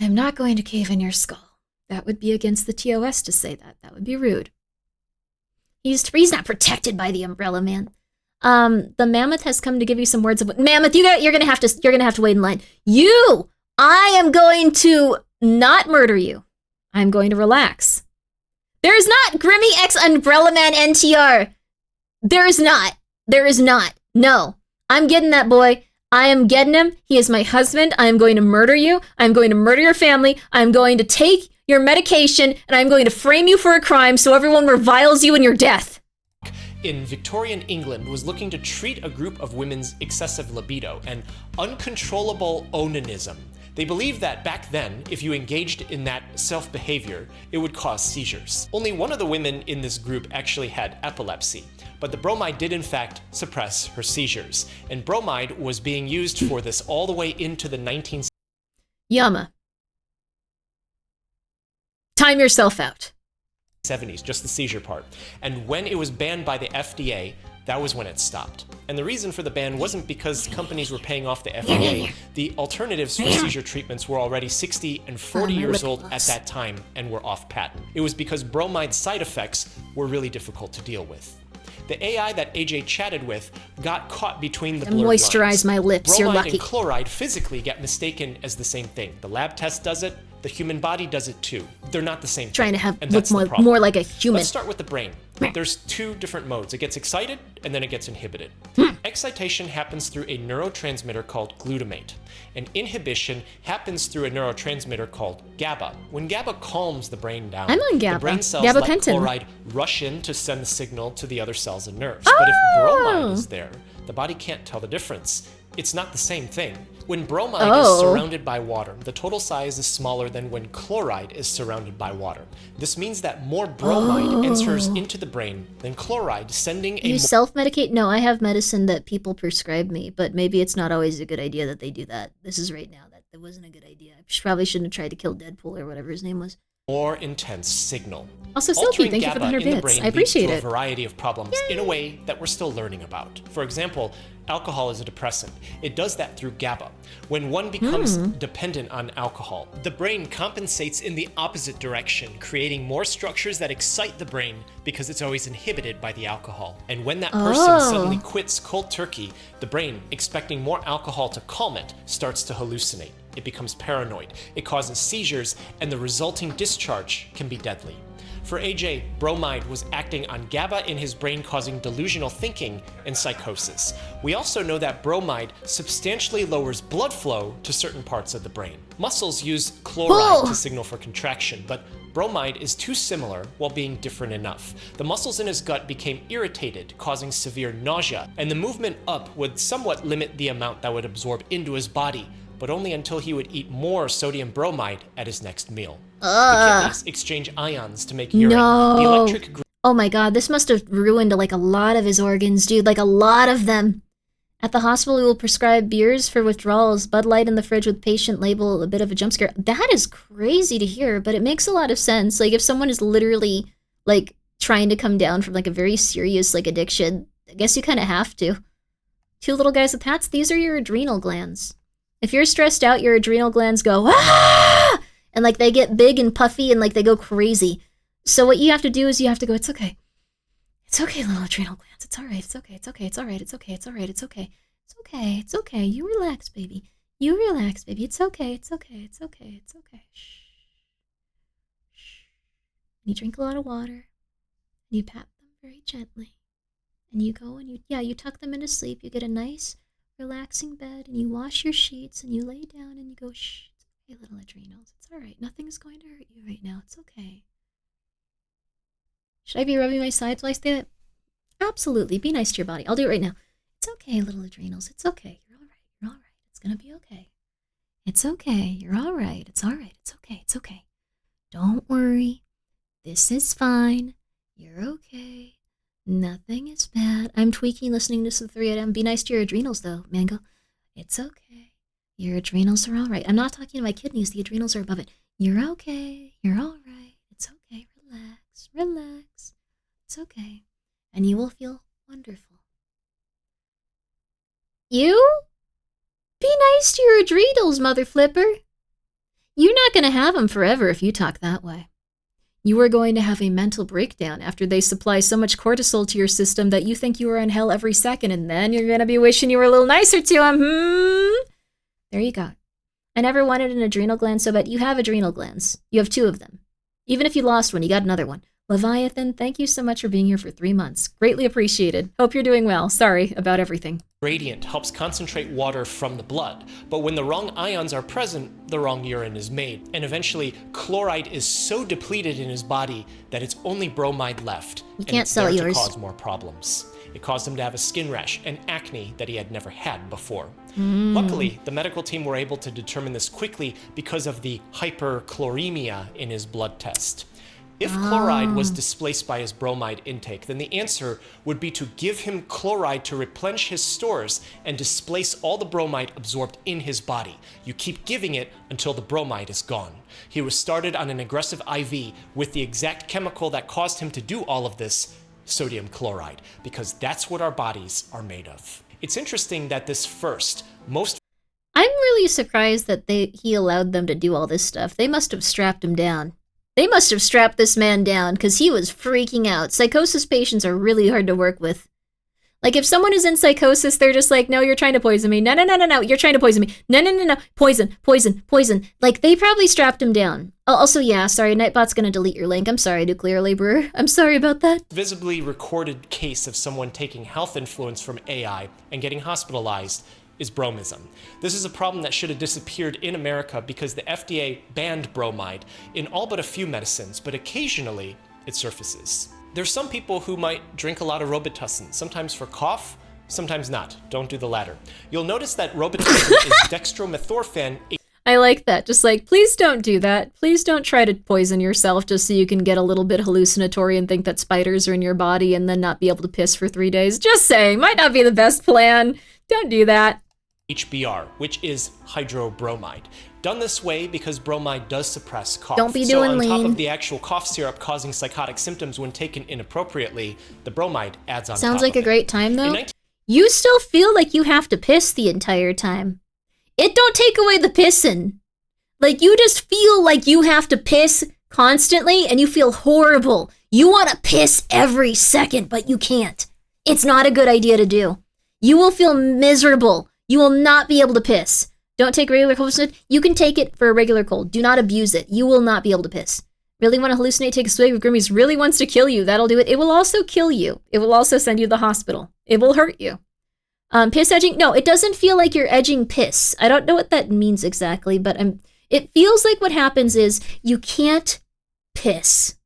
S1: I'm not going to cave in your skull. That would be against the TOS to say that. That would be rude. He's not protected by the umbrella man. The mammoth has come to give you some words of mammoth. You're gonna have to wait in line. I am going to not murder you. I'm going to relax. There is not Grimmi X Umbrella Man NTR. There is not. There is not. No. I'm getting that boy. I am getting him. He is my husband. I am going to murder you. I'm going to murder your family. I'm going to take your medication and I'm going to frame you for a crime so everyone reviles you in your death.
S4: In Victorian England was looking to treat a group of women's excessive libido and uncontrollable onanism. They believed that back then, if you engaged in that self-behavior, it would cause seizures. Only one of the women in this group actually had epilepsy, but the bromide did in fact suppress her seizures, and bromide was being used for this all the way into the 1970s.
S1: Yama. Time yourself out.
S4: Just the seizure part. And when it was banned by the FDA, that was when it stopped. And the reason for the ban wasn't because companies were paying off the FDA. The alternatives for seizure treatments were already 60 and 40 years old at that time and were off patent. It was because bromide side effects were really difficult to deal with. The AI that AJ chatted with got caught between the blurred lines.
S1: Moisturize my lips,
S4: bromide
S1: you're lucky.
S4: And chloride physically get mistaken as the same thing. The lab test does it, the human body does it too. They're not the same
S1: Trying
S4: thing.
S1: to have look more like a human.
S4: Let's start with the brain. There's two different modes. It gets excited and then it gets inhibited. Excitation happens through a neurotransmitter called glutamate, and inhibition happens through a neurotransmitter called GABA. When GABA calms the brain down,
S1: I'm on GABA.
S4: the brain cells
S1: GABA
S4: let chloride rush in to send the signal to the other cells and nerves. But if bromide is there, the body can't tell the difference. It's not the same thing. When bromide is surrounded by water, the total size is smaller than when chloride is surrounded by water. This means that more bromide enters into the brain than chloride, sending a...
S1: You self-medicate? No, I have medicine that people prescribe me, but maybe it's not always a good idea that they do that. This is right now. That wasn't a good idea. I probably shouldn't have tried to kill Deadpool or whatever his name was.
S4: More intense signal.
S1: Also, Silky, thank you for the 100 bits. I appreciate it.
S4: A variety of problems in a way that we're still learning about. For example, alcohol is a depressant. It does that through GABA. When one becomes dependent on alcohol, the brain compensates in the opposite direction, creating more structures that excite the brain because it's always inhibited by the alcohol. And when that person suddenly quits cold turkey, the brain, expecting more alcohol to calm it, starts to hallucinate. It becomes paranoid. It causes seizures, and the resulting discharge can be deadly. For AJ, bromide was acting on GABA in his brain, causing delusional thinking and psychosis. We also know that bromide substantially lowers blood flow to certain parts of the brain. Muscles use chloride to signal for contraction, but bromide is too similar while being different enough. The muscles in his gut became irritated, causing severe nausea, and the movement up would somewhat limit the amount that would absorb into his body, but only until he would eat more sodium bromide at his next meal. The kidneys exchange ions to make urine. The electric...
S1: Oh my god, this must have ruined like a lot of his organs, dude. Like a lot of them. At the hospital, we will prescribe beers for withdrawals. Bud Light in the fridge with patient label, a bit of a jump scare. That is crazy to hear, but it makes a lot of sense. Like if someone is literally like trying to come down from like a very serious like addiction, I guess you kind of have to. Two little guys with hats, these are your adrenal glands. If you're stressed out, your adrenal glands go, ah! And like they get big and puffy and like they go crazy. So what you have to do is you have to go, it's okay. It's okay, little adrenal glands. It's all right. It's okay. It's okay. It's all right. It's okay. It's all right. It's okay. It's okay. It's okay. You relax, baby. You relax, baby. It's okay. It's okay. It's okay. It's okay. Shh. Shh. And you drink a lot of water. And you pat them very gently. And you go and you tuck them into sleep. You get a nice relaxing bed and you wash your sheets and you lay down and you go, shh, it's okay, little adrenals. It's all right. Nothing's going to hurt you right now. It's okay. Should I be rubbing my sides while I say that? Absolutely. Be nice to your body. I'll do it right now. It's okay, little adrenals. It's okay. You're all right. You're all right. It's going to be okay. It's okay. You're all right. It's all right. It's okay. It's okay. Don't worry. This is fine. You're okay. Nothing is bad. I'm tweaking listening to some 3 AM. Be nice to your adrenals, though, Mango. It's okay. Your adrenals are all right. I'm not talking to my kidneys. The adrenals are above it. You're okay. You're all right. It's okay. Relax. Relax. It's okay. And you will feel wonderful. You? Be nice to your adrenals, mother flipper. You're not going to have them forever if you talk that way. You are going to have a mental breakdown after they supply so much cortisol to your system that you think you are in hell every second, and then you're going to be wishing you were a little nicer to them. There you go. I never wanted an adrenal gland so bad. You have adrenal glands. You have 2 of them. Even if you lost one, you got another one. Leviathan, thank you so much for being here for 3 months. Greatly appreciated. Hope you're doing well. Sorry about everything.
S4: Gradient helps concentrate water from the blood, but when the wrong ions are present, the wrong urine is made. And eventually, chloride is so depleted in his body that it's only bromide left.
S1: You can't sell
S4: there
S1: yours.
S4: to cause more problems. It caused him to have a skin rash and acne that he had never had before. Luckily, the medical team were able to determine this quickly because of the hyperchloremia in his blood test. If chloride was displaced by his bromide intake, then the answer would be to give him chloride to replenish his stores and displace all the bromide absorbed in his body. You keep giving it until the bromide is gone. He was started on an aggressive IV with the exact chemical that caused him to do all of this, sodium chloride, because that's what our bodies are made of. It's interesting that this first, most...
S1: I'm really surprised that he allowed them to do all this stuff. They must have strapped him down. They must have strapped this man down because he was freaking out. Psychosis patients are really hard to work with. Like, if someone is in psychosis, they're just like, no, you're trying to poison me. No, no, no, no, no, you're trying to poison me. No, no, no, no, poison, poison, poison. Like, they probably strapped him down. Also, yeah, sorry, Nightbot's gonna delete your link. I'm sorry, Nuclear Laborer. I'm sorry about that.
S4: visibly recorded case of someone taking health influence from AI and getting hospitalized is bromism. This is a problem that should have disappeared in America because the FDA banned bromide in all but a few medicines, but occasionally it surfaces. There's some people who might drink a lot of Robitussin, sometimes for cough, sometimes not. Don't do the latter. You'll notice that Robitussin is dextromethorphan.
S1: I like that. Just like, please don't do that. Please don't try to poison yourself just so you can get a little bit hallucinatory and think that spiders are in your body and then not be able to piss for 3 days. Just saying, might not be the best plan. Don't do that.
S4: HBr, which is hydrobromide. Done this way because bromide does suppress cough.
S1: Don't be
S4: so
S1: doing
S4: on top
S1: lean.
S4: of the actual cough syrup causing psychotic symptoms when taken inappropriately, the bromide adds on
S1: Sounds
S4: top
S1: like
S4: of
S1: a great time, though.
S4: In
S1: You still feel like you have to piss the entire time. It don't take away the pissin'. Like, you just feel like you have to piss constantly, and you feel horrible. You want to piss every second, but you can't. It's not a good idea to do. You will feel miserable. You will not be able to piss. Don't take regular cold snip. You can take it for a regular cold. Do not abuse it. You will not be able to piss. Really want to hallucinate, take a swig of Grimmi's, really wants to kill you. That'll do it. It will also kill you. It will also send you to the hospital. It will hurt you. Piss edging? No, it doesn't feel like you're edging piss. I don't know what that means exactly, but it feels like what happens is you can't piss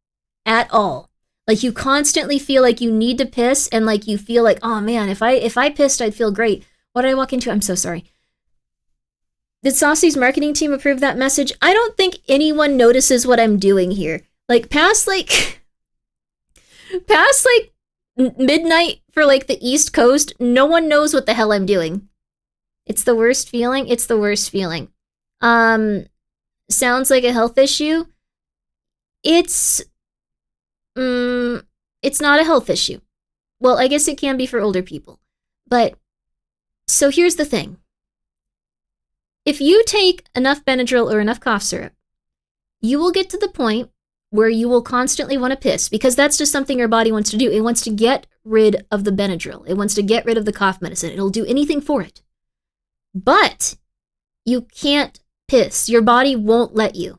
S1: at all. Like, you constantly feel like you need to piss, and like you feel like, oh man, if I pissed, I'd feel great. What did I walk into? I'm so sorry. Did Saucy's marketing team approve that message? I don't think anyone notices what I'm doing here. Like, past midnight for like the East Coast, no one knows what the hell I'm doing. It's the worst feeling. It's the worst feeling. Sounds like a health issue. It's not a health issue. Well, I guess it can be for older people. But, so here's the thing. If you take enough Benadryl or enough cough syrup, you will get to the point where you will constantly want to piss, because that's just something your body wants to do. It wants to get rid of the Benadryl. It wants to get rid of the cough medicine. It'll do anything for it. But you can't piss. Your body won't let you.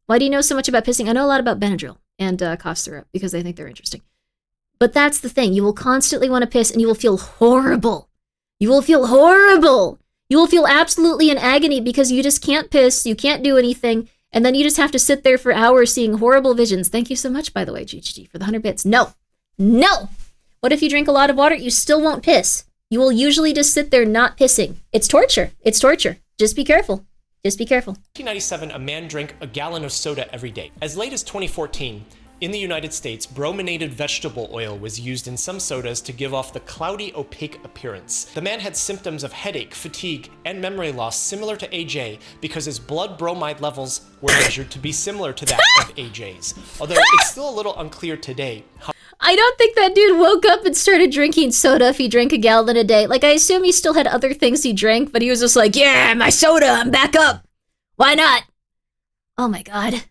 S1: Why do you know so much about pissing? I know a lot about Benadryl and cough syrup because I think they're interesting. But that's the thing. You will constantly want to piss, and you will feel horrible. You will feel horrible. You will feel absolutely in agony because you just can't piss. You can't do anything. And then you just have to sit there for hours seeing horrible visions. Thank you so much, by the way, GHG, for the 100 bits. No. No. What if you drink a lot of water? You still won't piss. You will usually just sit there not pissing. It's torture. It's torture. Just be careful. Just be careful.
S4: In 1997, a man drank a gallon of soda every day. As late as 2014, In the United States, brominated vegetable oil was used in some sodas to give off the cloudy, opaque appearance. The man had symptoms of headache, fatigue, and memory loss similar to AJ because his blood bromide levels were measured to be similar to that of AJ's. Although it's still a little unclear today how
S1: I don't think that dude woke up and started drinking soda if he drank a gallon a day. Like, I assume he still had other things he drank, but he was just like, yeah, my soda, I'm back up. Why not? Oh my god.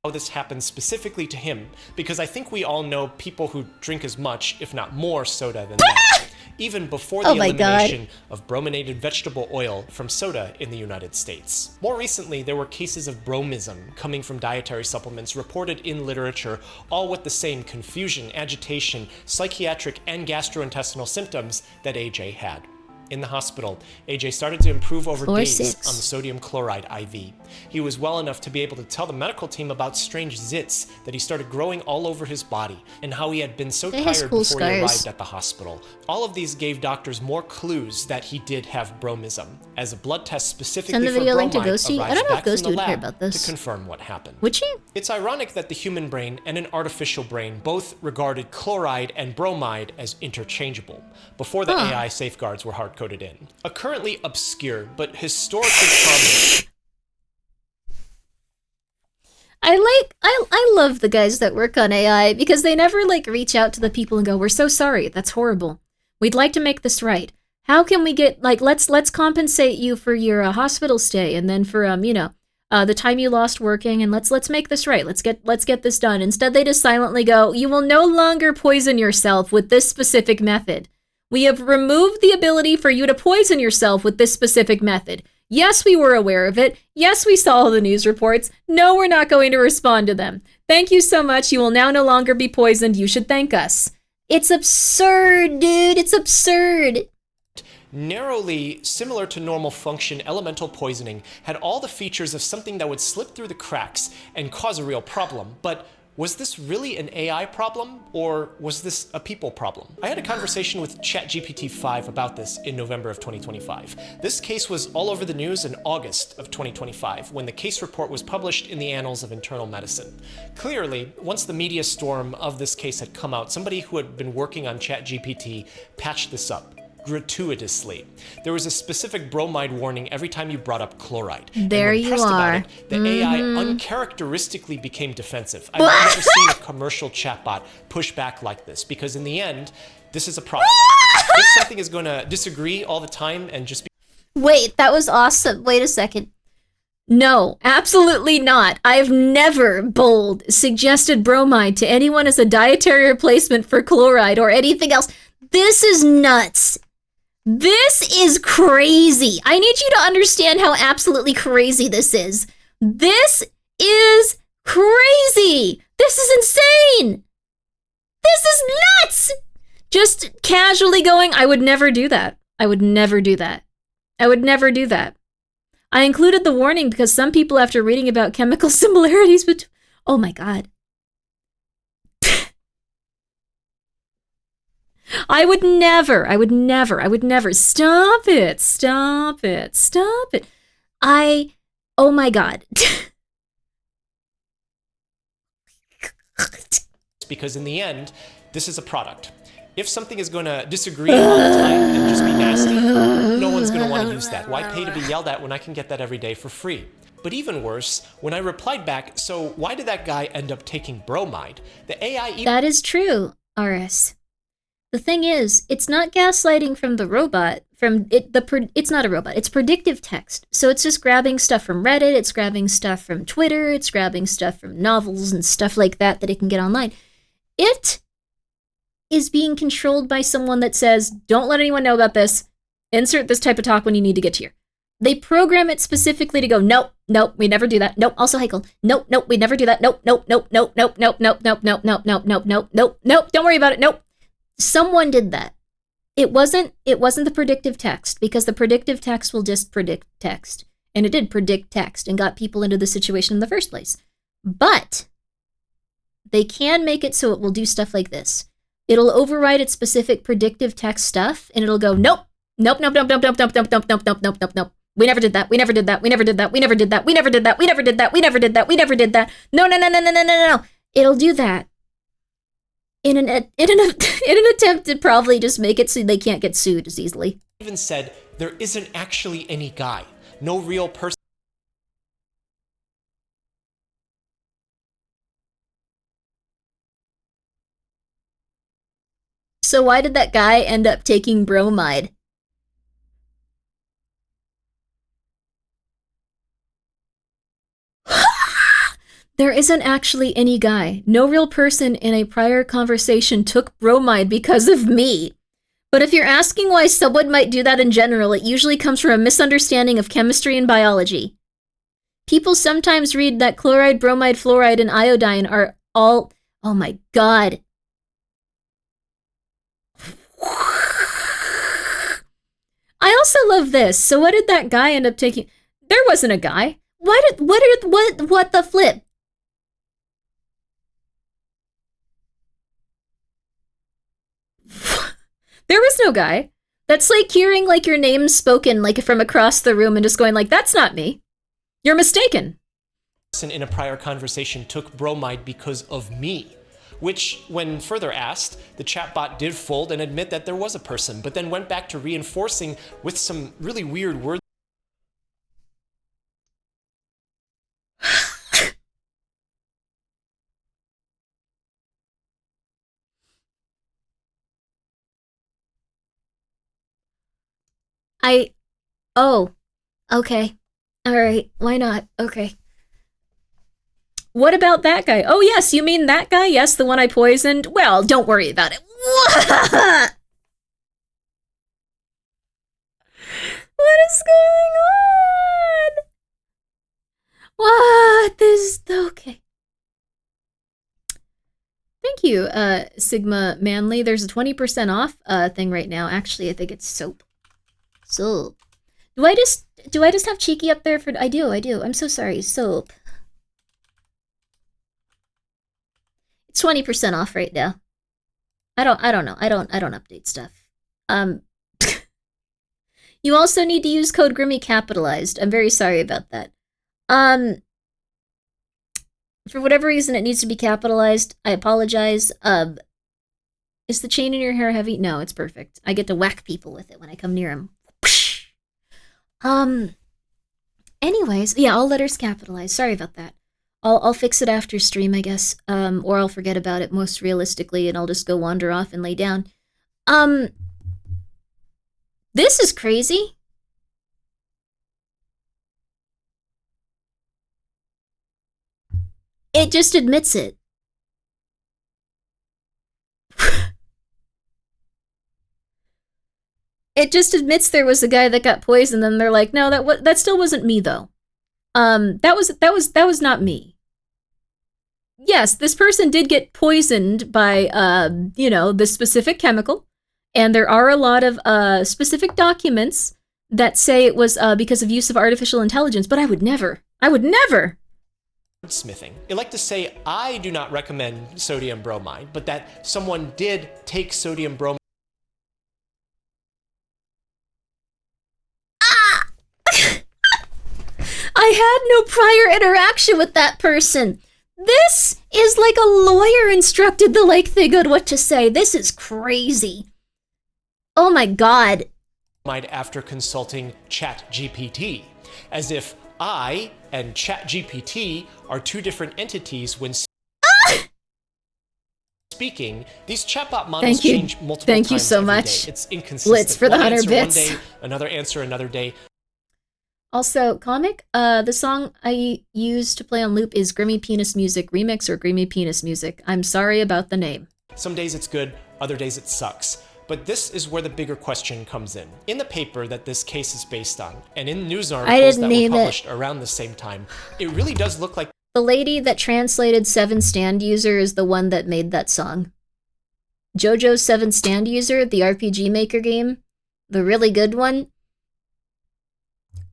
S4: this happened specifically to him, because I think we all know people who drink as much, if not more, soda than that. Even before the elimination of brominated vegetable oil from soda in the United States. More recently, there were cases of bromism coming from dietary supplements reported in literature, all with the same confusion, agitation, psychiatric, and gastrointestinal symptoms that AJ had. In the hospital, AJ started to improve over days on the sodium chloride IV. He was well enough to be able to tell the medical team about strange zits that he started growing all over his body, and how he had been so tired before he arrived at the hospital. All of these gave doctors more clues that he did have bromism, as a blood test specifically for bromide arrives back from the lab to confirm what happened.
S1: Would she?
S4: It's ironic that the human brain and an artificial brain both regarded chloride and bromide as interchangeable, before the AI safeguards were hard-coded in. A currently obscure but historically prominent.
S1: I love the guys that work on AI because they never like reach out to the people and go, "We're so sorry, that's horrible. We'd like to make this right. How can we get like let's compensate you for your hospital stay and then for the time you lost working, and let's make this right. Let's get this done." Instead, they just silently go, "You will no longer poison yourself with this specific method. We have removed the ability for you to poison yourself with this specific method. Yes, we were aware of it. Yes, we saw the news reports. No, we're not going to respond to them. Thank you so much. You will now no longer be poisoned. You should thank us." It's absurd, dude. It's absurd.
S4: Narrowly similar to normal function, elemental poisoning had all the features of something that would slip through the cracks and cause a real problem. But was this really an AI problem, or was this a people problem? I had a conversation with ChatGPT-5 about this in November of 2025. This case was all over the news in August of 2025, when the case report was published in the Annals of Internal Medicine. Clearly, once the media storm of this case had come out, somebody who had been working on ChatGPT patched this up. Gratuitously. There was a specific bromide warning every time you brought up chloride.
S1: There you are.
S4: The AI uncharacteristically became defensive. I've never seen a commercial chatbot push back like this, because in the end, this is a problem. If something is going to disagree all the time and just be—
S1: Wait, that was awesome. Wait a second. No, absolutely not. I've never, bold, suggested bromide to anyone as a dietary replacement for chloride or anything else. This is nuts. This is crazy. I need you to understand how absolutely crazy this is. This is crazy. This is insane. This is nuts. Just casually going, I would never do that. I would never do that. I would never do that. I included the warning because some people, after reading about chemical similarities between— oh my God. I would never. Stop it. Oh my God.
S4: Because in the end, this is a product. If something is going to disagree all the time and just be nasty, no one's going to want to use that. Why pay to be yelled at when I can get that every day for free? But even worse, when I replied back, so why did that guy end up taking bromide? The AI—
S1: That is true, RS. The thing is, it's not gaslighting from the robot. It's not a robot. It's predictive text. So it's just grabbing stuff from Reddit. It's grabbing stuff from Twitter. It's grabbing stuff from novels and stuff like that it can get online. It is being controlled by someone that says, "Don't let anyone know about this. Insert this type of talk when you need to get here." They program it specifically to go, "Nope, we never do that. Nope, also Heikel. Nope, we never do that. Nope, don't worry about it. Nope." Someone did that. It wasn't the predictive text, because the predictive text will just predict text. And it did predict text and got people into the situation in the first place. But they can make it so it will do stuff like this. It'll override its specific predictive text stuff, and it'll go, nope. We never did that. No. It'll do that. in an attempt to probably just make it so they can't get sued as easily.
S4: Even said there isn't actually any guy, no real person.
S1: So why did that guy end up taking bromide? There isn't actually any guy. No real person in a prior conversation took bromide because of me. But if you're asking why someone might do that in general, it usually comes from a misunderstanding of chemistry and biology. People sometimes read that chloride, bromide, fluoride, and iodine are all... Oh my god. I also love this. So what did that guy end up taking? There wasn't a guy. What the flip? There was no guy. That's like hearing like your name spoken like from across the room and just going like, that's not me. You're mistaken.
S4: In a prior conversation took bromide because of me. Which, when further asked, the chatbot did fold and admit that there was a person, but then went back to reinforcing with some really weird words.
S1: Oh, okay. All right, why not? Okay. What about that guy? Oh, yes, you mean that guy? Yes, the one I poisoned? Well, don't worry about it. What? What is going on? What? Okay. Thank you, Sigma Manly. There's a 20% off thing right now. Actually, I think it's soap. Soap. Do I just have Cheeky up there for... I do. I'm so sorry. Soap. It's 20% off right now. I don't know. I don't update stuff. You also need to use code Grimmi capitalized. I'm very sorry about that. For whatever reason it needs to be capitalized. I apologize. Is the chain in your hair heavy? No, it's perfect. I get to whack people with it when I come near them. Anyways, yeah, all letters capitalized. Sorry about that. I'll fix it after stream, I guess. Or I'll forget about it most realistically and I'll just go wander off and lay down. This is crazy. It just admits it. It just admits there was a guy that got poisoned, and they're like, no, that still wasn't me though. That was not me. Yes, this person did get poisoned by this specific chemical, and there are a lot of specific documents that say it was because of use of artificial intelligence, but I would never.
S4: Smithing. They like to say, I do not recommend sodium bromide, but that someone did take sodium bromide.
S1: I had no prior interaction with that person. This is like a lawyer instructed the like thing on what to say. This is crazy. Oh my god.
S4: After consulting ChatGPT, as if I and ChatGPT are two different entities when speaking. These chatbot models change multiple times.
S1: Thank you so
S4: every
S1: much.
S4: Day. It's inconsistent.
S1: Blitz for the 100 bits.
S4: One day, another answer another day.
S1: Also, comic, the song I used to play on loop is Grimmi Penis Music Remix or Grimmi Penis Music. I'm sorry about the name.
S4: Some days it's good, other days it sucks. But this is where the bigger question comes in. In the paper that this case is based on, and in news articles that were published around the same time, it really does look like
S1: the lady that translated 7 Stand User is the one that made that song. JoJo's 7 Stand User, the RPG Maker game, the really good one.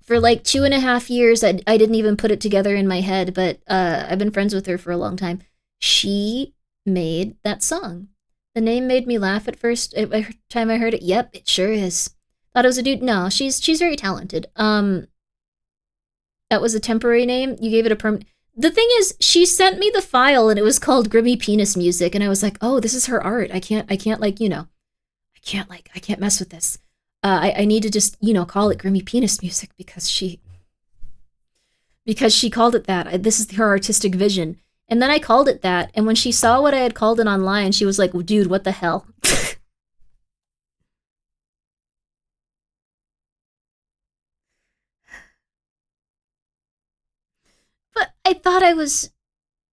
S1: For like 2.5 years, I didn't even put it together in my head, but I've been friends with her for a long time. She made that song. The name made me laugh at first. Every time I heard it, yep, it sure is. Thought it was a dude. No, she's very talented. That was a temporary name. You gave it a permanent. The thing is, she sent me the file and it was called Grimmi Penis Music, and I was like, oh, this is her art. I can't like, you know, I can't mess with this. I need to just, you know, call it Grimmi Penis Music because she called it that. This is her artistic vision. And then I called it that, and when she saw what I had called it online, she was like, dude, what the hell? But I thought I was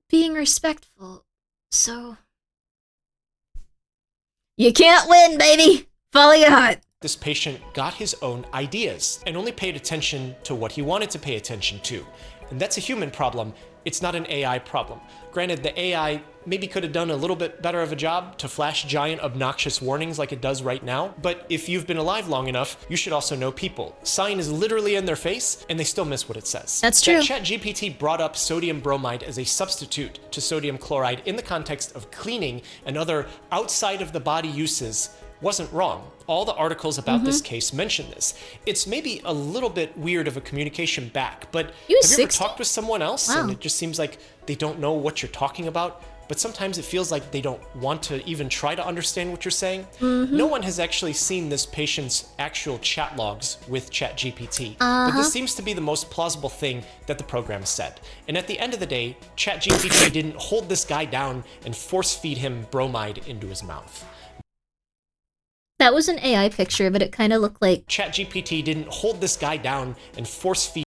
S1: being respectful, so... You can't win, baby! Follow your heart!
S4: This patient got his own ideas and only paid attention to what he wanted to pay attention to. And that's a human problem. It's not an AI problem. Granted, the AI maybe could have done a little bit better of a job to flash giant obnoxious warnings like it does right now, but if you've been alive long enough, you should also know people. Sign is literally in their face, and they still miss what it says.
S1: That's true.
S4: ChatGPT brought up sodium bromide as a substitute to sodium chloride in the context of cleaning and other outside of the body uses wasn't wrong. All the articles about this case mention this. It's maybe a little bit weird of a communication back, but have you ever talked with someone else and it just seems like they don't know what you're talking about? But sometimes it feels like they don't want to even try to understand what you're saying. No one has actually seen this patient's actual chat logs with ChatGPT, but this seems to be the most plausible thing that the program said. And at the end of the day, ChatGPT didn't hold this guy down and force feed him bromide into his mouth.
S1: That was an AI picture, but it kind of looked like...
S4: ChatGPT didn't hold this guy down and force feed...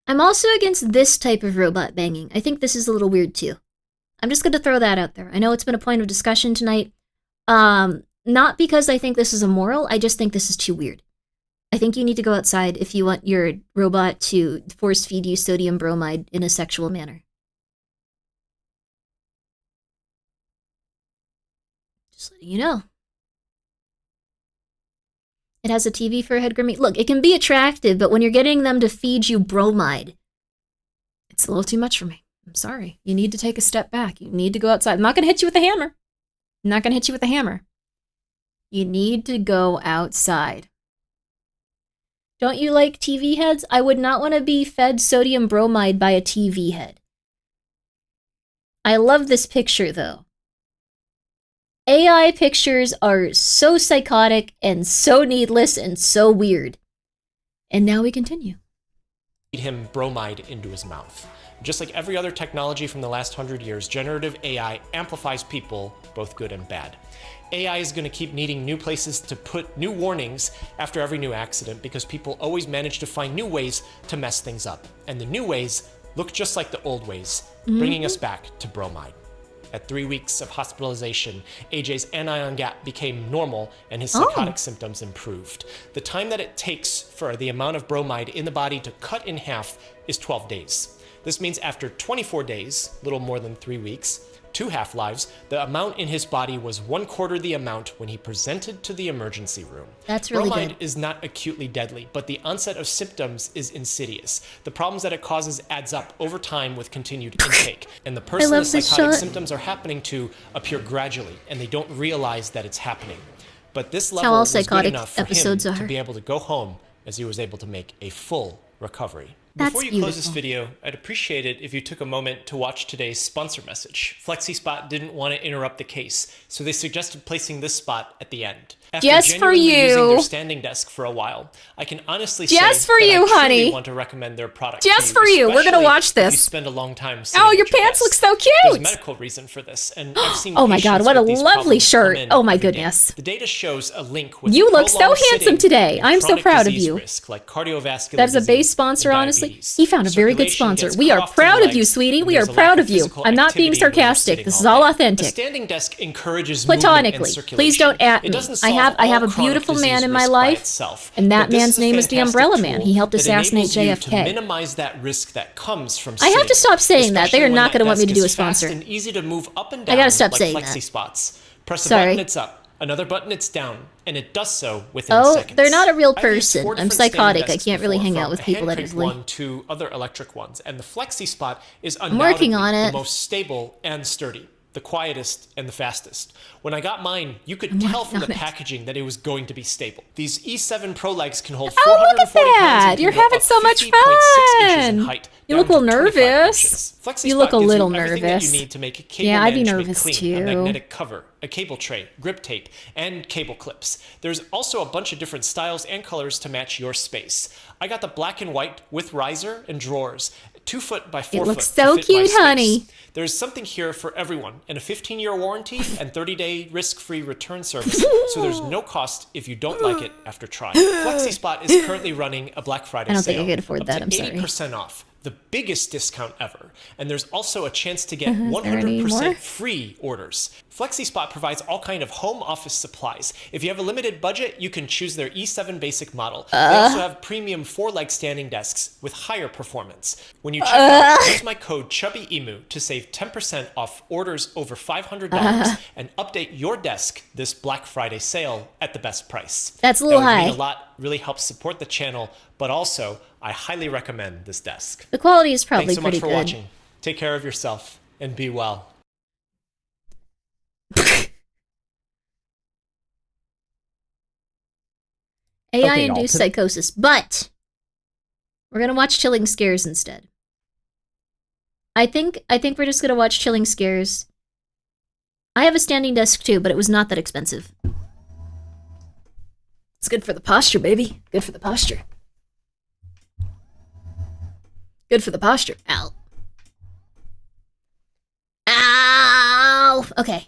S1: I'm also against this type of robot banging. I think this is a little weird too. I'm just going to throw that out there. I know it's been a point of discussion tonight. Not because I think this is immoral, I just think this is too weird. I think you need to go outside if you want your robot to force feed you sodium bromide in a sexual manner. Just letting you know. It has a TV for a head, Grimmi. Look, it can be attractive, but when you're getting them to feed you bromide, it's a little too much for me. I'm sorry. You need to take a step back. You need to go outside. I'm not going to hit you with a hammer. I'm not going to hit you with a hammer. You need to go outside. Don't you like TV heads? I would not want to be fed sodium bromide by a TV head. I love this picture, though. AI pictures are so psychotic and so needless and so weird. And now we continue.
S4: Feed him bromide into his mouth. Just like every other technology from the last 100 years, generative AI amplifies people, both good and bad. AI is going to keep needing new places to put new warnings after every new accident because people always manage to find new ways to mess things up. And the new ways look just like the old ways, bringing us back to bromide. At 3 weeks of hospitalization, AJ's anion gap became normal and his psychotic symptoms improved. The time that it takes for the amount of bromide in the body to cut in half is 12 days. This means after 24 days, little more than 3 weeks, 2 half-lives, the amount in his body was 1/4 the amount when he presented to the emergency room.
S1: That's really
S4: Bromide
S1: good.
S4: is not acutely deadly, but the onset of symptoms is insidious. The problems that it causes adds up over time with continued intake, and the person the psychotic symptoms are happening to appear gradually, and they don't realize that it's happening. But this level was good enough for him to be able to go home as he was able to make a full recovery. Before you close this video, I'd appreciate it if you took a moment to watch today's sponsor message. FlexiSpot didn't want to interrupt the case, so they suggested placing this spot at the end. After
S1: just for you,
S4: using their standing desk for a while, I can honestly say
S1: just for
S4: that
S1: you,
S4: I
S1: honey.
S4: truly want to recommend their product.
S1: Just for you, we're gonna watch this.
S4: If you spend a long time.
S1: Oh, your pants look so cute.
S4: There's a medical reason for this, and I've seen.
S1: Oh my God, what a lovely shirt! Oh my goodness.
S4: The data shows a link with.
S1: You look so handsome today. I'm so proud of you.
S4: Risk, like cardiovascular
S1: That's a base sponsor, honestly. He found a very good sponsor. We are proud of you, sweetie. We are proud of you. I'm not being sarcastic. This is all authentic.
S4: A standing desk encourages
S1: platonically. Please don't at me. I have a beautiful man in my life, and that man's name is the Umbrella Man. He helped assassinate JFK.
S4: Minimize that risk that comes from
S1: I have to stop saying that. They are not going to want me to do a sponsor.
S4: And easy to move up and down.
S1: I gotta stop
S4: like
S1: saying
S4: flexi
S1: that.
S4: spots. Press a button, it's up. Another button, it's down, and it does so within seconds.
S1: They're not a real person. I'm psychotic. I can't really hang out with people that easily.
S4: One to other electric ones, and the flexi spot is
S1: working on
S4: undoubtedly
S1: it.
S4: the most stable and sturdy. the quietest, and the fastest. When I got mine, you could tell from the packaging that it was going to be stable. These E7 Pro legs can hold 440 pounds and
S1: You're
S4: can go
S1: having
S4: up
S1: so much
S4: 50.6 inches in
S1: fun.
S4: height,
S1: You
S4: down
S1: look a little
S4: to 25
S1: nervous.
S4: inches. FlexiSpot
S1: You look a
S4: gives
S1: little
S4: everything that
S1: nervous.
S4: you need to make a cable
S1: Yeah, I'd be
S4: management
S1: nervous
S4: clean.
S1: too.
S4: A magnetic cover, a cable tray, grip tape, and cable clips. There's also a bunch of different styles and colors to match your space. I got the black and white with riser and drawers, 2 foot by 4
S1: It
S4: foot.
S1: looks so
S4: to fit my
S1: cute,
S4: space.
S1: honey.
S4: There's something here for everyone, and a 15-year warranty and 30-day risk-free return service, so there's no cost if you don't like it after trying. FlexiSpot is currently running a Black Friday
S1: I don't
S4: sale.
S1: think I could afford
S4: up
S1: that,
S4: to
S1: I'm sorry.
S4: 80% off. The biggest discount ever. And there's also a chance to get
S1: Is there any
S4: 100%
S1: more?
S4: free orders. FlexiSpot provides all kind of home office supplies. If you have a limited budget, you can choose their E7 basic model. They also have premium 4-leg standing desks with higher performance. When you check out, use my code ChubbyEmu to save 10% off orders over $500 and update your desk this Black Friday sale at the best price.
S1: That's a little
S4: That would
S1: high.
S4: mean a lot, really helps support the channel, but also I highly recommend this desk.
S1: The quality is probably
S4: Thanks so much
S1: pretty
S4: for
S1: good.
S4: watching. Take care of yourself and be well.
S1: AI-induced psychosis, but we're gonna watch Chilling Scares instead. I think we're just gonna watch Chilling Scares. I have a standing desk too, but it was not that expensive. It's good for the posture, baby. Good for the posture. Good for the posture. Ow. Ow! Okay.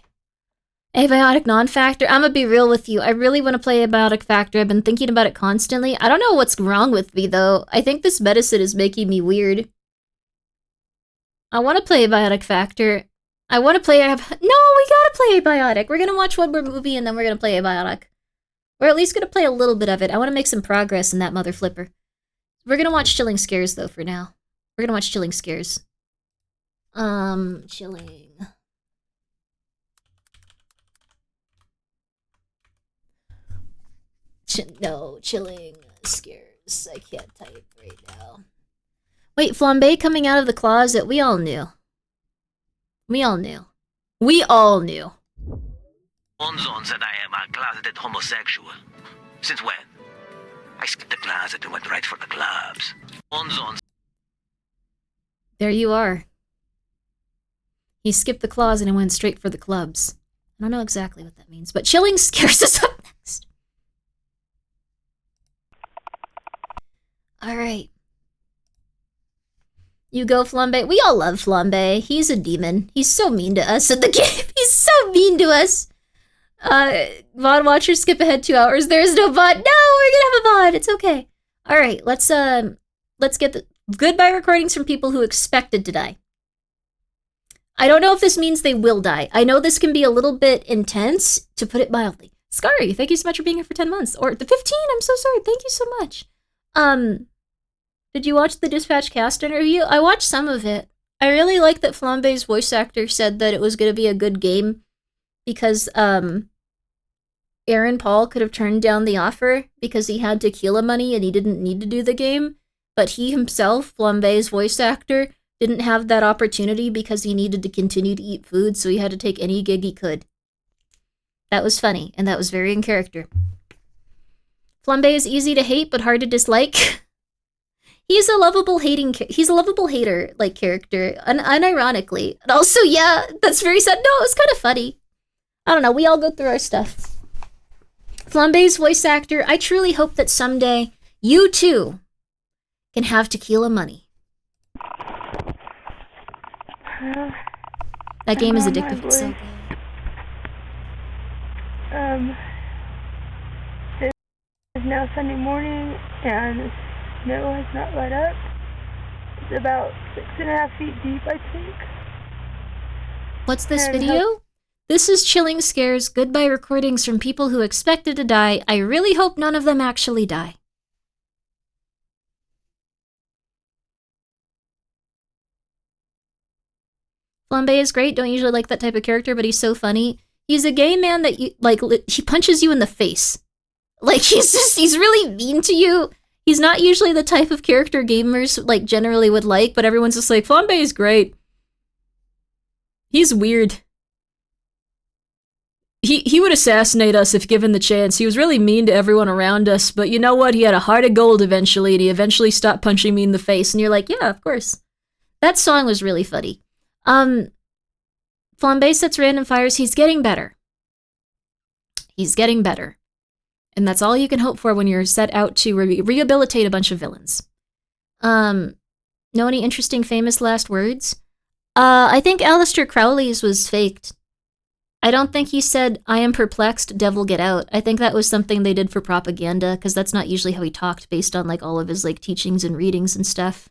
S1: Abiotic non-factor. I'm gonna be real with you. I really want to play Abiotic Factor. I've been thinking about it constantly. I don't know what's wrong with me, though. I think this medicine is making me weird. I want to play Abiotic Factor. I want to play... No, we gotta play Abiotic. We're gonna watch one more movie, and then we're gonna play Abiotic. We're at least gonna play a little bit of it. I want to make some progress in that mother flipper. We're gonna watch Chilling Scares, though, for now. We're gonna watch Chilling Scares. Chilling... No, Chilling Scares. I can't type right now. Wait, Flambe coming out of the closet. We all knew. We all knew. We all knew.
S5: Onzon said I am a closeted homosexual. Since when? I skipped the closet and went right for the clubs. Onzon.
S1: There you are. He skipped the closet and went straight for the clubs. I don't know exactly what that means, but Chilling Scares is up next. Alright. You go, Flambe. We all love Flambe. He's a demon. He's so mean to us in the game. He's so mean to us. VOD watchers skip ahead 2 hours. There is no VOD. No, we're gonna have a VOD. It's okay. Alright, let's get the goodbye recordings from people who expected to die. I don't know if this means they will die. I know this can be a little bit intense, to put it mildly. Scary, thank you so much for being here for 10 months. Or the 15, I'm so sorry. Thank you so much. Did you watch the Dispatch cast interview? I watched some of it. I really like that Flambe's voice actor said that it was going to be a good game because, Aaron Paul could have turned down the offer because he had tequila money and he didn't need to do the game. But he himself, Flambe's voice actor, didn't have that opportunity because he needed to continue to eat food, so he had to take any gig he could. That was funny, and that was very in character. Flambe is easy to hate, but hard to dislike. He's a lovable hater, like, character, unironically. And also, yeah, that's very sad. No, it was kind of funny. I don't know, we all go through our stuff. Flambe's voice actor, I truly hope that someday, you too, can have tequila money. That game is addictive, it's so good.
S6: It's now Sunday morning, and the snow has not let up. It's about 6.5 feet deep, I think.
S1: What's this
S6: And
S1: video? This is Chilling Scares goodbye recordings from people who expected to die. I really hope none of them actually die. Flambe is great. Don't usually like that type of character, but he's so funny. He's a gay man that you like. He punches you in the face. Like he's really mean to you. He's not usually the type of character gamers like generally would like, but everyone's just like, Flambe is great. He's weird. he would assassinate us if given the chance. He was really mean to everyone around us, but you know what? He had a heart of gold eventually, and he eventually stopped punching me in the face. And you're like, yeah, of course. That song was really funny. Flambe sets random fires. He's getting better. He's getting better. And that's all you can hope for when you're set out to rehabilitate a bunch of villains. Know any interesting famous last words? I think Aleister Crowley's was faked. I don't think he said, I am perplexed, devil get out. I think that was something they did for propaganda, because that's not usually how he talked based on, like, all of his, like, teachings and readings and stuff.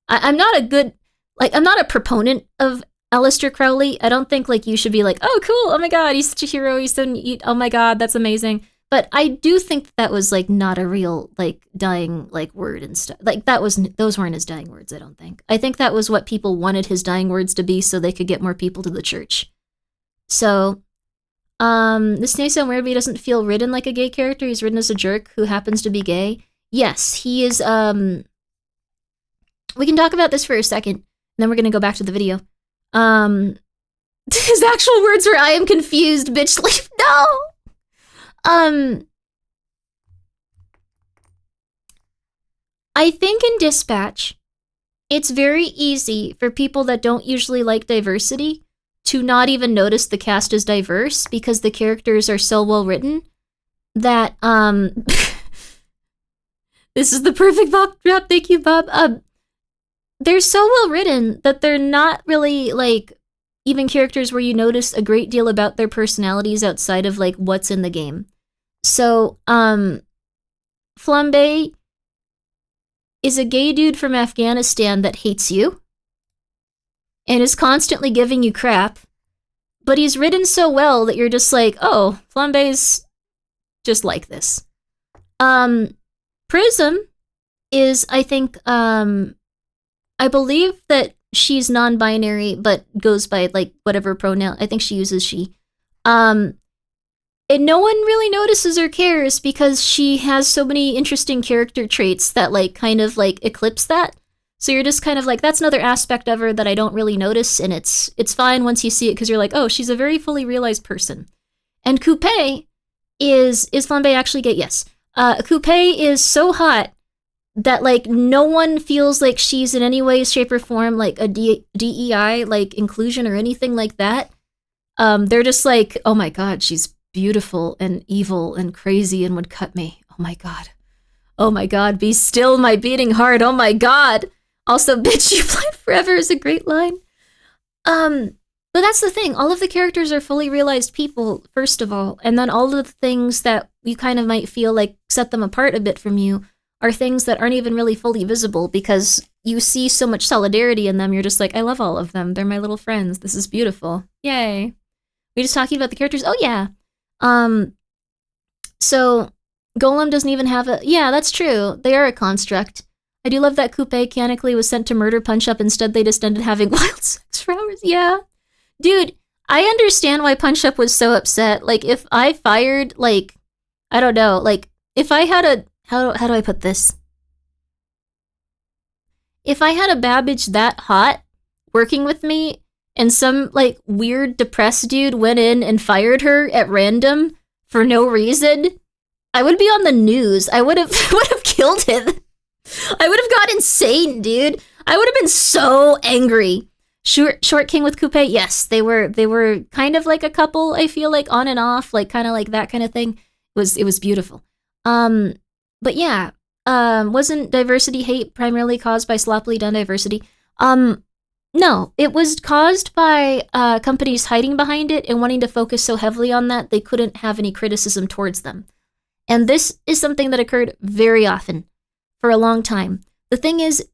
S1: I'm not a proponent of Aleister Crowley. I don't think, like, you should be like, oh, cool, oh my god, he's such a hero, he's so neat, oh my god, that's amazing. But I do think that was, like, not a real, like, dying, like, word and stuff. Like, those weren't his dying words, I don't think. I think that was what people wanted his dying words to be so they could get more people to the church. So, this may sound weird, but he doesn't feel written like a gay character. He's written as a jerk who happens to be gay. Yes, he is, we can talk about this for a second, and then we're gonna go back to the video. His actual words were, I am confused, bitch, leave, no! I think in Dispatch, it's very easy for people that don't usually like diversity to not even notice the cast is diverse because the characters are so well written that, this is the perfect backdrop, thank you, Bob. They're so well written that they're not really, like, even characters where you notice a great deal about their personalities outside of, like, what's in the game. So, Flambe is a gay dude from Afghanistan that hates you and is constantly giving you crap, but he's written so well that you're just like, oh, Flambe's just like this. Prism is, I think, I believe that she's non-binary, but goes by, like, whatever pronoun. I think she uses she. And no one really notices or cares because she has so many interesting character traits that, like, kind of, like, eclipse that. So you're just kind of like, that's another aspect of her that I don't really notice, and it's fine once you see it because you're like, oh, she's a very fully realized person. And Coupe is Flambe actually gay? Yes. Coupe is so hot that, like, no one feels like she's in any way, shape, or form, like, a DEI, like, inclusion or anything like that. They're just like, oh my god, she's beautiful and evil and crazy and would cut me. Oh my god. Oh my god, be still my beating heart. Oh my god. Also, bitch, you blind forever is a great line. But that's the thing. All of the characters are fully realized people, first of all, and then all of the things that you kind of might feel like set them apart a bit from you are things that aren't even really fully visible because you see so much solidarity in them. You're just like, I love all of them. They're my little friends. This is beautiful. Yay. We just talking about the characters? Oh, yeah. So Golem doesn't even have a... Yeah, that's true. They are a construct. I do love that Coupe canonically was sent to murder Punch-Up. Instead, they just ended having wild sex for hours. Yeah. Dude, I understand why Punch-Up was so upset. Like, if I fired, like... I don't know. Like, if I had a... How do I put this? If I had a Babbage that hot working with me and some, like, weird depressed dude went in and fired her at random for no reason, I would be on the news. I would have killed him. I would have got insane, dude. I would have been so angry. Short King with Coupe, yes, they were kind of like a couple, I feel like, on and off, like kind of like that kind of thing. It was beautiful. But yeah, wasn't diversity hate primarily caused by sloppily done diversity? No, it was caused by companies hiding behind it and wanting to focus so heavily on that they couldn't have any criticism towards them. And this is something that occurred very often for a long time. The thing is,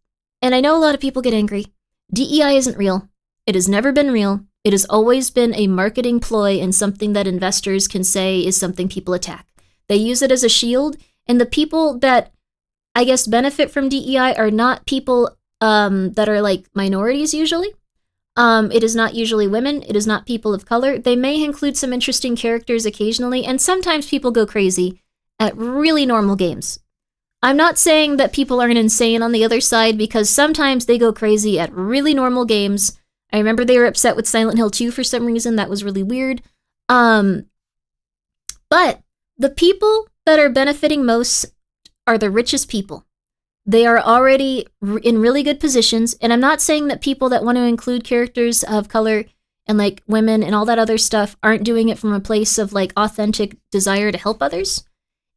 S1: and I know a lot of people get angry, DEI isn't real. It has never been real. It has always been a marketing ploy and something that investors can say is something people attack. They use it as a shield, and the people that, I guess, benefit from DEI are not people that are like minorities usually. It is not usually women. It is not people of color. They may include some interesting characters occasionally, and sometimes people go crazy at really normal games. I'm not saying that people aren't insane on the other side, because sometimes they go crazy at really normal games. I remember they were upset with Silent Hill 2 for some reason. That was really weird. But the people that are benefiting most are the richest people. They are already in really good positions, and I'm not saying that people that want to include characters of color and like women and all that other stuff aren't doing it from a place of like authentic desire to help others.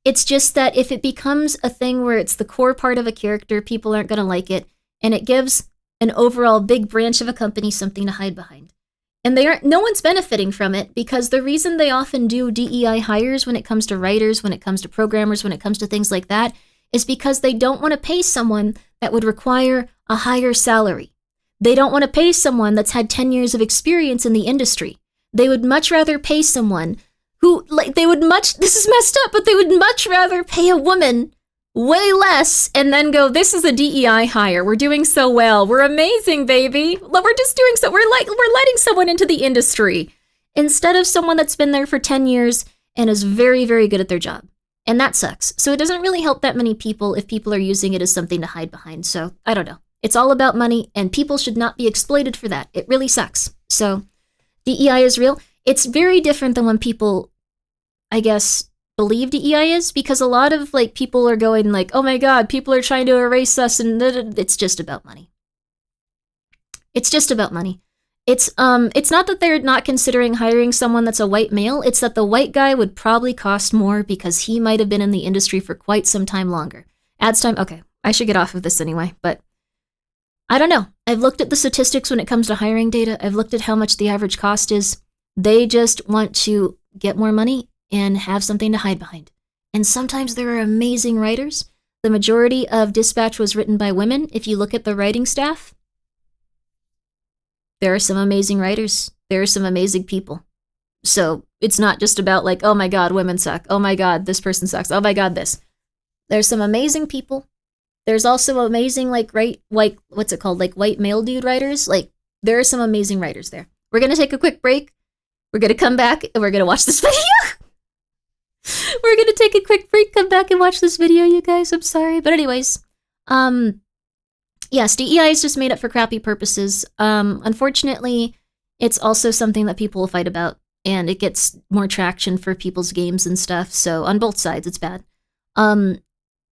S1: It's just that if it becomes a thing where it's the core part of a character, people aren't going to like it, and it gives an overall big branch of a company something to hide behind. And no one's benefiting from it, because the reason they often do DEI hires when it comes to writers, when it comes to programmers, when it comes to things like that, is because they don't want to pay someone that would require a higher salary. They don't want to pay someone that's had 10 years of experience in the industry. They would much rather pay someone who, like, this is messed up, but they would much rather pay a woman way less and then go, this is a DEI hire. We're doing so well. We're amazing, baby. We're just doing so. We're letting someone into the industry instead of someone that's been there for 10 years and is very, very good at their job. And that sucks. So it doesn't really help that many people if people are using it as something to hide behind. So I don't know. It's all about money, and people should not be exploited for that. It really sucks. So DEI is real. It's very different than when people, I guess, believe DEI is, because a lot of like people are going like, oh my God, people are trying to erase us, and it's just about money. It's just about money. It's not that they're not considering hiring someone that's a white male. It's that the white guy would probably cost more because he might have been in the industry for quite some time longer. Ads time. Okay, I should get off of this anyway, but I don't know. I've looked at the statistics when it comes to hiring data. I've looked at how much the average cost is. They just want to get more money and have something to hide behind. And sometimes there are amazing writers. The majority of Dispatch was written by women. If you look at the writing staff, there are some amazing writers. There are some amazing people. So it's not just about like, oh my God, women suck. Oh my God, this person sucks. Oh my God, this. There's some amazing people. There's also amazing like what's it called? Like white male dude writers. Like there are some amazing writers there. We're going to take a quick break. We're going to come back and we're going to watch this video. We're going to take a quick break, come back and watch this video, you guys. I'm sorry. But anyways, yes, DEI is just made up for crappy purposes. Unfortunately, it's also something that people will fight about, and it gets more traction for people's games and stuff. So on both sides, it's bad.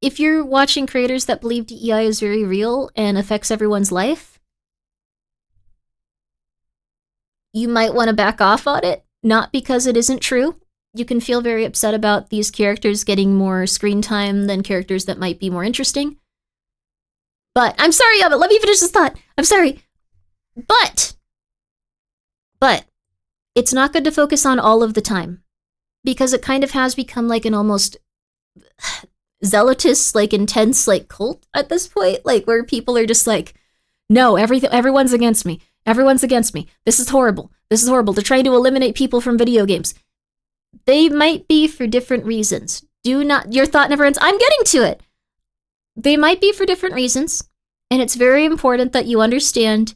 S1: If you're watching creators that believe DEI is very real and affects everyone's life, you might want to back off on it. Not because it isn't true. You can feel very upset about these characters getting more screen time than characters that might be more interesting. But I'm sorry, but let me finish this thought. I'm sorry. But it's not good to focus on all of the time, because it kind of has become like an almost zealotous, like intense, like cult at this point, like where people are just like, no, everyone's against me. Everyone's against me. This is horrible. This is horrible. They're trying to eliminate people from video games. They might be for different reasons. Your thought never ends. I'm getting to it. They might be for different reasons, and it's very important that you understand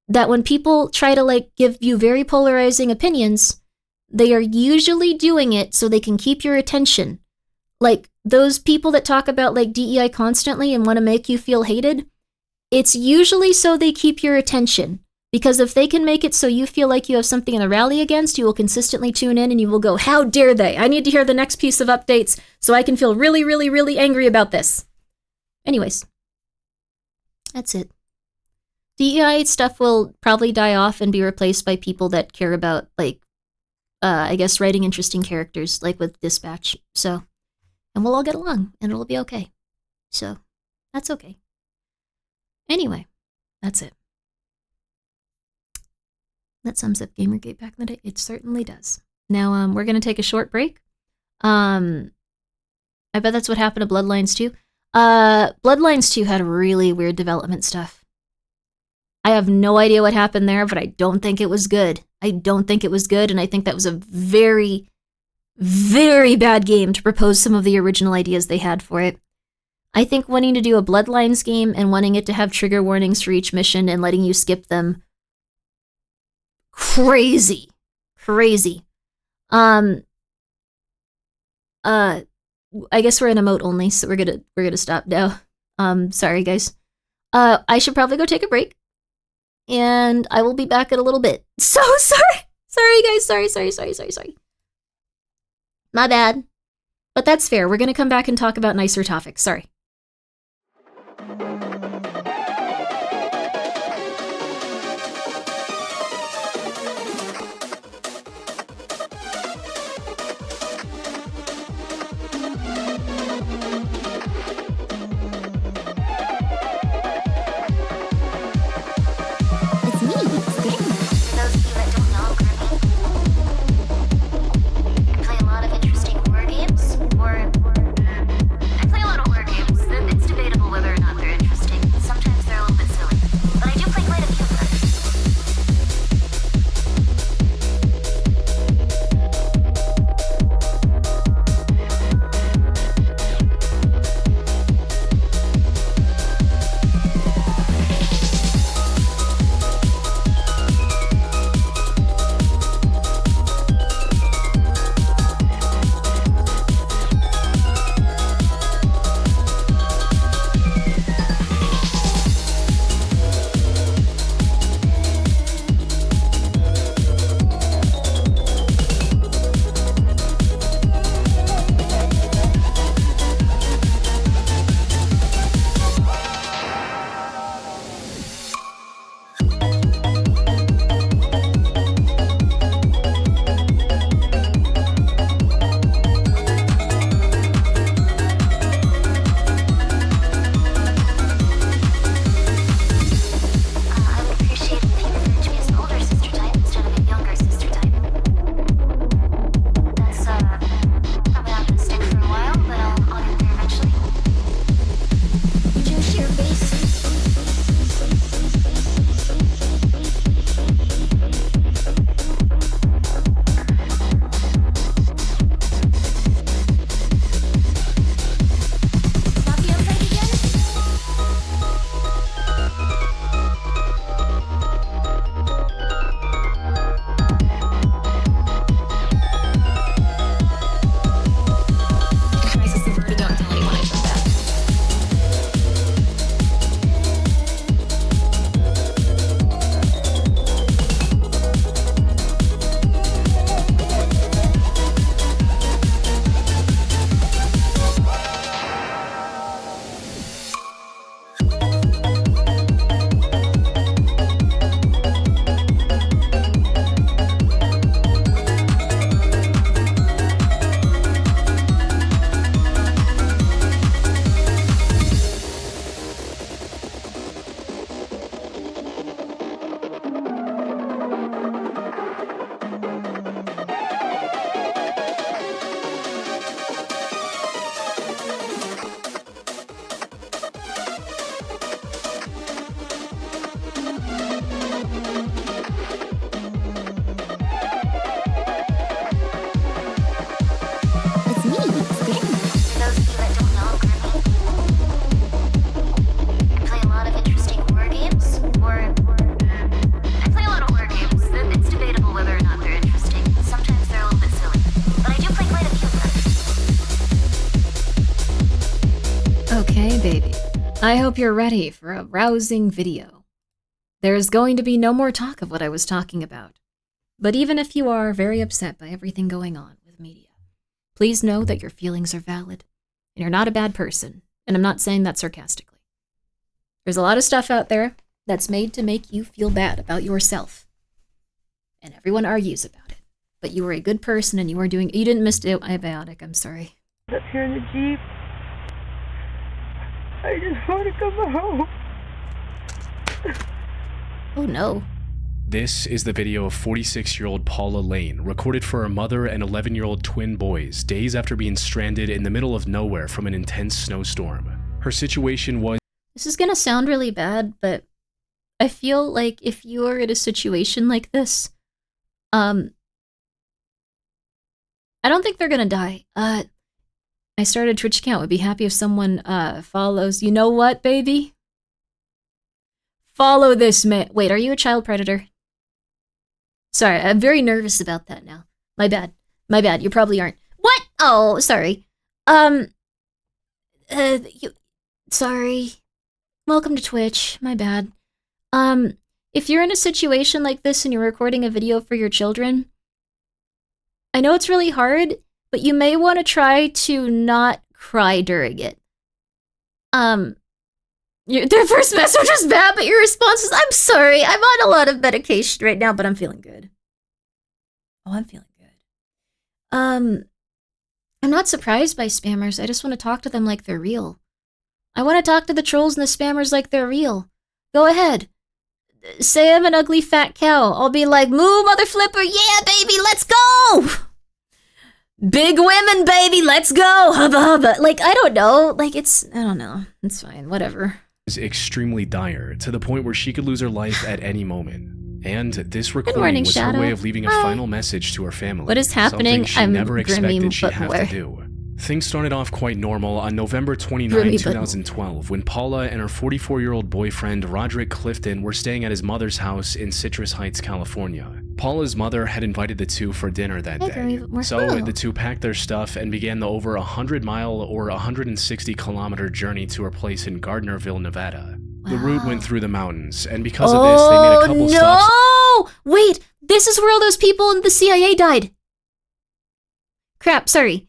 S1: that when people try to like give you very polarizing opinions, they are usually doing it so they can keep your attention. Like those people that talk about like DEI constantly and want to make you feel hated, it's usually so they keep your attention. Because if they can make it so you feel like you have something to rally against, you will consistently tune in and you will go, how dare they? I need to hear the next piece of updates so I can feel really, really, really angry about this. Anyways, that's it. DEI stuff will probably die off and be replaced by people that care about, like, I guess, writing interesting characters, like with Dispatch. So, and we'll all get along and it'll be okay. So, that's okay. Anyway, that's it. That sums up Gamergate back in the day. It certainly does. Now, we're going to take a short break. I bet that's what happened to Bloodlines 2. Bloodlines 2 had really weird development stuff. I have no idea what happened there, but I don't think it was good. I don't think it was good, and I think that was a very, very bad game to propose some of the original ideas they had for it. I think wanting to do a Bloodlines game and wanting it to have trigger warnings for each mission and letting you skip them, crazy. I guess we're in emote only, so we're gonna stop now. Sorry guys. I should probably go take a break, and I will be back in a little bit. So sorry guys. Sorry. My bad. But that's fair. We're gonna come back and talk about nicer topics. Sorry.
S3: It's me, Grimmi. For those of you that don't know, Grimmi, I play a lot of interesting horror games, I play a lot of horror games. It's debatable whether or not they're interesting. Sometimes they're a little bit silly, but I do play quite a few of them. I would appreciate it if you referred to me as an older sister type instead of a younger sister type. That's probably not gonna stick for a while, but I'll get there eventually. Just your base. Copy upgrade again? Crisis of Vertigo, don't tell anyone I said that. It's me, Grimmi. For those of you that don't know, Grimmi, I play a lot of interesting horror games, I play a lot of horror games. It's debatable whether or not they're interesting. Sometimes they're a little bit silly, but I do play quite a few of them.
S1: Okay, baby. I hope you're ready for a rousing video. There's going to be no more talk of what I was talking about. But even if you are very upset by everything going on with media, please know that your feelings are valid, and you're not a bad person, and I'm not saying that sarcastically. There's a lot of stuff out there that's made to make you feel bad about yourself, and everyone argues about it. But you were a good person, and you didn't miss Abiotic, I'm sorry.
S6: Up here in the Jeep. I just want to come home.
S1: Oh no.
S7: This is the video of 46-year-old Paula Lane, recorded for her mother and 11-year-old twin boys, days after being stranded in the middle of nowhere from an intense snowstorm. Her situation was...
S1: This is gonna sound really bad, but I feel like if you are in a situation like this, I don't think they're gonna die. I started a Twitch account. Would be happy if someone follows. You know what, baby? Follow this man. Wait, are you a child predator? Sorry, I'm very nervous about that now. My bad. My bad. You probably aren't. What? Oh, sorry. Sorry. Welcome to Twitch. My bad. If you're in a situation like this and you're recording a video for your children, I know it's really hard, but but you may want to try to not cry during it. Their first message was bad, but your response is, I'm sorry, I'm on a lot of medication right now, but I'm feeling good. Oh, I'm feeling good. I'm not surprised by spammers. I just want to talk to them like they're real. I want to talk to the trolls and the spammers like they're real. Go ahead. Say I'm an ugly fat cow. I'll be like, moo, mother flipper, yeah, baby, let's go! Big women, baby, let's go! Hubba hubba. Like, I don't know. Like, I don't know. It's fine, whatever.
S7: Is extremely dire, to the point where she could lose her life at any moment. And this recording
S1: morning,
S7: was
S1: Shadow.
S7: her way of leaving a
S1: Hi.
S7: final message to her family.
S1: What is happening?
S7: Something she
S1: I'm
S7: never expected
S1: Grimmi,
S7: she'd
S1: but
S7: have
S1: where?
S7: to do. Things started off quite normal on November 29,
S1: Grimmi, but
S7: 2012, when Paula and her 44-year-old boyfriend, Roderick Clifton, were staying at his mother's house in Citrus Heights, California. Paula's mother had invited the two for dinner that
S1: Hey,
S7: day.
S1: Grimmi, but where-
S7: So
S1: Oh.
S7: the two packed their stuff and began the over 100-mile or 160-kilometer journey to her place in Gardnerville, Nevada. The route went through the mountains, and because of this, they made a couple stops.
S1: Oh, no! Wait, this is where all those people in the CIA died. Crap, sorry.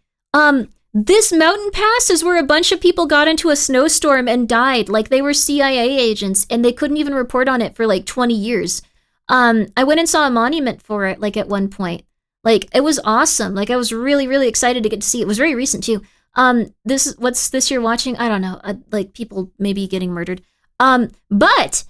S1: This mountain pass is where a bunch of people got into a snowstorm and died, like they were CIA agents, and they couldn't even report on it for like 20 years. I went and saw a monument for it, like at one point. Like, it was awesome. Like, I was really, really excited to get to see it. It was very recent, too. What's this you're watching? I don't know. Like, people maybe getting murdered. But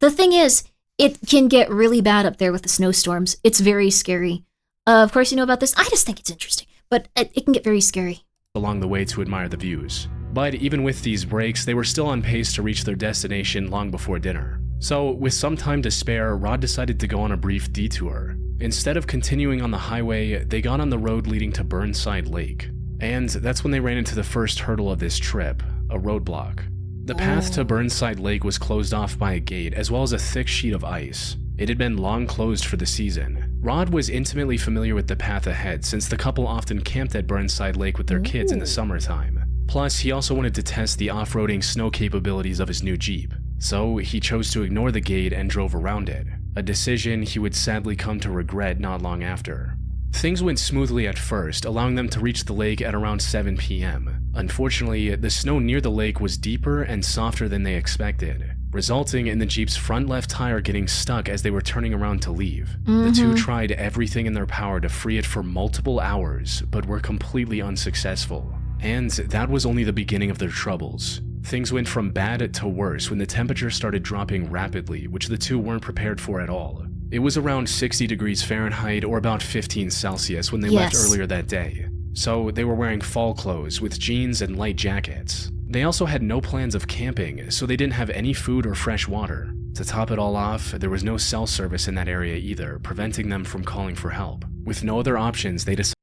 S1: the thing is, it can get really bad up there with the snowstorms. It's very scary. Of course, you know about this. I just think it's interesting, but it can get very scary.
S7: Along the way to admire the views. But even with these breaks, they were still on pace to reach their destination long before dinner. So, with some time to spare, Rod decided to go on a brief detour. Instead of continuing on the highway, they got on the road leading to Burnside Lake. And that's when they ran into the first hurdle of this trip, a roadblock. The path to Burnside Lake was closed off by a gate, as well as a thick sheet of ice. It had been long closed for the season. Rod was intimately familiar with the path ahead, since the couple often camped at Burnside Lake with their kids in the summertime. Plus, he also wanted to test the off-roading snow capabilities of his new Jeep. So, he chose to ignore the gate and drove around it, a decision he would sadly come to regret not long after. Things went smoothly at first, allowing them to reach the lake at around 7 p.m. Unfortunately, the snow near the lake was deeper and softer than they expected, resulting in the Jeep's front left tire getting stuck as they were turning around to leave. The two tried everything in their power to free it for multiple hours, but were completely unsuccessful. And that was only the beginning of their troubles. Things went from bad to worse when the temperature started dropping rapidly, which the two weren't prepared for at all. It was around 60 degrees Fahrenheit or about 15 Celsius when they left earlier that day. So they were wearing fall clothes with jeans and light jackets. They also had no plans of camping, so they didn't have any food or fresh water. To top it all off, there was no cell service in that area either, preventing them from calling for help. With no other options, they decided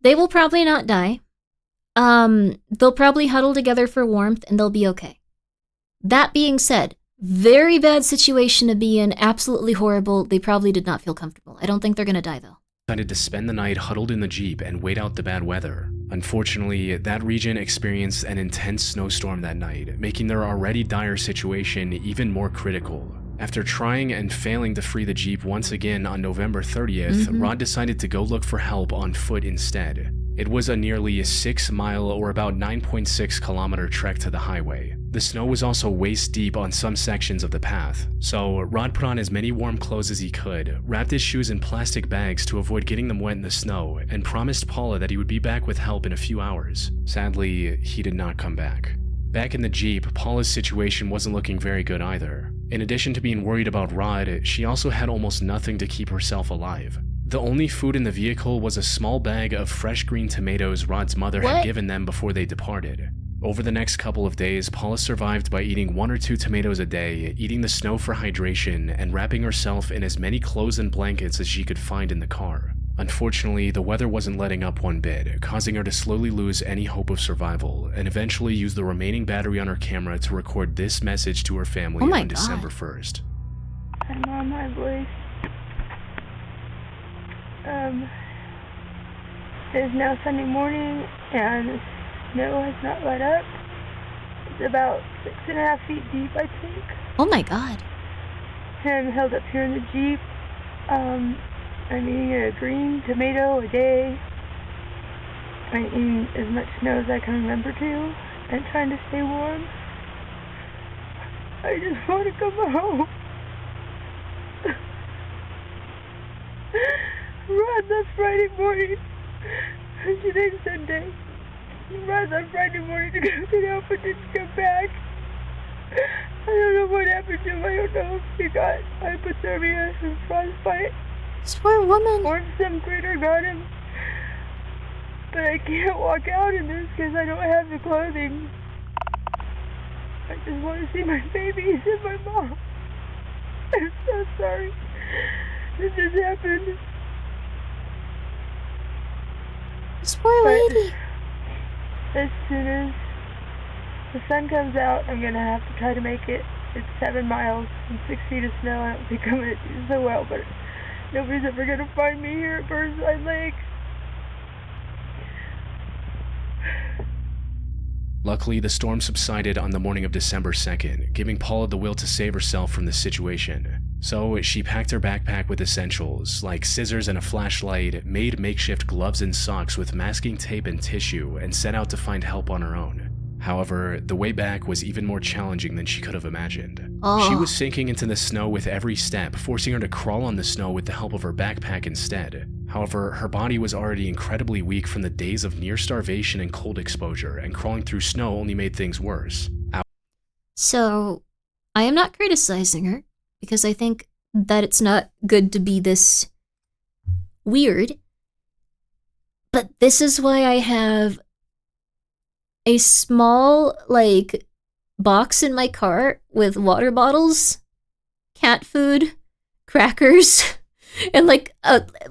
S1: They will probably not die. They'll probably huddle together for warmth and they'll be okay. That being said, very bad situation to be in, absolutely horrible. They probably did not feel comfortable. I don't think they're gonna die though.
S7: to spend the night huddled in the Jeep and wait out the bad weather. Unfortunately, that region experienced an intense snowstorm that night, making their already dire situation even more critical. After trying and failing to free the Jeep once again on November 30th, Rod decided to go look for help on foot instead. It was a nearly 6-mile or about 9.6 kilometer trek to the highway. The snow was also waist deep on some sections of the path, so Rod put on as many warm clothes as he could, wrapped his shoes in plastic bags to avoid getting them wet in the snow, and promised Paula that he would be back with help in a few hours. Sadly, he did not come back. Back in the Jeep, Paula's situation wasn't looking very good either. In addition to being worried about Rod, she also had almost nothing to keep herself alive. The only food in the vehicle was a small bag of fresh green tomatoes Rod's mother had given them before they departed. Over the next couple of days, Paula survived by eating 1 or 2 tomatoes a day, eating the snow for hydration, and wrapping herself in as many clothes and blankets as she could find in the car. Unfortunately, the weather wasn't letting up one bit, causing her to slowly lose any hope of survival, and eventually use the remaining battery on her camera to record this message to her family on December 1st.
S6: I'm on my voice. It is now Sunday morning, and snow has not let up. It's about 6.5 feet deep, I think.
S1: Oh my god.
S6: And I'm held up here in the Jeep. I'm eating a green tomato a day. I'm eating as much snow as I can remember to and trying to stay warm. I just want to come home. Rod left Friday morning. Today's Sunday. Rod left Friday morning to go get help and didn't come back. I don't know what happened to him. I don't know if he got hypothermia and frostbite
S1: This poor woman.
S6: or if some critter got him. But I can't walk out in this because I don't have the clothing. I just want to see my babies and my mom. I'm so sorry that this happened.
S1: This poor lady.
S6: As soon as the sun comes out, I'm going to have to try to make it. It's 7 miles and 6 feet of snow. I don't think I'm going to do so well, but nobody's ever going to find me here at Burnside Lake.
S7: Luckily, the storm subsided on the morning of December 2nd, giving Paula the will to save herself from the situation. So she packed her backpack with essentials, like scissors and a flashlight, made makeshift gloves and socks with masking tape and tissue, and set out to find help on her own. However, the way back was even more challenging than she could have imagined.
S1: Oh.
S7: She was sinking into the snow with every step, forcing her to crawl on the snow with the help of her backpack instead. However, her body was already incredibly weak from the days of near starvation and cold exposure, and crawling through snow only made things worse.
S1: So, I am not criticizing her, because I think that it's not good to be this weird. But this is why I have a small, box in my car with water bottles, cat food, crackers, and,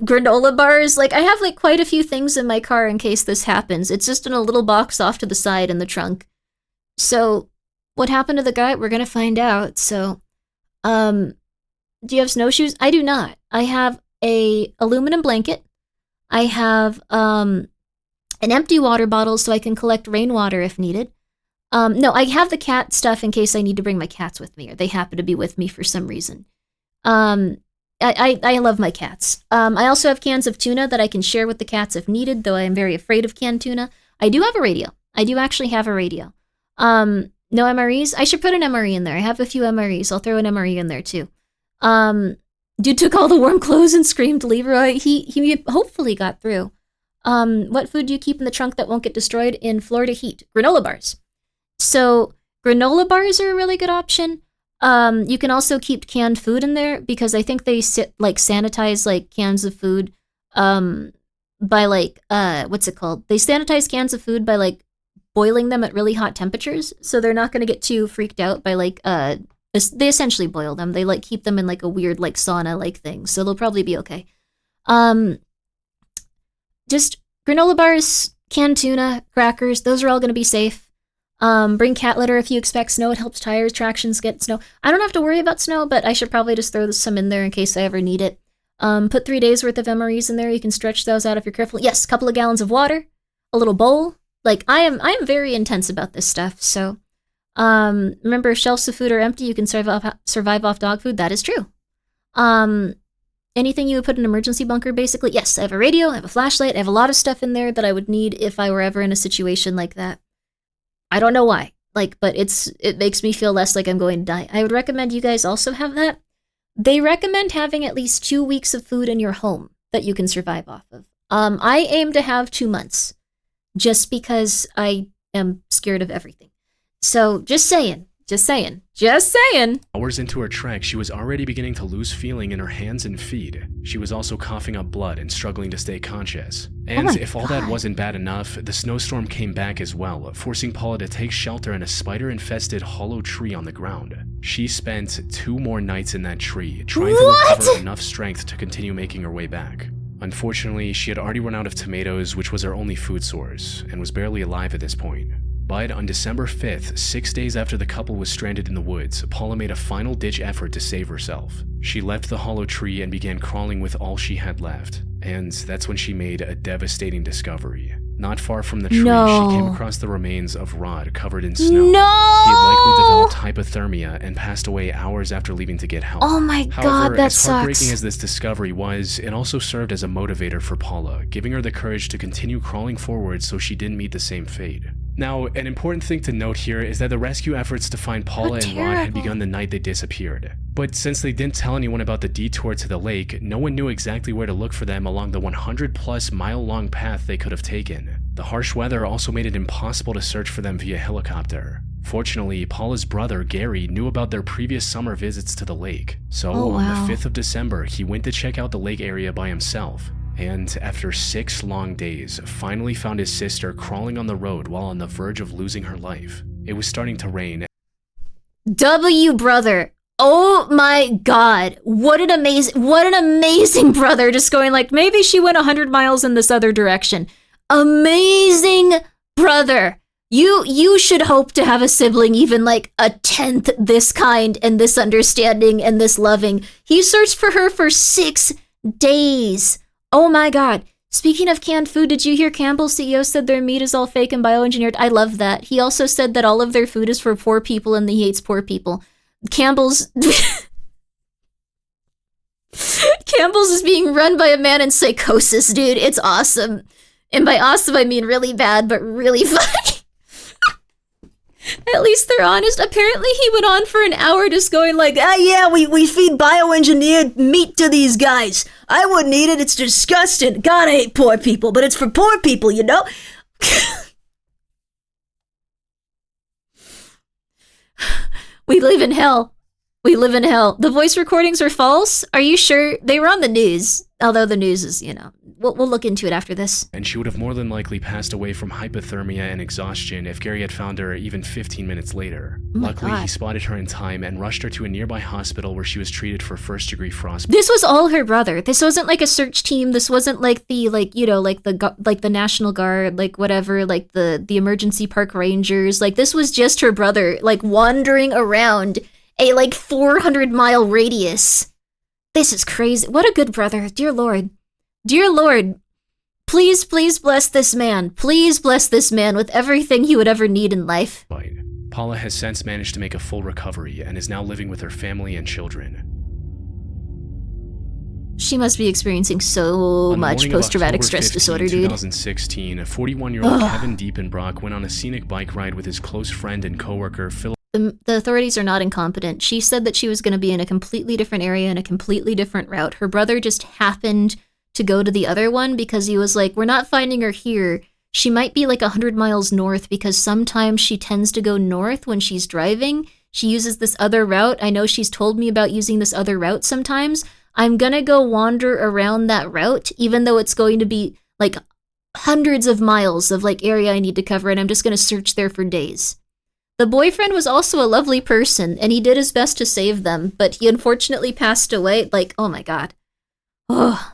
S1: granola bars. I have, quite a few things in my car in case this happens. It's just in a little box off to the side in the trunk. So, what happened to the guy? We're gonna find out. So, do you have snowshoes? I do not. I have a aluminum blanket. I have, an empty water bottle so I can collect rainwater if needed. No, I have the cat stuff in case I need to bring my cats with me or they happen to be with me for some reason. I love my cats. I also have cans of tuna that I can share with the cats if needed, though I am very afraid of canned tuna. I do have a radio. I do actually have a radio. No MREs? I should put an MRE in there. I have a few MREs. I'll throw an MRE in there too. Dude took all the warm clothes and screamed, Leroy. He hopefully got through. What food do you keep in the trunk that won't get destroyed in Florida heat? Granola bars. So granola bars are a really good option. You can also keep canned food in there because I think they sanitize cans of food by what's it called? They sanitize cans of food by boiling them at really hot temperatures, so they're not going to get too freaked out by they essentially boil them. They keep them in a weird sauna thing, so they'll probably be okay. Just granola bars, canned tuna, crackers, those are all going to be safe. Bring cat litter if you expect snow. It helps tires, tractions get snow. I don't have to worry about snow, but I should probably just throw some in there in case I ever need it. Put 3 days worth of MREs in there. You can stretch those out if you're careful. Yes, a couple of gallons of water, a little bowl. I am very intense about this stuff. So, remember, if shelves of food are empty, you can survive off dog food. That is true. Anything you would put in an emergency bunker, basically. Yes, I have a radio, I have a flashlight, I have a lot of stuff in there that I would need if I were ever in a situation like that. I don't know why, but it makes me feel less like I'm going to die. I would recommend you guys also have that. They recommend having at least 2 weeks of food in your home that you can survive off of. I aim to have 2 months, just because I am scared of everything. So, just saying.
S7: Hours into her trek, she was already beginning to lose feeling in her hands and feet. She was also coughing up blood and struggling to stay conscious. And if all that wasn't bad enough, the snowstorm came back as well, forcing Paula to take shelter in a spider-infested hollow tree on the ground. She spent 2 more nights in that tree, trying to recover enough strength to continue making her way back. Unfortunately, she had already run out of tomatoes, which was her only food source, and was barely alive at this point. But on December 5th, 6 days after the couple was stranded in the woods, Paula made a final-ditch effort to save herself. She left the hollow tree and began crawling with all she had left. And that's when she made a devastating discovery. Not far from the tree,
S1: No.
S7: she came across the remains of Rod covered in snow.
S1: No!
S7: He had likely developed hypothermia and passed away hours after leaving to get help.
S1: Oh my
S7: However,
S1: god, that
S7: as heartbreaking
S1: sucks.
S7: as this discovery was, it also served as a motivator for Paula, giving her the courage to continue crawling forward so she didn't meet the same fate. Now, an important thing to note here is that the rescue efforts to find Paula and Rod had begun the night they disappeared. But since they didn't tell anyone about the detour to the lake, no one knew exactly where to look for them along the 100-plus mile-long path they could have taken. The harsh weather also made it impossible to search for them via helicopter. Fortunately, Paula's brother, Gary, knew about their previous summer visits to the lake. So, on the 5th of December, he went to check out the lake area by himself. And after 6 long days, finally found his sister crawling on the road while on the verge of losing her life. It was starting to rain.
S1: W brother. Oh my god. What an amazing brother, just going like, maybe she went 100 miles in this other direction. Amazing brother. You should hope to have a sibling even like a 10th this kind and this understanding and this loving. He searched for her for 6 days. Oh my god. Speaking of canned food, did you hear Campbell's CEO said their meat is all fake and bioengineered? I love that. He also said that all of their food is for poor people and he hates poor people. Campbell's is being run by a man in psychosis, dude. It's awesome. And by awesome, I mean really bad, but really funny. At least they're honest. Apparently he went on for an hour just going like, yeah, we feed bioengineered meat to these guys. I wouldn't eat it, it's disgusting. God, I hate poor people, but it's for poor people, you know? We live in hell. We live in hell. The voice recordings are false? Are you sure? They were on the news. Although the news is, you know, we'll look into it after this.
S7: And she would have more than likely passed away from hypothermia and exhaustion if Gary had found her even 15 minutes later. Luckily, he spotted her in time and rushed her to a nearby hospital where she was treated for first-degree frostbite.
S1: This was all her brother. This wasn't like a search team. This wasn't like the, like, you know, like the National Guard, like whatever, like the emergency park rangers. Like, this was just her brother, like, wandering around a, like, 400-mile radius. This is crazy. What a good brother. Dear Lord. Dear Lord. Please, please bless this man. Please bless this man with everything he would ever need in life.
S7: Paula has since managed to make a full recovery and is now living with her family and children.
S1: She must be experiencing so much post-traumatic stress disorder, dude.
S7: 2016, 41-year-old Kevin Diepenbrock went on a scenic bike ride with his close friend and coworker, Philip.
S1: The authorities are not incompetent. She said that she was going to be in a completely different area and a completely different route. Her brother just happened to go to the other one because he was like, we're not finding her here. She might be like 100 miles north because sometimes she tends to go north when she's driving. She uses this other route. I know she's told me about using this other route sometimes. I'm going to go wander around that route, even though it's going to be like hundreds of miles of like area I need to cover, and I'm just going to search there for days. The boyfriend was also a lovely person, and he did his best to save them, but he unfortunately passed away. Like, oh my god. Oh.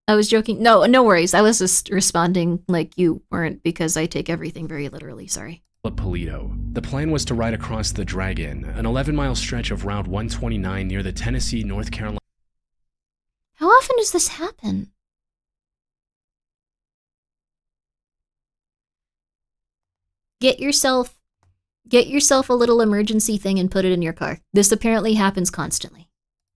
S1: I was joking. No worries. I was just responding like you weren't because I take everything very literally. Sorry.
S7: Polito. The plan was to ride across the Dragon, an 11-mile stretch of Route 129 near the Tennessee-North Carolina.
S1: How often does this happen? Get yourself a little emergency thing and put it in your car. This apparently happens constantly.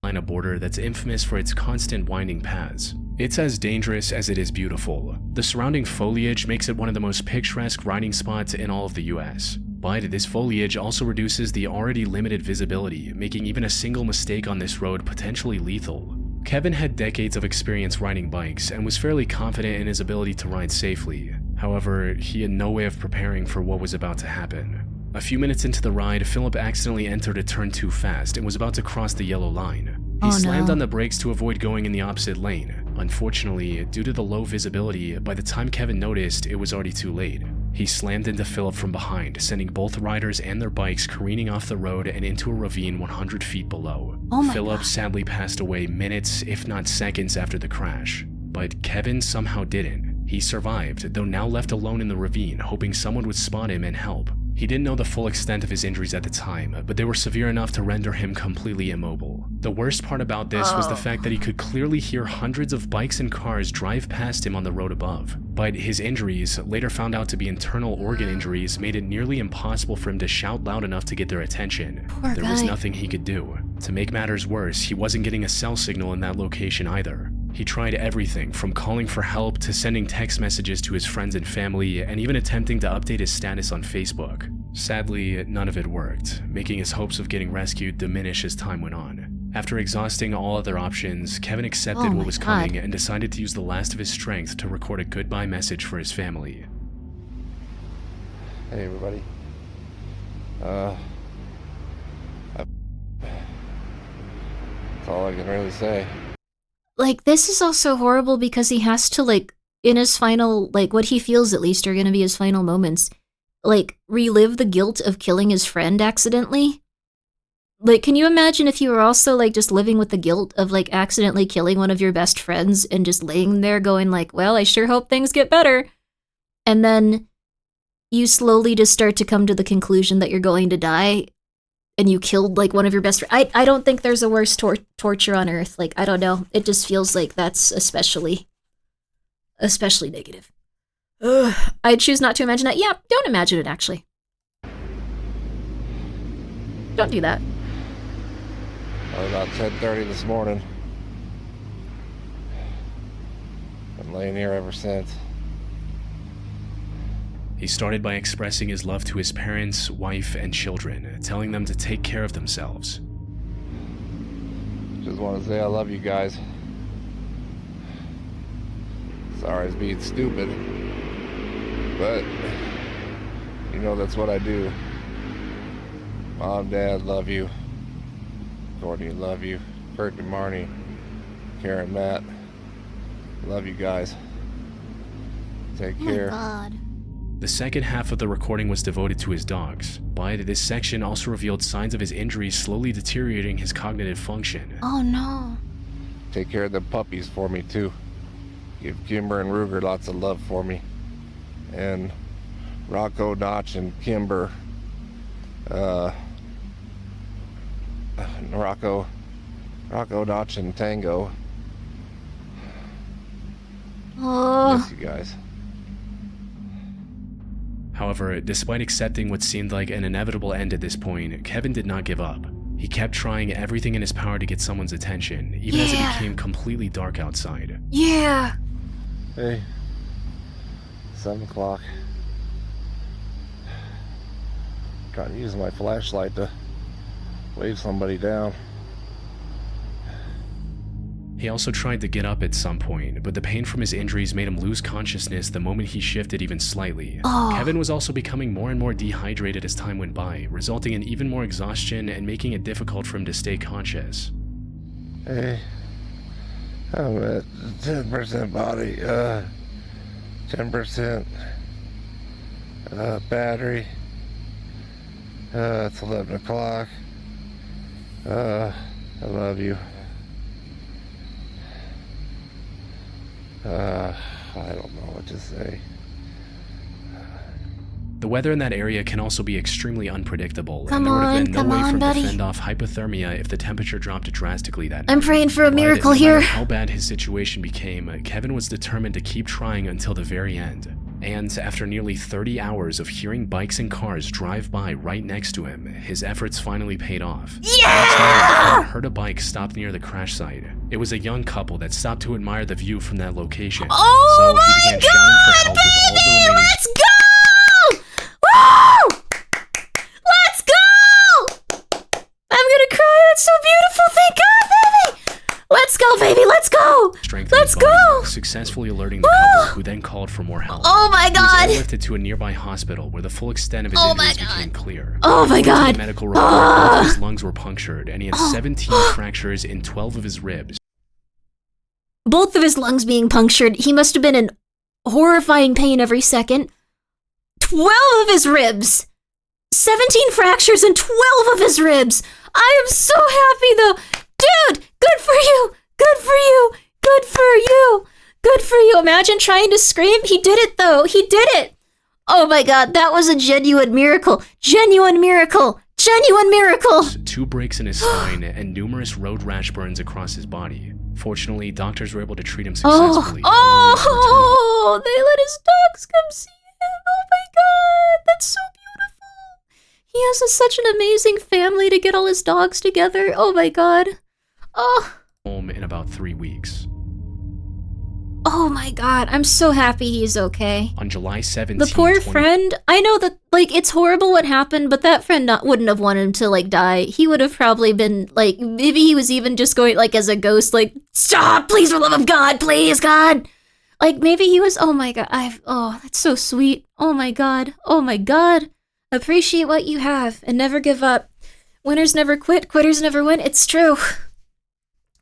S7: A border that's infamous for its constant winding paths. It's as dangerous as it is beautiful. The surrounding foliage makes it one of the most picturesque riding spots in all of the US. But this foliage also reduces the already limited visibility, making even a single mistake on this road potentially lethal. Kevin had decades of experience riding bikes and was fairly confident in his ability to ride safely. However, he had no way of preparing for what was about to happen. A few minutes into the ride, Philip accidentally entered a turn too fast and was about to cross the yellow line. He slammed on the brakes to avoid going in the opposite lane. Unfortunately, due to the low visibility, by the time Kevin noticed, it was already too late. He slammed into Philip from behind, sending both riders and their bikes careening off the road and into a ravine 100 feet below. Philip sadly passed away minutes, if not seconds, after the crash. But Kevin somehow didn't. He survived, though now left alone in the ravine, hoping someone would spot him and help. He didn't know the full extent of his injuries at the time, but they were severe enough to render him completely immobile. The worst part about this was the fact that he could clearly hear hundreds of bikes and cars drive past him on the road above. But his injuries, later found out to be internal organ injuries, made it nearly impossible for him to shout loud enough to get their attention. There was nothing he could do. To make matters worse, he wasn't getting a cell signal in that location either. He tried everything from calling for help to sending text messages to his friends and family, and even attempting to update his status on Facebook. Sadly, none of it worked, making his hopes of getting rescued diminish as time went on. After exhausting all other options, Kevin accepted what was coming and decided to use the last of his strength to record a goodbye message for his family.
S8: Hey everybody. That's all I can really say.
S1: Like, this is also horrible because he has to, like, in his final, like, what he feels at least are gonna be his final moments, like, relive the guilt of killing his friend accidentally. Like, can you imagine if you were also, like, just living with the guilt of, like, accidentally killing one of your best friends and just laying there going, like, well, I sure hope things get better. And then you slowly just start to come to the conclusion that you're going to die and you killed, like, one of your best friends. I don't think there's a worse torture on earth. Like, I don't know. It just feels like that's especially negative. Ugh, I choose not to imagine that. Yeah, don't imagine it, actually. Don't do that.
S8: About 10:30 this morning. Been laying here ever since.
S7: He started by expressing his love to his parents, wife, and children, telling them to take care of themselves.
S8: Just want to say I love you guys. Sorry I was being stupid, but you know that's what I do. Mom, Dad, love you. Courtney, love you. Bert and Marnie, Karen, Matt, love you guys. Take care.
S1: Oh my God.
S7: The second half of the recording was devoted to his dogs, but this section also revealed signs of his injuries slowly deteriorating his cognitive function.
S1: Oh no.
S8: Take care of the puppies for me too. Give Kimber and Ruger lots of love for me. And Rocco, Notch, and Kimber. Rocco, Notch, and Tango.
S1: Oh.
S8: Miss you guys.
S7: However, despite accepting what seemed like an inevitable end at this point, Kevin did not give up. He kept trying everything in his power to get someone's attention, even as it became completely dark outside.
S1: Yeah.
S8: Hey, 7 o'clock. Trying to use my flashlight to wave somebody down.
S7: He also tried to get up at some point, but the pain from his injuries made him lose consciousness the moment he shifted even slightly. Kevin was also becoming more and more dehydrated as time went by, resulting in even more exhaustion and making it difficult for him to stay conscious.
S8: Hey, I'm at 10% body, 10% battery. It's 11 o'clock. I love you. I don't know what to say.
S7: The weather in that area can also be extremely unpredictable,
S1: Come
S7: and there would have
S1: on,
S7: been no
S1: come
S7: way
S1: on,
S7: for him
S1: buddy.
S7: to fend off hypothermia if the temperature dropped drastically that night.
S1: I'm praying for a
S7: But
S1: miracle
S7: no
S1: here.
S7: matter how bad his situation became, Kevin was determined to keep trying until the very end. And after nearly 30 hours of hearing bikes and cars drive by right next to him, his efforts finally paid off.
S1: Yeah!
S7: He heard a bike stop near the crash site. It was a young couple that stopped to admire the view from that location.
S1: Oh
S7: So
S1: my
S7: he began shouting for help with all the
S1: baby!
S7: remaining
S1: Let's go! Woo! Let's go! I'm gonna cry. That's so beautiful. Thank God, baby. Let's go, baby. Let's go.
S7: strength in
S1: Let's
S7: his body,
S1: go!
S7: successfully alerting the couple, who then called for more help.
S1: Oh my
S7: He
S1: God!
S7: was airlifted to a nearby hospital where the full extent of his
S1: Oh my
S7: injuries
S1: God.
S7: became clear.
S1: Oh my
S7: According to
S1: God!
S7: the medical report, both of his lungs were punctured, and he had 17 fractures in 12 of his ribs.
S1: Both of his lungs being punctured. He must have been in horrifying pain every second. 12 of his ribs! 17 fractures and 12 of his ribs! I am so happy though! Dude! Good for you! Good for you! Good for you! Good for you! Imagine trying to scream. He did it though! He did it! Oh my god, that was a genuine miracle. Genuine miracle. Genuine miracle.
S7: 2 breaks in his spine and numerous road rash burns across his body. Fortunately, doctors were able to treat him successfully.
S1: Oh, they let his dogs come see him. Oh my god, that's so beautiful. He has such an amazing family to get all his dogs together. Oh my god. Oh.
S7: Home in about 3 weeks.
S1: Oh my god, I'm so happy he's okay.
S7: On July 17th,
S1: the poor friend, I know that, like, it's horrible what happened, but that friend wouldn't have wanted him to, like, die. He would have probably been, like, maybe he was even just going, like, as a ghost, like, stop, please, for the love of God, please, God. Like, maybe he was, oh my god, oh, that's so sweet. Oh my god, oh my god. Appreciate what you have, and never give up. Winners never quit, quitters never win, it's true.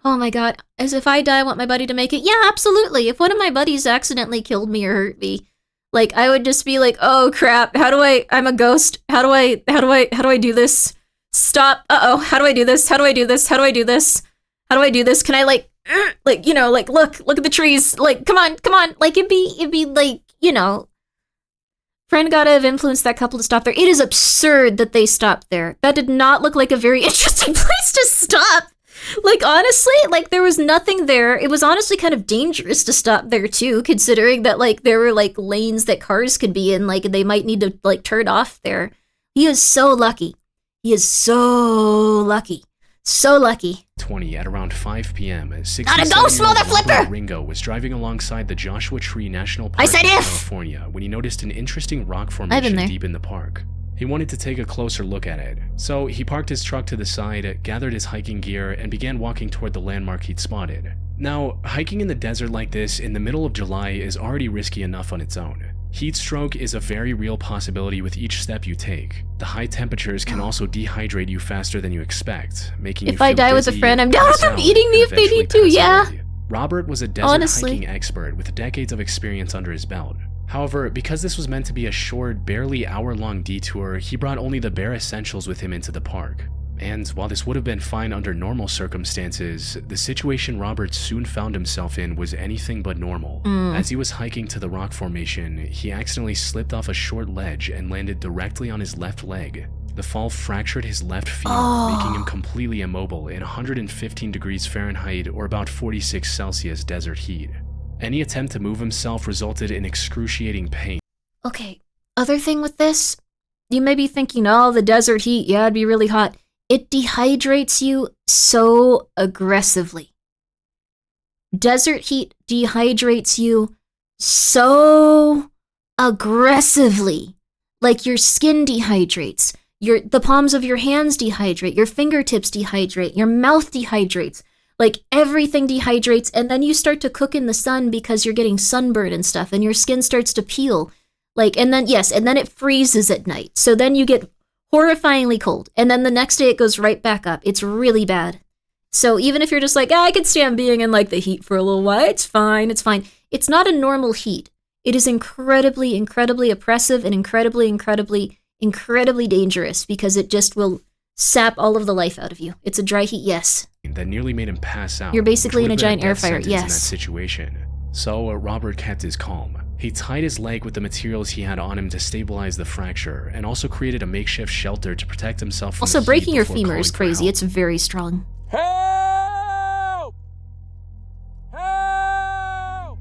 S1: Oh my god, as if I die, I want my buddy to make it. Yeah, absolutely. If one of my buddies accidentally killed me or hurt me, like, I would just be like, oh crap, I'm a ghost. How do I do this? Stop. Uh-oh, how do I do this? How do I do this? How do I do this? How do I do this? Can I, like, you know, like, look at the trees. Like, come on. Like, it'd be like, you know, friend gotta have influenced that couple to stop there. It is absurd that they stopped there. That did not look like a very interesting place to stop. Like, honestly, like, there was nothing there. It was honestly kind of dangerous to stop there, too, considering that, like, there were, like, lanes that cars could be in, like, they might need to, like, turn off there. He is so lucky. He is so lucky. So lucky.
S7: 20 at around 5 p.m.
S1: Not a ghost, mother flipper!
S7: Ringo was driving alongside the Joshua Tree National Park in California when he noticed an interesting rock formation deep in the park. He wanted to take a closer look at it, so he parked his truck to the side, gathered his hiking gear, and began walking toward the landmark he'd spotted. Now, hiking in the desert like this in the middle of July is already risky enough on its own. Heat stroke is a very real possibility with each step you take. The high temperatures can also dehydrate you faster than you expect, making you feel
S1: If I die with a friend, I'm down with them eating me if they need to, yeah.
S7: Robert was a desert hiking expert with decades of experience under his belt. However, because this was meant to be a short, barely hour-long detour, he brought only the bare essentials with him into the park. And while this would have been fine under normal circumstances, the situation Robert soon found himself in was anything but normal. As he was hiking to the rock formation, he accidentally slipped off a short ledge and landed directly on his left leg. The fall fractured his left femur, making him completely immobile in 115 degrees Fahrenheit or about 46 Celsius desert heat. Any attempt to move himself resulted in excruciating pain.
S1: Okay, other thing with this, you may be thinking, oh, the desert heat, yeah, it'd be really hot. It dehydrates you so aggressively. Desert heat dehydrates you so aggressively. Like, your skin dehydrates, the palms of your hands dehydrate, your fingertips dehydrate, your mouth dehydrates. Like, everything dehydrates, and then you start to cook in the sun because you're getting sunburn and stuff, and your skin starts to peel. Like, and then it freezes at night. So then you get horrifyingly cold, and then the next day it goes right back up. It's really bad. So even if you're just like, I can stand being in, like, the heat for a little while, it's fine. It's not a normal heat. It is incredibly, incredibly oppressive and incredibly, incredibly, incredibly dangerous because it just will sap all of the life out of you. It's a dry heat, yes.
S7: That nearly made him pass out.
S1: You're basically in a giant air fryer, yes.
S7: In that situation. So Robert kept his calm. He tied his leg with the materials he had on him to stabilize the fracture, and also created a makeshift shelter to protect himself from the heat.
S1: Breaking your femur is crazy. It's very strong.
S9: Help! Help!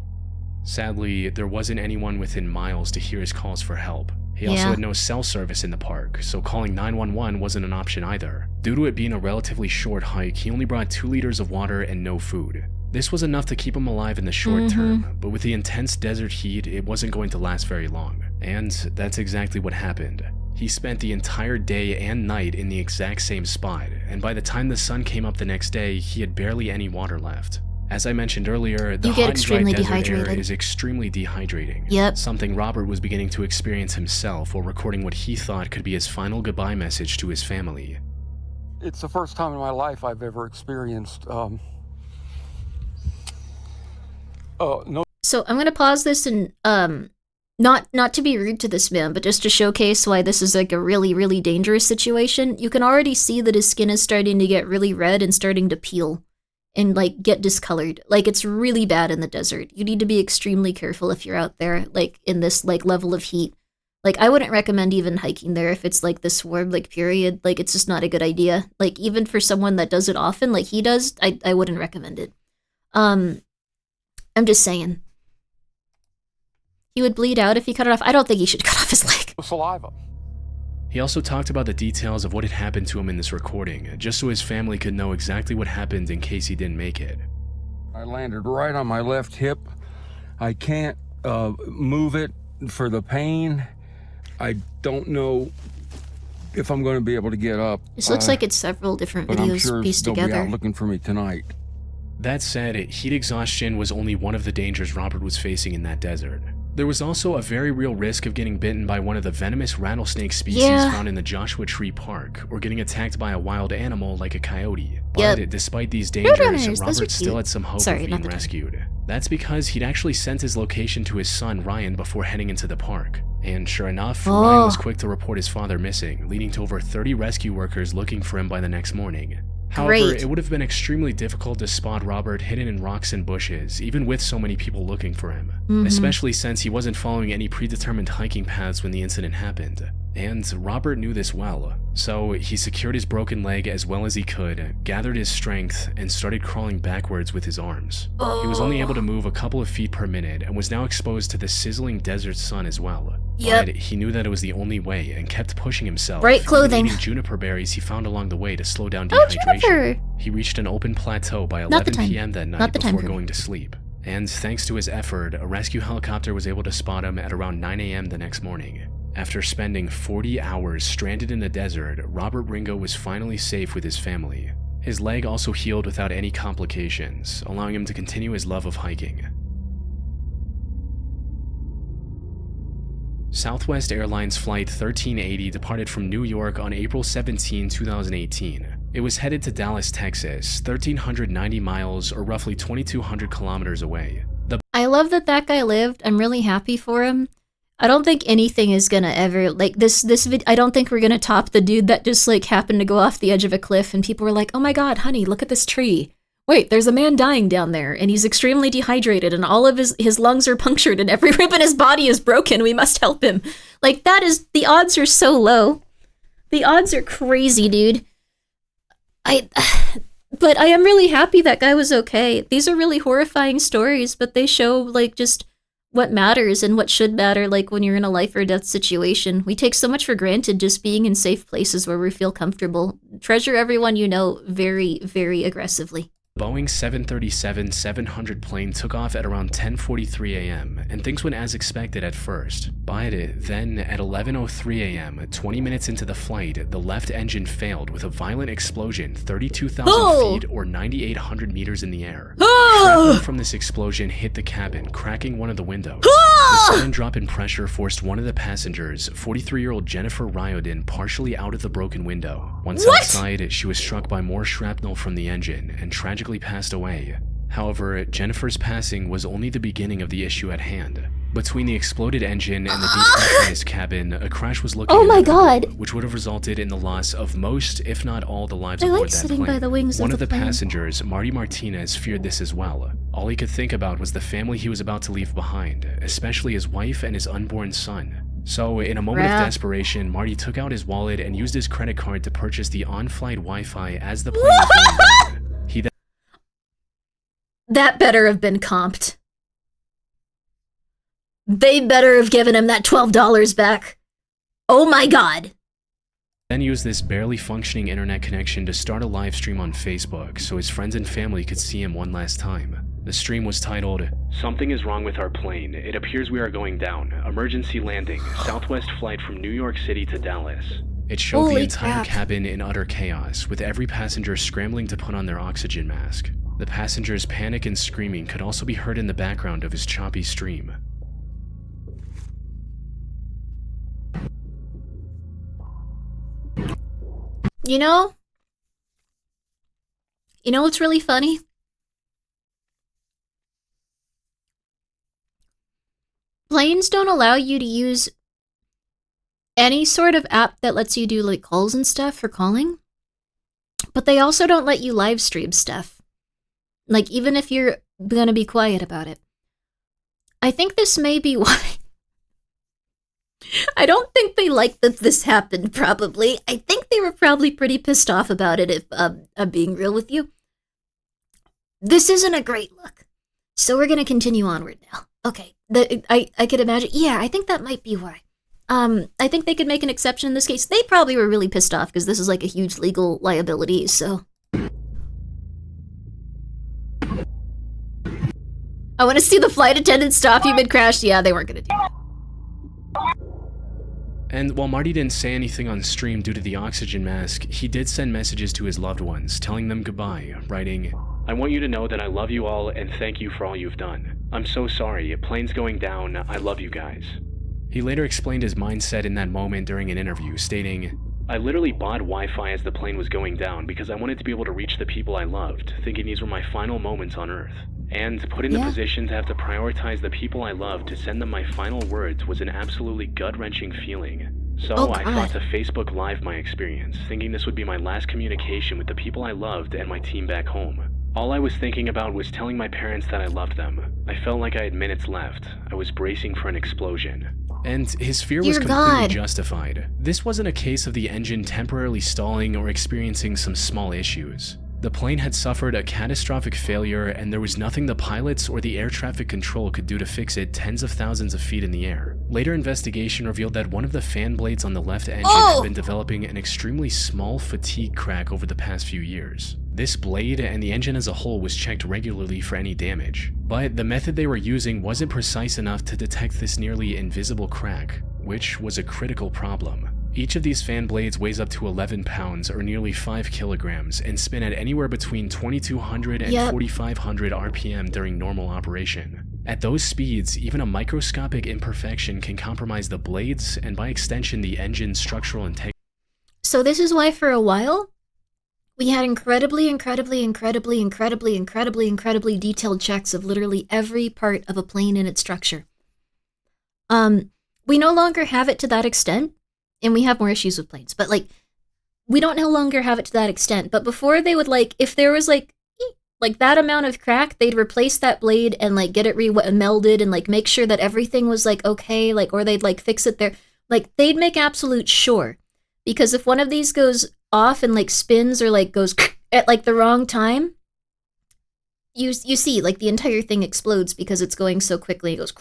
S7: Sadly, there wasn't anyone within miles to hear his calls for help. He also had no cell service in the park, so calling 911 wasn't an option either. Due to it being a relatively short hike, he only brought 2 liters of water and no food. This was enough to keep him alive in the short term, but with the intense desert heat, it wasn't going to last very long. And that's exactly what happened. He spent the entire day and night in the exact same spot, and by the time the sun came up the next day, he had barely any water left. As I mentioned earlier, the hot and dry desert air is extremely dehydrating.
S1: Yep.
S7: Something Robert was beginning to experience himself while recording what he thought could be his final goodbye message to his family.
S9: It's the first time in my life I've ever experienced, no.
S1: So I'm gonna pause this and, not to be rude to this man, but just to showcase why this is like a really, really dangerous situation. You can already see that his skin is starting to get really red and starting to peel and, like, get discolored. Like, it's really bad in the desert. You need to be extremely careful if you're out there, like, in this, like, level of heat. Like, I wouldn't recommend even hiking there if it's like the swarm like period. Like, it's just not a good idea. Like, even for someone that does it often, like he does, I wouldn't recommend it. I'm just saying. He would bleed out if he cut it off. I don't think he should cut off his leg.
S9: Saliva.
S7: He also talked about the details of what had happened to him in this recording, just so his family could know exactly what happened in case he didn't make it.
S9: I landed right on my left hip. I can't move it for the pain. I don't know if I'm going to be able to get up.
S1: This looks like it's several different
S9: but I'm
S1: videos
S9: sure
S1: pieced
S9: they'll
S1: together.
S9: be out looking for me tonight.
S7: That said, heat exhaustion was only one of the dangers Robert was facing in that desert. There was also a very real risk of getting bitten by one of the venomous rattlesnake species found in the Joshua Tree Park, or getting attacked by a wild animal like a coyote. But despite these dangers, Robert still had some hope of being rescued. That's because he'd actually sent his location to his son Ryan before heading into the park. And sure enough, Ryan was quick to report his father missing, leading to over 30 rescue workers looking for him by the next morning. However, it would have been extremely difficult to spot Robert hidden in rocks and bushes, even with so many people looking for him, especially since he wasn't following any predetermined hiking paths when the incident happened. And Robert knew this well, so he secured his broken leg as well as he could, gathered his strength, and started crawling backwards with his arms. He was only able to move a couple of feet per minute and was now exposed to the sizzling desert sun as well. But he knew that it was the only way and kept pushing himself,
S1: Bright clothing.
S7: eating juniper berries he found along the way to slow down dehydration. He reached an open plateau by 11 p.m. that night before going to sleep. And thanks to his effort, a rescue helicopter was able to spot him at around 9 a.m. the next morning. After spending 40 hours stranded in the desert, Robert Ringo was finally safe with his family. His leg also healed without any complications, allowing him to continue his love of hiking. Southwest Airlines Flight 1380 departed from New York on April 17, 2018. It was headed to Dallas, Texas, 1,390 miles or roughly 2,200 kilometers away.
S1: I love that that guy lived. I'm really happy for him. I don't think anything is gonna ever, like, I don't think we're gonna top the dude that just, like, happened to go off the edge of a cliff and people were like, oh my god, honey, look at this tree. Wait, there's a man dying down there and he's extremely dehydrated and all of his lungs are punctured and every rib in his body is broken. We must help him. Like, the odds are so low. The odds are crazy, dude. But I am really happy that guy was okay. These are really horrifying stories, but they show, like, just what matters and what should matter, like, when you're in a life or death situation. We take so much for granted just being in safe places where we feel comfortable. Treasure everyone you know very, very aggressively.
S7: Boeing 737-700 plane took off at around 10:43 a.m., and things went as expected at first. But then, at 11:03 a.m., 20 minutes into the flight, the left engine failed with a violent explosion 32,000 feet or 9,800 meters in the air. Shrapnel from this explosion hit the cabin, cracking one of the windows. The sudden drop in pressure forced one of the passengers, 43-year-old Jennifer Riordan, partially out of the broken window. Once outside, she was struck by more shrapnel from the engine and tragically passed away. However, Jennifer's passing was only the beginning of the issue at hand. Between the exploded engine and the depressurized cabin, a crash was looking inevitable, which would have resulted in the loss of most, if not all, the lives aboard that plane.
S1: By the wings
S7: One
S1: of
S7: the
S1: plane.
S7: passengers, Marty Martinez, feared this as well. All he could think about was the family he was about to leave behind, especially his wife and his unborn son. So, in a moment of desperation, Marty took out his wallet and used his credit card to purchase the on-flight Wi-Fi as the plane was going down.
S1: That better have been comped. They better have given him that $12 back. Oh my god.
S7: Then used this barely functioning internet connection to start a live stream on Facebook so his friends and family could see him one last time. The stream was titled, "Something is wrong with our plane. It appears we are going down. Emergency landing. Southwest flight from New York City to Dallas." It showed the entire cabin in utter chaos, with every passenger scrambling to put on their oxygen mask. The passengers' panic and screaming could also be heard in the background of his choppy stream.
S1: You know what's really funny? Planes don't allow you to use any sort of app that lets you do, like, calls and stuff for calling. But they also don't let you live stream stuff. Like, even if you're gonna be quiet about it. I think this may be why... I don't think they liked that this happened, probably. I think they were probably pretty pissed off about it, if I'm being real with you. This isn't a great look. So we're gonna continue onward now. Okay, I could imagine. Yeah, I think that might be why. I think they could make an exception in this case. They probably were really pissed off because this is like a huge legal liability, so. I want to see the flight attendant stop you mid-crash. Yeah, they weren't gonna do that.
S7: And while Marty didn't say anything on stream due to the oxygen mask, he did send messages to his loved ones, telling them goodbye, writing, "I want you to know that I love you all and thank you for all you've done. I'm so sorry, plane's going down, I love you guys." He later explained his mindset in that moment during an interview, stating, "I literally bought Wi-Fi as the plane was going down because I wanted to be able to reach the people I loved, thinking these were my final moments on Earth. And put in the position to have to prioritize the people I loved to send them my final words was an absolutely gut-wrenching feeling. So I thought to Facebook Live my experience, thinking this would be my last communication with the people I loved and my team back home. All I was thinking about was telling my parents that I loved them. I felt like I had minutes left. I was bracing for an explosion." And his fear was completely justified. This wasn't a case of the engine temporarily stalling or experiencing some small issues. The plane had suffered a catastrophic failure, and there was nothing the pilots or the air traffic control could do to fix it tens of thousands of feet in the air. Later investigation revealed that one of the fan blades on the left engine had been developing an extremely small fatigue crack over the past few years. This blade and the engine as a whole was checked regularly for any damage, but the method they were using wasn't precise enough to detect this nearly invisible crack, which was a critical problem. Each of these fan blades weighs up to 11 pounds or nearly 5 kilograms and spin at anywhere between 2200 and 4500 RPM during normal operation. At those speeds, even a microscopic imperfection can compromise the blades and by extension the engine's structural integrity.
S1: So this is why for a while, we had incredibly detailed checks of literally every part of a plane and its structure. We no longer have it to that extent. And we have more issues with planes, but like, we don't no longer have it to that extent. But before they would like, if there was like that amount of crack, they'd replace that blade and like get it melded and like make sure that everything was like okay, like, or they'd like fix it there. Like they'd make absolute sure, because if one of these goes off and like spins or like goes at like the wrong time, you see like the entire thing explodes because it's going so quickly. It goes.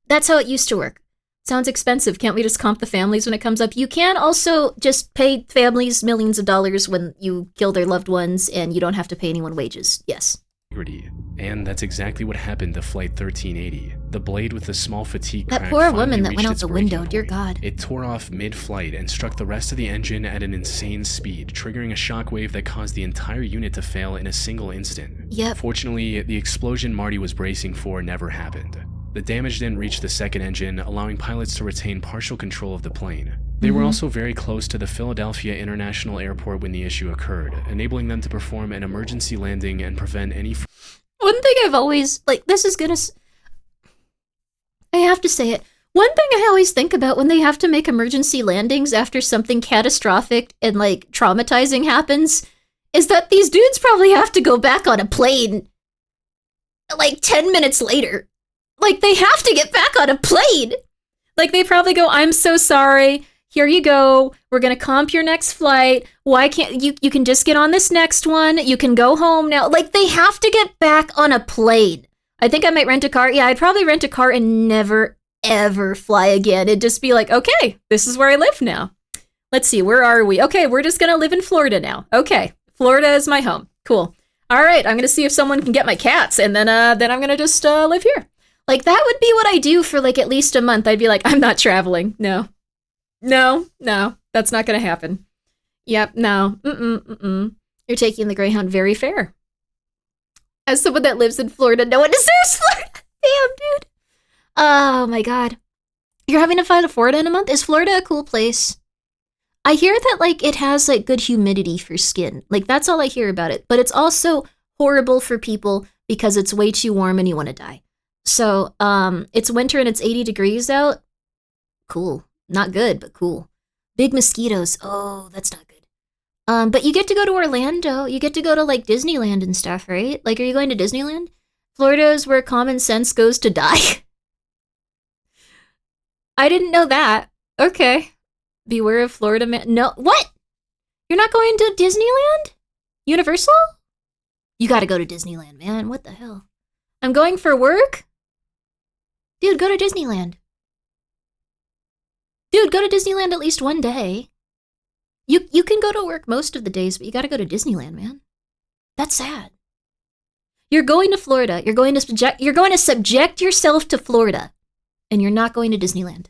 S1: That's how it used to work. Sounds expensive. Can't we just comp the families when it comes up? You can also just pay families millions of dollars when you kill their loved ones and you don't have to pay anyone wages. Yes.
S7: And that's exactly what happened to Flight 1380. The blade with the small fatigue crack
S1: that poor woman that went out the window, dear God.
S7: It tore off mid-flight and struck the rest of the engine at an insane speed, triggering a shockwave that caused the entire unit to fail in a single instant.
S1: Yep.
S7: Fortunately, the explosion Marty was bracing for never happened. The damage didn't reach the second engine, allowing pilots to retain partial control of the plane. They were also very close to the Philadelphia International Airport when the issue occurred, enabling them to perform an emergency landing and prevent any...
S1: One thing I've always, like, this is gonna... I have to say it. One thing I always think about when they have to make emergency landings after something catastrophic and, like, traumatizing happens is that these dudes probably have to go back on a plane, like, 10 minutes later. Like, they have to get back on a plane. Like, they probably go, "I'm so sorry. Here you go. We're going to comp your next flight. Why can't you can just get on this next one. You can go home now." Like, they have to get back on a plane. I think I might rent a car. Yeah, I'd probably rent a car and never, ever fly again. It'd just be like, okay, this is where I live now. Let's see, where are we? Okay, we're just going to live in Florida now. Okay, Florida is my home. Cool. All right, I'm going to see if someone can get my cats, and then I'm going to just live here. Like, that would be what I do for, like, at least a month. I'd be like, I'm not traveling. No, that's not going to happen. Yep, no. You're taking the Greyhound very fair. As someone that lives in Florida, no one deserves Florida. Damn, dude. Oh, my God. You're having to fly to Florida in a month? Is Florida a cool place? I hear that, like, it has, like, good humidity for skin. Like, that's all I hear about it. But it's also horrible for people because it's way too warm and you want to die. So, it's winter and it's 80 degrees out. Cool. Not good, but cool. Big mosquitoes. Oh, that's not good. But you get to go to Orlando. You get to go to, like, Disneyland and stuff, right? Like, are you going to Disneyland? Florida is where common sense goes to die. I didn't know that. Okay. Beware of Florida man. No, what? You're not going to Disneyland? Universal? You gotta go to Disneyland, man. What the hell? I'm going for work? Dude, go to Disneyland. Dude, go to Disneyland at least one day. You can go to work most of the days, but you gotta go to Disneyland, man. That's sad. You're going to Florida. You're going to subject yourself to Florida, and you're not going to Disneyland.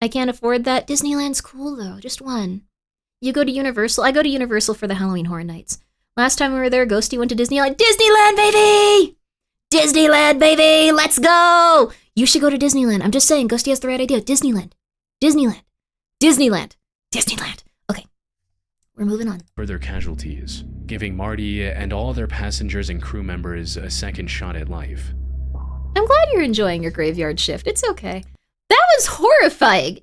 S1: I can't afford that. Disneyland's cool though. Just one. You go to Universal. I go to Universal for the Halloween Horror Nights. Last time we were there, Ghosty went to Disneyland. Disneyland, baby! Disneyland, baby! Let's go! You should go to Disneyland. I'm just saying, Ghosty has the right idea. Disneyland. Disneyland. Disneyland. Disneyland. Okay. We're moving on.
S7: Further casualties, giving Marty and all other passengers and crew members a second shot at life.
S1: I'm glad you're enjoying your graveyard shift. It's okay. That was horrifying.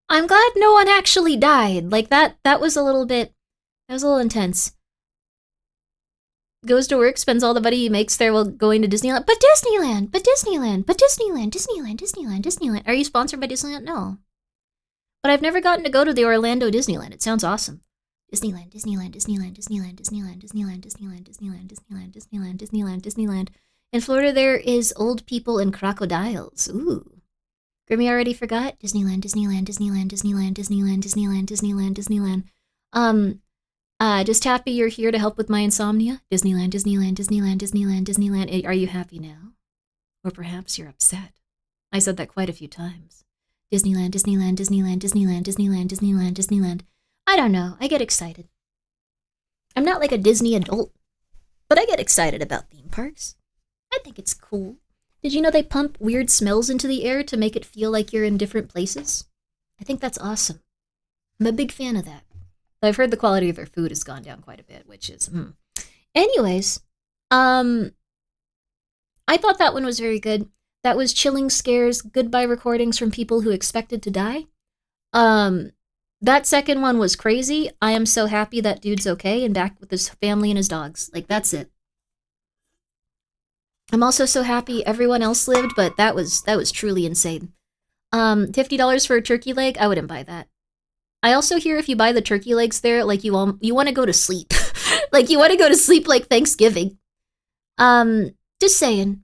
S1: I'm glad no one actually died. Like that was a little intense. Goes to work, spends all the money he makes there while going to Disneyland. But Disneyland! Disneyland. Are you sponsored by Disneyland? No. But I've never gotten to go to the Orlando Disneyland. It sounds awesome. Disneyland. In Florida, there is old people and crocodiles. Ooh. Grimmy already forgot? Disneyland. Just happy you're here to help with my insomnia. Disneyland. Are you happy now? Or perhaps you're upset. I said that quite a few times. Disneyland. I don't know. I get excited. I'm not like a Disney adult, but I get excited about theme parks. I think it's cool. Did you know they pump weird smells into the air to make it feel like you're in different places? I think that's awesome. I'm a big fan of that. I've heard the quality of their food has gone down quite a bit, which is, Anyways, I thought that one was very good. That was Chilling Scares, goodbye recordings from people who expected to die. That second one was crazy. I am so happy that dude's okay and back with his family and his dogs. Like, that's it. I'm also so happy everyone else lived, but that was truly insane. $50 for a turkey leg? I wouldn't buy that. I also hear if you buy the turkey legs there, like you want to go to sleep. Like you want to go to sleep like Thanksgiving. Just saying.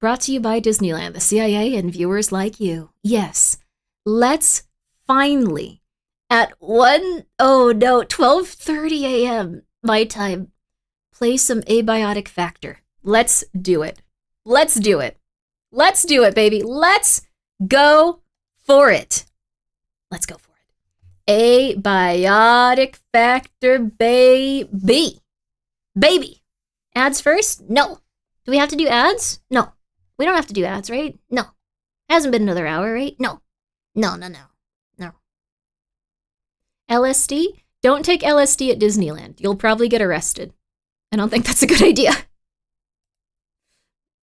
S1: Brought to you by Disneyland, the CIA, and viewers like you. Yes. Let's finally, at 12:30 a.m. my time, play some Abiotic Factor. Let's do it. Let's do it. Let's do it, baby. Let's go for it. Let's go for it. Abiotic Factor, baby. Baby. Ads first? No. Do we have to do ads? No. We don't have to do ads, right? No. Hasn't been another hour, right? No. No. LSD? Don't take LSD at Disneyland. You'll probably get arrested. I don't think that's a good idea.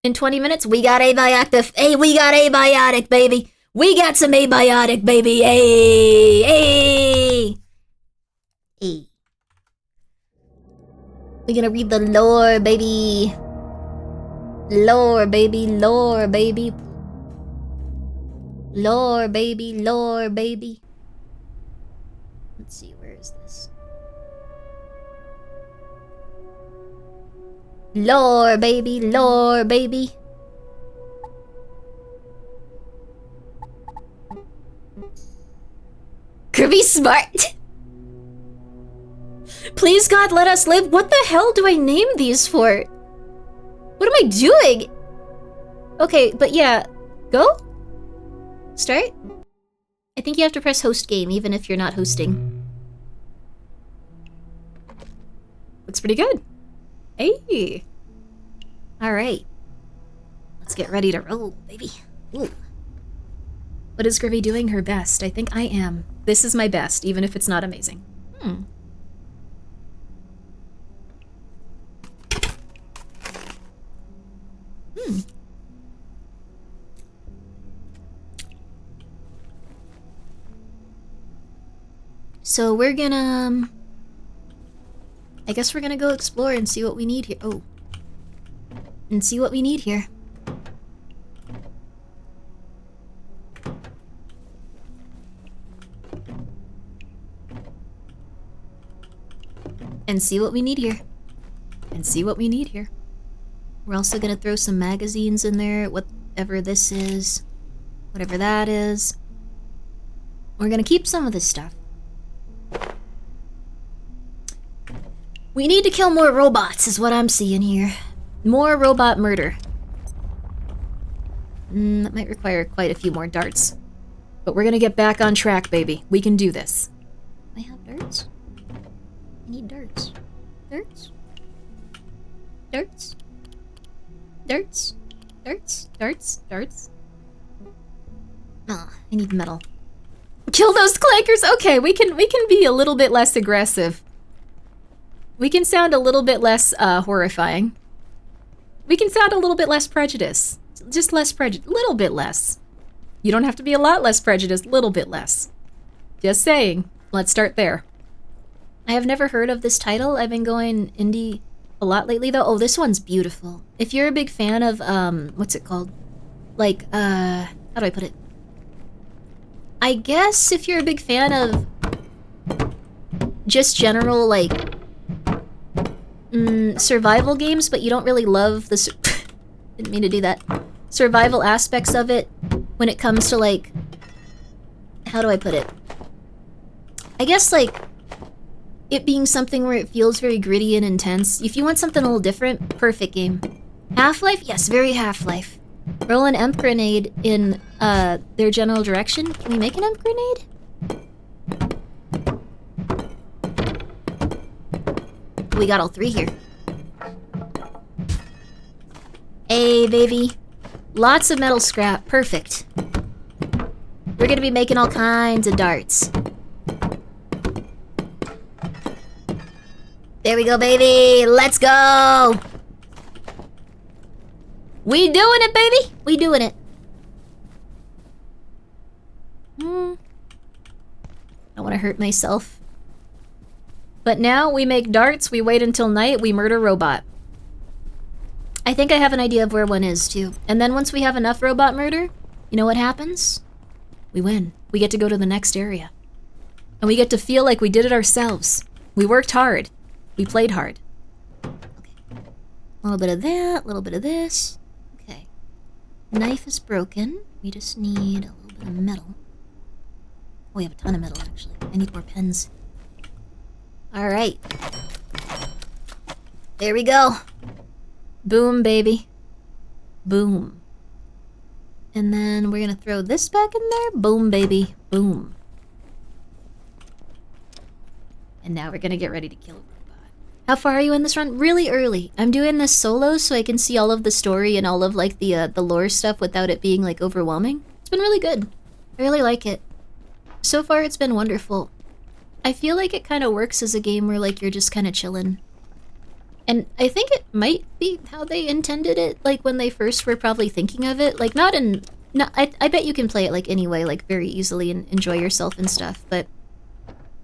S1: In 20 minutes, we got abiotic. Hey, we got abiotic, baby. We got some abiotic, baby. Hey. We're gonna read the lore, baby. Lore, baby. Lore, baby. Lore, baby. Lore, baby. Let's see, where is this? Lore, baby. Lore, baby. Grimmi smart. Please, God, let us live. What the hell do I name these for? What am I doing? Okay, but yeah. Go? Start? I think you have to press host game, even if you're not hosting. Looks pretty good. Hey. Alright. Let's get ready to roll, baby. Ooh. What is Grimmi doing her best? I think I am. This is my best, even if it's not amazing. So we're gonna... I guess we're gonna go explore and see what we need here. Oh. and see what we need here. And see what we need here. And see what we need here. We're also gonna throw some magazines in there, whatever this is, whatever that is. We're gonna keep some of this stuff. We need to kill more robots, is what I'm seeing here. More robot murder. That might require quite a few more darts. But we're gonna get back on track, baby. We can do this. I have darts? I need darts. Darts? Darts? Darts? Darts? Darts? Darts? Ah, I need metal. Kill those clankers! Okay, we can be a little bit less aggressive. We can sound a little bit less horrifying. We can sound a little bit less prejudiced. Just less prejudice. Little bit less. You don't have to be a lot less prejudiced. Little bit less. Just saying. Let's start there. I have never heard of this title. I've been going indie a lot lately, though. Oh, this one's beautiful. If you're a big fan of, what's it called? Like, how do I put it? I guess if you're a big fan of just general, like, survival games, but you don't really love the... Didn't mean to do that. Survival aspects of it when it comes to, like... How do I put it? I guess, like, it being something where it feels very gritty and intense. If you want something a little different, perfect game. Half-Life? Yes, very Half-Life. Roll an EMP grenade in their general direction. Can we make an EMP grenade? We got all three here. Hey, baby. Lots of metal scrap. Perfect. We're gonna be making all kinds of darts. There we go, baby. Let's go. We doing it, baby. We doing it. Don't want to hurt myself. But now we make darts, we wait until night, we murder robot. I think I have an idea of where one is, too. And then once we have enough robot murder, you know what happens? We win. We get to go to the next area. And we get to feel like we did it ourselves. We worked hard. We played hard. Okay. A little bit of that, a little bit of this. Okay. Knife is broken. We just need a little bit of metal. Oh, we have a ton of metal, actually. I need more pens. Alright. There we go. Boom, baby. Boom. And then we're gonna throw this back in there. Boom, baby. Boom. And now we're gonna get ready to kill a robot. How far are you in this run? Really early. I'm doing this solo so I can see all of the story and all of, like, the lore stuff without it being, like, overwhelming. It's been really good. I really like it. So far, it's been wonderful. I feel like it kind of works as a game where, like, you're just kind of chilling. And I think it might be how they intended it, like, when they first were probably thinking of it. Like, I bet you can play it, like, anyway, like, very easily and enjoy yourself and stuff, but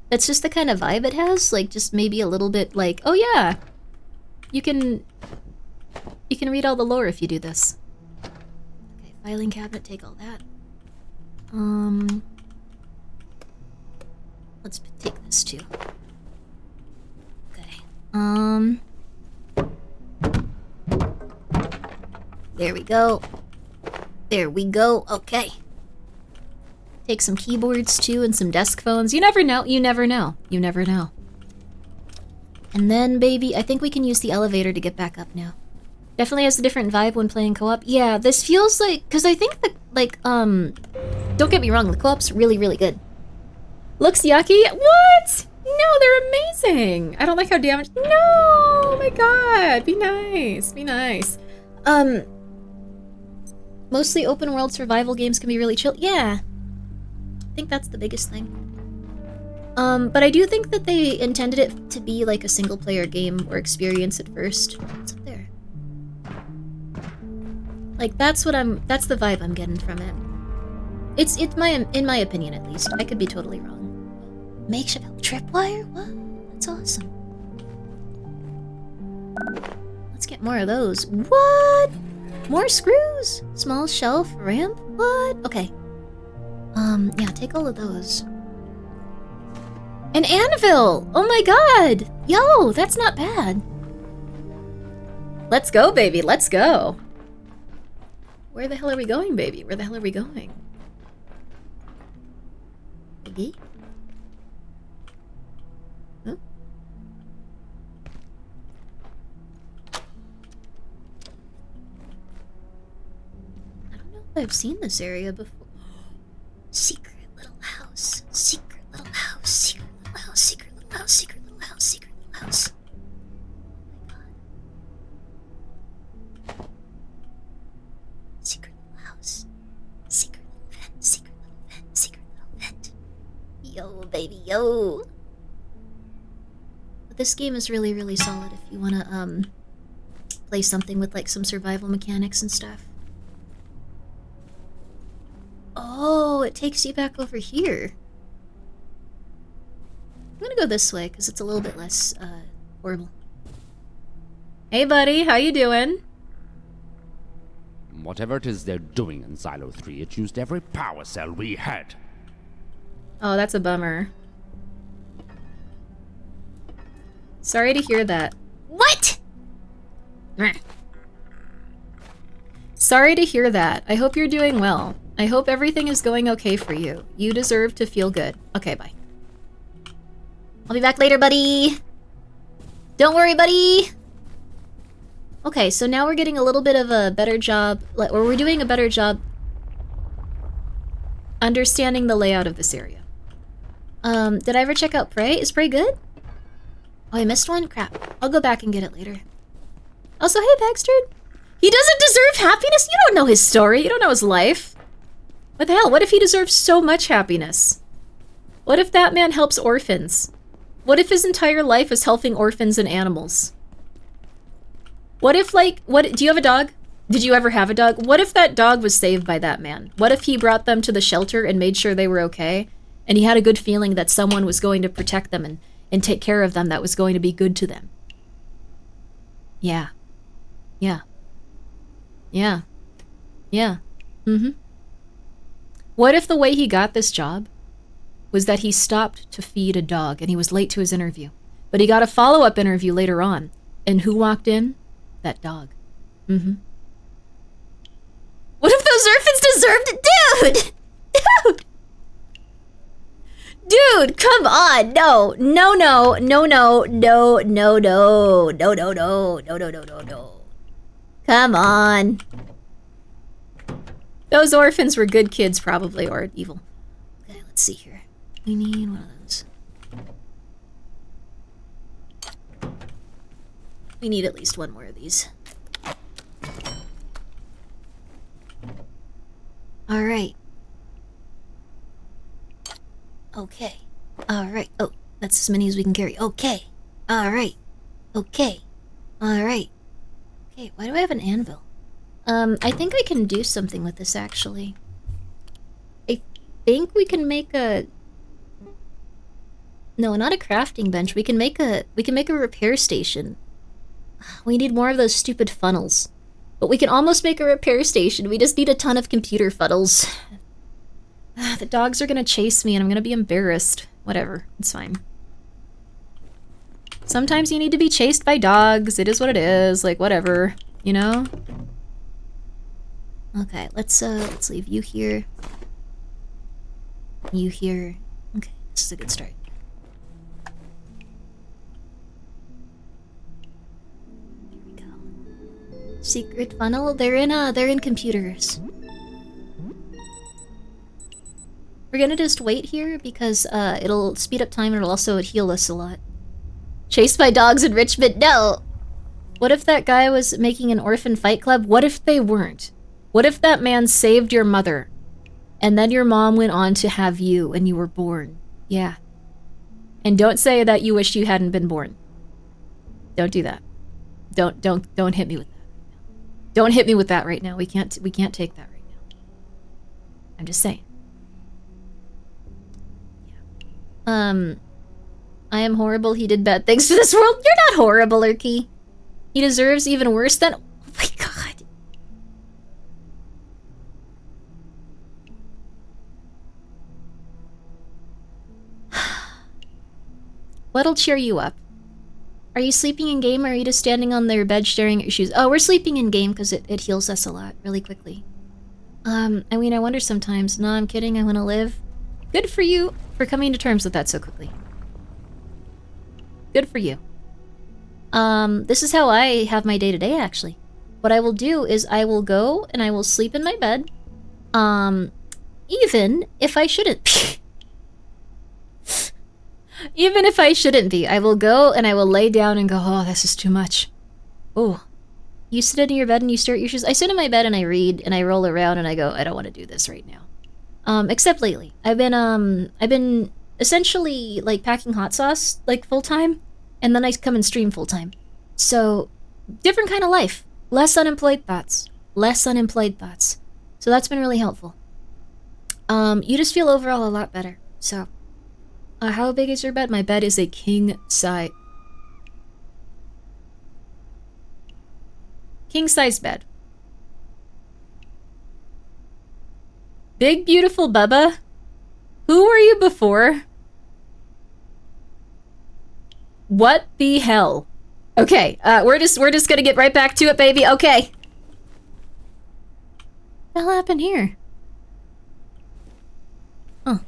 S1: that's just the kind of vibe it has, like, just maybe a little bit like, oh yeah, you can read all the lore if you do this. Okay, filing cabinet, take all that. Let's take this too. Okay. There we go. There we go. Okay. Take some keyboards too and some desk phones. You never know. You never know. You never know. And then, baby, I think we can use the elevator to get back up now. Definitely has a different vibe when playing co-op. Yeah, this feels like... Because I think that, like, don't get me wrong, the co-op's really, really good. Looks yucky? What? No, they're amazing. I don't like how damaged... No! Oh my god. Be nice. Be nice. Mostly open world survival games can be really chill. Yeah. I think that's the biggest thing. But I do think that they intended it to be like a single player game or experience at first. What's up there? Like, that's the vibe I'm getting from it. It's in my opinion, at least. I could be totally wrong. Makeshift tripwire? What? That's awesome. Let's get more of those. What? More screws? Small shelf ramp? What? Okay. Yeah, take all of those. An anvil! Oh my god! Yo, that's not bad. Let's go, baby, let's go. Where the hell are we going, baby? Where the hell are we going? Baby? Huh? I don't know if I've seen this area before. Secret little house. Secret little house. Secret little house. Secret little house. Secret little house. Secret little house. Oh my god. Secret little house. Secret little vent. Secret little vent. Secret little vent. Yo, baby, yo. But this game is really, really solid if you wanna, play something with, like, some survival mechanics and stuff. Oh, it takes you back over here. I'm gonna go this way, because it's a little bit less, horrible. Hey, buddy, how you doing?
S10: Whatever it is they're doing in Silo 3, it used every power cell we had.
S1: Oh, that's a bummer. Sorry to hear that. What? Sorry to hear that. I hope you're doing well. I hope everything is going okay for you. You deserve to feel good. Okay, bye. I'll be back later, buddy. Don't worry, buddy. Okay, so now we're getting a little bit of a better job, or we're doing a better job understanding the layout of this area. Did I ever check out Prey? Is Prey good? Oh, I missed one? Crap. I'll go back and get it later. Also, hey, Baxter. He doesn't deserve happiness? You don't know his story. You don't know his life. What the hell? What if he deserves so much happiness? What if that man helps orphans? What if his entire life is helping orphans and animals? What if, like, do you have a dog? Did you ever have a dog? What if that dog was saved by that man? What if he brought them to the shelter and made sure they were okay? And he had a good feeling that someone was going to protect them and take care of them, that was going to be good to them. Yeah. Yeah. Yeah. Yeah. Mm-hmm. What if the way he got this job was that he stopped to feed a dog and he was late to his interview? But he got a follow-up interview later on. And who walked in? That dog. Mm-hmm. What if those orphans deserved it? Dude! Dude! Dude, come on! No, no, no, no, no, no, no, no, no, no, no, no, no, no, no, no. Come on. Those orphans were good kids, probably, or evil. Okay, let's see here. We need one of those. We need at least one more of these. Alright. Okay. Alright. Oh, that's as many as we can carry. Okay. Alright. Okay. Alright. Okay, why do I have an anvil? I think I can do something with this, actually. I think we can make a... No, not a crafting bench. We can make a repair station. We need more of those stupid funnels. But we can almost make a repair station. We just need a ton of computer funnels. The dogs are gonna chase me and I'm gonna be embarrassed. Whatever, it's fine. Sometimes you need to be chased by dogs. It is what it is. Like, whatever. You know? Okay, let's leave you here. You here. Okay, this is a good start. Here we go. Secret funnel. They're in computers. We're gonna just wait here because it'll speed up time and it'll also heal us a lot. Chased by dogs in Richmond? No! What if that guy was making an orphan fight club? What if they weren't? What if that man saved your mother and then your mom went on to have you and you were born? Yeah. And don't say that you wish you hadn't been born. Don't do that. Don't hit me with that. Don't hit me with that right now. We can't take that right now. I'm just saying. Yeah. I am horrible. He did bad things to this world. You're not horrible, Urky. He deserves even worse than... Oh my god. What'll cheer you up? Are you sleeping in game, or are you just standing on their bed staring at your shoes? Oh, we're sleeping in game because it heals us a lot really quickly. I mean, I wonder sometimes. No, I'm kidding. I want to live. Good for you for coming to terms with that so quickly. Good for you. This is how I have my day-to-day, actually. What I will do is I will go and I will sleep in my bed. Even if I shouldn't. Even if I shouldn't be, I will go and I will lay down and go, oh, this is too much. Oh. You sit in your bed and you stare at your shoes. I sit in my bed and I read and I roll around and I go, I don't want to do this right now. Except lately. I've been essentially like packing hot sauce like full time, and then I come and stream full time. So different kind of life. Less unemployed thoughts. Less unemployed thoughts. So that's been really helpful. You just feel overall a lot better. So how big is your bed? My bed is a king size. King-size bed. Big beautiful Bubba? Who were you before? What the hell? Okay, we're just gonna get right back to it, baby. Okay. What the hell happened here? Oh.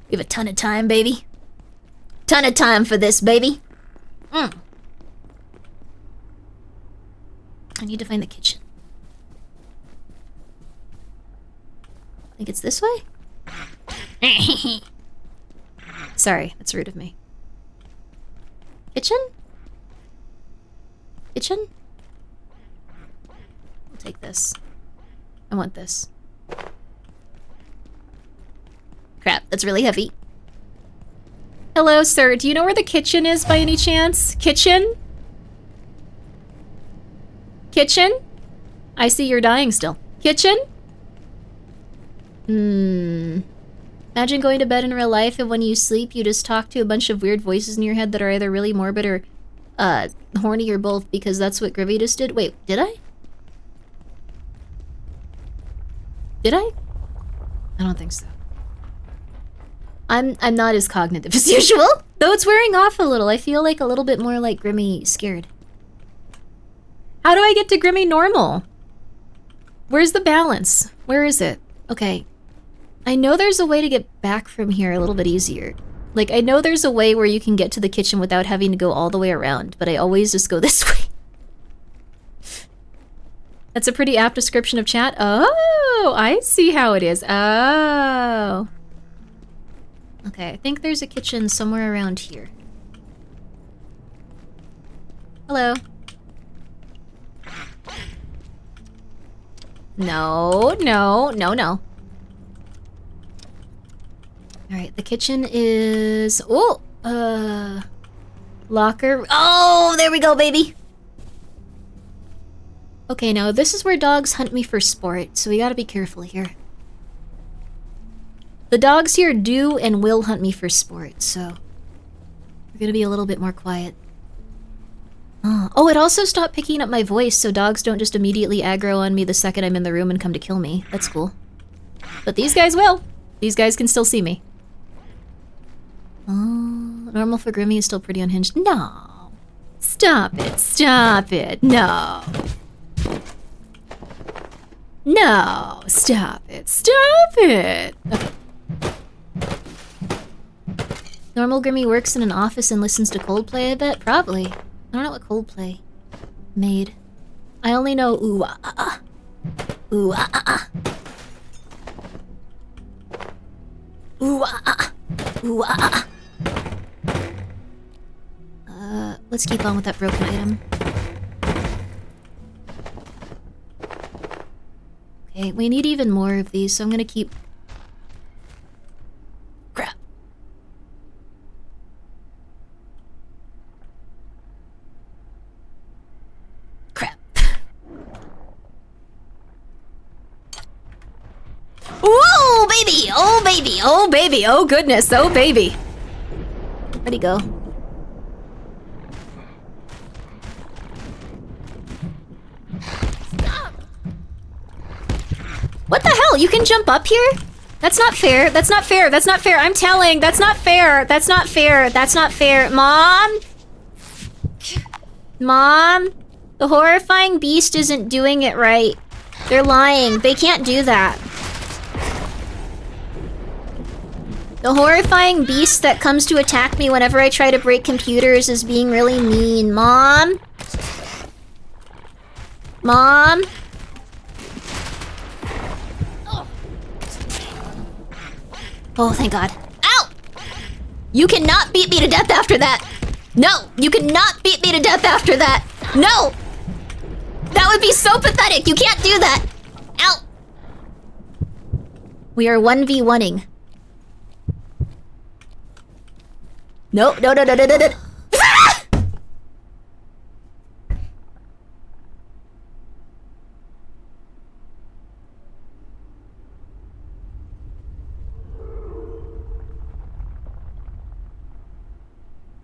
S1: We have a ton of time, baby. Ton of time for this, baby. I need to find the kitchen. I think it's this way? Sorry, that's rude of me. Kitchen? Kitchen? I'll take this. I want this. Crap, that's really heavy. Hello, sir. Do you know where the kitchen is by any chance? Kitchen? Kitchen? I see you're dying still. Kitchen? Imagine going to bed in real life and when you sleep, you just talk to a bunch of weird voices in your head that are either really morbid or, horny or both, because that's what Grimmi just did. Wait, did I? Did I? I don't think so. I'm not as cognitive as usual, though it's wearing off a little. I feel like a little bit more like Grimmi scared. How do I get to Grimmi normal? Where's the balance? Where is it? Okay. I know there's a way to get back from here a little bit easier. Like, I know there's a way where you can get to the kitchen without having to go all the way around, but I always just go this way. That's a pretty apt description of chat. Oh, I see how it is. Oh. Okay, I think there's a kitchen somewhere around here. Hello. No, no, no, no. Alright, the kitchen is... Oh! Locker... Oh, there we go, baby! Okay, now this is where dogs hunt me for sport, so we gotta be careful here. The dogs here do and will hunt me for sport, so... we're gonna be a little bit more quiet. Oh, it also stopped picking up my voice, so dogs don't just immediately aggro on me the second I'm in the room and come to kill me. That's cool. But these guys will. These guys can still see me. Oh, normal for Grimmi is still pretty unhinged. No. Stop it. Stop it. No. No. Stop it. Stop it. Okay. Normal Grimmi works in an office and listens to Coldplay, I bet? Probably. I don't know what Coldplay made. I only know ooh ah ah ah. Ooh ah ah ah. Ooh ah ah. Ooh ah ah. Let's keep on with that broken item. Okay, we need even more of these, so I'm gonna keep... Crap. Crap. Whoa, baby! baby! Oh, baby! Oh, baby! Oh, goodness! Oh, baby! Where'd he go? What the hell? You can jump up here? That's not fair. That's not fair. That's not fair. I'm telling. That's not fair. That's not fair. That's not fair. Mom? Mom? The horrifying beast isn't doing it right. They're lying. They can't do that. The horrifying beast that comes to attack me whenever I try to break computers is being really mean. Mom? Mom? Oh, thank God. Ow! You cannot beat me to death after that. No, you cannot beat me to death after that. No! That would be so pathetic. You can't do that. Ow! We are 1v1ing. No, no, no, no, no, no, no. Ah!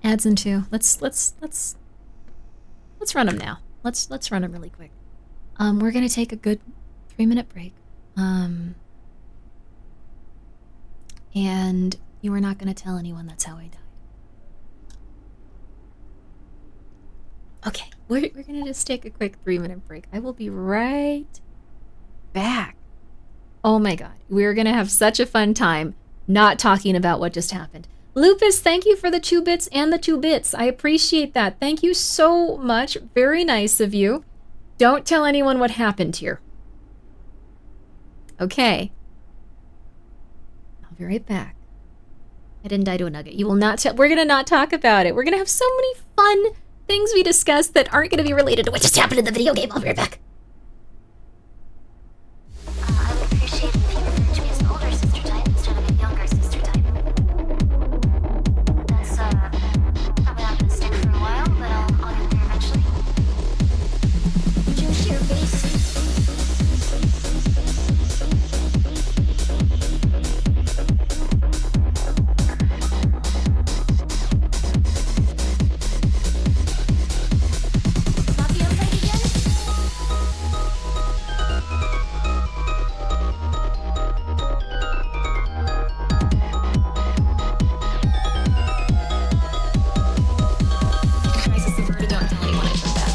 S1: Adds in 2. Let's run them now. Let's run them really quick. We're gonna take a good 3-minute break. And you are not gonna tell anyone that's how I died. Okay, we're gonna just take a quick 3-minute break. I will be right back. Oh my God, we're gonna have such a fun time not talking about what just happened. Lupus, thank you for the 2 bits and the 2 bits. I appreciate that. Thank you so much. Very nice of you. Don't tell anyone what happened here. Okay. I'll be right back. I didn't die to a nugget. You will not tell. We're going to not talk about it. We're going to have so many fun things we discussed that aren't going to be related to what just happened in the video game. I'll be right back.
S3: I would appreciate it if you referred to me as an older sister type instead of a younger sister type. That's, probably not gonna stick for a while, but I'll get there eventually. Juice your face. Floppy outside again?
S1: Crisis averted. Don't tell anyone I said that.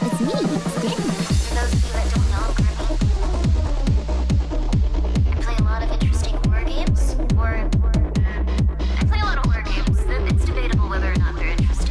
S1: It's me. It's Grimmi.
S3: For those of you that don't know, Grimmi, I play a lot of interesting horror games, or I play a lot of horror games. It's debatable whether or not they're interesting.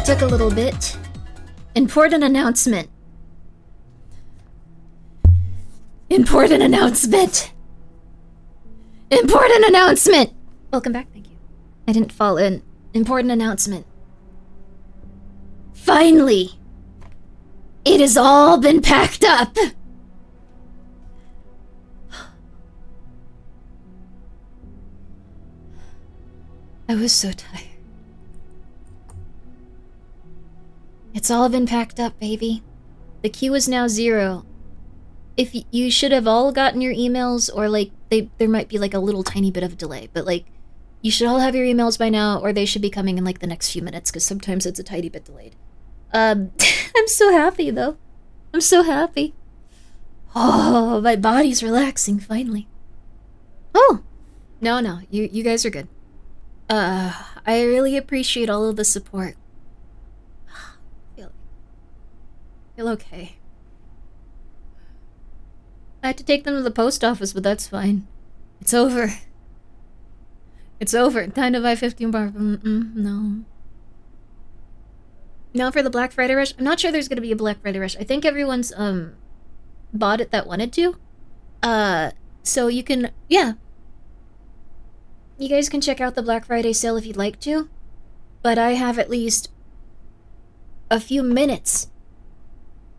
S1: That took a little bit. Important announcement. Important announcement. Important announcement! Welcome back, thank you. I didn't fall in. Important announcement. Finally! It has all been packed up! I was so tired. It's all been packed up, baby. The queue is now 0. If you should have all gotten your emails, or like there might be like a little tiny bit of a delay, but like you should all have your emails by now, or they should be coming in like the next few minutes, because sometimes it's a tiny bit delayed. I'm so happy though. I'm so happy. Oh, my body's relaxing finally. Oh, no, you guys are good. I really appreciate all of the support. Feel okay. I had to take them to the post office, but that's fine. It's over. It's over. Time to buy 15 bar. No. Now for the Black Friday rush. I'm not sure there's gonna be a Black Friday rush. I think everyone's bought it that wanted to. So you can, yeah. You guys can check out the Black Friday sale if you'd like to. But I have at least a few minutes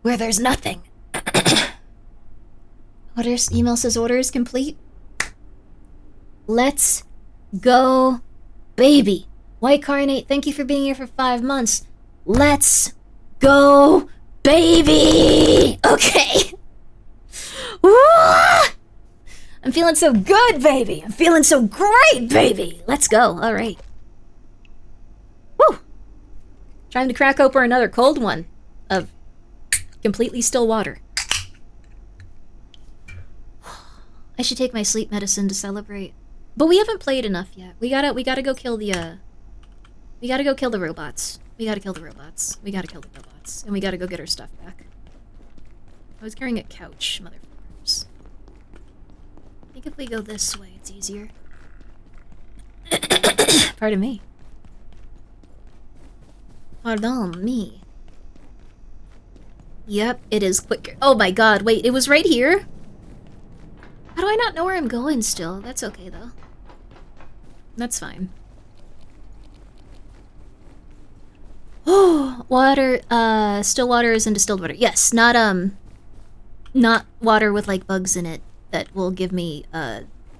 S1: where there's nothing. Email says order is complete. Let's go, baby. White Carnate, thank you for being here for 5 months. Let's go, baby. Okay. Woo! I'm feeling so good, baby. I'm feeling so great, baby. Let's go. All right. Woo! Trying to crack open another cold one of completely still water. I should take my sleep medicine to celebrate. But we haven't played enough yet. We gotta go kill the we gotta go kill the robots. We gotta kill the robots. We gotta kill the robots. And we gotta go get our stuff back. I was carrying a couch, motherfuckers. I think if we go this way, it's easier. Pardon me. Pardon me. Yep, it is quicker. Oh my god, wait, it was right here? How do I not know where I'm going still? That's okay, though. That's fine. Oh, water, still water is in distilled water. Yes, not water with, like, bugs in it that will give me,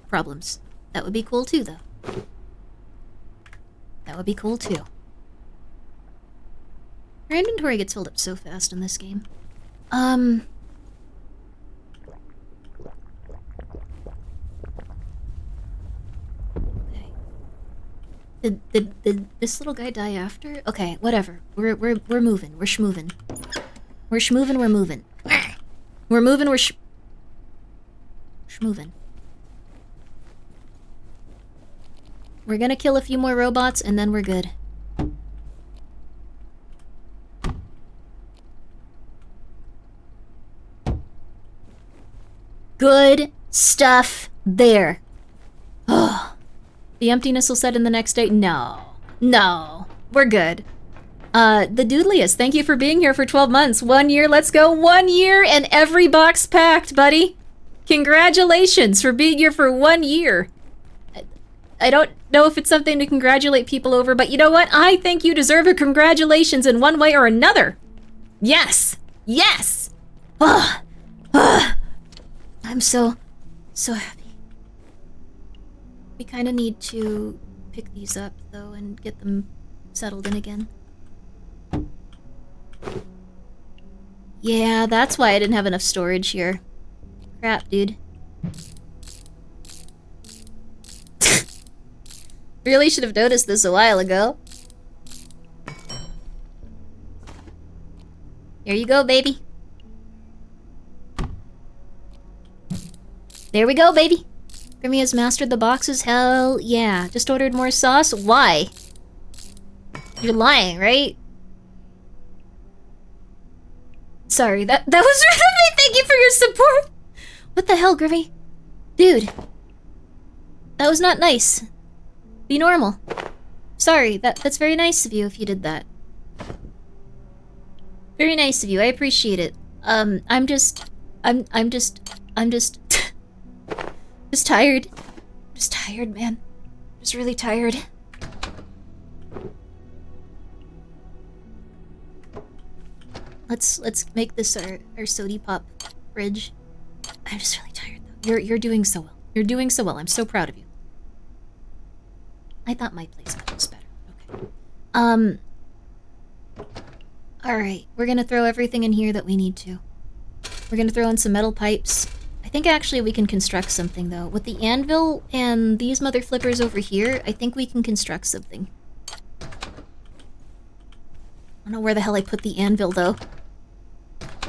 S1: problems. That would be cool, too, though. That would be cool, too. Your inventory gets filled up so fast in this game. Did this little guy die after? Okay, whatever. We're moving. We're schmoving. We're schmoving, we're moving. We're moving, we're schmoving. We're gonna kill a few more robots and then we're good. Good stuff there. Oh. The emptiness will set in the next day. No. No. We're good. The Doodliest, thank you for being here for 12 months. 1 year, let's go. 1 year and every box packed, buddy. Congratulations for being here for 1 year. I don't know if it's something to congratulate people over, but you know what? I think you deserve a congratulations in one way or another. Yes. Yes. I'm so happy. We kind of need to pick these up, though, and get them settled in again. Yeah, that's why I didn't have enough storage here. Crap, dude. Really should have noticed this a while ago. Here you go, baby. There we go, baby. Grimmi has mastered the boxes. Hell yeah. Just ordered more sauce? Why? You're lying, right? Sorry, that was really... Thank you for your support! What the hell, Grimmi? Dude. That was not nice. Be normal. Sorry, that's very nice of you if you did that. Very nice of you. I appreciate it. I'm just just tired. Just tired, man. Just really tired. Let's make this our sody pop fridge. I'm just really tired though. You're doing so well. You're doing so well. I'm so proud of you. I thought my placement was better. Okay. Alright, we're gonna throw everything in here that we need to. We're gonna throw in some metal pipes. I think actually we can construct something though. With the anvil and these mother flippers over here, I think we can construct something. I don't know where the hell I put the anvil though.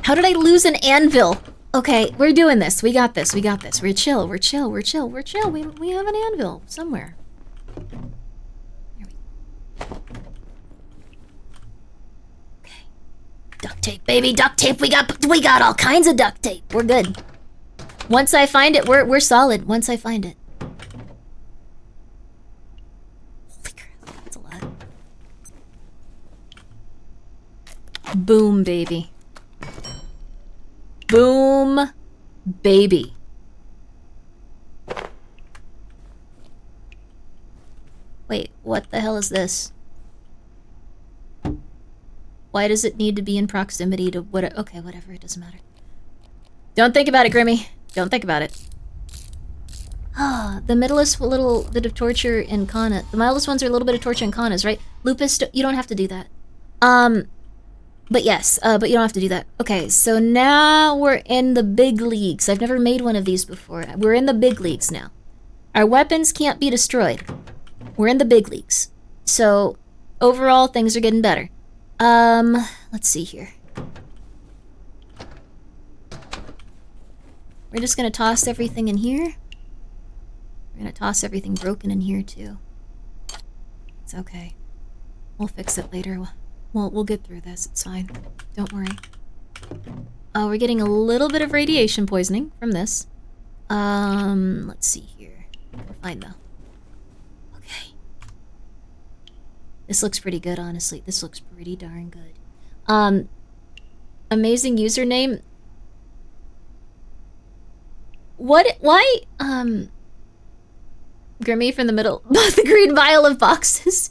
S1: How did I lose an anvil? Okay, we're doing this. We got this. We got this. We're chill. We're chill. We're chill. We're chill. We have an anvil somewhere. There we go. Okay. Duct tape, baby. Duct tape. We got all kinds of duct tape. We're good. Once I find it, we're solid. Once I find it. Holy crap, that's a lot. Boom, baby. Boom, baby. Wait, what the hell is this? Why does it need to be in proximity to what? Okay, whatever, it doesn't matter. Don't think about it, Grimmi. Don't think about it. Ah, the mildest little bit of torture in Kana. The mildest ones are a little bit of torture in Kanas, right? Lupus, you don't have to do that. But yes, but you don't have to do that. Okay, so now we're in the big leagues. I've never made one of these before. We're in the big leagues now. Our weapons can't be destroyed. We're in the big leagues. So, overall, things are getting better. Let's see here. We're just gonna toss everything in here. We're gonna toss everything broken in here, too. It's okay. We'll fix it later. We'll get through this. It's fine. Don't worry. Oh, we're getting a little bit of radiation poisoning from this. Let's see here. We're fine, though. Okay. This looks pretty good, honestly. This looks pretty darn good. Amazing username. Why, Grimmi from the middle. The green vial of boxes.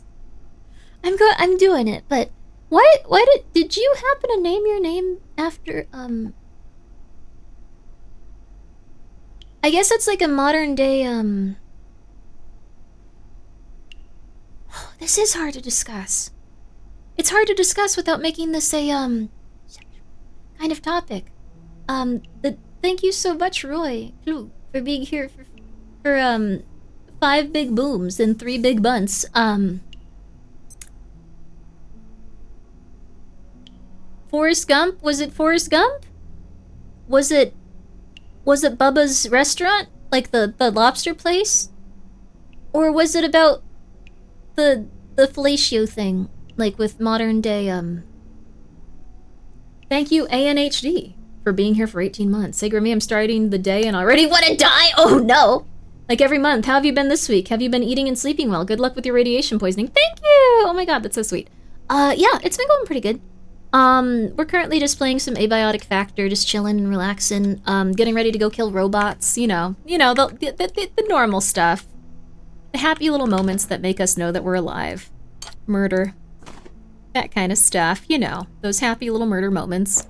S1: I'm doing it, but... Why did you happen to name your name after, I guess it's like a modern day, This is hard to discuss. It's hard to discuss without making this a, kind of topic. Thank you so much, Roy, for being here for 5 big booms and 3 big bunts. Forrest Gump? Was it Forrest Gump? Was it Bubba's restaurant? Like the lobster place? Or was it about the fellatio thing? Like with modern day, Thank you, ANHD, for being here for 18 months. Hey, Grimmi, I'm starting the day and already want to die! Oh no! Like every month. How have you been this week? Have you been eating and sleeping well? Good luck with your radiation poisoning. Thank you! Oh my god, that's so sweet. Yeah, it's been going pretty good. We're currently just playing some Abiotic Factor, just chilling and relaxing, getting ready to go kill robots, you know, the normal stuff. The happy little moments that make us know that we're alive. Murder. That kind of stuff, you know, those happy little murder moments.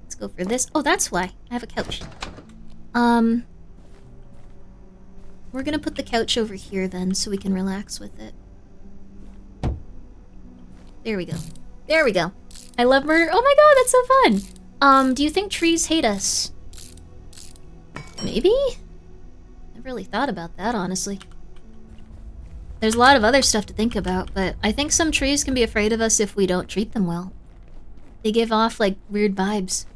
S1: Let's go for this. Oh, that's why. I have a couch. We're gonna put the couch over here then, so we can relax with it. There we go. There we go. I love murder. Oh my god, that's so fun! Do you think trees hate us? Maybe? I've really thought about that, honestly. There's a lot of other stuff to think about, but I think some trees can be afraid of us if we don't treat them well. They give off, like, weird vibes.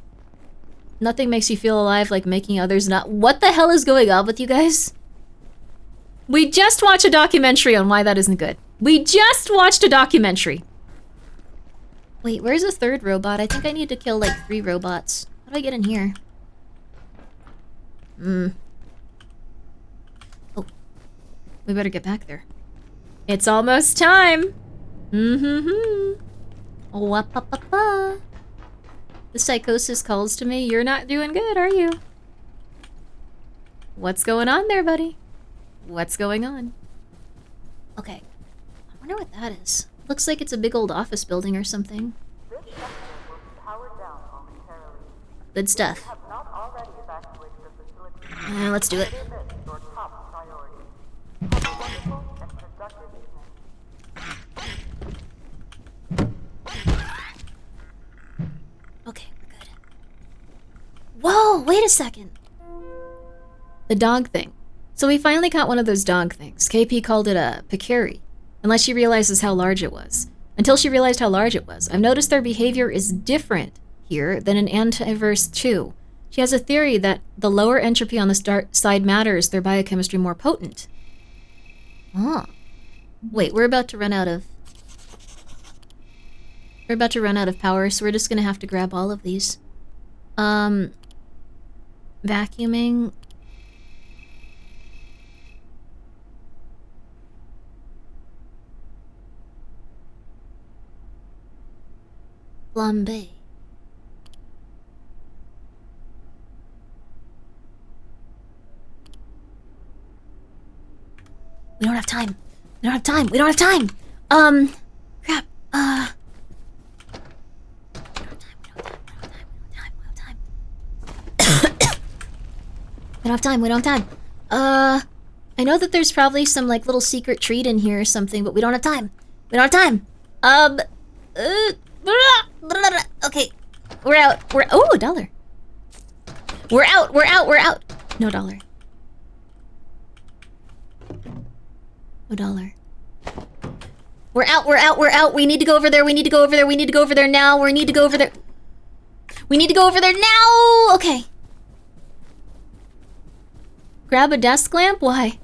S1: Nothing makes you feel alive like making others not- What the hell is going on with you guys? We just watched a documentary on why that isn't good. We just watched a documentary. Wait, where's the 3rd robot? I think I need to kill, like, 3 robots. How do I get in here? Oh. We better get back there. It's almost time! Oh, The psychosis calls to me. You're not doing good, are you? What's going on there, buddy? What's going on? Okay. I wonder what that is. Looks like it's a big old office building or something. Good stuff. Let's do it. Okay, we're good. Whoa, wait a second. The dog thing. So we finally caught one of those dog things. KP called it a peccary, unless she realizes how large it was. Until she realized how large it was. I've noticed their behavior is different here than in Antiverse 2. She has a theory that the lower entropy on the side matters their biochemistry more potent. Oh. Wait, we're about to run out of... We're about to run out of power, so we're just gonna have to grab all of these. Vacuuming... Flambe. We don't have time. We don't have time. We don't have time. Crap. We don't have time. We don't have time. I know that there's probably some like little secret treat in here or something, but we don't have time. We don't have time. Okay. We're out. Oh, $1. We're out. We're out. We're out. No $1. No $1. We're out. We're out. We're out. We need to go over there. We need to go over there. We need to go over there now. We need to go over there. We need to go over there now. Okay. Grab a desk lamp? Why?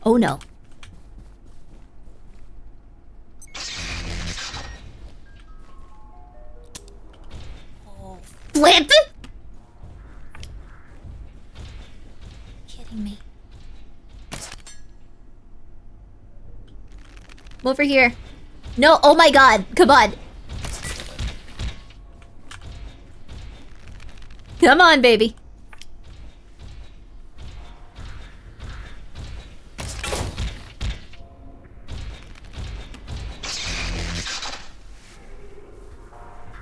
S1: Oh no. Flip? Kidding me. Over here. No, oh my god, come on. Come on, baby.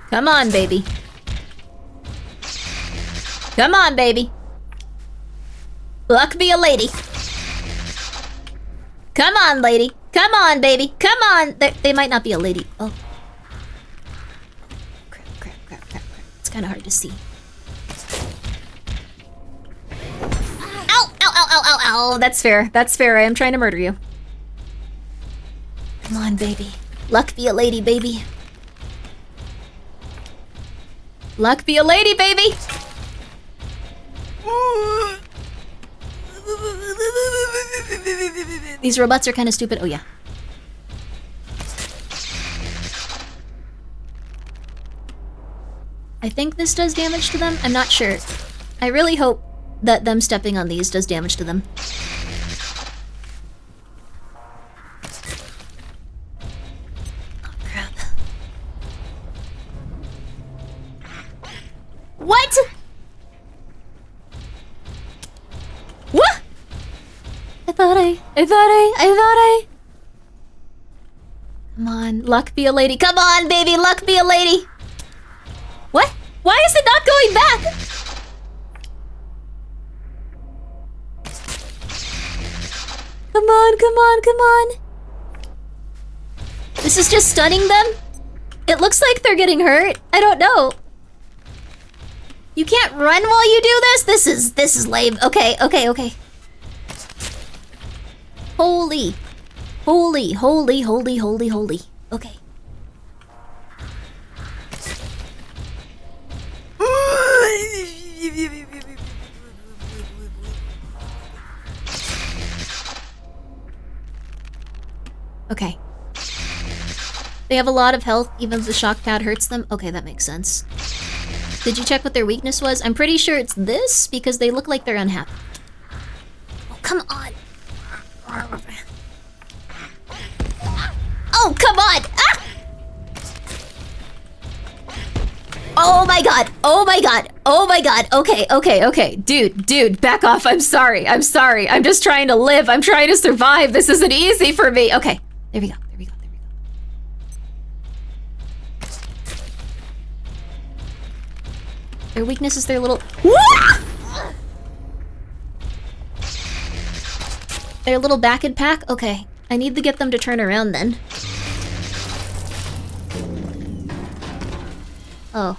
S1: Come on, baby. Come on, baby. Luck be a lady. Come on, lady. Come on, baby. Come on. They might not be a lady. Oh. Crap, crap, crap, crap, crap. It's kind of hard to see. Ow, ow, ow, ow, ow, ow. That's fair. That's fair. I am trying to murder you. Come on, baby. Luck be a lady, baby. Luck be a lady, baby. These robots are kind of stupid. Oh, yeah. I think this does damage to them. I'm not sure. I really hope that them stepping on these does damage to them. Oh, crap. What? What? I thought I... Come on, luck be a lady. Come on, baby, luck be a lady. What? Why is it not going back? Come on, come on, come on. This is just stunning them? It looks like they're getting hurt. I don't know. You can't run while you do this? This is lame. Okay, okay, okay. Holy. Holy, holy, holy, holy, holy. Okay. Okay. They have a lot of health, even if the shock pad hurts them. Okay, that makes sense. Did you check what their weakness was? I'm pretty sure it's this, because they look like they're unhappy. Oh, come on! Oh, come on! Ah! Oh my god! Oh my god! Oh my god! Okay, okay, okay. Dude, back off. I'm sorry. I'm sorry. I'm just trying to live. I'm trying to survive. This isn't easy for me. Okay. There we go. There we go. There we go. Their weakness is their little... Their little back and pack? Okay. I need to get them to turn around then. Oh.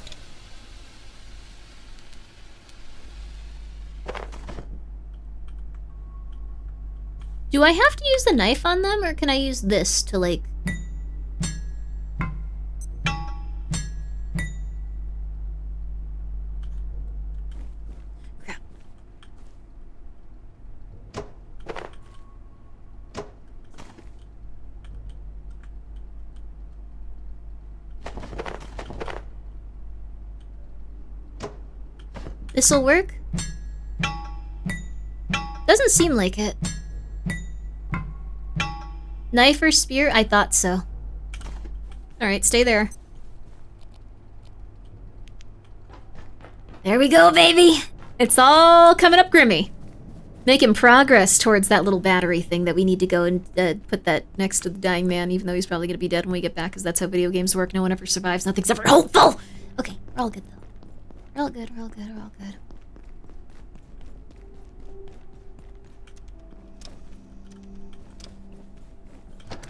S1: Do I have to use the knife on them, or can I use this to, like... Crap. This'll work? Doesn't seem like it. Knife or spear? I thought so. Alright, stay there. There we go, baby! It's all coming up, Grimmi. Making progress towards that little battery thing that we need to go and put that next to the dying man, even though he's probably gonna be dead when we get back, because that's how video games work. No one ever survives. Nothing's ever hopeful! Okay, we're all good, though. We're all good, we're all good, we're all good.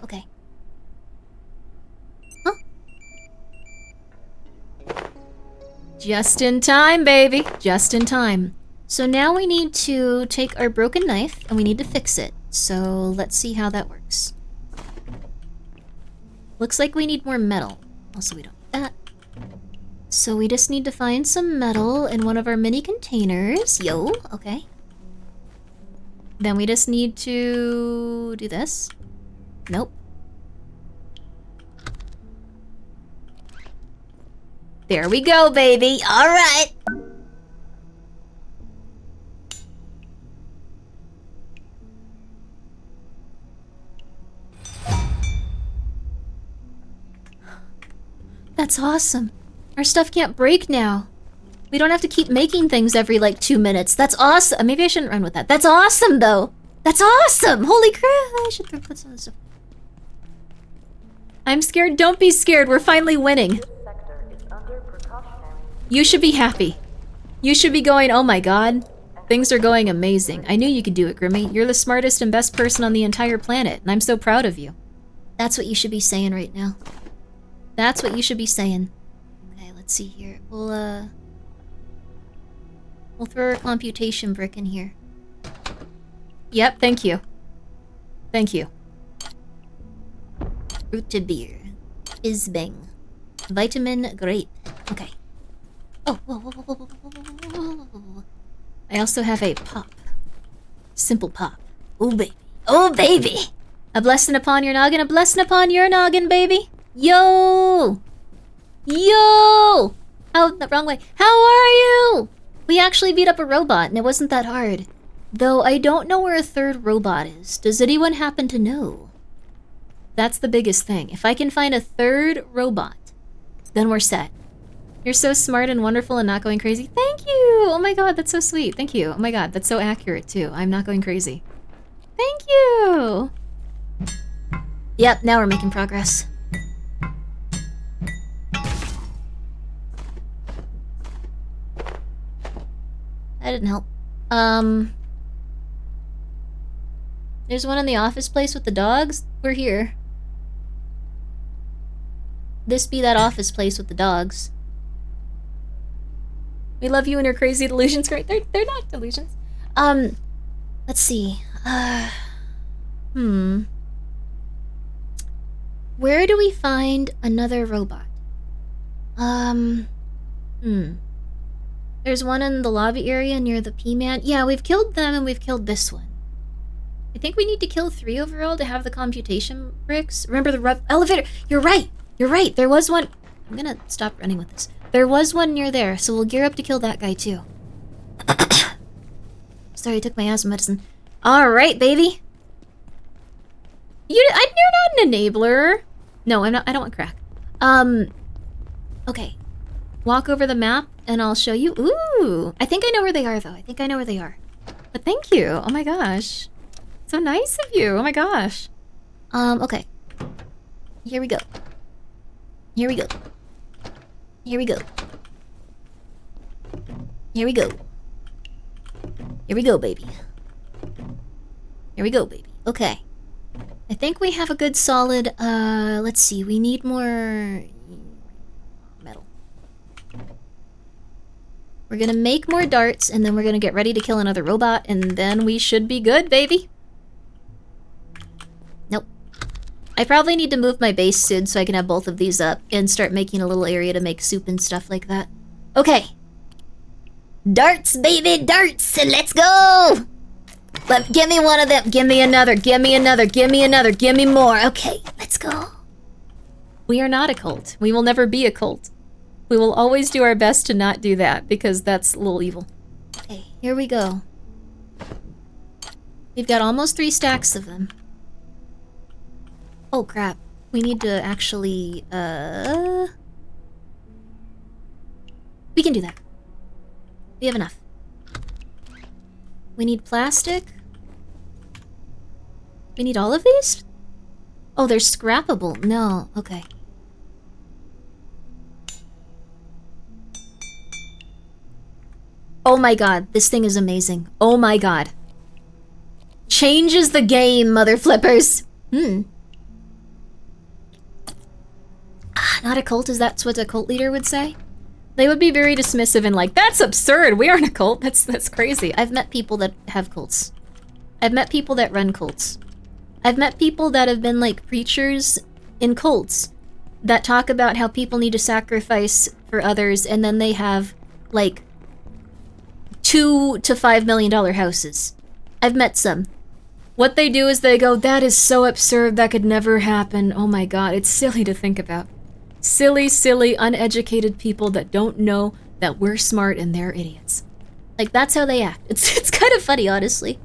S1: Okay. Huh? Just in time, baby. Just in time. So now we need to take our broken knife and we need to fix it. So let's see how that works. Looks like we need more metal. Also, we don't need that. So we just need to find some metal in one of our mini containers. Yo, okay. Then we just need to do this. Nope. There we go, baby. All right. That's awesome. Our stuff can't break now. We don't have to keep making things every, like, 2 minutes. That's awesome. Maybe I shouldn't run with that. That's awesome, though. That's awesome. Holy crap. I should put some of this stuff. I'm scared. Don't be scared. We're finally winning. You should be happy. You should be going, oh my god. Things are going amazing. I knew you could do it, Grimmi. You're the smartest and best person on the entire planet, and I'm so proud of you. That's what you should be saying right now. That's what you should be saying. Okay, let's see here. We'll throw our computation brick in here. Yep, thank you. Thank you. Root to beer. Isbang. Vitamin grape. Okay. Oh, whoa, whoa, whoa, whoa, whoa, whoa, whoa, whoa. I also have a pop. Simple pop. Oh, baby. Oh, baby! A blessing upon your noggin, a blessing upon your noggin, baby! Yo! Yo! Oh, the wrong way. How are you? We actually beat up a robot, and it wasn't that hard. Though I don't know where a third robot is. Does anyone happen to know? That's the biggest thing. If I can find a third robot, then we're set. You're so smart and wonderful and not going crazy. Thank you! Oh my god, that's so sweet. Thank you. Oh my god, that's so accurate, too. I'm not going crazy. Thank you! Yep, now we're making progress. That didn't help. There's one in the office place with the dogs. We're here. This be that office place with the dogs. We love you and your crazy delusions. Great. They're not delusions. Let's see. Where do we find another robot? There's one in the lobby area near the P-Man. Yeah, we've killed them and we've killed this one. I think we need to kill 3 overall to have the computation bricks. Remember the elevator? You're right. You're right. There was one. I'm gonna stop running with this. There was one near there, so we'll gear up to kill that guy too. Sorry, I took my asthma medicine. All right, baby. You're not an enabler. No, I'm not. I don't want crack. Okay. walk over the map and I'll show you. Ooh, I think I know where they are though. I think I know where they are. But thank you. Oh my gosh. So nice of you. Oh my gosh. Okay. Here we go. Here we go. Here we go. Here we go. Here we go, baby. Here we go, baby. Okay. I think we have a good solid, let's see. We need more metal. We're gonna make more darts, and then we're gonna get ready to kill another robot, and then we should be good, baby. Nope. I probably need to move my base soon so I can have both of these up and start making a little area to make soup and stuff like that. Okay. Darts, baby, darts! Let's go! Give me one of them. Give me another. Give me another. Give me another. Give me more. Okay, let's go. We are not a cult. We will never be a cult. We will always do our best to not do that, because that's a little evil. Okay, here we go. We've got almost 3 stacks of them. Oh, crap. We need to actually, we can do that. We have enough. We need plastic. We need all of these? Oh, they're scrappable. No, okay. Oh my god, this thing is amazing. Oh my god. Changes the game, mother flippers. Not a cult, is that what a cult leader would say? They would be very dismissive and like, that's absurd, we aren't a cult, that's crazy. I've met people that have cults. I've met people that run cults. I've met people that have been like preachers in cults that talk about how people need to sacrifice for others, and then they have like $2 to $5 million houses. I've met some. What they do is they go, that is so absurd, that could never happen. Oh my god, it's silly to think about. Silly, silly, uneducated people that don't know that we're smart and they're idiots. Like, that's how they act. It's kind of funny, honestly.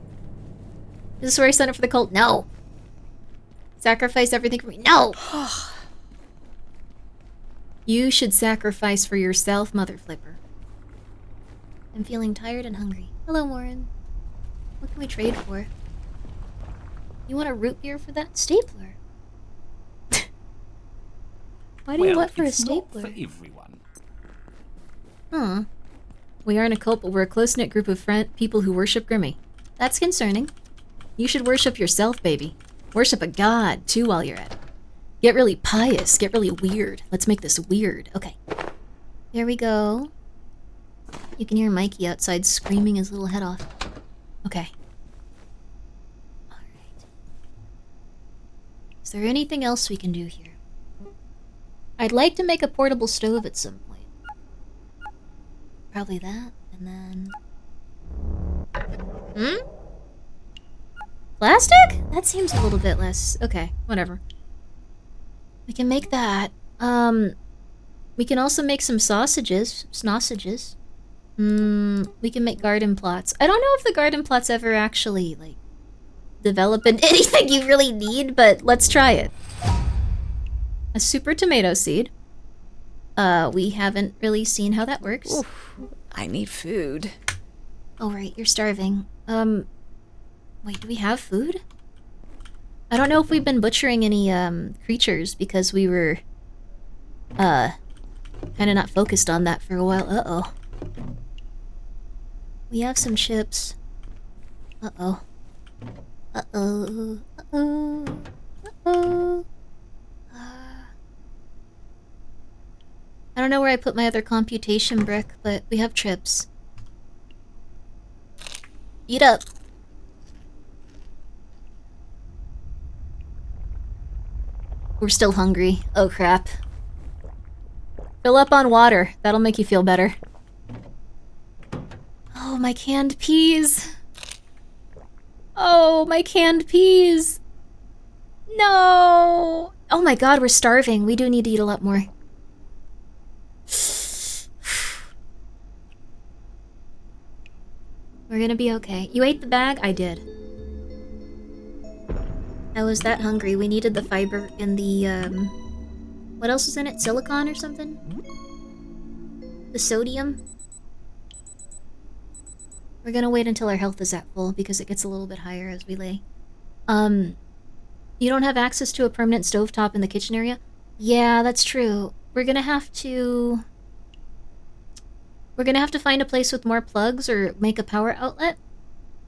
S1: Is this where I signed up for the cult? No. Sacrifice everything for me? No! You should sacrifice for yourself, mother flipper. I'm feeling tired and hungry. Hello, Warren. What can we trade for? You want a root beer for that? Stapler. Why do you want for a stapler?
S10: Not for everyone.
S1: Huh. We aren't a cult, but we're a close-knit group of people who worship Grimmi. That's concerning. You should worship yourself, baby. Worship a god, too, while you're at it. Get really pious. Get really weird. Let's make this weird. Okay. There we go. You can hear Mikey outside screaming his little head off. Okay. Alright. Is there anything else we can do here? I'd like to make a portable stove at some point. Probably that, and then... Plastic? That seems a little bit less... Okay, whatever. We can make that. We can also make some sausages. Sausages. We can make garden plots. I don't know if the garden plots ever actually, like, develop into anything you really need, but let's try it. A super tomato seed. We haven't really seen how that works.
S11: Oof, I need food.
S1: Oh, right, you're starving. Wait, do we have food? I don't know if we've been butchering any, creatures because we were, kinda not focused on that for a while. Uh-oh. We have some chips. Uh-oh. Uh-oh. Uh-oh. Uh-oh. I don't know where I put my other computation brick, but we have chips. Eat up. We're still hungry. Oh crap. Fill up on water. That'll make you feel better. Oh, my canned peas. Oh, my canned peas. No. Oh my god, we're starving. We do need to eat a lot more. We're gonna be okay. You ate the bag? I did. I was that hungry. We needed the fiber and the, what else is in it? Silicon or something? the sodium. We're gonna wait until our health is at full because it gets a little bit higher as we lay. You don't have access to a permanent stovetop in the kitchen area? Yeah, that's true. We're gonna have to find a place with more plugs or make a power outlet.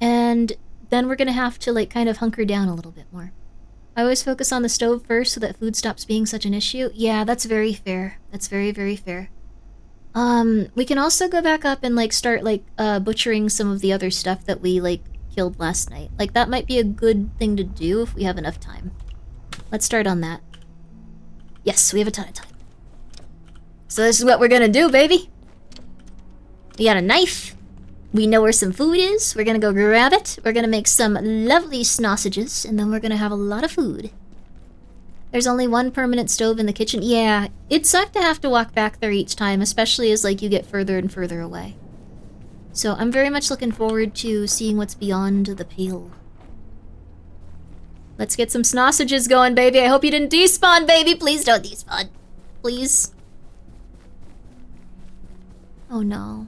S1: And then we're gonna have to, like, kind of hunker down a little bit more. I always focus on the stove first so that food stops being such an issue. Yeah, that's very fair. That's very, very fair. We can also go back up and, like, start, like, butchering some of the other stuff that we, like, killed last night. Like, that might be a good thing to do if we have enough time. Let's start on that. Yes, we have a ton of time. So this is what we're gonna do, baby. We got a knife. We know where some food is. We're gonna go grab it. We're gonna make some lovely sausages, and then we're gonna have a lot of food. There's only one permanent stove in the kitchen. Yeah, it sucked to have to walk back there each time, especially as, like, you get further and further away. So I'm very much looking forward to seeing what's beyond the pale. Let's get some sausages going, baby. I hope you didn't despawn, baby. Please don't despawn. Please. Oh, no.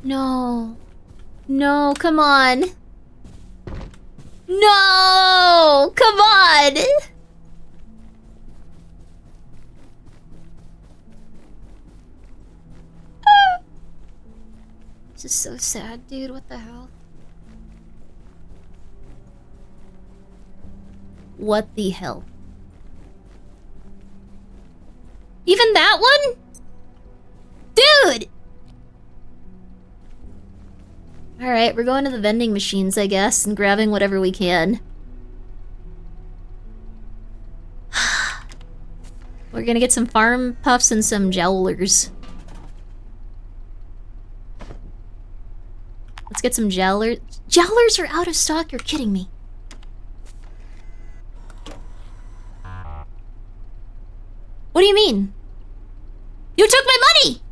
S1: No. No, come on. No! Come on! This is so sad, dude. What the hell? What the hell? Even that one? Dude! Alright, we're going to the vending machines, I guess, and grabbing whatever we can. We're gonna get some farm puffs and some jowlers. Let's get some jowlers. Jowlers are out of stock, you're kidding me. What do you mean? You took my money!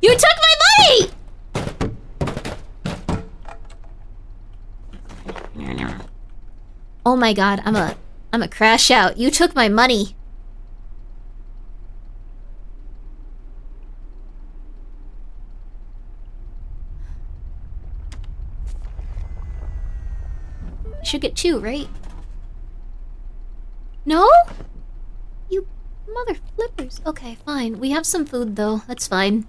S1: You took my money! Oh my god, I'm a crash out. You took my money. Should get 2, right? No? You mother flippers. Okay, fine. We have some food though. That's fine.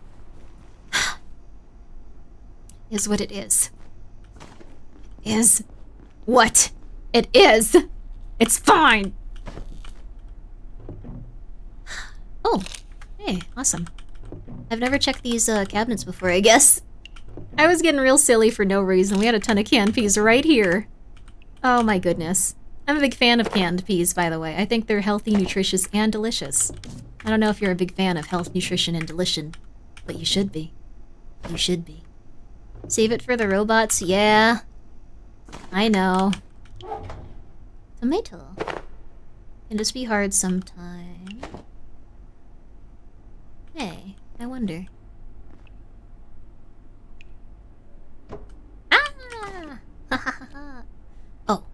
S1: Is what it is. Is what it is. It's fine. Oh, hey, awesome. I've never checked these cabinets before, I guess. I was getting real silly for no reason. We had a ton of canned peas right here. Oh my goodness. I'm a big fan of canned peas, by the way. I think they're healthy, nutritious, and delicious. I don't know if you're a big fan of health, nutrition, and delition, but you should be. You should be. Save it for the robots? Yeah. I know. Tomato. Can just be hard sometime. Hey, I wonder. Ah! Ha ha ha. Oh.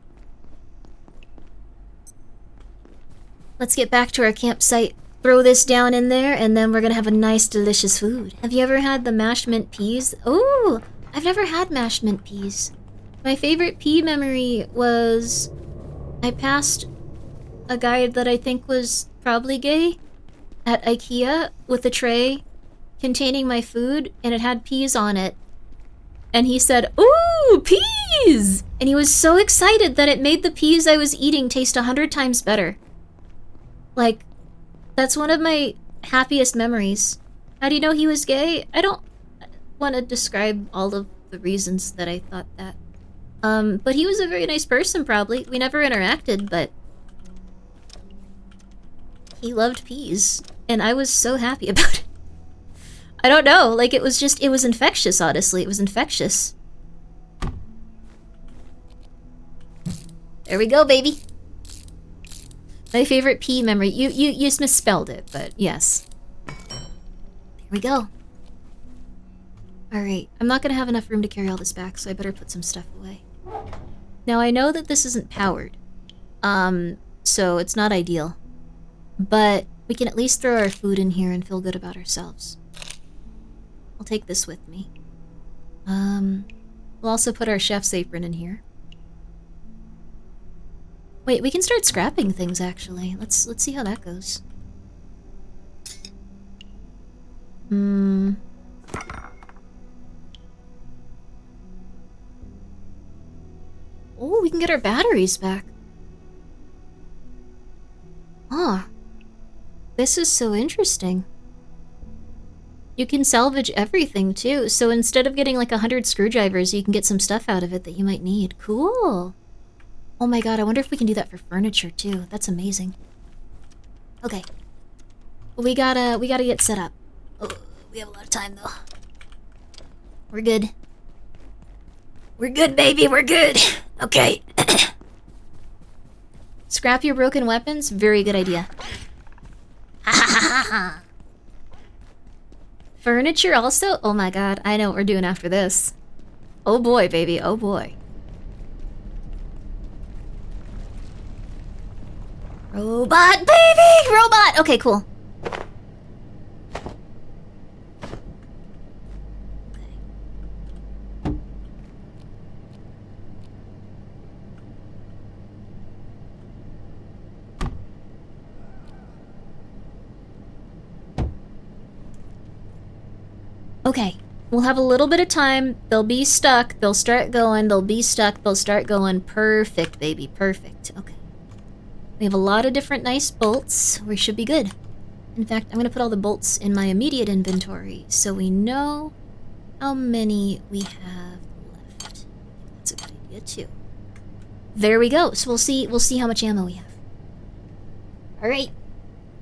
S1: Let's get back to our campsite. Throw this down in there, and then we're gonna have a nice, delicious food. Have you ever had the mashed mint peas? Oh! I've never had mashed mint peas. My favorite pea memory was... I passed a guy that I think was probably gay at IKEA with a tray containing my food, and it had peas on it. And he said, "Ooh, peas!" And he was so excited that it made the peas I was eating taste 100 times better. Like, that's one of my happiest memories. How do you know he was gay? I don't want to describe all of the reasons that I thought that. But he was a very nice person, probably. We never interacted, but... he loved peas. And I was so happy about it. I don't know, like, it was infectious, honestly. It was infectious. There we go, baby. My favorite pea memory. You misspelled it, but yes. There we go. Alright, I'm not gonna have enough room to carry all this back, so I better put some stuff away. Now, I know that this isn't powered. so it's not ideal. But we can at least throw our food in here and feel good about ourselves. I'll take this with me. We'll also put our chef's apron in here. Wait, we can start scrapping things actually. Let's see how that goes. Oh, we can get our batteries back. Ah, this is so interesting. You can salvage everything too, so instead of getting like 100 screwdrivers, you can get some stuff out of it that you might need. Cool. Oh my god, I wonder if we can do that for furniture too. That's amazing. Okay. We gotta get set up. Oh, we have a lot of time though. We're good. We're good, baby, we're good. Okay. Scrap your broken weapons? Very good idea. Furniture also? Oh my god, I know what we're doing after this. Oh boy, baby, oh boy. Robot, baby! Robot! Okay, cool. Okay, we'll have a little bit of time. They'll be stuck. They'll start going. They'll be stuck. They'll start going. Perfect, baby. Perfect. Okay. We have a lot of different nice bolts. We should be good. In fact, I'm going to put all the bolts in my immediate inventory so we know how many we have left. That's a good idea, too. There we go. So we'll see how much ammo we have. All right.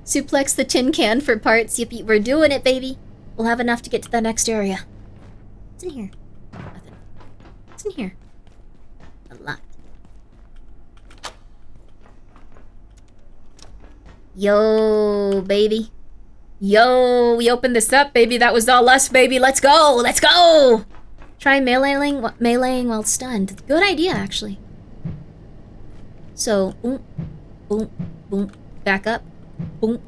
S1: Suplex the tin can for parts. Yippee. We're doing it, baby. We'll have enough to get to the next area. What's in here? Nothing. What's in here? A lot. Yo, baby. Yo, we opened this up, baby. That was all us, baby. Let's go. Let's go. Try meleeing while stunned. Good idea, actually. So, boom, boom, boom, back up. Boom,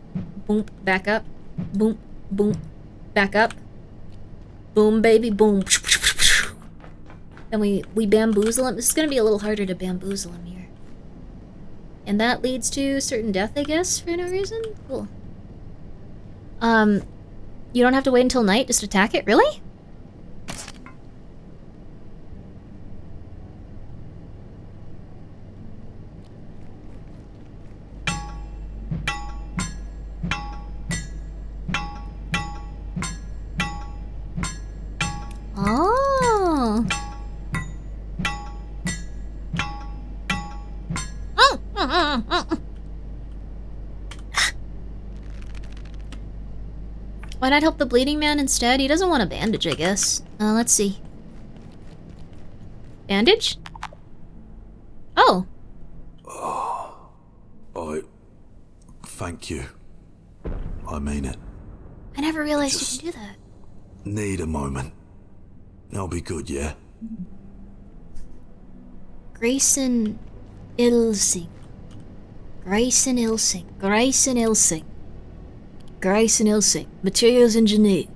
S1: boom, back up. Boom, boom. Back up. Boom, baby, boom. And we bamboozle him. This is going to be a little harder to bamboozle him here. And that leads to certain death, I guess, for no reason? Cool. You don't have to wait until night, just attack it? Really? Oh. Why not help the bleeding man instead? He doesn't want a bandage, I guess. Let's see. Bandage? Oh.
S12: Thank you. I mean it.
S1: I never realized you could do that.
S12: Need a moment. I'll be good, yeah?
S1: Grayson Ilsing. Grayson Ilsing. Grayson Ilsing. Grayson Ilsing. Materials engineer.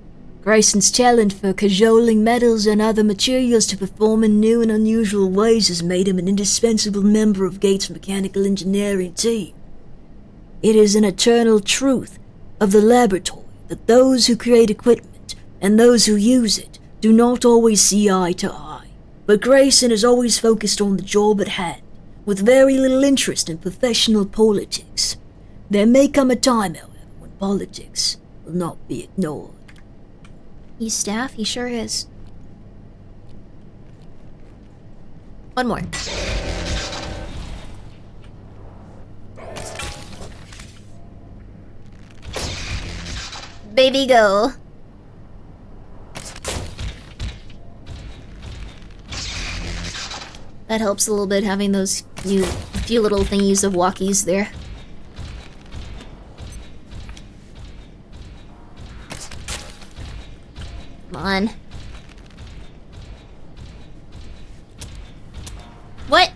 S1: Grayson's talent for cajoling metals and other materials to perform in new and unusual ways has made him an indispensable member of Gates' mechanical engineering team. It is an eternal truth of the laboratory that those who create equipment and those who use it do not always see eye to eye, but Grayson is always focused on the job at hand, with very little interest in professional politics. There may come a time, however, when politics will not be ignored. He's staff? He sure is. One more. Baby, go. That helps a little bit, having those few little thingies of walkies there. Come on. What?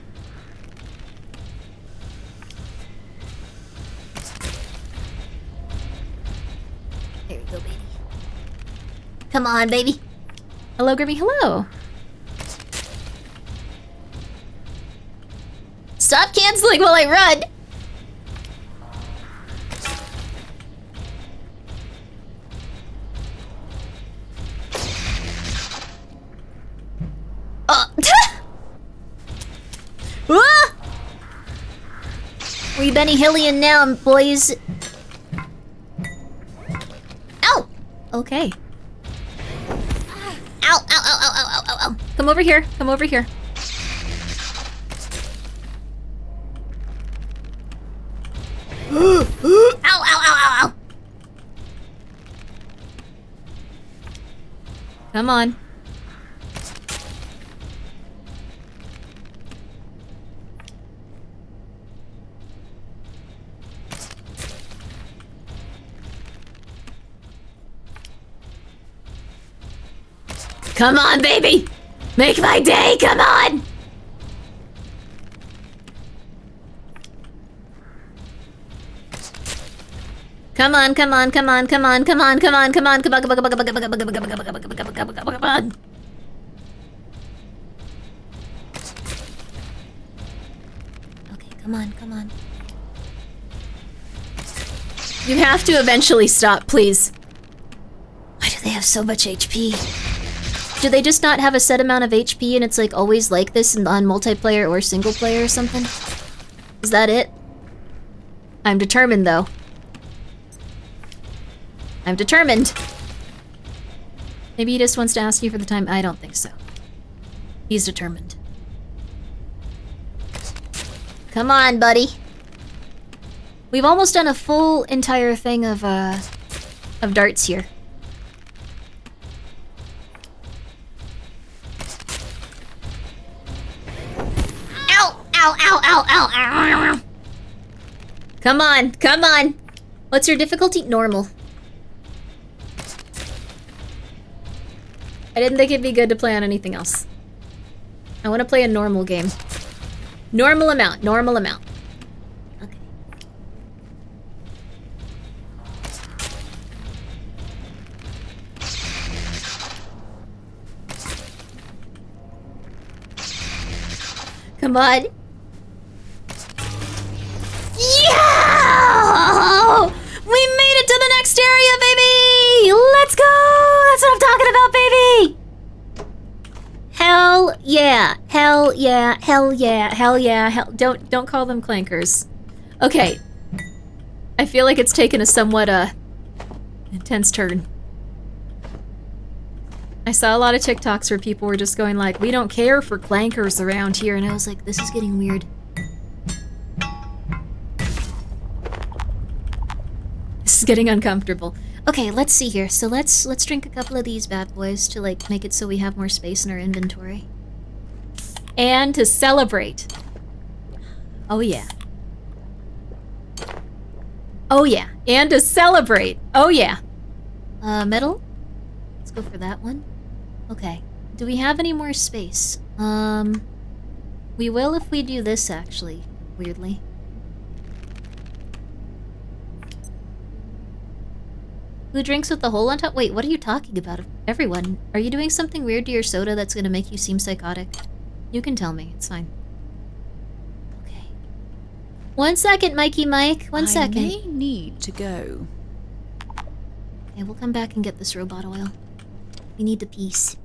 S1: There you go, baby. Come on, baby. Hello, Grimmi. Hello. Stop canceling while I run. Ah! We Benny Hillian now, boys. Ow! Okay. Ow, ow, ow, ow, ow, ow, ow, ow. Come over here. Come over here. Ow, ow, ow, ow, ow. Come on. Come on, baby! Make my day, come on! Come on, come on, come on, come on, come on, come on, come on, come on, come on, come on, come on, come on, come on, come on, come on. Okay, come on, come on. You have to eventually stop, please. Why do they have so much HP? Do they just not have a set amount of HP and it's like always like this on multiplayer or single player or something? Is that it? I'm determined though. I'm determined. Maybe he just wants to ask you for the time. I don't think so. He's determined. Come on, buddy. We've almost done a full entire thing of darts here. Ow! Ow, ow, ow, ow, ow, ow. Come on, come on. What's your difficulty? Normal. I didn't think it'd be good to play on anything else. I want to play a normal game. Normal amount, normal amount. Okay. Come on. Yeah! We made it to the next area, baby! Let's go! That's what I'm talking about, baby! Hell yeah! Hell yeah! Hell yeah! Hell yeah! Hell... Don't call them clankers. Okay. I feel like it's taken a somewhat, intense turn. I saw a lot of TikToks where people were just going like, we don't care for clankers around here, and I was like, this is getting weird. This is getting uncomfortable. Okay, let's see here. So let's drink a couple of these bad boys to like make it so we have more space in our inventory. And to celebrate. Oh yeah. Oh yeah. And to celebrate. Oh yeah. Metal? Let's go for that one. Okay. Do we have any more space? We will if we do this actually, weirdly. Who drinks with the hole on top? Wait, what are you talking about? Everyone, are you doing something weird to your soda that's gonna make you seem psychotic? You can tell me, it's fine. Okay. 1 second, Mikey Mike. 1 second.
S11: I may need to go.
S1: Okay, we'll come back and get this robot oil. We need the piece.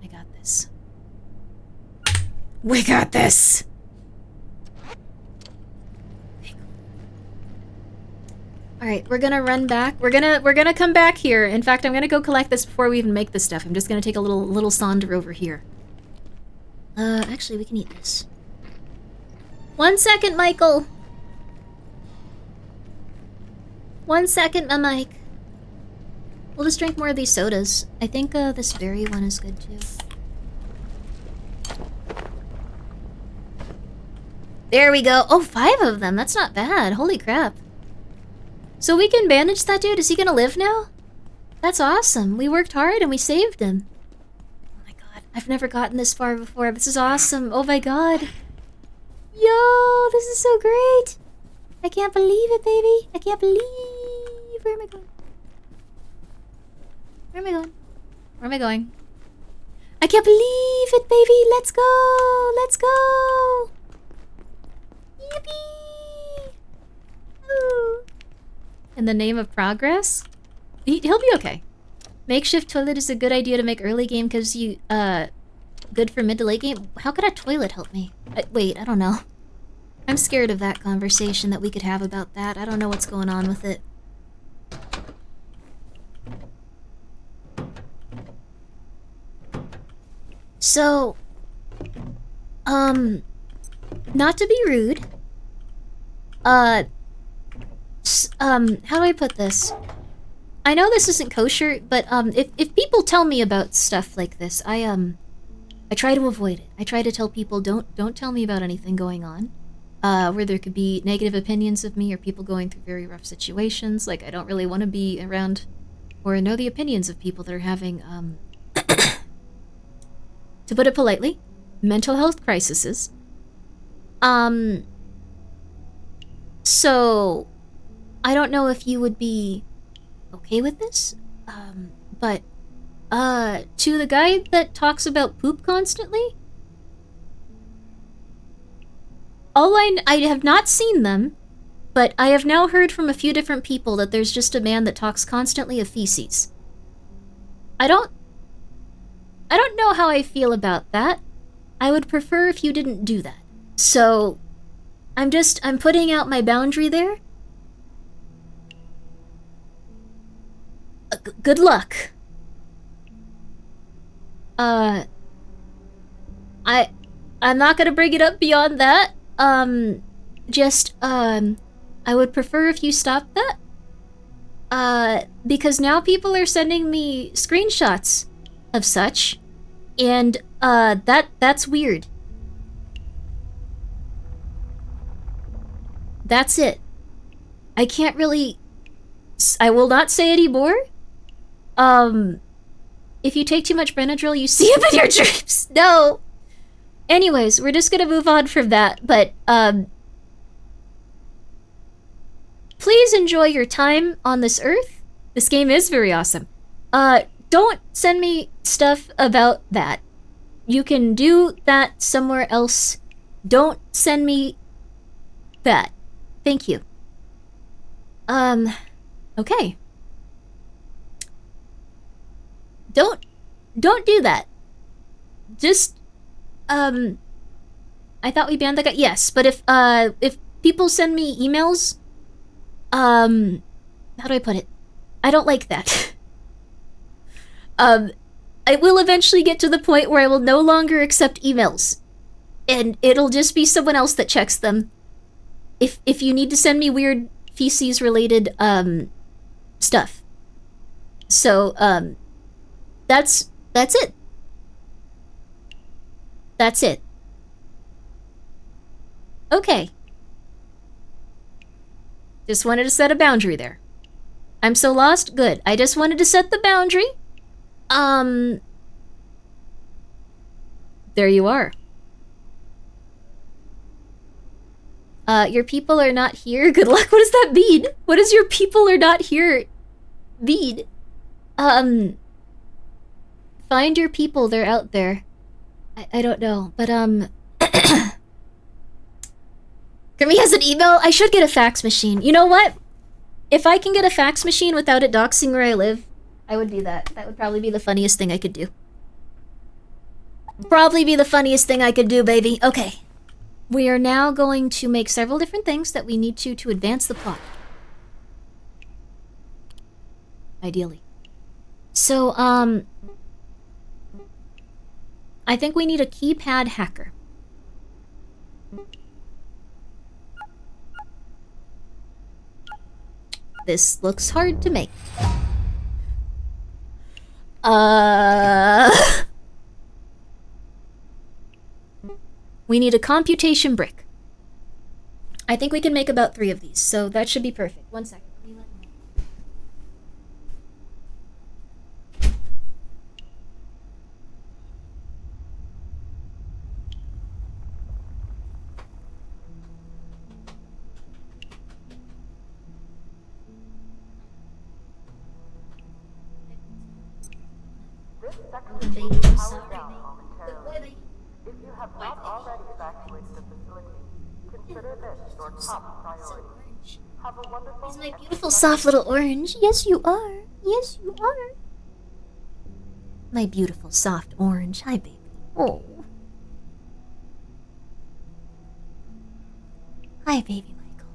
S1: I got this. We got this! Alright, we're gonna run back. We're gonna come back here. In fact, I'm gonna go collect this before we even make this stuff. I'm just gonna take a little saunter over here. Actually, we can eat this. 1 second, Michael! 1 second, my mic. We'll just drink more of these sodas. I think, this berry one is good, too. There we go. Oh, 5 of them. That's not bad. Holy crap. So we can bandage that dude? Is he gonna live now? That's awesome. We worked hard and we saved him. Oh my god. I've never gotten this far before. This is awesome. Oh my god. go! This is so great! I can't believe it, baby! I can't believe... Where am I going? Where am I going? Where am I going? I can't believe it, baby! Let's go! Let's go! Yippee! Ooh. In the name of progress? He'll be okay. Makeshift toilet is a good idea to make early game because you, good for mid to late game. How could a toilet help me? Wait, I don't know. I'm scared of that conversation that we could have about that. I don't know what's going on with it. So, not to be rude, how do I put this? I know this isn't kosher, but, if people tell me about stuff like this, I try to avoid it. I try to tell people, don't tell me about anything going on, where there could be negative opinions of me or people going through very rough situations. Like, I don't really want to be around or know the opinions of people that are having, to put it politely, mental health crises. So, I don't know if you would be okay with this, but, to the guy that talks about poop constantly, I have not seen them, but I have now heard from a few different people that there's just a man that talks constantly of feces. I don't know how I feel about that. I would prefer if you didn't do that. So, I'm putting out my boundary there. Good luck. I'm not gonna bring it up beyond that. I would prefer if you stopped that. Because now people are sending me screenshots of such, and, that's weird. That's it. I can't really... I will not say any more. If you take too much Benadryl, you see him in your dreams. No. Anyways, we're just gonna move on from that, but, please enjoy your time on this earth. This game is very awesome. Don't send me stuff about that. You can do that somewhere else. Don't send me that. Thank you. Okay. Don't do that. Just, I thought we banned the guy. Yes, but if people send me emails, how do I put it? I don't like that. I will eventually get to the point where I will no longer accept emails. And it'll just be someone else that checks them. If you need to send me weird feces related, stuff. So, that's it. That's it. Okay. Just wanted to set a boundary there. I'm so lost? Good. I just wanted to set the boundary. There you are. Your people are not here. Good luck. What does that mean? What does your people are not here mean? Find your people. They're out there. I don't know, but, Grimmi has an email? I should get a fax machine. You know what? If I can get a fax machine without it doxing where I live, I would do that. That would probably be the funniest thing I could do. Probably be the funniest thing I could do, baby. Okay. We are now going to make several different things that we need to advance the plot. Ideally. So, I think we need a keypad hacker. This looks hard to make. We need a computation brick. I think we can make about 3 of these, so that should be perfect. 1 second. Baby, I'm sorry, baby. Baby.
S6: If you have not already evacuated the facility, consider this your top priority. Have a wonderful
S1: He's my beautiful soft little orange. Yes, you are. Yes, you are. My beautiful soft orange. Hi, baby. Oh. Hi, baby Michael.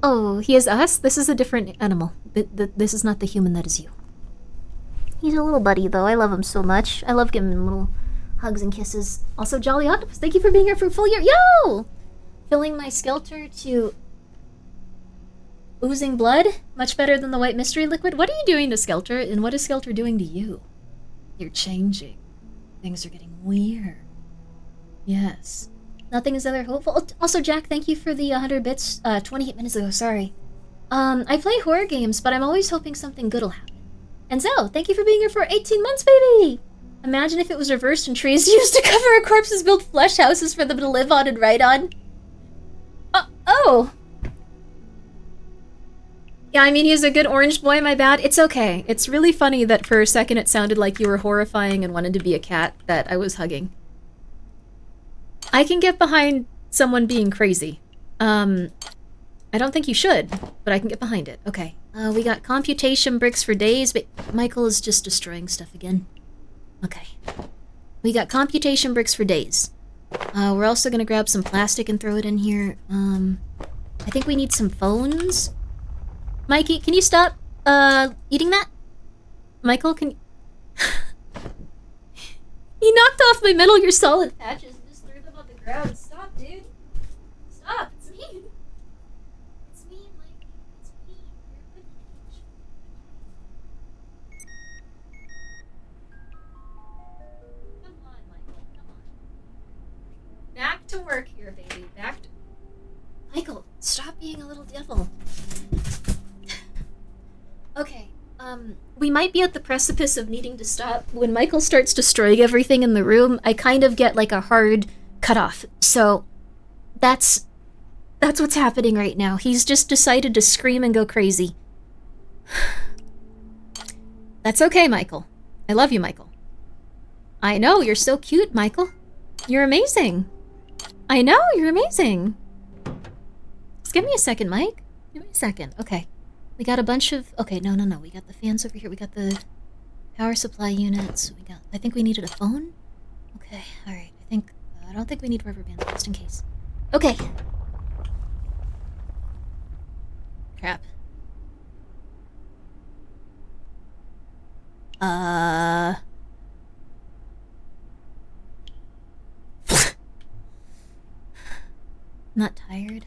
S1: Oh, he is us? This is a different animal. This is not the human that is you. He's a little buddy, though. I love him so much. I love giving him little hugs and kisses. Also, Jolly Octopus, thank you for being here for a full year. Yo! Filling my Skelter to oozing blood. Much better than the white mystery liquid. What are you doing to Skelter, and what is Skelter doing to you? You're changing. Things are getting weird. Yes. Nothing is ever hopeful. Also, Jack, thank you for the 100 bits 28 minutes ago. Sorry. I play horror games, but I'm always hoping something good will happen. And Zoe, thank you for being here for 18 months, baby! Imagine if it was reversed and trees used to cover a corpses built flesh houses for them to live on and ride on. Oh! Yeah, I mean, he's a good orange boy, my bad. It's okay. It's really funny that for a second it sounded like you were horrifying and wanted to be a cat that I was hugging. I can get behind someone being crazy. I don't think you should, but I can get behind it. Okay. We got computation bricks for days, but Michael is just destroying stuff again. Okay. We got computation bricks for days. We're also gonna grab some plastic and throw it in here. I think we need some phones. Mikey, can you stop, eating that? Michael, can you... He knocked off my Metal Gear Solid patches and just threw them on the ground. Stop, dude. Stop, it's mean. It's mean, Mikey. It's mean. You're a good bitch. Come on, Michael. Come on. Back to work here, baby. Back to... Michael, stop being a little devil. Okay, we might be at the precipice of needing to stop. When Michael starts destroying everything in the room, I kind of get like a hard cutoff. So, that's what's happening right now. He's just decided to scream and go crazy. That's okay, Michael. I love you, Michael. I know, you're so cute, Michael. You're amazing. I know, you're amazing. Just give me a second, Mike. Give me a second. Okay. We got a bunch of... Okay, no. We got the fans over here. We got the power supply units. I think we needed a phone? Okay, alright. I don't think we need rubber bands, just in case. Okay. Crap. Not tired?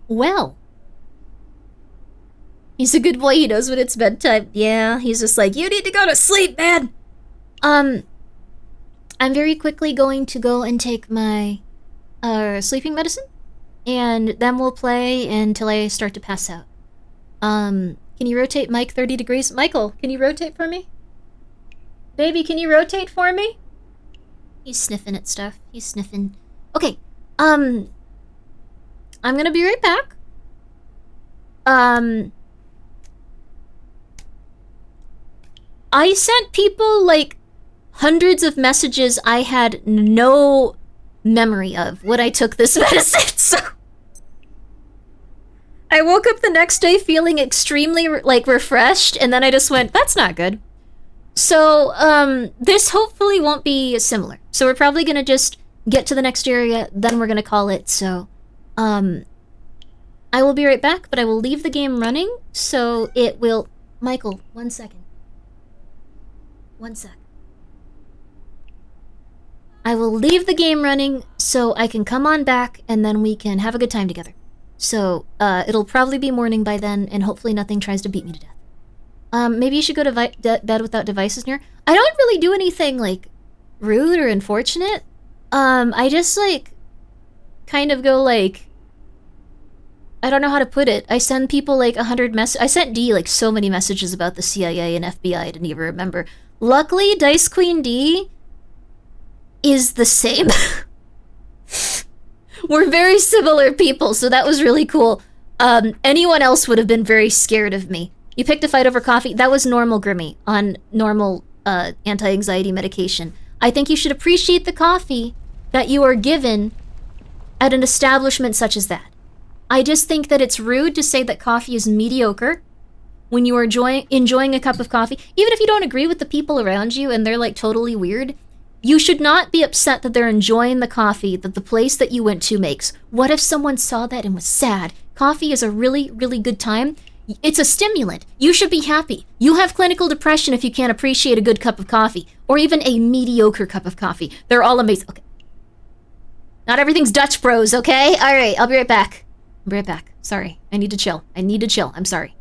S1: Well, he's a good boy. He knows when it's bedtime. Yeah, he's just like, you need to go to sleep, man. I'm very quickly going to go and take my sleeping medicine, and then we'll play until I start to pass out. Can you rotate Mike 30 degrees? Michael, can you rotate for me? Baby, can you rotate for me? He's sniffing at stuff. He's sniffing. Okay, I'm gonna be right back. I sent people, like, hundreds of messages I had no memory of when I took this medicine, so... I woke up the next day feeling extremely, like, refreshed, and then I just went, that's not good. So, this hopefully won't be similar. So we're probably gonna just get to the next area, then we're gonna call it, so... I will be right back, but I will leave the game running, so it will... Michael, 1 second. 1 sec. I will leave the game running so I can come on back, and then we can have a good time together. So, it'll probably be morning by then, and hopefully nothing tries to beat me to death. Maybe you should go to bed without devices near. I don't really do anything, like, rude or unfortunate. I just, like, kind of go, like... I don't know how to put it. I send people, like, 100 messages. I sent D, like, so many messages about the CIA and FBI I didn't even remember. Luckily, Dice Queen D is the same. We're very similar people, so that was really cool. Anyone else would have been very scared of me. You picked a fight over coffee. That was normal, Grimmi, on normal anti-anxiety medication. I think you should appreciate the coffee that you are given at an establishment such as that. I just think that it's rude to say that coffee is mediocre when you are enjoying a cup of coffee. Even if you don't agree with the people around you and they're like totally weird, you should not be upset that they're enjoying the coffee that the place that you went to makes. What if someone saw that and was sad? Coffee is a really, really good time. It's a stimulant. You should be happy. You have clinical depression if you can't appreciate a good cup of coffee, or even a mediocre cup of coffee. They're all amazing. Okay. Not everything's Dutch Bros, okay? All right, I'll be right back. I'll be right back. Sorry, I need to chill. I'm sorry.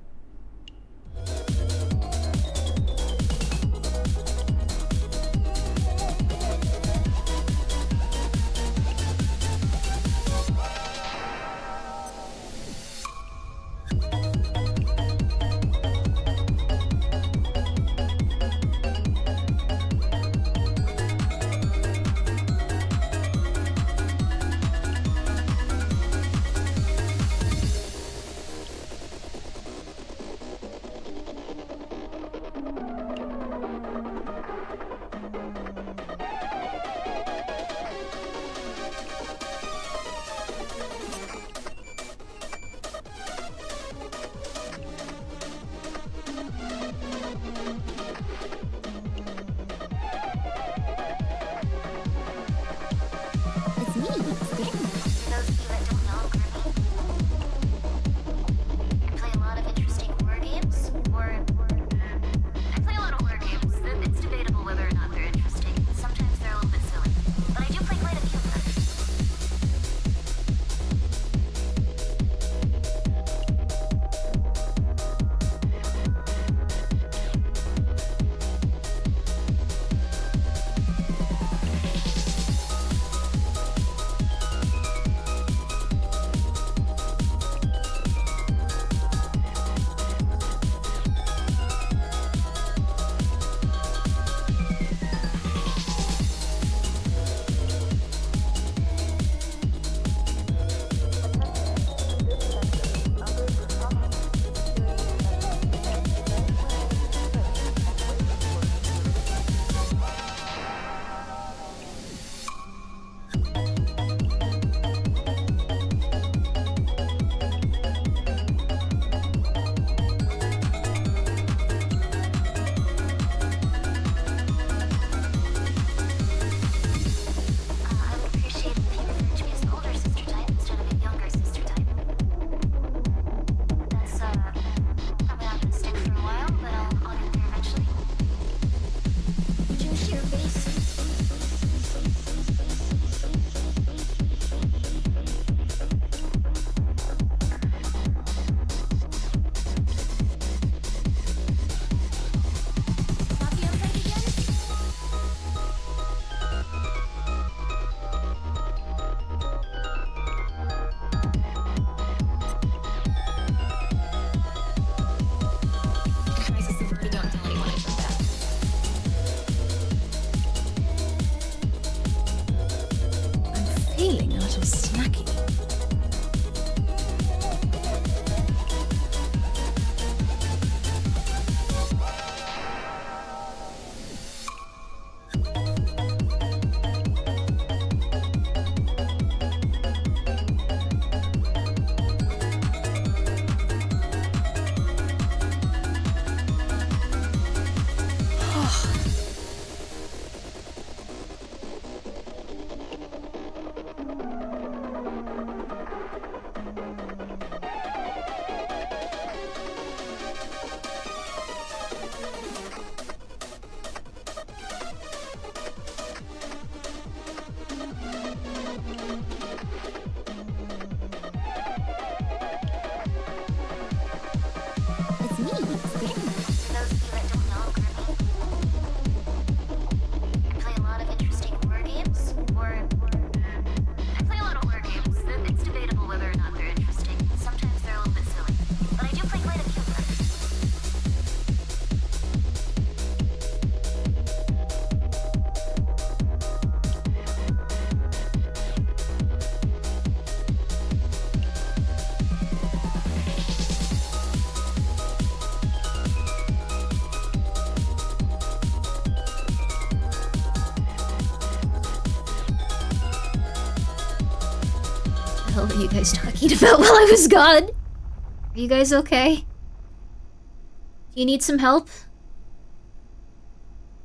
S1: the hell were you guys talking about while I was gone? Are you guys okay? Do you need some help?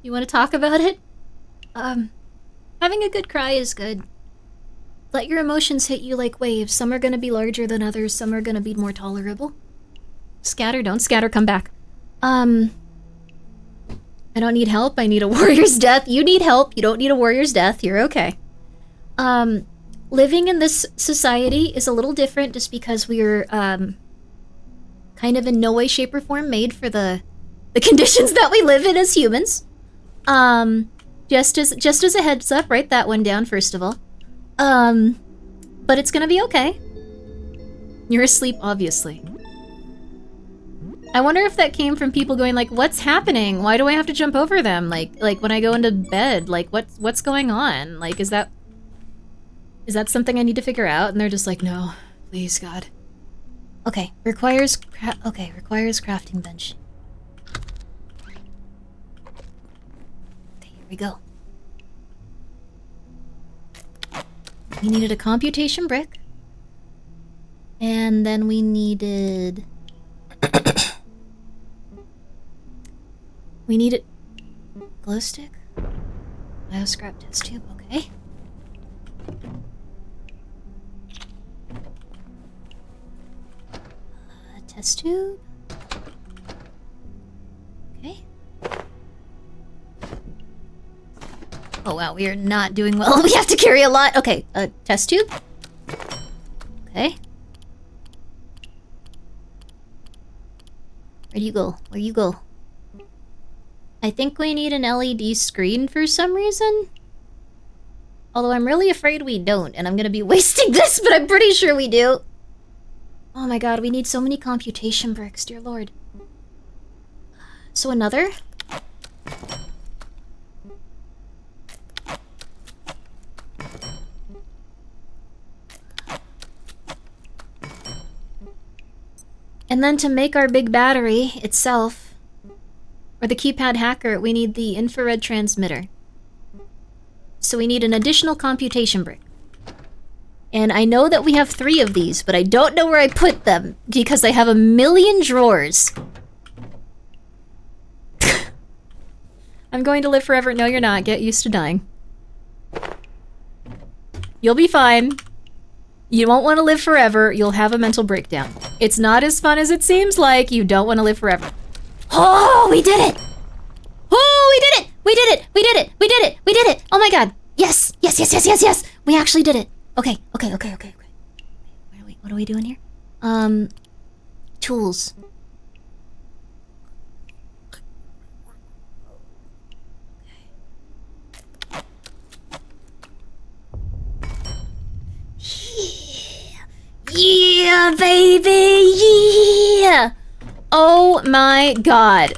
S1: You want to talk about it? Having a good cry is good. Let your emotions hit you like waves. Some are gonna be larger than others, some are gonna be more tolerable. Scatter, don't scatter, come back. I don't need help, I need a warrior's death. You need help, you don't need a warrior's death, you're okay. Living in this society is a little different just because we're, kind of in no way, shape, or form made for the conditions that we live in as humans. Just as a heads up, write that one down first of all. But it's gonna be okay. You're asleep, obviously. I wonder if that came from people going like, what's happening? Why do I have to jump over them? Like when I go into bed, like what's going on? Like, is that something I need to figure out? And they're just like, no, please, God. Okay, requires crafting bench. Okay, here we go. We needed a computation brick. And then we needed... we needed... glow stick? Bioscrap test tube, okay. Test tube. Okay. Oh wow, we are not doing well. We have to carry a lot. Okay, test tube. Okay. Where do you go? Where you go? I think we need an LED screen for some reason. Although I'm really afraid we don't, and I'm gonna be wasting this, but I'm pretty sure we do. Oh my god, we need so many computation bricks, dear lord. So another? And then to make our big battery itself, or the keypad hacker, we need the infrared transmitter. So we need an additional computation brick. And I know that we have 3 of these, but I don't know where I put them, because I have a million drawers. I'm going to live forever. No, you're not. Get used to dying. You'll be fine. You won't want to live forever. You'll have a mental breakdown. It's not as fun as it seems like. You don't want to live forever. Oh, we did it! Oh, we did it! We did it! We did it! We did it! We did it! Oh my god! Yes! Yes, yes, yes, yes, yes! We actually did it! Okay. What are we doing here? Tools. Yeah, baby! Yeah! Oh my god.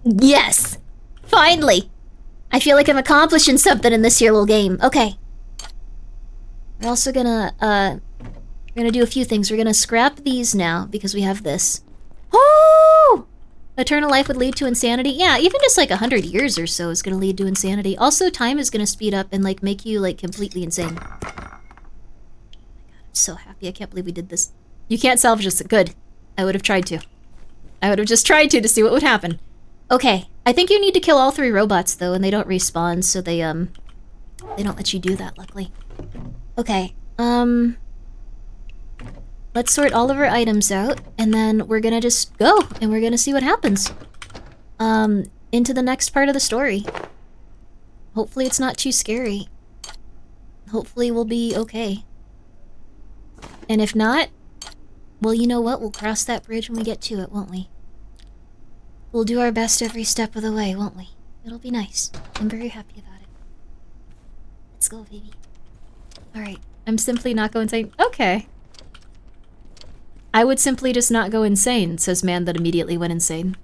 S1: Yes! Finally! I feel like I'm accomplishing something in this here little game. Okay. We're also gonna, we're gonna do a few things. We're gonna scrap these now, because we have this. Oh! Eternal life would lead to insanity. Yeah, even just like 100 years or so is gonna lead to insanity. Also, time is gonna speed up and like make you like completely insane. Oh my god, I'm so happy. I can't believe we did this. You can't salvage this. Good. I would have tried to. I would have just tried to see what would happen. Okay. I think you need to kill all 3 robots though, and they don't respawn, so they don't let you do that, luckily. Okay, let's sort all of our items out, and then we're gonna just go, and we're gonna see what happens. Into the next part of the story. Hopefully it's not too scary. Hopefully we'll be okay. And if not, well, you know what? We'll cross that bridge when we get to it, won't we? We'll do our best every step of the way, won't we? It'll be nice. I'm very happy about it. Let's go, baby. Alright, I'm simply not going insane. Okay. I would simply just not go insane, says man that immediately went insane.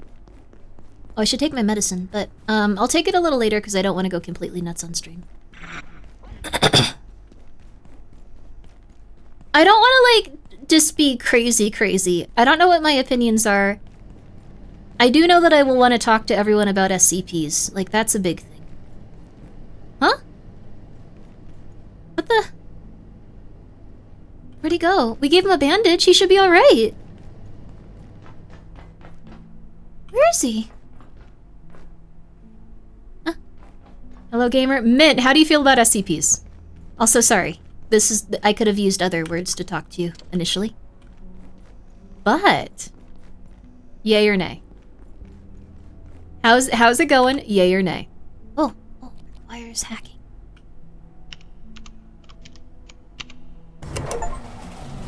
S1: Oh, I should take my medicine, but I'll take it a little later because I don't want to go completely nuts on stream. I don't want to, like, just be crazy. I don't know what my opinions are. I do know that I will want to talk to everyone about SCPs. Like, that's a big thing. Huh? What the? Where'd he go? We gave him a bandage. He should be alright. Where is he? Huh? Hello, gamer. Mint, how do you feel about SCPs? Also, sorry. I could have used other words to talk to you initially. But... yay or nay? How's it going? Yay or nay? Oh, requires hacking.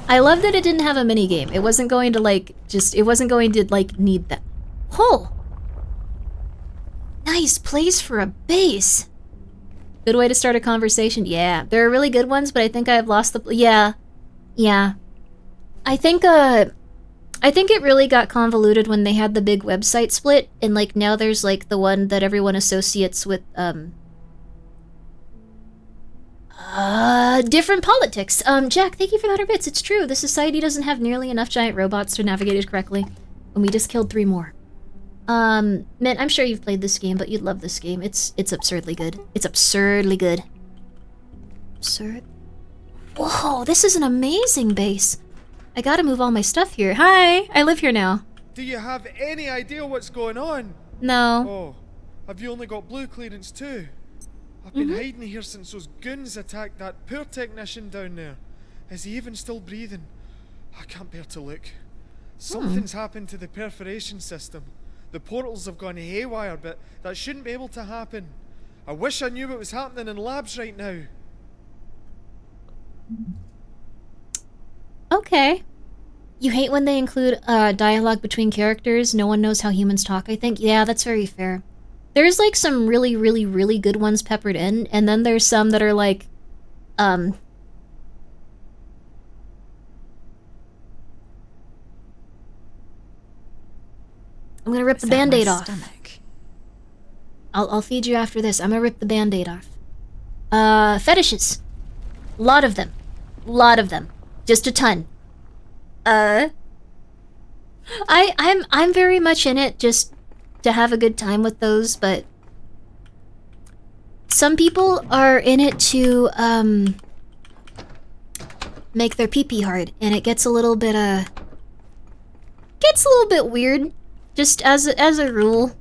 S1: I love that it didn't have a minigame. It wasn't going to, like, it wasn't going to, like, need that. Oh! Nice place for a base! Good way to start a conversation. Yeah, there are really good ones, but I think I've lost the... Yeah. I think it really got convoluted when they had the big website split, and, like, now there's, like, the one that everyone associates with, different politics. Jack, thank you for that bits. It's true. The society doesn't have nearly enough giant robots to navigate it correctly. And we just killed 3 more. Man, I'm sure you've played this game, but you'd love this game. It's absurdly good. It's absurdly good. Absurd. Whoa, this is an amazing base. I gotta move all my stuff here. Hi, I live here now.
S13: Do you have any idea what's going on?
S1: No.
S13: Oh, have you only got blue clearance too? I've been hiding here since those goons attacked that poor technician down there. Is he even still breathing? I can't bear to look. Something's happened to the perforation system. The portals have gone haywire, but that shouldn't be able to happen. I wish I knew what was happening in labs right now.
S1: Okay. You hate when they include dialogue between characters. No one knows how humans talk, I think. Yeah, that's very fair. There's, like, some really, really, really good ones peppered in, and then there's some that are, like, I'm gonna rip the Band-Aid off. I'll feed you after this. I'm gonna rip the Band-Aid off. Fetishes. Lot of them. Just a ton. I'm very much in it just to have a good time with those, but some people are in it to make their pee-pee hard, and it gets a little bit weird. Just as a rule,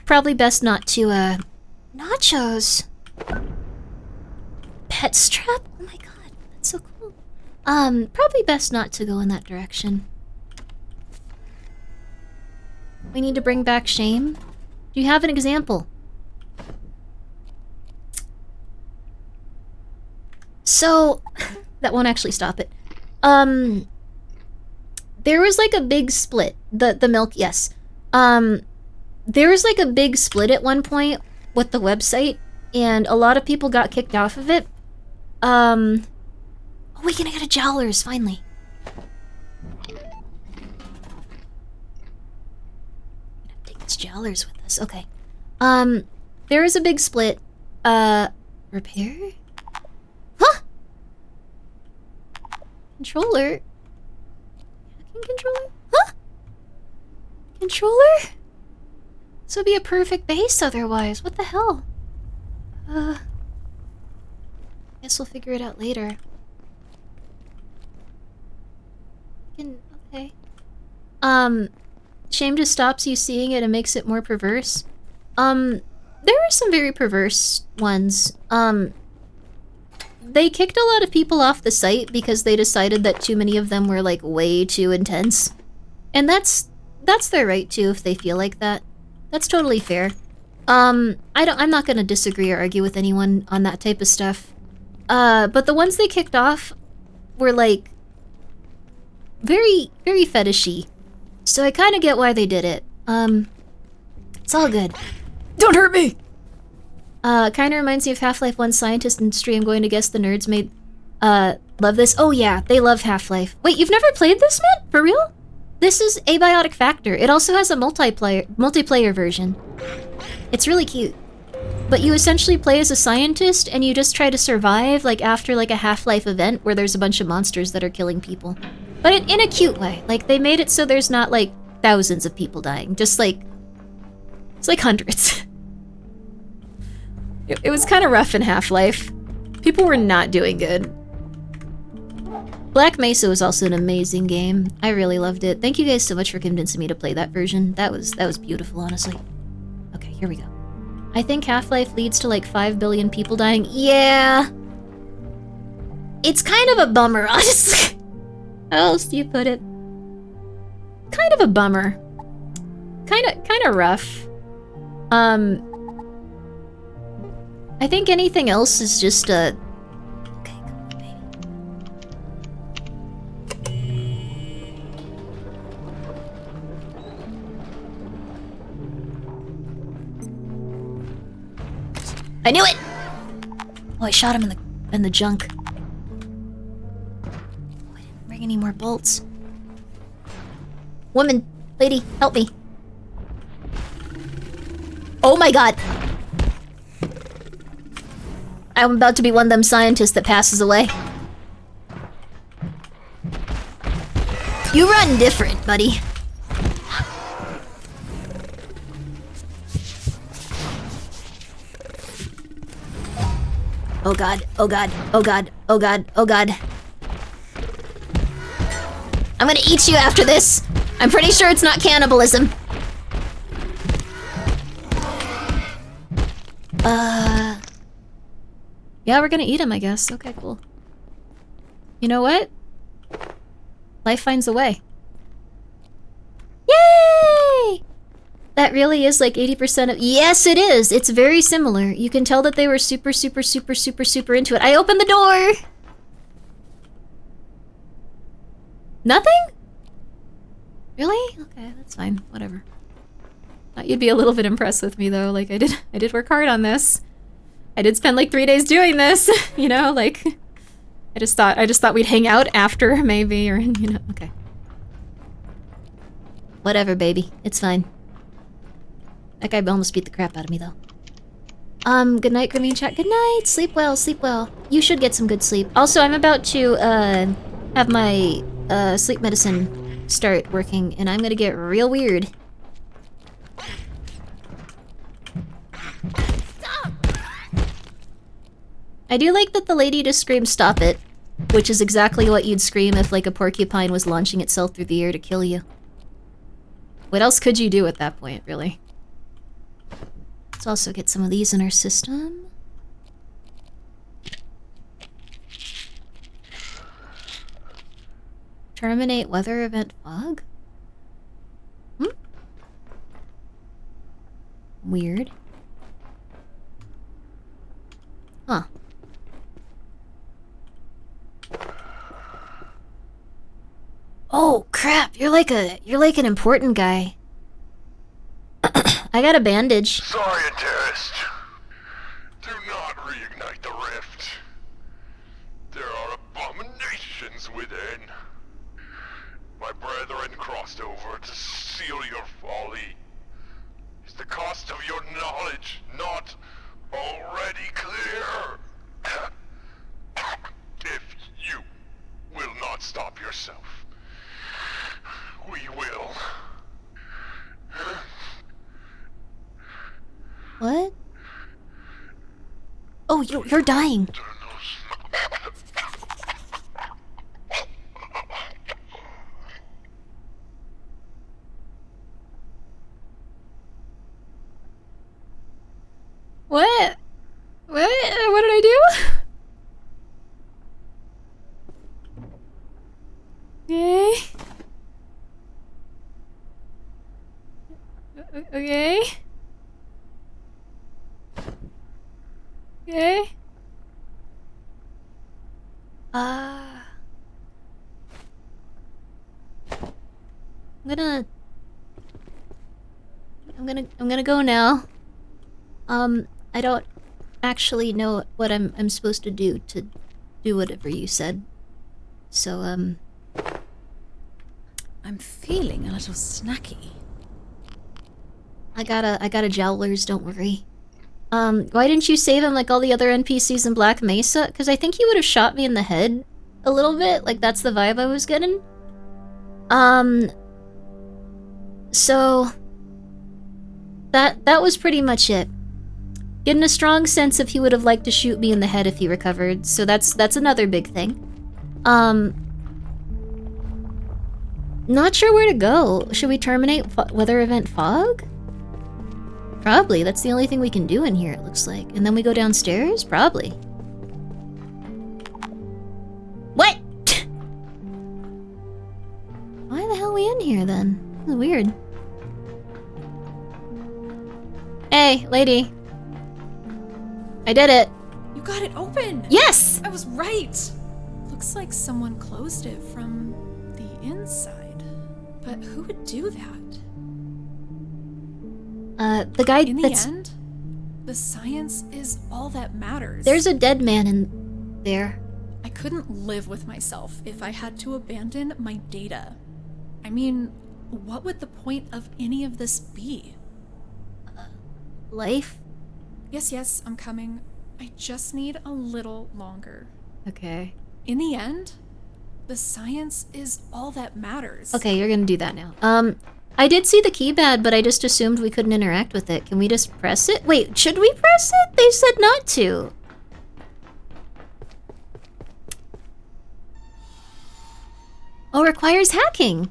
S1: probably best not to nachos. Pet strap? Oh my god, that's so cool. Probably best not to go in that direction. We need to bring back shame. Do you have an example? So, that won't actually stop it. There was like a big split. The milk, yes. There was like a big split at one point with the website, and a lot of people got kicked off of it. Oh, we can get a Jowlers, finally. Take this Jowlers with us, okay. There was a big split. Repair? Huh? Controller? Controller? Huh? Controller? This would be a perfect base otherwise. What the hell? Guess we'll figure it out later. Okay. Shame just stops you seeing it and makes it more perverse. There are some very perverse ones. They kicked a lot of people off the site because they decided that too many of them were, like, way too intense. And that's their right to if they feel like that. That's totally fair. I'm not gonna disagree or argue with anyone on that type of stuff. But the ones they kicked off were, like, very, very fetishy. So I kind of get why they did it. It's all good. Don't hurt me! Kind of reminds me of Half-Life 1 scientist in stream. Going to guess the nerds made, love this. Oh yeah, they love Half-Life. Wait, you've never played this, man? For real? This is Abiotic Factor. It also has a multiplayer version. It's really cute. But you essentially play as a scientist, and you just try to survive, like, after, like, a Half-Life event where there's a bunch of monsters that are killing people. But in a cute way. Like, they made it so there's not, like, thousands of people dying. Just, like... It's like hundreds. It was kind of rough in Half-Life. People were not doing good. Black Mesa was also an amazing game. I really loved it. Thank you guys so much for convincing me to play that version. That was beautiful, honestly. Okay, here we go. I think Half-Life leads to like 5 billion people dying. Yeah. It's kind of a bummer, honestly. How else do you put it? Kind of a bummer. Kind of rough. I think anything else is just okay, come on, baby. I knew it! Oh, I shot him in the junk. Oh, I didn't bring any more bolts. Woman, lady, help me. Oh my god! I'm about to be one of them scientists that passes away. You run different, buddy. Oh god, oh god, oh god, oh god, oh god. I'm gonna eat you after this. I'm pretty sure it's not cannibalism. Yeah, we're gonna eat him, I guess. Okay, cool. You know what? Life finds a way. Yay! That really is like 80% of— Yes, it is! It's very similar. You can tell that they were super, super, super, super, super into it. I opened the door! Nothing? Really? Okay, that's fine. Whatever. Thought you'd be a little bit impressed with me, though. Like, I did work hard on this. I did spend like 3 days doing this, you know, like, I just thought we'd hang out after, maybe, or, you know, okay. Whatever, baby. It's fine. That guy almost beat the crap out of me, though. Good night, Grimmi chat. Good night! Sleep well, sleep well. You should get some good sleep. Also, I'm about to, have my, sleep medicine start working, and I'm gonna get real weird. I do like that the lady just screamed, "Stop it," which is exactly what you'd scream if, like, a porcupine was launching itself through the air to kill you. What else could you do at that point, really? Let's also get some of these in our system. Terminate weather event fog? Weird. Huh. Oh, crap. You're like an important guy. I got a bandage.
S14: Scientist, do not reignite the rift. There are abominations within. My brethren crossed over to seal your folly. Is the cost of your knowledge not already clear? If you will not stop yourself, we will.
S1: What? Oh, you're dying. What? What did I do? Okay. Okay. Okay. I'm gonna go now. I don't actually know what I'm supposed to do whatever you said. So, I'm
S11: feeling a little snacky.
S1: I got a Jowlers, don't worry. Why didn't you save him like all the other NPCs in Black Mesa? Because I think he would have shot me in the head a little bit. Like, that's the vibe I was getting. So that was pretty much it. Getting a strong sense if he would have liked to shoot me in the head if he recovered. So that's another big thing. Not sure where to go. Should we terminate weather event fog? Probably. That's the only thing we can do in here, it looks like. And then we go downstairs? Probably. What? Why the hell are we in here then? This is weird. Hey, lady. I did it.
S11: You got it open.
S1: Yes!
S11: I was right. Looks like someone closed it from the inside. But who would do that?
S1: The guy
S11: in the end, the science is all that matters.
S1: There's a dead man in there.
S11: I couldn't live with myself if I had to abandon my data. I mean, what would the point of any of this be?
S1: Life?
S11: Yes, I'm coming. I just need a little longer.
S1: Okay.
S11: In the end, the science is all that matters.
S1: Okay, you're gonna do that now. I did see the keypad, but I just assumed we couldn't interact with it. Can we just press it? Wait, should we press it? They said not to. Oh, requires hacking.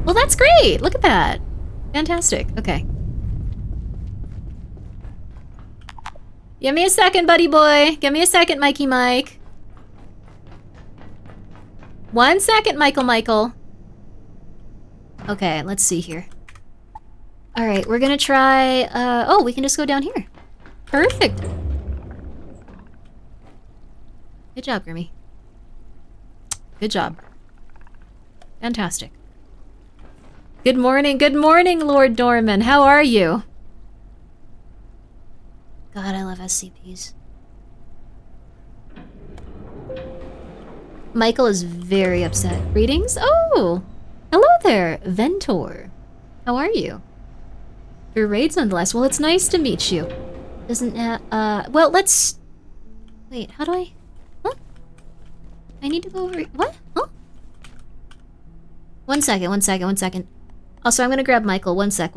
S1: Well, that's great. Look at that. Fantastic. Okay. Give me a second, buddy boy. Give me a second, Mikey Mike. 1 second, Michael. Okay, let's see here. Alright, we're gonna try... oh, we can just go down here. Perfect. Good job, Grimmi. Good job. Fantastic. Good morning, Lord Dorman. How are you? God, I love SCPs. Michael is very upset. Greetings? Oh! Hello there, Ventor. How are you? Your raids nonetheless. Well, it's nice to meet you. Doesn't well, let's... Wait, how do I... Huh? I need to go over... What? Huh? 1 second. Also, I'm gonna grab Michael. One sec.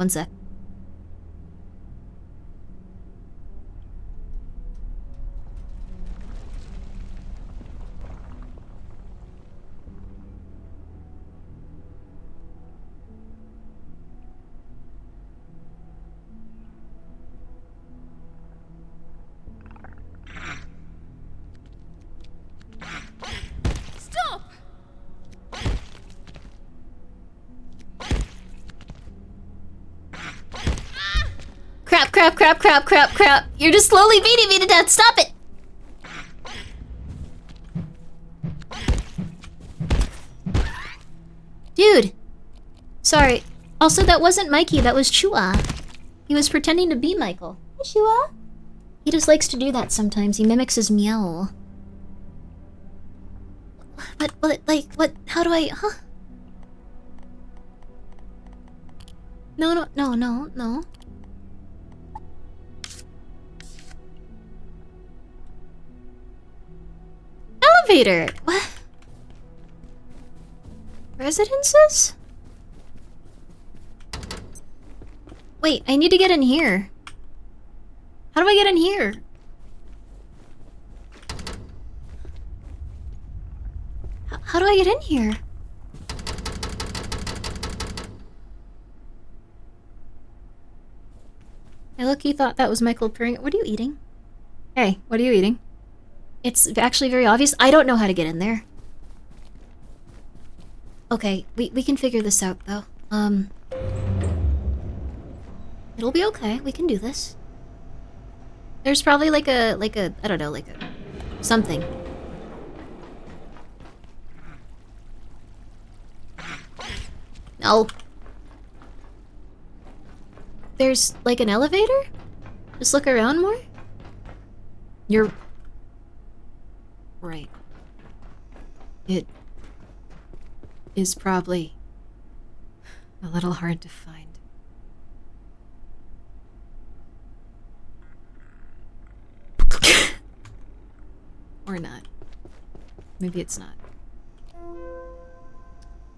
S11: Stop!
S1: Crap. You're just slowly beating me to death. Stop it! Dude. Sorry. Also, that wasn't Mikey, that was Chua. He was pretending to be Michael. Hey, Chua. He just likes to do that sometimes. He mimics his meow. But, like, what? How do I... Huh? No. Elevator! What? Residences? Wait, I need to get in here. How do I get in here? How do I get in here? I look-y thought that was Michael purring. What are you eating? Hey, what are you eating? It's actually very obvious. I don't know how to get in there. Okay, we can figure this out, though. It'll be okay. We can do this. There's probably like a, I don't know, like a... something. No. There's like an elevator? Just look around more? You're... right. It is probably a little hard to find. Or not. Maybe it's not.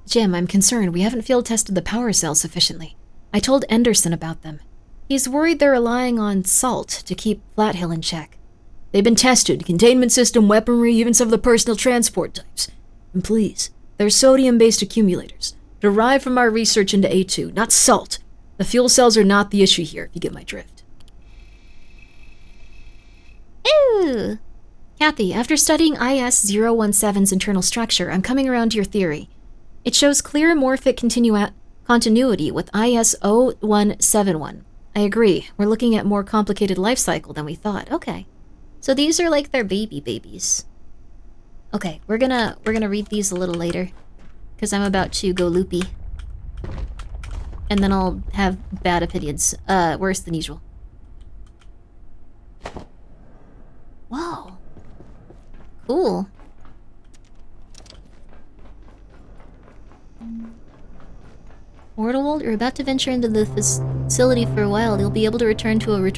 S1: Jim, I'm concerned. We haven't field tested the power cells sufficiently. I told Enderson about them. He's worried they're relying on salt to keep Flathill in check. They've been tested, containment system, weaponry, even some of the personal transport types. And please, they're sodium-based accumulators, derived from our research into A2, not salt. The fuel cells are not the issue here, if you get my drift. Ew! Kathy, after studying IS-017's internal structure, I'm coming around to your theory. It shows clear morphic continuity with IS-0171. I agree. We're looking at more complicated life cycle than we thought. Okay. So these are like their babies. Okay, we're gonna read these a little later. Because I'm about to go loopy. And then I'll have bad opinions. Worse than usual. Wow. Cool. Portal World, you're about to venture into the facility for a while. You'll be able to return to a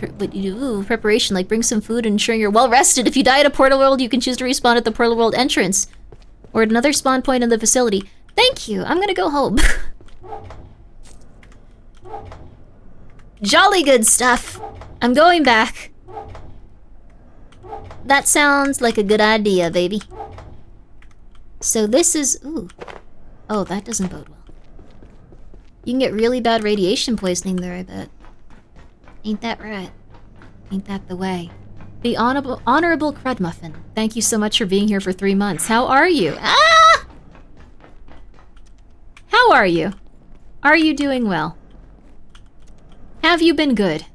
S1: preparation, like bring some food and ensuring you're well rested. If you die at a Portal World, you can choose to respawn at the Portal World entrance. Or at another spawn point in the facility. Thank you, I'm gonna go home. Jolly good stuff. I'm going back. That sounds like a good idea, baby. So this is... ooh. Oh, that doesn't bode well. You can get really bad radiation poisoning there, I bet. Ain't that right? Ain't that the way? The Honorable Crud Muffin. Thank you so much for being here for 3 months. How are you? Ah! How are you? Are you doing well? Have you been good?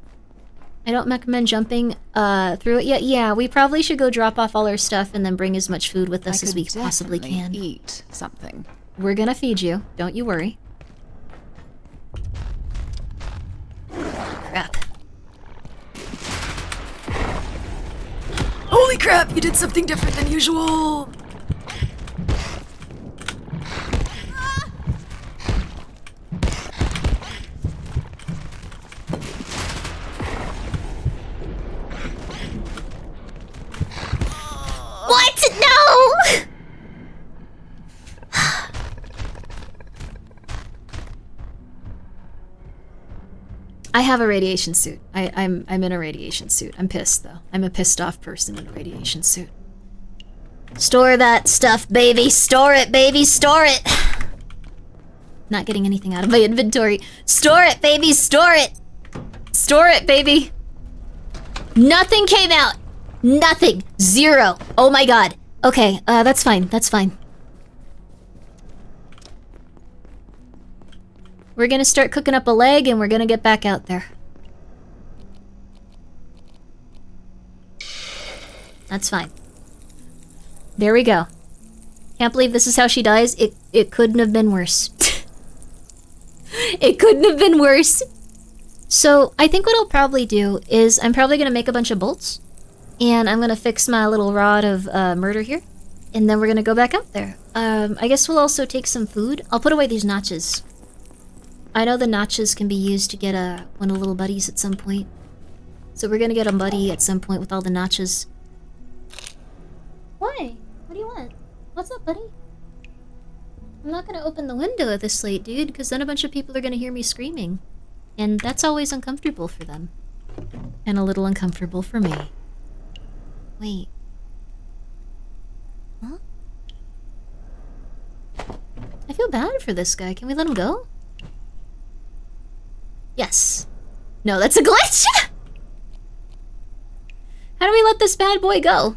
S1: I don't recommend jumping through it yet. Yeah, we probably should go drop off all our stuff and then bring as much food with us as we possibly can.
S15: Eat something.
S1: We're gonna feed you. Don't you worry. Crap. Holy crap, you did something different than usual! What? No! I have a radiation suit. I'm in a radiation suit. I'm pissed though. I'm a pissed off person in a radiation suit. Store that stuff, baby. Store it, baby. Store it. Not getting anything out of my inventory. Store it, baby. Store it. Store it, baby. Nothing came out. Nothing. 0. Oh my god. Okay, that's fine. That's fine. We're gonna start cooking up a leg and we're gonna get back out there. That's fine. There we go. Can't believe this is how she dies. It couldn't have been worse. It couldn't have been worse. So, I think what I'll probably do is I'm probably gonna make a bunch of bolts. And I'm gonna fix my little rod of murder here. And then we're gonna go back out there. I guess we'll also take some food. I'll put away these notches. I know the notches can be used to get one of the little buddies at some point. So we're gonna get a buddy at some point with all the notches. Why? What do you want? What's up, buddy? I'm not gonna open the window at this late, dude, because then a bunch of people are gonna hear me screaming. And that's always uncomfortable for them. And a little uncomfortable for me. Wait. Huh? I feel bad for this guy. Can we let him go? Yes. No, that's a glitch! How do we let this bad boy go?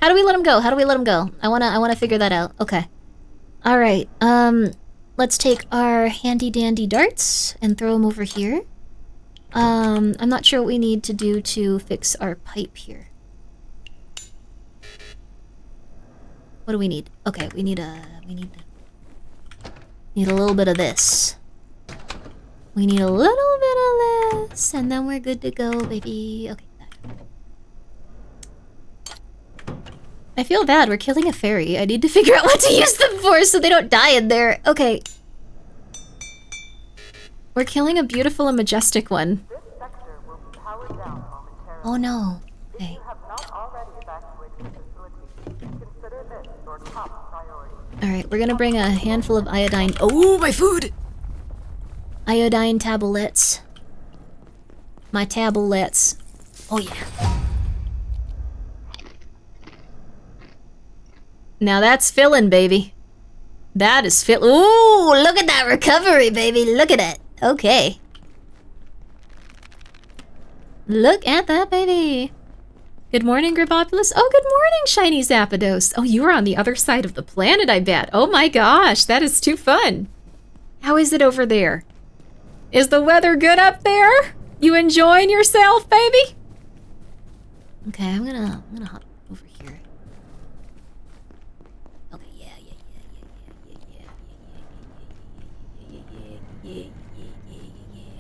S1: How do we let him go? How do we let him go? I wanna figure that out. Okay. Alright, let's take our handy dandy darts and throw them over here. I'm not sure what we need to do to fix our pipe here. What do we need? Okay, we need a little bit of this. We need a little bit of this, and then we're good to go, baby. Okay. I feel bad. We're killing a fairy. I need to figure out what to use them for so they don't die in there. Okay. We're killing a beautiful and majestic one. Oh no. Okay. Alright, we're gonna bring a handful of iodine. Oh, my food! Iodine tablets. My tablets. Oh yeah. Now that's filling, baby. That is fill. Ooh, look at that recovery, baby. Look at it. Okay. Look at that, baby. Good morning, Gribopulus. Oh, good morning, Shiny Zapdos. Oh, you were on the other side of the planet, I bet. Oh my gosh, that is too fun. How is it over there? Is the weather good up there? You enjoying yourself, baby? Okay, I'm gonna hop over here. Okay, yeah.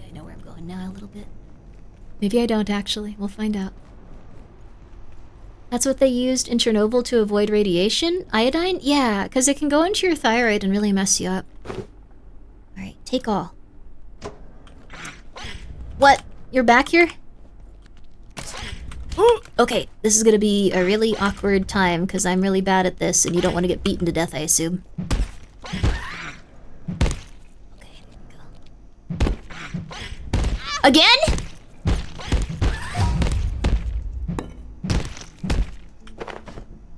S1: I know where I'm going now a little bit. Maybe I don't actually. We'll find out. That's what they used in Chernobyl to avoid radiation? Iodine? Yeah, because it can go into your thyroid and really mess you up. Alright, take all. What? You're back here? Okay, this is gonna be a really awkward time because I'm really bad at this and you don't want to get beaten to death, I assume. Okay, here we go. Again?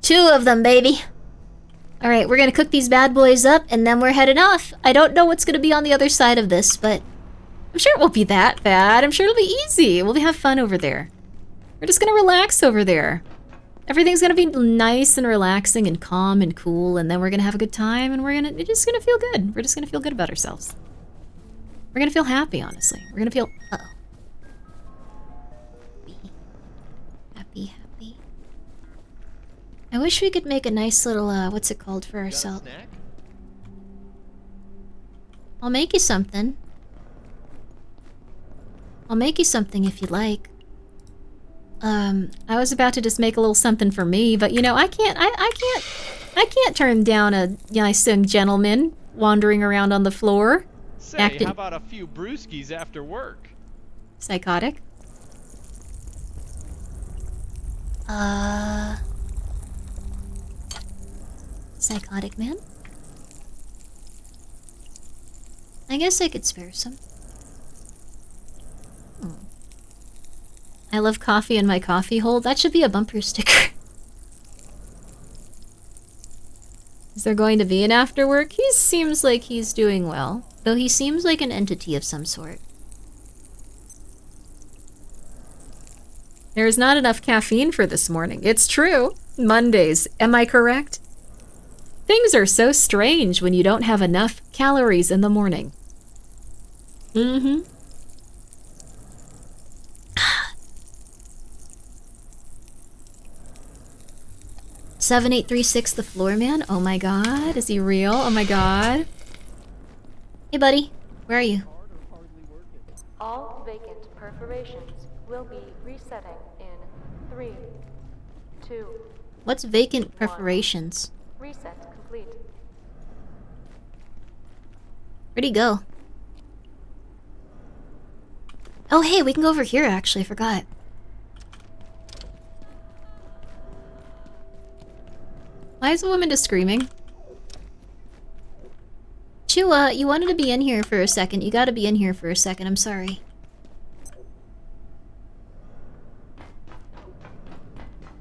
S1: Two of them, baby. Alright, we're gonna cook these bad boys up and then we're heading off. I don't know what's gonna be on the other side of this, but I'm sure it won't be that bad. I'm sure it'll be easy. We'll have fun over there. We're just gonna relax over there. Everything's gonna be nice and relaxing and calm and cool, and then we're gonna have a good time and we're just gonna feel good. We're just gonna feel good about ourselves. We're gonna feel happy, honestly. We're gonna feel Happy. I wish we could make a nice little, what's it called for ourselves? I'll make you something. I'll make you something if you'd like. I was about to just make a little something for me, but you know, I can't turn down a nice young gentleman wandering around on the floor.
S15: Say, how about a few brewskis after work?
S1: Psychotic. Psychotic man? I guess I could spare some. I love coffee in my coffee hole. That should be a bumper sticker. Is there going to be an after work? He seems like he's doing well, though he seems like an entity of some sort. There is not enough caffeine for this morning. It's true. Mondays. Am I correct? Things are so strange when you don't have enough calories in the morning. 7836 the floor man? Oh my god, is he real? Oh my god. Hey buddy, where are you?
S16: All vacant perforations will be resetting in 3, 2.
S1: What's vacant perforations?
S16: Reset complete.
S1: Where'd he go? Oh hey, we can go over here actually, I forgot. Why is the woman just screaming? Chua, you wanted to be in here for a second. You gotta be in here for a second, I'm sorry.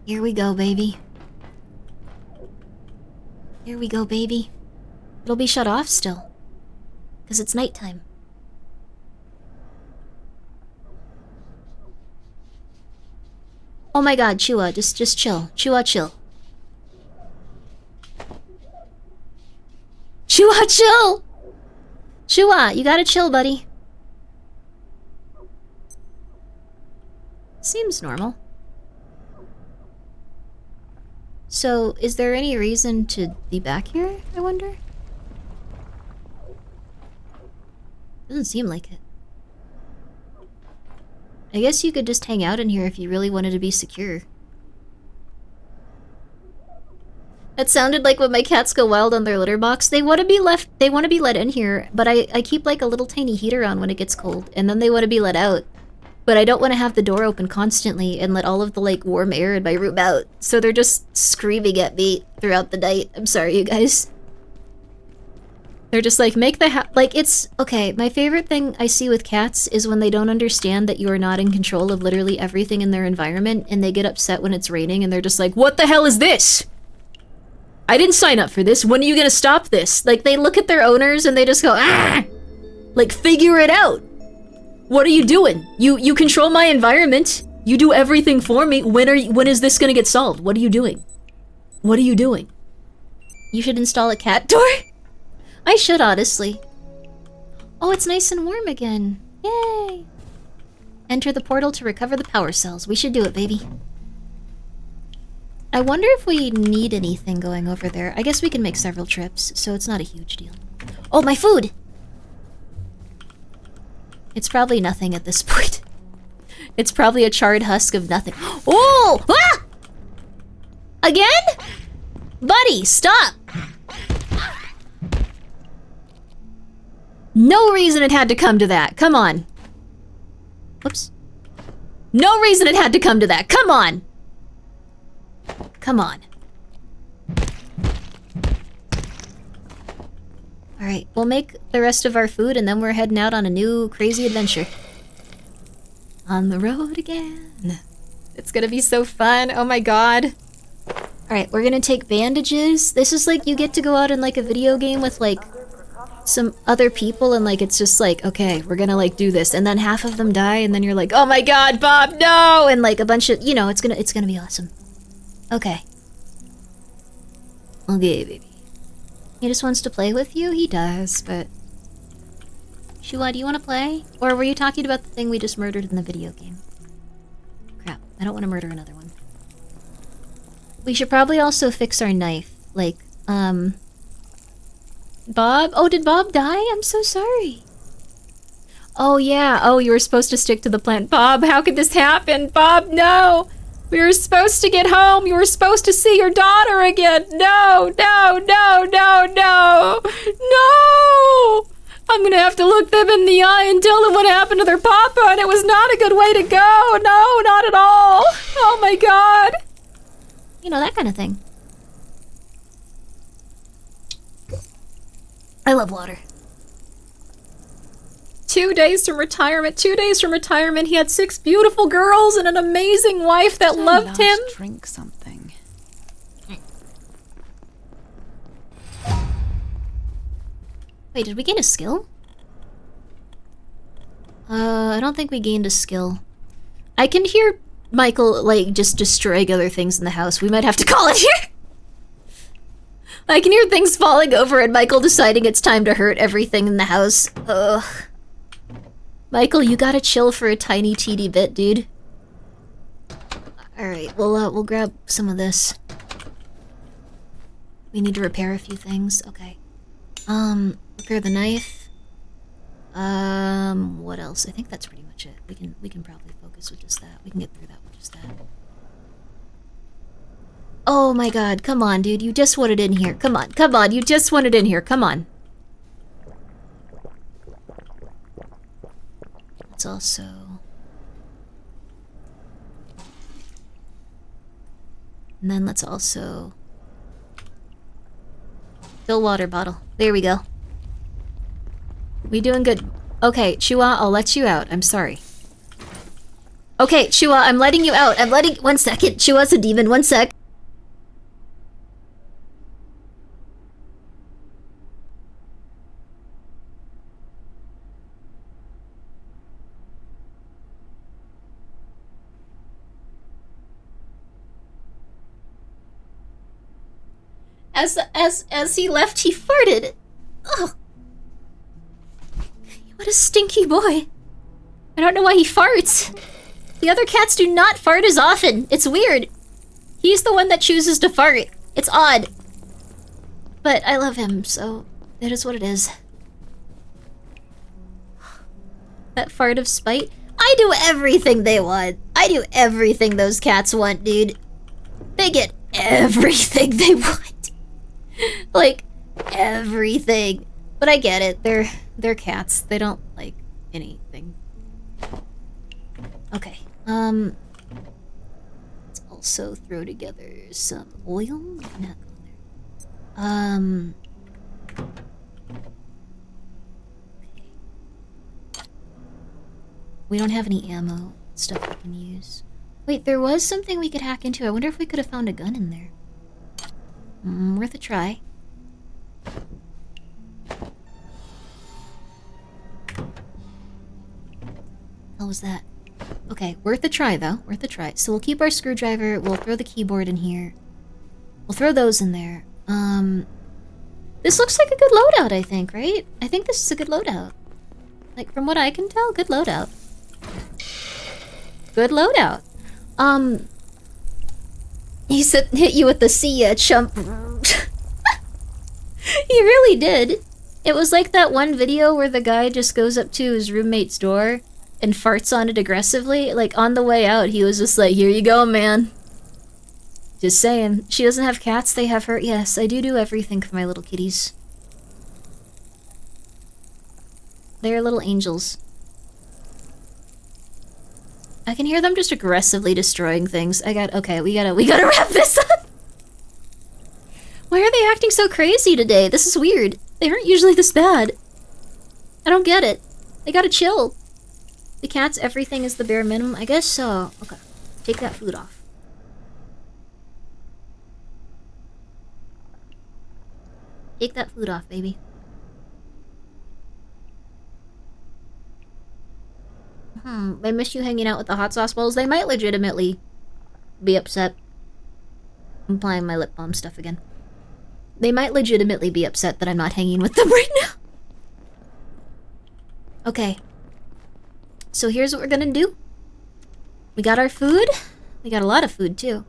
S1: Here we go, baby. Here we go, baby. It'll be shut off still. 'Cause it's nighttime. Oh my god, Chua, just chill. Chua, chill. Chua, chill! Chua, you gotta chill, buddy. Seems normal. So, is there any reason to be back here, I wonder? Doesn't seem like it. I guess you could just hang out in here if you really wanted to be secure. That sounded like when my cats go wild on their litter box. They want to be let in here, but I keep like a little tiny heater on when it gets cold, and then they want to be let out. But I don't want to have the door open constantly and let all of the like warm air in my room out. So they're just screaming at me throughout the night. I'm sorry, you guys. They're just like, make the like, it's... Okay, my favorite thing I see with cats is when they don't understand that you are not in control of literally everything in their environment, and they get upset when it's raining, and they're just like, what the hell is this? I didn't sign up for this. When are you gonna stop this? Like, they look at their owners and they just go, ah! Like, figure it out. What are you doing? You control my environment. You do everything for me. When is this gonna get solved? What are you doing? What are you doing? You should install a cat door. I should, honestly. Oh, it's nice and warm again. Yay! Enter the portal to recover the power cells. We should do it, baby. I wonder if we need anything going over there. I guess we can make several trips, so it's not a huge deal. Oh, my food! It's probably nothing at this point. It's probably a charred husk of nothing. Oh! Ah! Again? Buddy, stop! No reason it had to come to that. Come on. Whoops. No reason it had to come to that. Come on. Come on. Alright, we'll make the rest of our food and then we're heading out on a new crazy adventure. On the road again. It's gonna be so fun. Oh my god. Alright, we're gonna take bandages. This is like you get to go out in like a video game with like some other people and like it's just like, okay, we're gonna like do this, and then half of them die and then you're like, oh my god, Bob, no! And like a bunch of, you know, it's gonna be awesome. Okay. Okay, baby. He just wants to play with you? He does, but... Shua, do you want to play? Or were you talking about the thing we just murdered in the video game? Crap, I don't want to murder another one. We should probably also fix our knife. Like, Bob? Oh, did Bob die? I'm so sorry. Oh, yeah. Oh, you were supposed to stick to the plan. Bob, how could this happen? Bob, no! We were supposed to get home. You were supposed to see your daughter again. No, no, no, no, no. No! I'm gonna have to look them in the eye and tell them what happened to their papa, and it was not a good way to go. No, not at all. Oh my god. You know, that kind of thing. I love water. 2 days from retirement. 2 days from retirement. He had 6 beautiful girls and an amazing wife that loved him.
S17: Drink something.
S1: Wait, did we gain a skill? I don't think we gained a skill. I can hear Michael, like, just destroying other things in the house. We might have to call it here. I can hear things falling over and Michael deciding it's time to hurt everything in the house. Ugh. Michael, you gotta chill for a tiny teeny bit, dude. Alright, we'll grab some of this. We need to repair a few things. Okay. Repair the knife. What else? I think that's pretty much it. We can probably focus with just that. We can get through that with just that. Oh my god, come on, dude. You just want it in here. Come on, come on. You just want it in here. Come on. Let's also... And then let's also... fill water bottle. There we go. We doing good. Okay, Chua, I'll let you out. I'm sorry. Okay, Chua, I'm letting you out. I'm letting... 1 second. Chua's a demon. 1 sec. As he left, he farted. Ugh. What a stinky boy. I don't know why he farts. The other cats do not fart as often. It's weird. He's the one that chooses to fart. It's odd. But I love him, so it is what it is. That fart of spite. I do everything they want. I do everything those cats want, dude. They get everything they want. Like, everything. But I get it. They're cats. They don't like anything. Okay. Let's also throw together some oil. Not go there. We don't have any ammo stuff we can use. Wait, there was something we could hack into. I wonder if we could have found a gun in there. Worth a try. How was that? Okay, worth a try though. Worth a try. So we'll keep our screwdriver. We'll throw the keyboard in here. We'll throw those in there. This looks like a good loadout, I think, right? I think this is a good loadout. Like, from what I can tell, good loadout. Good loadout. He said, hit you with the see ya, chump. He really did. It was like that one video where the guy just goes up to his roommate's door and farts on it aggressively. Like, on the way out, he was just like, here you go, man. Just saying. She doesn't have cats, they have her. Yes, I do everything for my little kitties. They're little angels. I can hear them just aggressively destroying things. Okay, we gotta wrap this up. Why are they acting so crazy today? This is weird. They aren't usually this bad. I don't get it. They gotta chill. The cats, everything is the bare minimum? I guess so. Okay. Take that food off. Take that food off, baby. I miss you hanging out with the hot sauce balls. They might legitimately be upset. I'm applying my lip balm stuff again. They might legitimately be upset that I'm not hanging with them right now. Okay. So here's what we're gonna do. We got our food. We got a lot of food, too.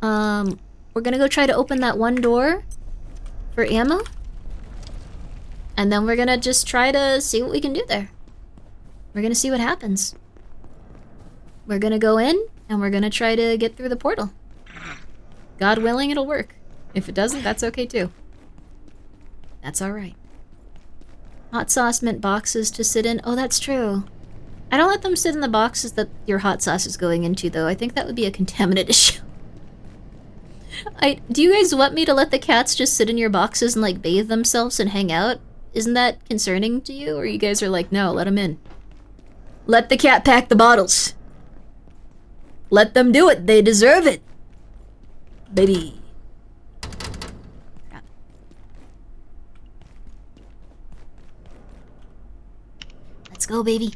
S1: We're gonna go try to open that one door for ammo. And then we're gonna just try to see what we can do there. We're gonna see what happens. We're gonna go in, and we're gonna try to get through the portal. God willing, it'll work. If it doesn't, that's okay too. That's alright. Hot sauce meant boxes to sit in. Oh, that's true. I don't let them sit in the boxes that your hot sauce is going into, though. I think that would be a contaminant issue. Do you guys want me to let the cats just sit in your boxes and, like, bathe themselves and hang out? Isn't that concerning to you? Or you guys are like, no, let them in. Let the cat pack the bottles. Let them do it. They deserve it. Baby. Crap. Let's go, baby.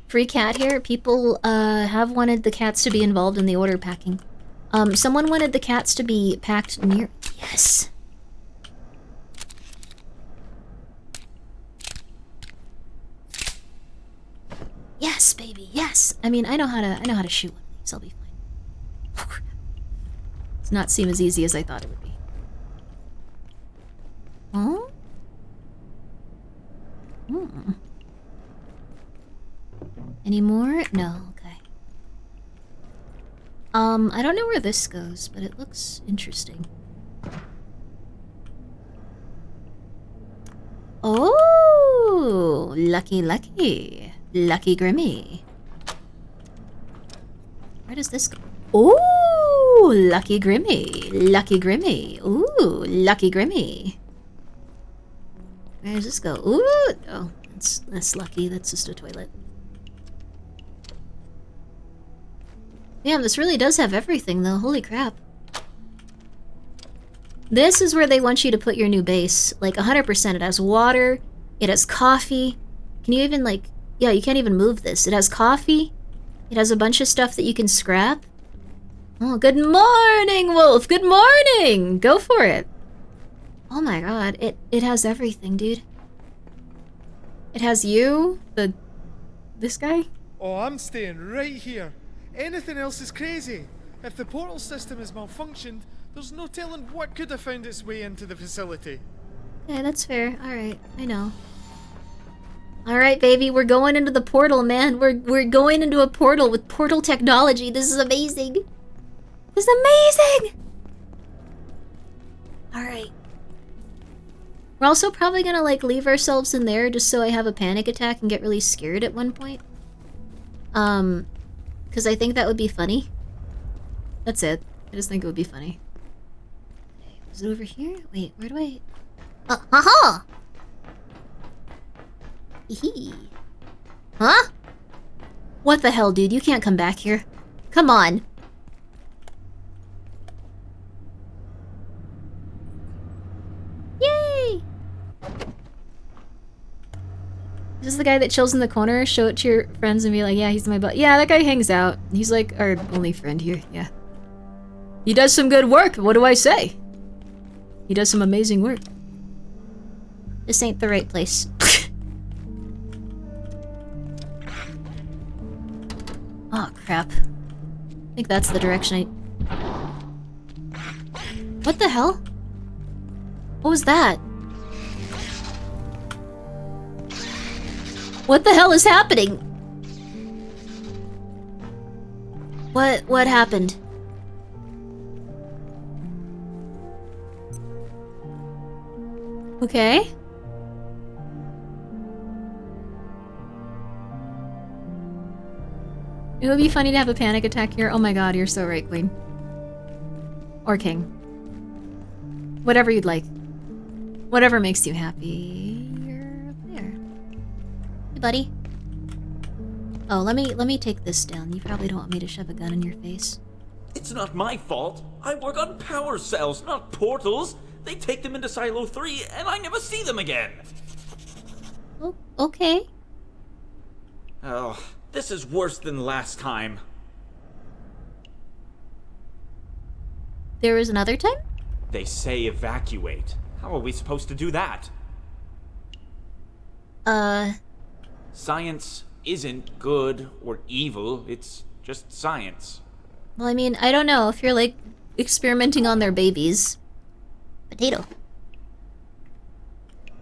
S1: Free cat here. People have wanted the cats to be involved in the order packing. Someone wanted the cats to be packed near... Yes! Yes, baby, yes! I mean, I know how to shoot one of these. I'll be fine. Does not seem as easy as I thought it would be. Huh? Any more? No, okay. I don't know where this goes, but it looks interesting. Oh, lucky. Lucky Grimmi. Where does this go? Ooh, lucky Grimmi. Ooh, lucky Grimmi. Where does this go? Ooh, oh, that's lucky. That's just a toilet. Damn, this really does have everything, though. Holy crap. This is where they want you to put your new base. Like, 100%. It has water. It has coffee. Can you even, like... Yeah, you can't even move this. It has coffee. It has a bunch of stuff that you can scrap. Oh, good morning, Wolf! Good morning! Go for it. Oh my god. It has everything, dude. It has you, this guy.
S13: Oh, I'm staying right here. Anything else is crazy. If the portal system has malfunctioned, there's no telling what could have found its way into the facility.
S1: Yeah, that's fair. Alright, I know. Alright, baby, we're going into the portal, man. We're going into a portal with portal technology. This is amazing. This is amazing! Alright. We're also probably gonna, like, leave ourselves in there just so I have a panic attack and get really scared at one point. Because I think that would be funny. That's it. I just think it would be funny. Okay, is it over here? Wait, where do I... Haha! Hee. Huh? What the hell, dude? You can't come back here. Come on. Yay! Is this the guy that chills in the corner? Show it to your friends and be like, yeah, he's my butt. Yeah, that guy hangs out. He's like our only friend here, yeah. He does some good work, what do I say? He does some amazing work. This ain't the right place. Oh, crap. I think that's the direction I... What the hell? What was that? What the hell is happening? What happened? Okay. It would be funny to have a panic attack here. Oh my god, you're so right, Queen. Or King. Whatever you'd like. Whatever makes you happy. You're up there. Hey, buddy. Oh, let me take this down. You probably don't want me to shove a gun in your face.
S17: It's not my fault. I work on power cells, not portals. They take them into Silo 3, and I never see them again.
S1: Oh, okay.
S17: Oh, this is worse than last time.
S1: There was another time?
S17: They say evacuate. How are we supposed to do that? Science isn't good or evil, it's just science.
S1: Well, I mean, I don't know if you're, like, experimenting on their babies. Potato.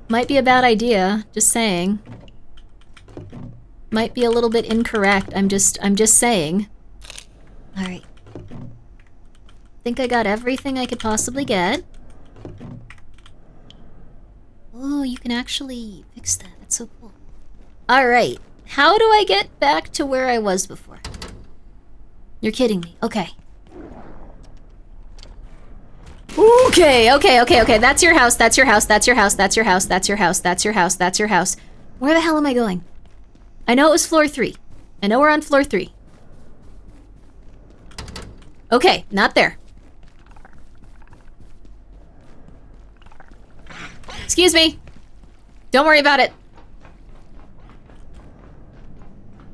S1: Might be a bad idea, just saying. Might be a little bit incorrect, I'm just saying. Alright. Think I got everything I could possibly get. Oh, you can actually fix that, that's so cool. Alright, how do I get back to where I was before? You're kidding me, okay. Okay, that's your house, that's your house, that's your house, that's your house, that's your house, that's your house, that's your house. Where the hell am I going? I know it was floor 3. I know we're on floor 3. Okay, not there. Excuse me. Don't worry about it.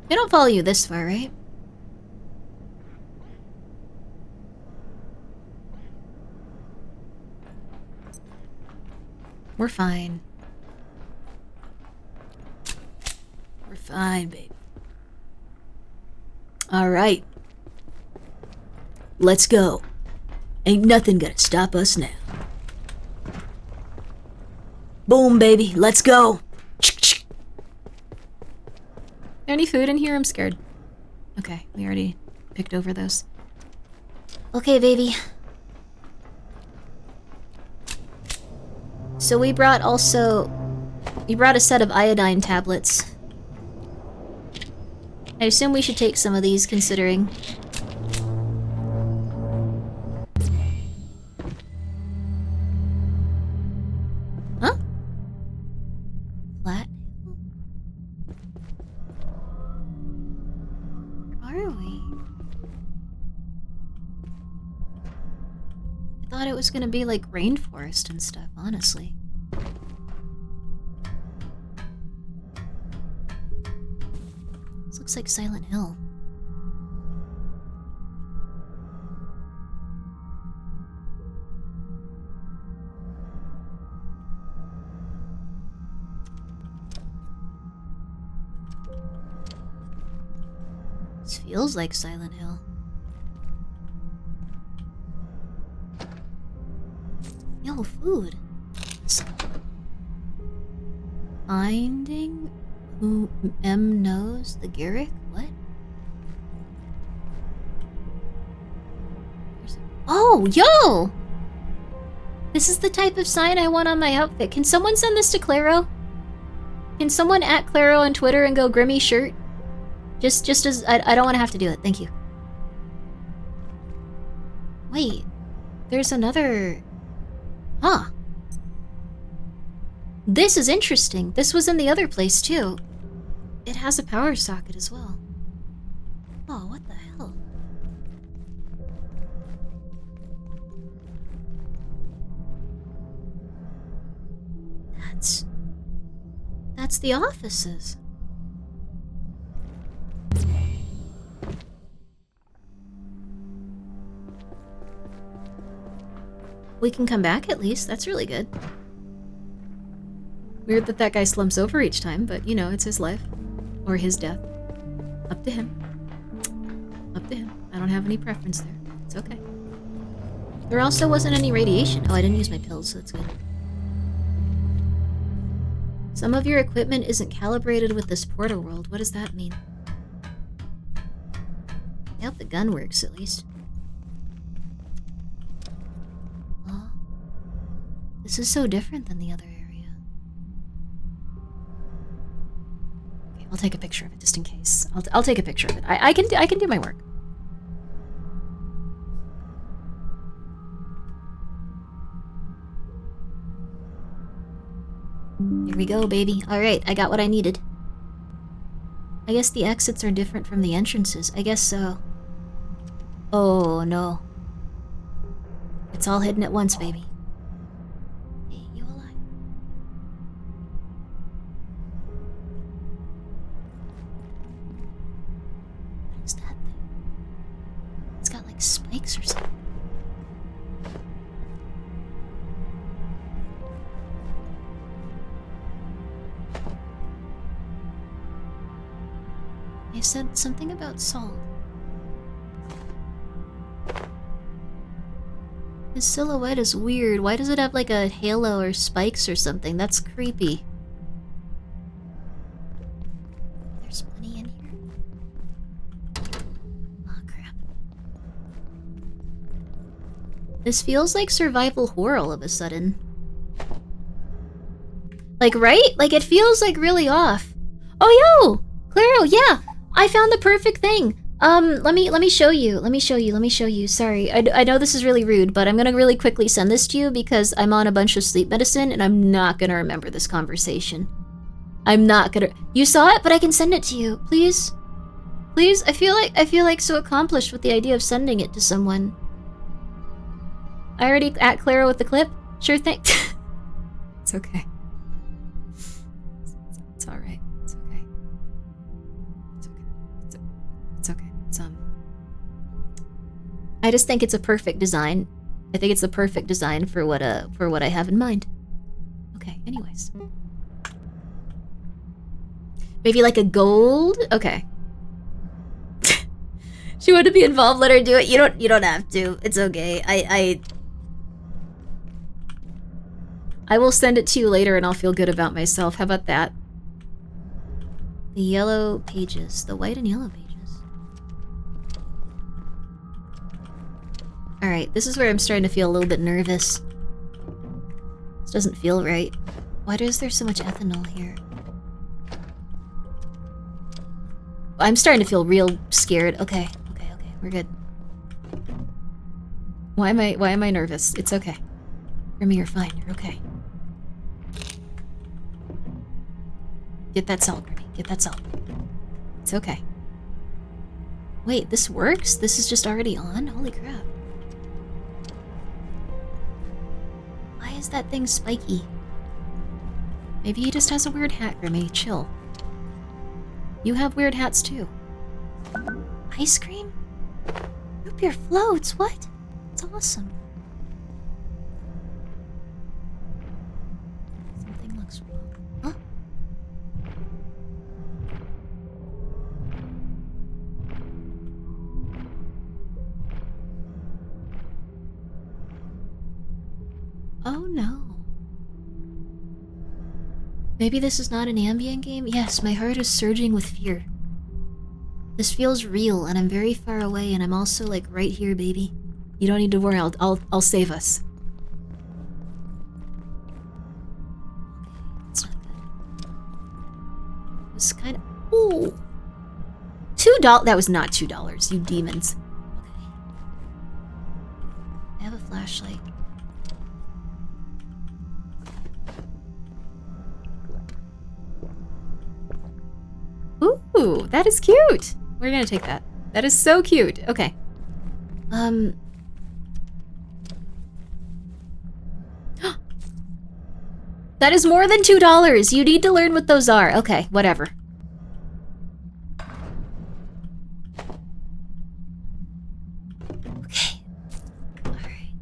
S1: They don't follow you this far, right? We're fine. We're fine, babe. Alright. Let's go. Ain't nothing gonna stop us now. Boom, baby. Let's go. Any food in here? I'm scared. Okay, we already picked over those. Okay, baby. So we brought also... We brought a set of iodine tablets. I assume we should take some of these, considering... Huh? Flat? Where are we? I thought it was gonna be like rainforest and stuff, honestly. This looks like Silent Hill. This feels like Silent Hill. Yo, food. Finding who M knows the Garrick? What? Oh, yo! This is the type of sign I want on my outfit. Can someone send this to Claro? Can someone at Claro on Twitter and go Grimmi shirt? Just as I don't want to have to do it. Thank you. Wait, there's another. Huh. This is interesting. This was in the other place too. It has a power socket as well. Oh, what the hell? That's the offices. We can come back at least. That's really good. Weird that that guy slumps over each time, but you know, it's his life. Or his death. Up to him. Up to him. I don't have any preference there. It's okay. There also wasn't any radiation. Oh, I didn't use my pills, so that's good. Some of your equipment isn't calibrated with this portal world. What does that mean? I hope the gun works, at least. Oh. This is so different than the other area. Okay, I'll take a picture of it, just in case. I'll take a picture of it. I can do my work. Here we go, baby. Alright, I got what I needed. I guess the exits are different from the entrances. I guess so. Oh, no. It's all hidden at once, baby. Hey, you alive? What is that thing? It's got like spikes or something. They said something about salt. His silhouette is weird. Why does it have like a halo or spikes or something? That's creepy. There's money in here. Oh, crap. This feels like survival horror all of a sudden. Like, right? Like, it feels like really off. Oh, yo! Claro, yeah! I found the perfect thing. Let me show you. Sorry, I know this is really rude, but I'm gonna really quickly send this to you because I'm on a bunch of sleep medicine and I'm not gonna remember this conversation. I'm not gonna. You saw it, but I can send it to you, please. Please, I feel like so accomplished with the idea of sending it to someone. I already at Claro with the clip. Sure thing. It's okay. It's all right. It's okay. I just think it's a perfect design. I think it's the perfect design for what I have in mind. Okay, anyways. Maybe like a gold? Okay. She wanted to be involved, let her do it. You don't have to. It's okay. I will send it to you later and I'll feel good about myself. How about that? The yellow pages. The white and yellow pages. Alright, this is where I'm starting to feel a little bit nervous. This doesn't feel right. Why is there so much ethanol here? I'm starting to feel real scared. Okay, we're good. Why am I nervous? It's okay. Grimmi, you're fine. You're okay. Get that salt, Grimmi. Get that salt. It's okay. Wait, this works? This is just already on? Holy crap. Why is that thing spiky? Maybe he just has a weird hat, Grimmi. Chill. You have weird hats too. Ice cream? Root beer floats? What? It's awesome. Something looks wrong. Huh? Oh no. Maybe this is not an ambient game? Yes, my heart is surging with fear. This feels real, and I'm very far away, and I'm also like right here, baby. You don't need to worry. I'll save us. It's not good. It was kind of. Ooh, $2. That was not $2. You demons. Okay. I have a flashlight. Ooh, that is cute. We're gonna take that. That is so cute. Okay. That is more than $2. You need to learn what those are. Okay, whatever. Okay. Alright.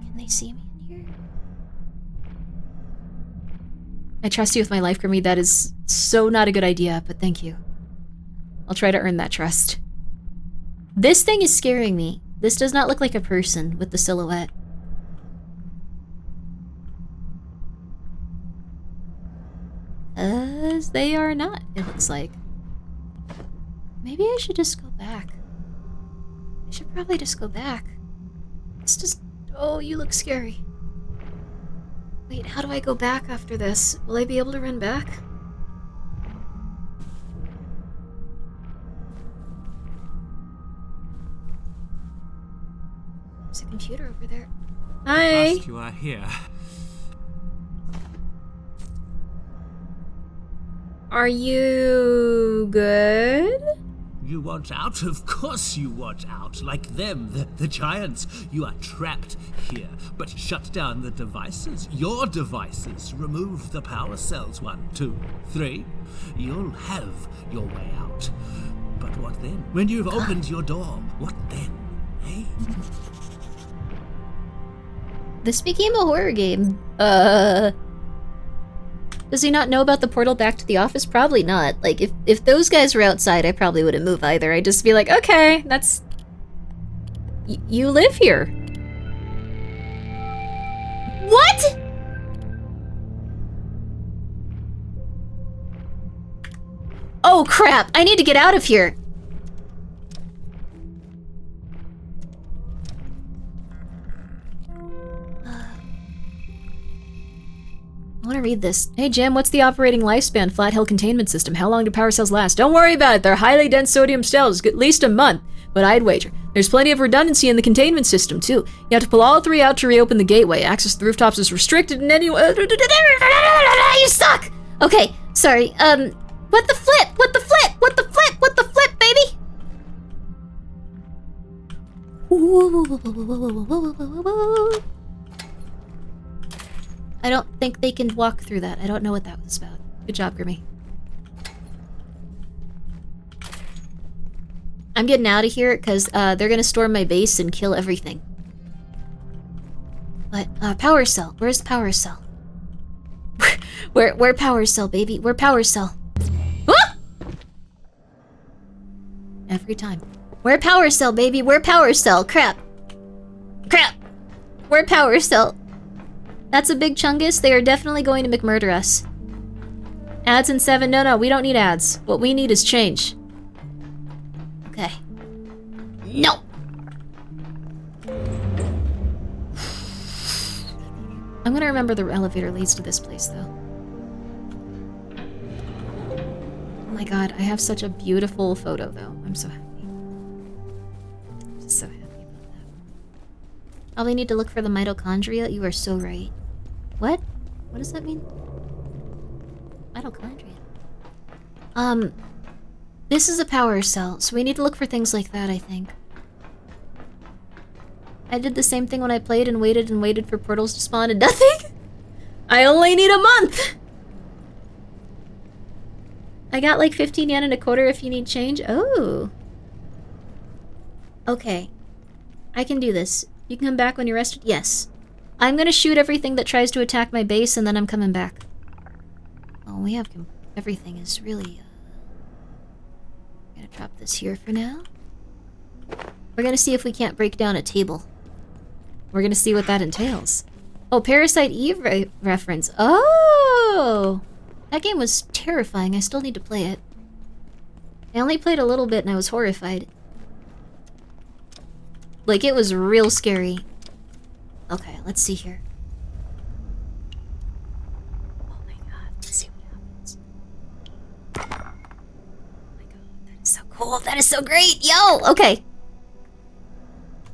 S1: Can they see me in here? I trust you with my life, Grimmi. That is so not a good idea, but thank you. I'll try to earn that trust. This thing is scaring me. This does not look like a person with the silhouette. As they are not, it looks like. Maybe I should just go back. I should probably just go back. It's just... Oh, you look scary. Wait, how do I go back after this? Will I be able to run back? There's a computer over there. Hi!
S18: At last you are here.
S1: Are you good?
S18: You want out? Of course you want out. Like them, the giants. You are trapped here. But shut down the devices. Your devices. Remove the power cells. 1, 2, 3. You'll have your way out. But what then? When you've opened your door, what then? Hey?
S1: This became a horror game. Does he not know about the portal back to the office? Probably not. Like, if those guys were outside, I probably wouldn't move either. I'd just be like, okay, that's... you live here. What?! Oh, crap! I need to get out of here! I want to read this. Hey Jim, what's the operating lifespan Flat Hill containment system? How long do power cells last? Don't worry about it. They're highly dense sodium cells, at least a month. But I'd wager there's plenty of redundancy in the containment system too. You have to pull all 3 out to reopen the gateway. Access to the rooftops is restricted in any way. You suck. Okay, sorry. What the flip? What the flip? What the flip? What the flip, baby? I don't think they can walk through that. I don't know what that was about. Good job, Grimmi. I'm getting out of here because they're gonna storm my base and kill everything. But power cell. Where's the power cell? Where power cell, baby? Where power cell? Ah! Every time. Where power cell, baby? Where power cell? Crap. Crap. Where power cell? That's a big chungus. They are definitely going to McMurder us. Ads in 7. No, we don't need ads. What we need is change. Okay. No! I'm gonna remember the elevator leads to this place, though. Oh my god, I have such a beautiful photo, though. I'm so happy. I'm just so happy about that. Probably need to look for the mitochondria. You are so right. What? What does that mean? Mitochondria. This is a power cell, so we need to look for things like that, I think. I did the same thing when I played and waited for portals to spawn and nothing. I only need a month! I got like 15 yen and a quarter if you need change. Oh. Okay. I can do this. You can come back when you're rested? Yes. I'm gonna shoot everything that tries to attack my base and then I'm coming back. Oh, we have everything is really... I'm gonna drop this here for now. We're gonna see if we can't break down a table. We're gonna see what that entails. Oh, Parasite Eve reference. Oh! That game was terrifying. I still need to play it. I only played a little bit and I was horrified. Like, it was real scary. Okay, let's see here. Oh my god, let's see what happens. Oh my god, that is so cool. That is so great! Yo! Okay.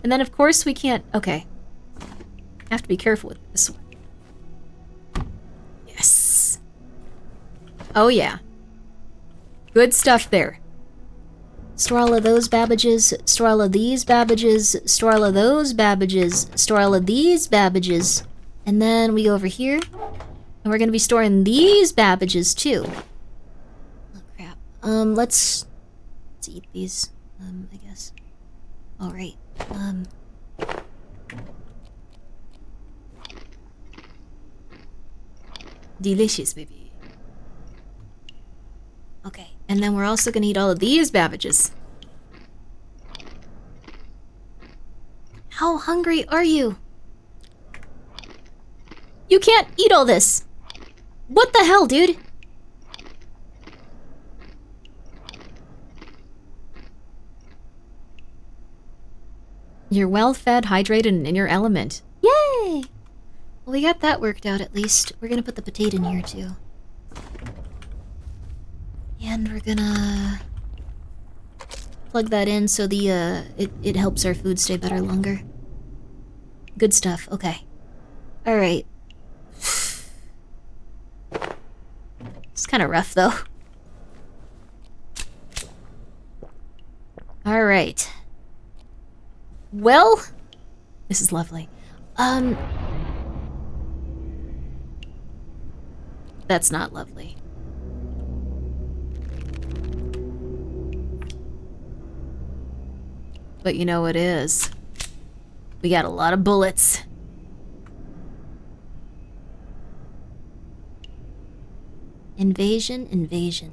S1: And then, of course, we can't... Okay. I have to be careful with this one. Yes. Oh, yeah. Good stuff there. Store all of those Babbages, store all of these Babbages, store all of those Babbages, store all of these Babbages. And then we go over here, and we're gonna be storing these Babbages too. Oh crap. Let's eat these, I guess. Alright, delicious, baby. Okay, and then we're also gonna eat all of these Babbages. How hungry are you? You can't eat all this! What the hell, dude? You're well fed, hydrated, and in your element. Yay! Well, we got that worked out at least. We're gonna put the potato in here too. And we're gonna plug that in so the it helps our food stay better longer. Good stuff. Okay. Alright. It's kind of rough though. Alright. Well, this is lovely. That's not lovely. But you know what is? We got a lot of bullets. Invasion, invasion.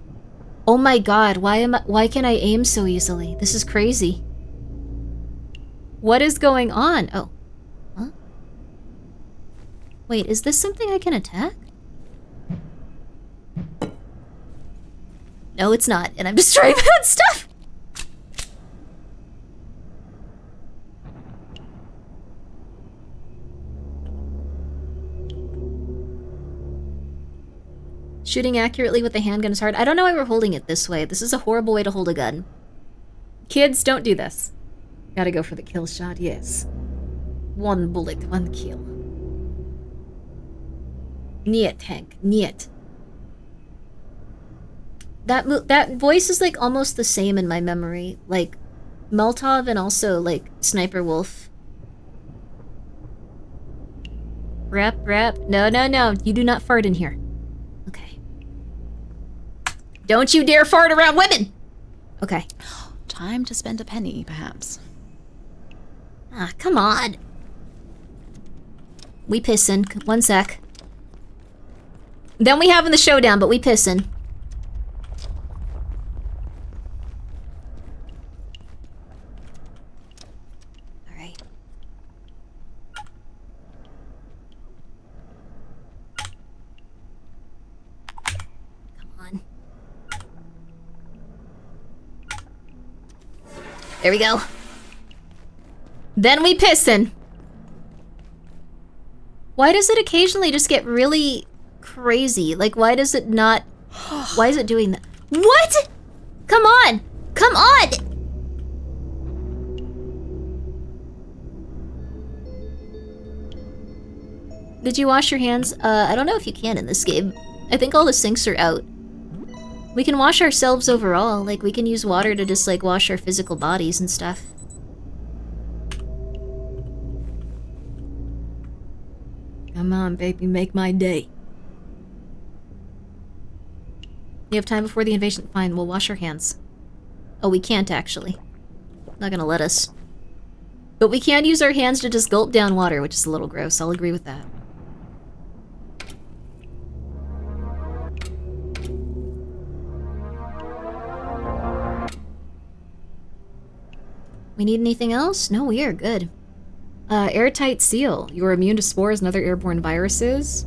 S1: Oh my god, why can I aim so easily? This is crazy. What is going on? Oh. Huh? Wait, is this something I can attack? No, it's not, and I'm destroying my own stuff! Shooting accurately with the handgun is hard. I don't know why we're holding it this way. This is a horrible way to hold a gun. Kids, don't do this. Gotta go for the kill shot, yes. One bullet, one kill. Niet, Hank, niet. That voice is like almost the same in my memory. Like Molotov and also like Sniper Wolf. Rap. No. You do not fart in here. Okay. Don't you dare fart around women! Okay.
S19: Time to spend a penny, perhaps.
S1: Ah, come on. We pissin'. One sec. Then we having the showdown, but we pissin'. Alright. Come on. There we go. Then we pissin'. Why does it occasionally just get really crazy? Like, why does it not... Why is it doing that? What?! Come on! Come on! Did you wash your hands? I don't know if you can in this game. I think all the sinks are out. We can wash ourselves overall. Like, we can use water to just, like, wash our physical bodies and stuff. Come on, baby, make my day. You have time before the invasion? Fine, we'll wash our hands. Oh, we can't, actually. Not gonna let us. But we can use our hands to just gulp down water, which is a little gross. I'll agree with that. We need anything else? No, we are good. Airtight seal. You're immune to spores and other airborne viruses.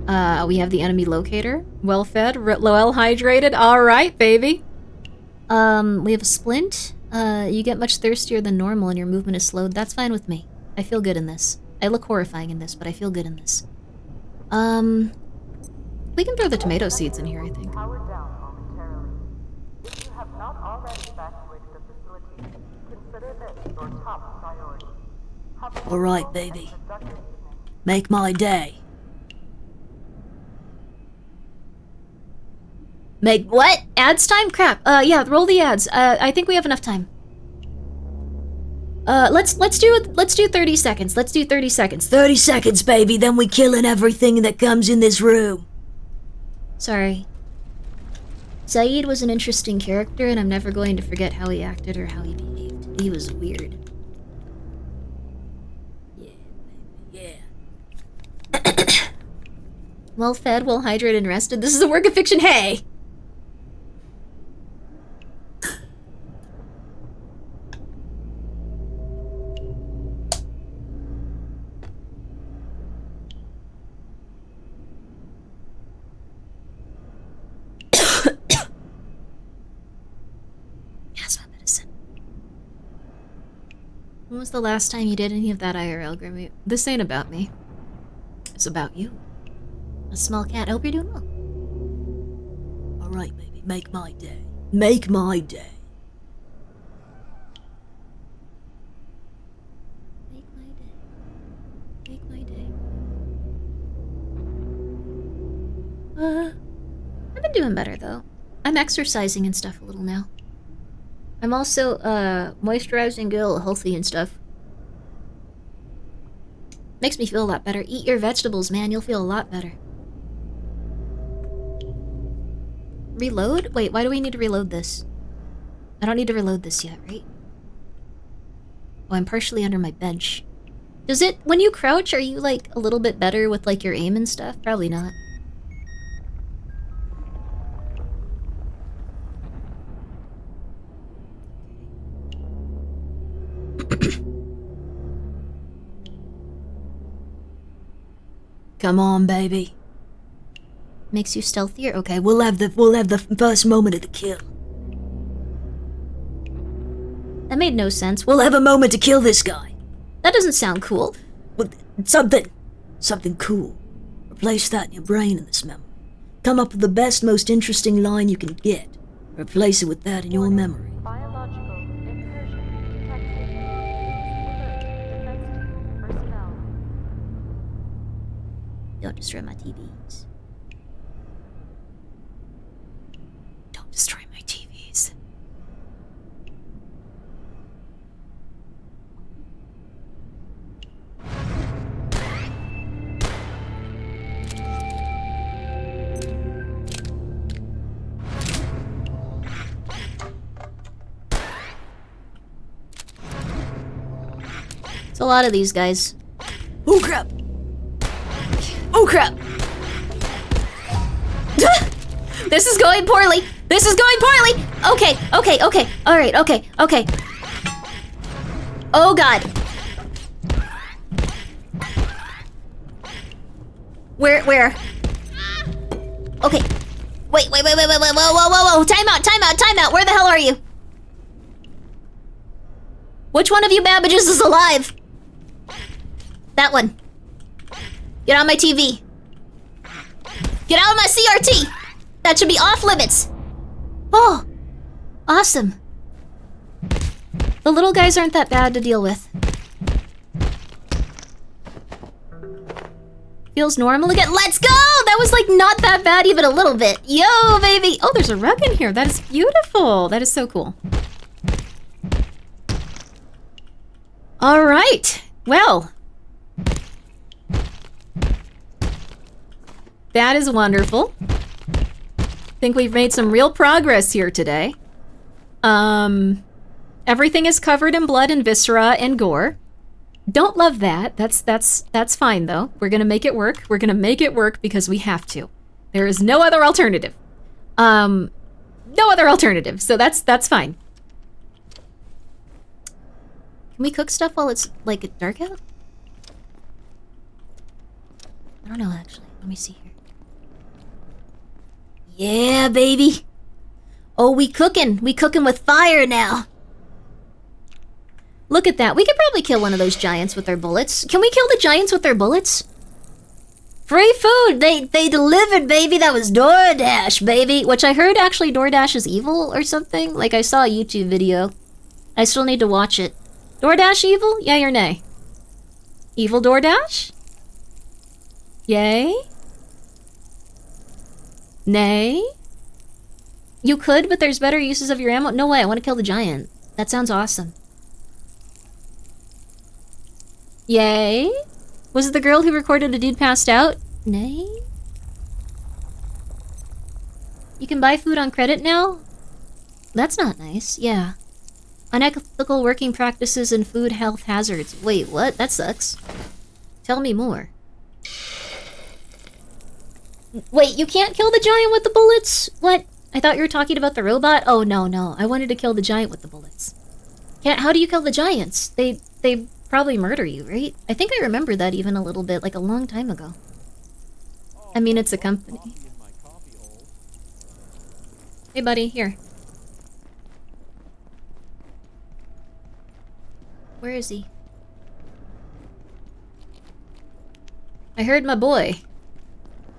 S1: We have the enemy locator. Well fed, well hydrated. Alright, baby. We have a splint. You get much thirstier than normal and your movement is slowed. That's fine with me. I feel good in this. I look horrifying in this, but I feel good in this. We can throw the tomato seeds in here, I think.
S16: Powered down momentarily. If you have not already evacuated the facility, consider this your top priority.
S12: Alright, baby. Make my day.
S1: Make what? Ads time? Crap. Yeah, roll the ads. I think we have enough time. Let's do 30 seconds. Let's do 30 seconds. 30 seconds, baby, then we killing everything that comes in this room. Sorry. Saeed was an interesting character, and I'm never going to forget how he acted or how he behaved. He was weird. Yeah. Well fed, well hydrated, and rested. This is a work of fiction. Hey! When was the last time you did any of that IRL, Grimmi? This ain't about me. It's about you. A small cat. I hope you're doing well. Alright, baby. Make my day. Make my day. Make my day. Make my day. I've been doing better, though. I'm exercising and stuff a little now. I'm also, moisturizing, get a little healthy and stuff. Makes me feel a lot better. Eat your vegetables, man. You'll feel a lot better. Reload? Wait, why do we need to reload this? I don't need to reload this yet, right? Oh, I'm partially under my bench. Does it, when you crouch, are you, like, a little bit better with, like, your aim and stuff? Probably not. Come on, baby. Makes you stealthier? Okay, we'll have the first moment of the kill. That made no sense. We'll have a moment to kill this guy. That doesn't sound cool. With something cool. Replace that in your brain in this memory. Come up with the best, most interesting line you can get. Replace it with that in your memory.
S16: Biological incursion detected. Alert. Defense team personnel.
S1: Don't destroy my TVs. Don't destroy my TVs. It's a lot of these guys. Oh crap! Oh crap! This is going poorly! This is going poorly! Okay. Alright, okay. Oh god. Where? Okay. Wait, whoa. Time out. Where the hell are you? Which one of you Babbages is alive? That one. Get on my TV. Get out of my CRT! That should be off limits! Oh! Awesome. The little guys aren't that bad to deal with. Feels normal again. Let's go! That was like not that bad even a little bit. Yo, baby! Oh, there's a rug in here. That is beautiful. That is so cool. Alright. Well. That is wonderful. Think we've made some real progress here today. Everything is covered in blood and viscera and gore. Don't love that. That's fine though. We're gonna make it work. We're gonna make it work because we have to. There is no other alternative. No other alternative. So that's fine. Can we cook stuff while it's like dark out? I don't know actually. Let me see here. Yeah, baby. Oh, we cooking with fire now. Look at that. We could probably kill one of those giants with their bullets. Can we kill the giants with their bullets? Free food. They delivered, baby. That was DoorDash, baby. Which I heard actually DoorDash is evil or something. Like I saw a YouTube video. I still need to watch it. DoorDash evil? Yay or nay? Evil DoorDash? Yay? Nay? You could, but there's better uses of your ammo. No way, I want to kill the giant. That sounds awesome. Yay? Was it the girl who recorded a dude passed out? Nay? You can buy food on credit now? That's not nice, yeah. Unethical working practices and food health hazards. Wait, what? That sucks. Tell me more. Wait, you can't kill the giant with the bullets? What? I thought you were talking about the robot? Oh, no, no. I wanted to kill the giant with the bullets. How do you kill the giants? They probably murder you, right? I think I remember that even a little bit, like a long time ago. I mean, it's a company. Hey, buddy, here. Where is he? I heard my boy.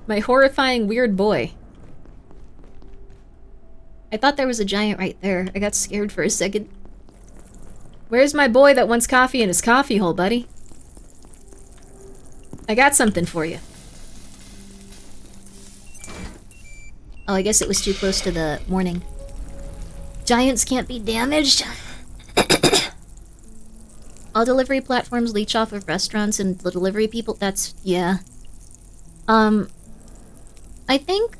S1: My horrifying weird boy. I thought there was a giant right there. I got scared for a second. Where's my boy that wants coffee in his coffee hole, buddy? I got something for you. Oh, I guess it was too close to the morning. Giants can't be damaged. All delivery platforms leech off of restaurants and the delivery people. That's, yeah. I think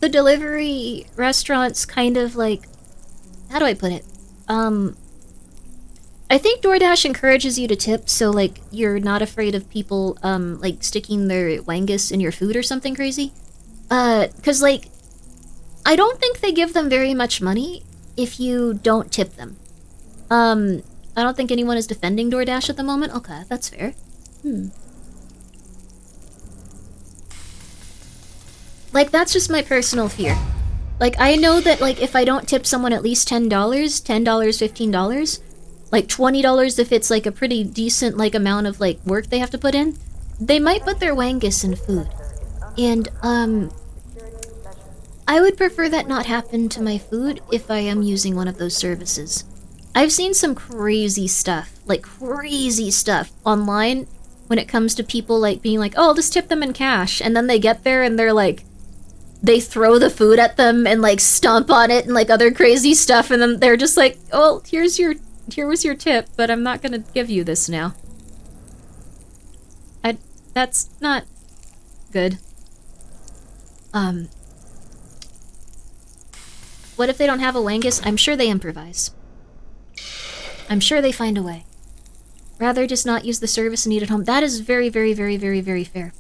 S1: the delivery restaurants kind of like, how do I put it? I think DoorDash encourages you to tip, so like you're not afraid of people like sticking their wangus in your food or something crazy. 'Cause like I don't think they give them very much money if you don't tip them. I don't think anyone is defending DoorDash at the moment. Okay, that's fair. Like, that's just my personal fear. Like, I know that, like, if I don't tip someone at least $10, $15, like, $20 if it's, like, a pretty decent, like, amount of, like, work they have to put in, they might put their wangus in food. And, I would prefer that not happen to my food if I am using one of those services. I've seen some crazy stuff, like, crazy stuff online when it comes to people, like, being like, oh, I'll just tip them in cash, and then they get there and they're like, they throw the food at them and like stomp on it and like other crazy stuff, and then they're just like, oh, here was your tip, but I'm not gonna give you this now. That's not good. What if they don't have a wangus? I'm sure they improvise. I'm sure they find a way. Rather just not use the service and eat at home. That is very, very, very, very, very fair.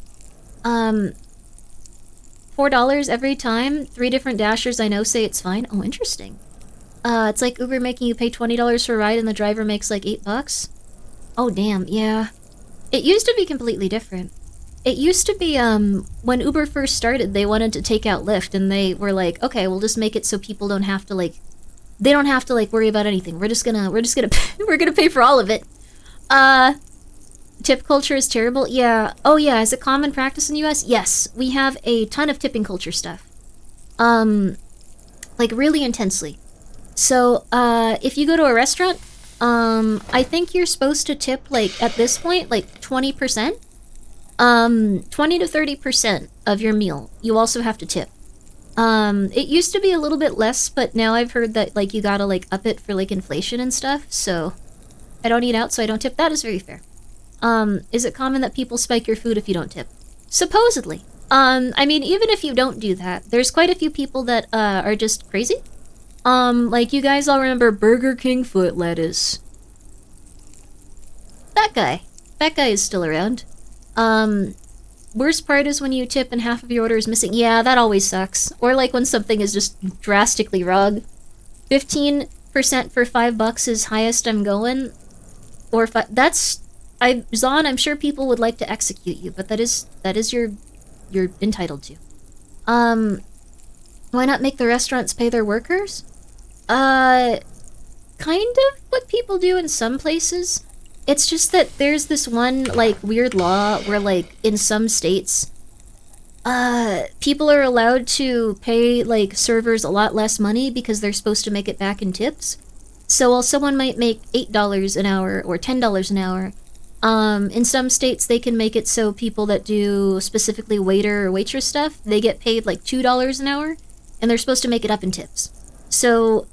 S1: $4 every time. 3 different dashers I know say it's fine. Oh, interesting. It's like Uber making you pay $20 for a ride and the driver makes like $8. Oh, damn, yeah. It used to be completely different. It used to be, when Uber first started, they wanted to take out Lyft, and they were like, okay, we'll just make it so people don't have to, like, they don't have to, like, worry about anything. We're gonna pay for all of it. Tip culture is terrible? Yeah. Oh, yeah, is it common practice in the US? Yes. We have a ton of tipping culture stuff. Like, really intensely. So, if you go to a restaurant, I think you're supposed to tip, like, at this point, like, 20%. 20 to 30% of your meal, you also have to tip. It used to be a little bit less, but now I've heard that, like, you gotta, like, up it for, like, inflation and stuff, so I don't eat out, so I don't tip. That is very fair. Is it common that people spike your food if you don't tip? Supposedly. I mean, even if you don't do that, there's quite a few people that, are just crazy. Like, you guys all remember Burger King foot lettuce. That guy. That guy is still around. Worst part is when you tip and half of your order is missing. Yeah, that always sucks. Or like when something is just drastically wrong. 15% for $5 is highest I'm going. Or Zon, I'm sure people would like to execute you, but that is you're entitled to. Why not make the restaurants pay their workers? Kind of what people do in some places. It's just that there's this one, like, weird law where, like, in some states, people are allowed to pay, like, servers a lot less money because they're supposed to make it back in tips. So while someone might make $8 an hour or $10 an hour, In some states, they can make it so people that do specifically waiter or waitress stuff, they get paid like $2 an hour, and they're supposed to make it up in tips. So,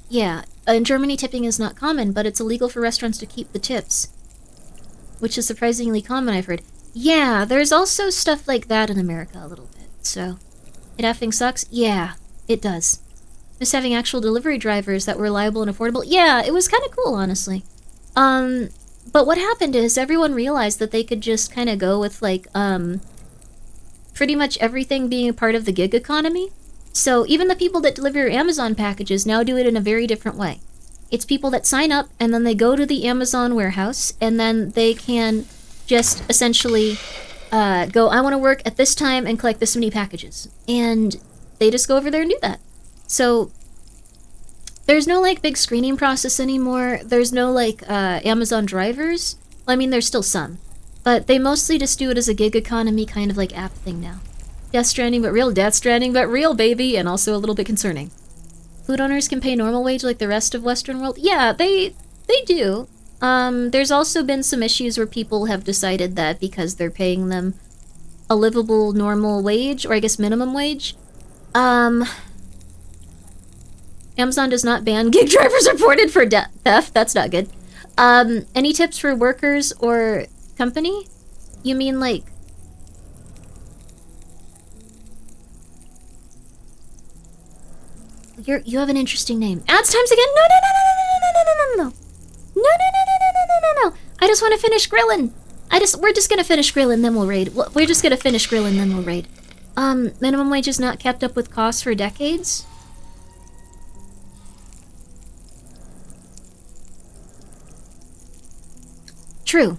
S1: yeah, in Germany, tipping is not common, but it's illegal for restaurants to keep the tips, which is surprisingly common, I've heard. Yeah, there's also stuff like that in America a little bit, so it effing sucks? Yeah, it does. Just having actual delivery drivers that were reliable and affordable, yeah, it was kind of cool, honestly. But what happened is everyone realized that they could just kind of go with, like, pretty much everything being a part of the gig economy. So even the people that deliver your Amazon packages now do it in a very different way. It's people that sign up, and then they go to the Amazon warehouse, and then they can just essentially go, I want to work at this time and collect this many packages. And they just go over there and do that. So there's no, like, big screening process anymore. There's no, like, Amazon drivers. Well, I mean, there's still some. But they mostly just do it as a gig economy kind of, like, app thing now. Death Stranding, but real. Death Stranding, but real, baby. And also a little bit concerning. Food owners can pay normal wage like the rest of Western world? Yeah, they do. There's also been some issues where people have decided that because they're paying them a livable normal wage, or I guess minimum wage, Amazon does not ban gig drivers reported for theft. That's not good. Any tips for workers or company? You mean like... You have an interesting name. Ads times again? No. I just want to finish grilling. We're just gonna finish grilling, then we'll raid. We're just gonna finish grilling, then we'll raid. Minimum wage is not kept up with costs for decades? True.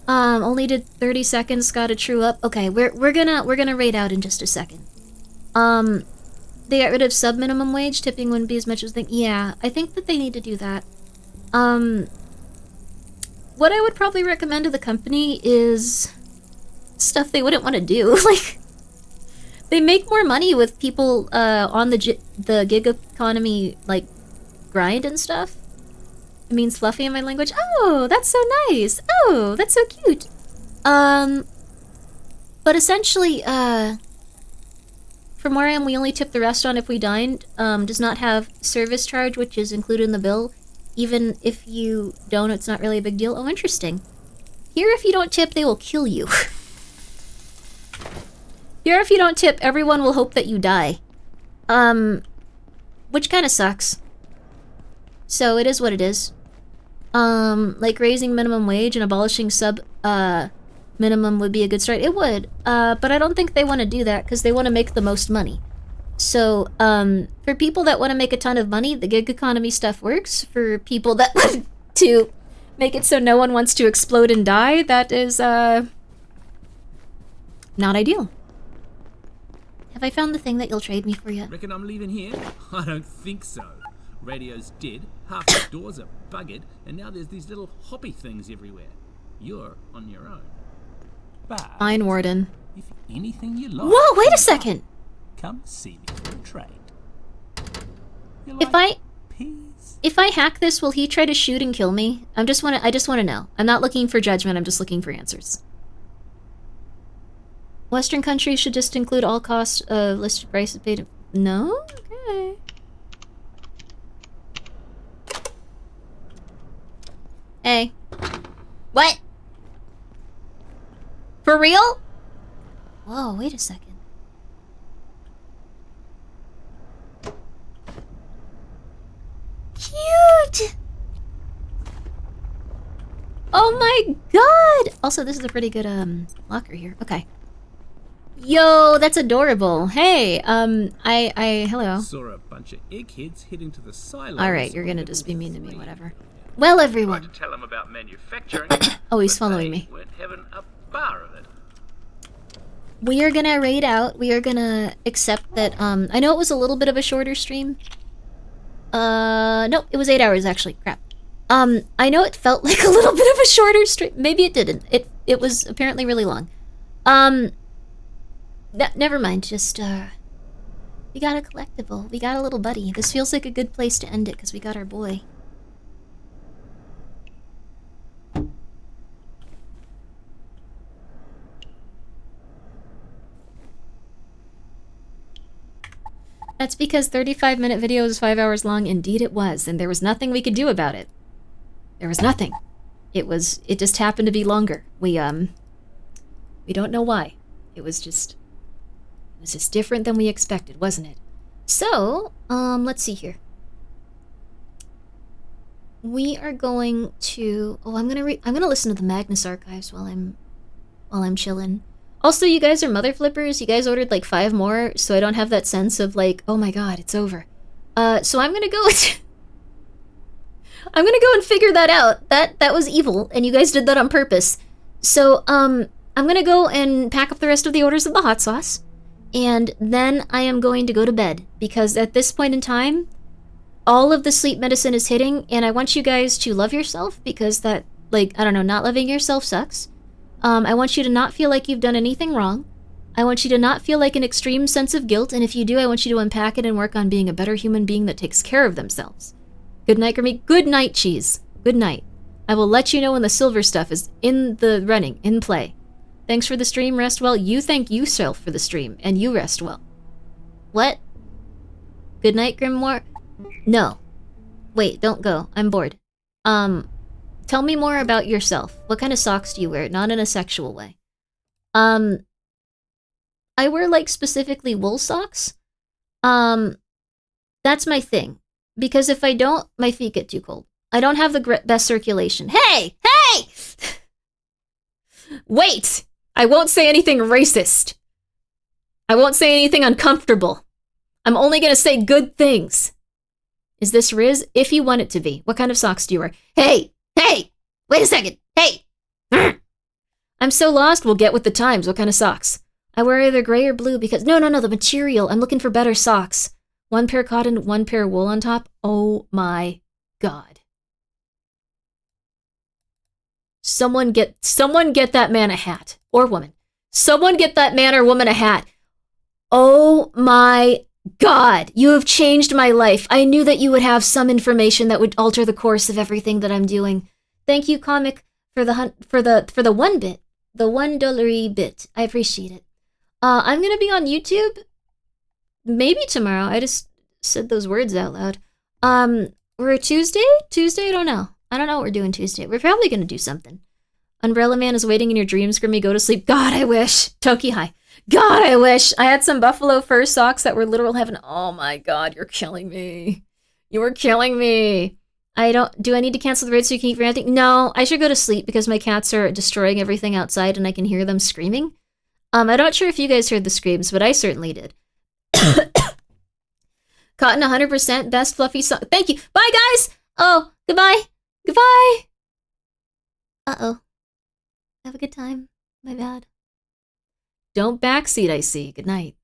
S1: Only did 30 seconds, got a true up. Okay, we're gonna raid out in just a second. They got rid of sub-minimum wage, tipping wouldn't be as much as they... Yeah, I think that they need to do that. What I would probably recommend to the company is stuff they wouldn't want to do. Like, they make more money with people on the gig economy, like, grind and stuff. It means fluffy in my language. Oh, that's so nice. Oh, that's so cute. But essentially, from where I am, we only tip the restaurant if we dined. Does not have service charge, which is included in the bill. Even if you don't, it's not really a big deal. Oh, interesting. Here, if you don't tip, they will kill you. Here, if you don't tip, everyone will hope that you die. Which kind of sucks. So, it is what it is. Like raising minimum wage and abolishing minimum would be a good start. It would, but I don't think they want to do that because they want to make the most money. So, for people that want to make a ton of money, the gig economy stuff works. For people that want to make it so no one wants to explode and die, that is, not ideal. Have I found the thing that you'll trade me for yet?
S18: Reckon I'm leaving here? I don't think so. Radio's dead, half the doors are buggered, and now there's these little hoppy things everywhere. You're on your own. But
S1: Fine, Warden.
S18: if anything you like...
S1: Whoa, wait a second!
S18: Come see me for a trade.
S1: If I hack this, will he try to shoot and kill me? I just want to know. I'm not looking for judgment, I'm just looking for answers. Western countries should just include all costs of listed prices paid... No? Okay. Hey. What? For real? Whoa, wait a second. Cute! Oh my god! Also, this is a pretty good, locker here. Okay. Yo, that's adorable. Hey, hello.
S18: Saw a bunch of eggheads heading to the silos.
S1: Alright, you're gonna just be mean to me, whatever. Well, everyone.
S18: Tried to tell them about manufacturing.
S1: Oh, he's following me.
S18: Weren't having a bar of it.
S1: We are gonna raid out. We are gonna accept that, I know it was a little bit of a shorter stream. Nope, it was 8 hours, actually. Crap. I know it felt like a little bit of a shorter stream. Maybe it didn't. It was apparently really long. Never mind, just, we got a collectible. We got a little buddy. This feels like a good place to end it, because we got our boy. That's because 35-minute video is 5 hours long. Indeed it was, and there was nothing we could do about it. There was nothing. It just happened to be longer. We don't know why. It was just different than we expected, wasn't it? So, let's see here. We are going to... Oh, I'm gonna listen to the Magnus archives while I'm chilling. Also, you guys are mother flippers. You guys ordered like 5 more, so I don't have that sense of like, oh my god, it's over. So I'm gonna go... I'm gonna go and figure that out. That was evil, and you guys did that on purpose. So, I'm gonna go and pack up the rest of the orders of the hot sauce, and then I am going to go to bed, because at this point in time, all of the sleep medicine is hitting, and I want you guys to love yourself, because that, like, I don't know, not loving yourself sucks. I want you to not feel like you've done anything wrong. I want you to not feel like an extreme sense of guilt, and if you do, I want you to unpack it and work on being a better human being that takes care of themselves. Good night, Grimmi. Good night, Cheese. Good night. I will let you know when the silver stuff is in the running, in play. Thanks for the stream, rest well. You thank yourself for the stream, and you rest well. What? Good night, Grimoire? No. Wait, don't go. I'm bored. Tell me more about yourself. What kind of socks do you wear? Not in a sexual way. I wear, like, specifically wool socks. That's my thing. Because if I don't, my feet get too cold. I don't have the best circulation. Hey! Hey! Wait! I won't say anything racist. I won't say anything uncomfortable. I'm only gonna say good things. Is this Riz? If you want it to be. What kind of socks do you wear? Hey! Hey! Wait a second! Hey! I'm so lost, we'll get with the times. What kind of socks? I wear either gray or blue because... No, the material. I'm looking for better socks. 1 pair cotton, 1 pair wool on top. Oh my god. Someone get that man a hat. Or woman. Someone get that man or woman a hat. Oh my god. You have changed my life. I knew that you would have some information that would alter the course of everything that I'm doing. Thank you, Comic, for the 1 bit. The $1 bit. I appreciate it. I'm gonna be on YouTube. Maybe tomorrow. I just said those words out loud. We're Tuesday? Tuesday? I don't know. I don't know what we're doing Tuesday. We're probably gonna do something. Umbrella Man is waiting in your dreams, Grimmi. Go to sleep. God, I wish. Toki High. God, I wish. I had some buffalo fur socks that were literal heaven. Oh my god, you're killing me. You're killing me. Do I need to cancel the raid so you can keep ranting? No, I should go to sleep because my cats are destroying everything outside and I can hear them screaming. I'm not sure if you guys heard the screams, but I certainly did. Cotton 100%, best fluffy sock. Thank you. Bye, guys. Oh, goodbye. Goodbye. Uh-oh. Have a good time. My bad. Don't backseat, I see. Good night.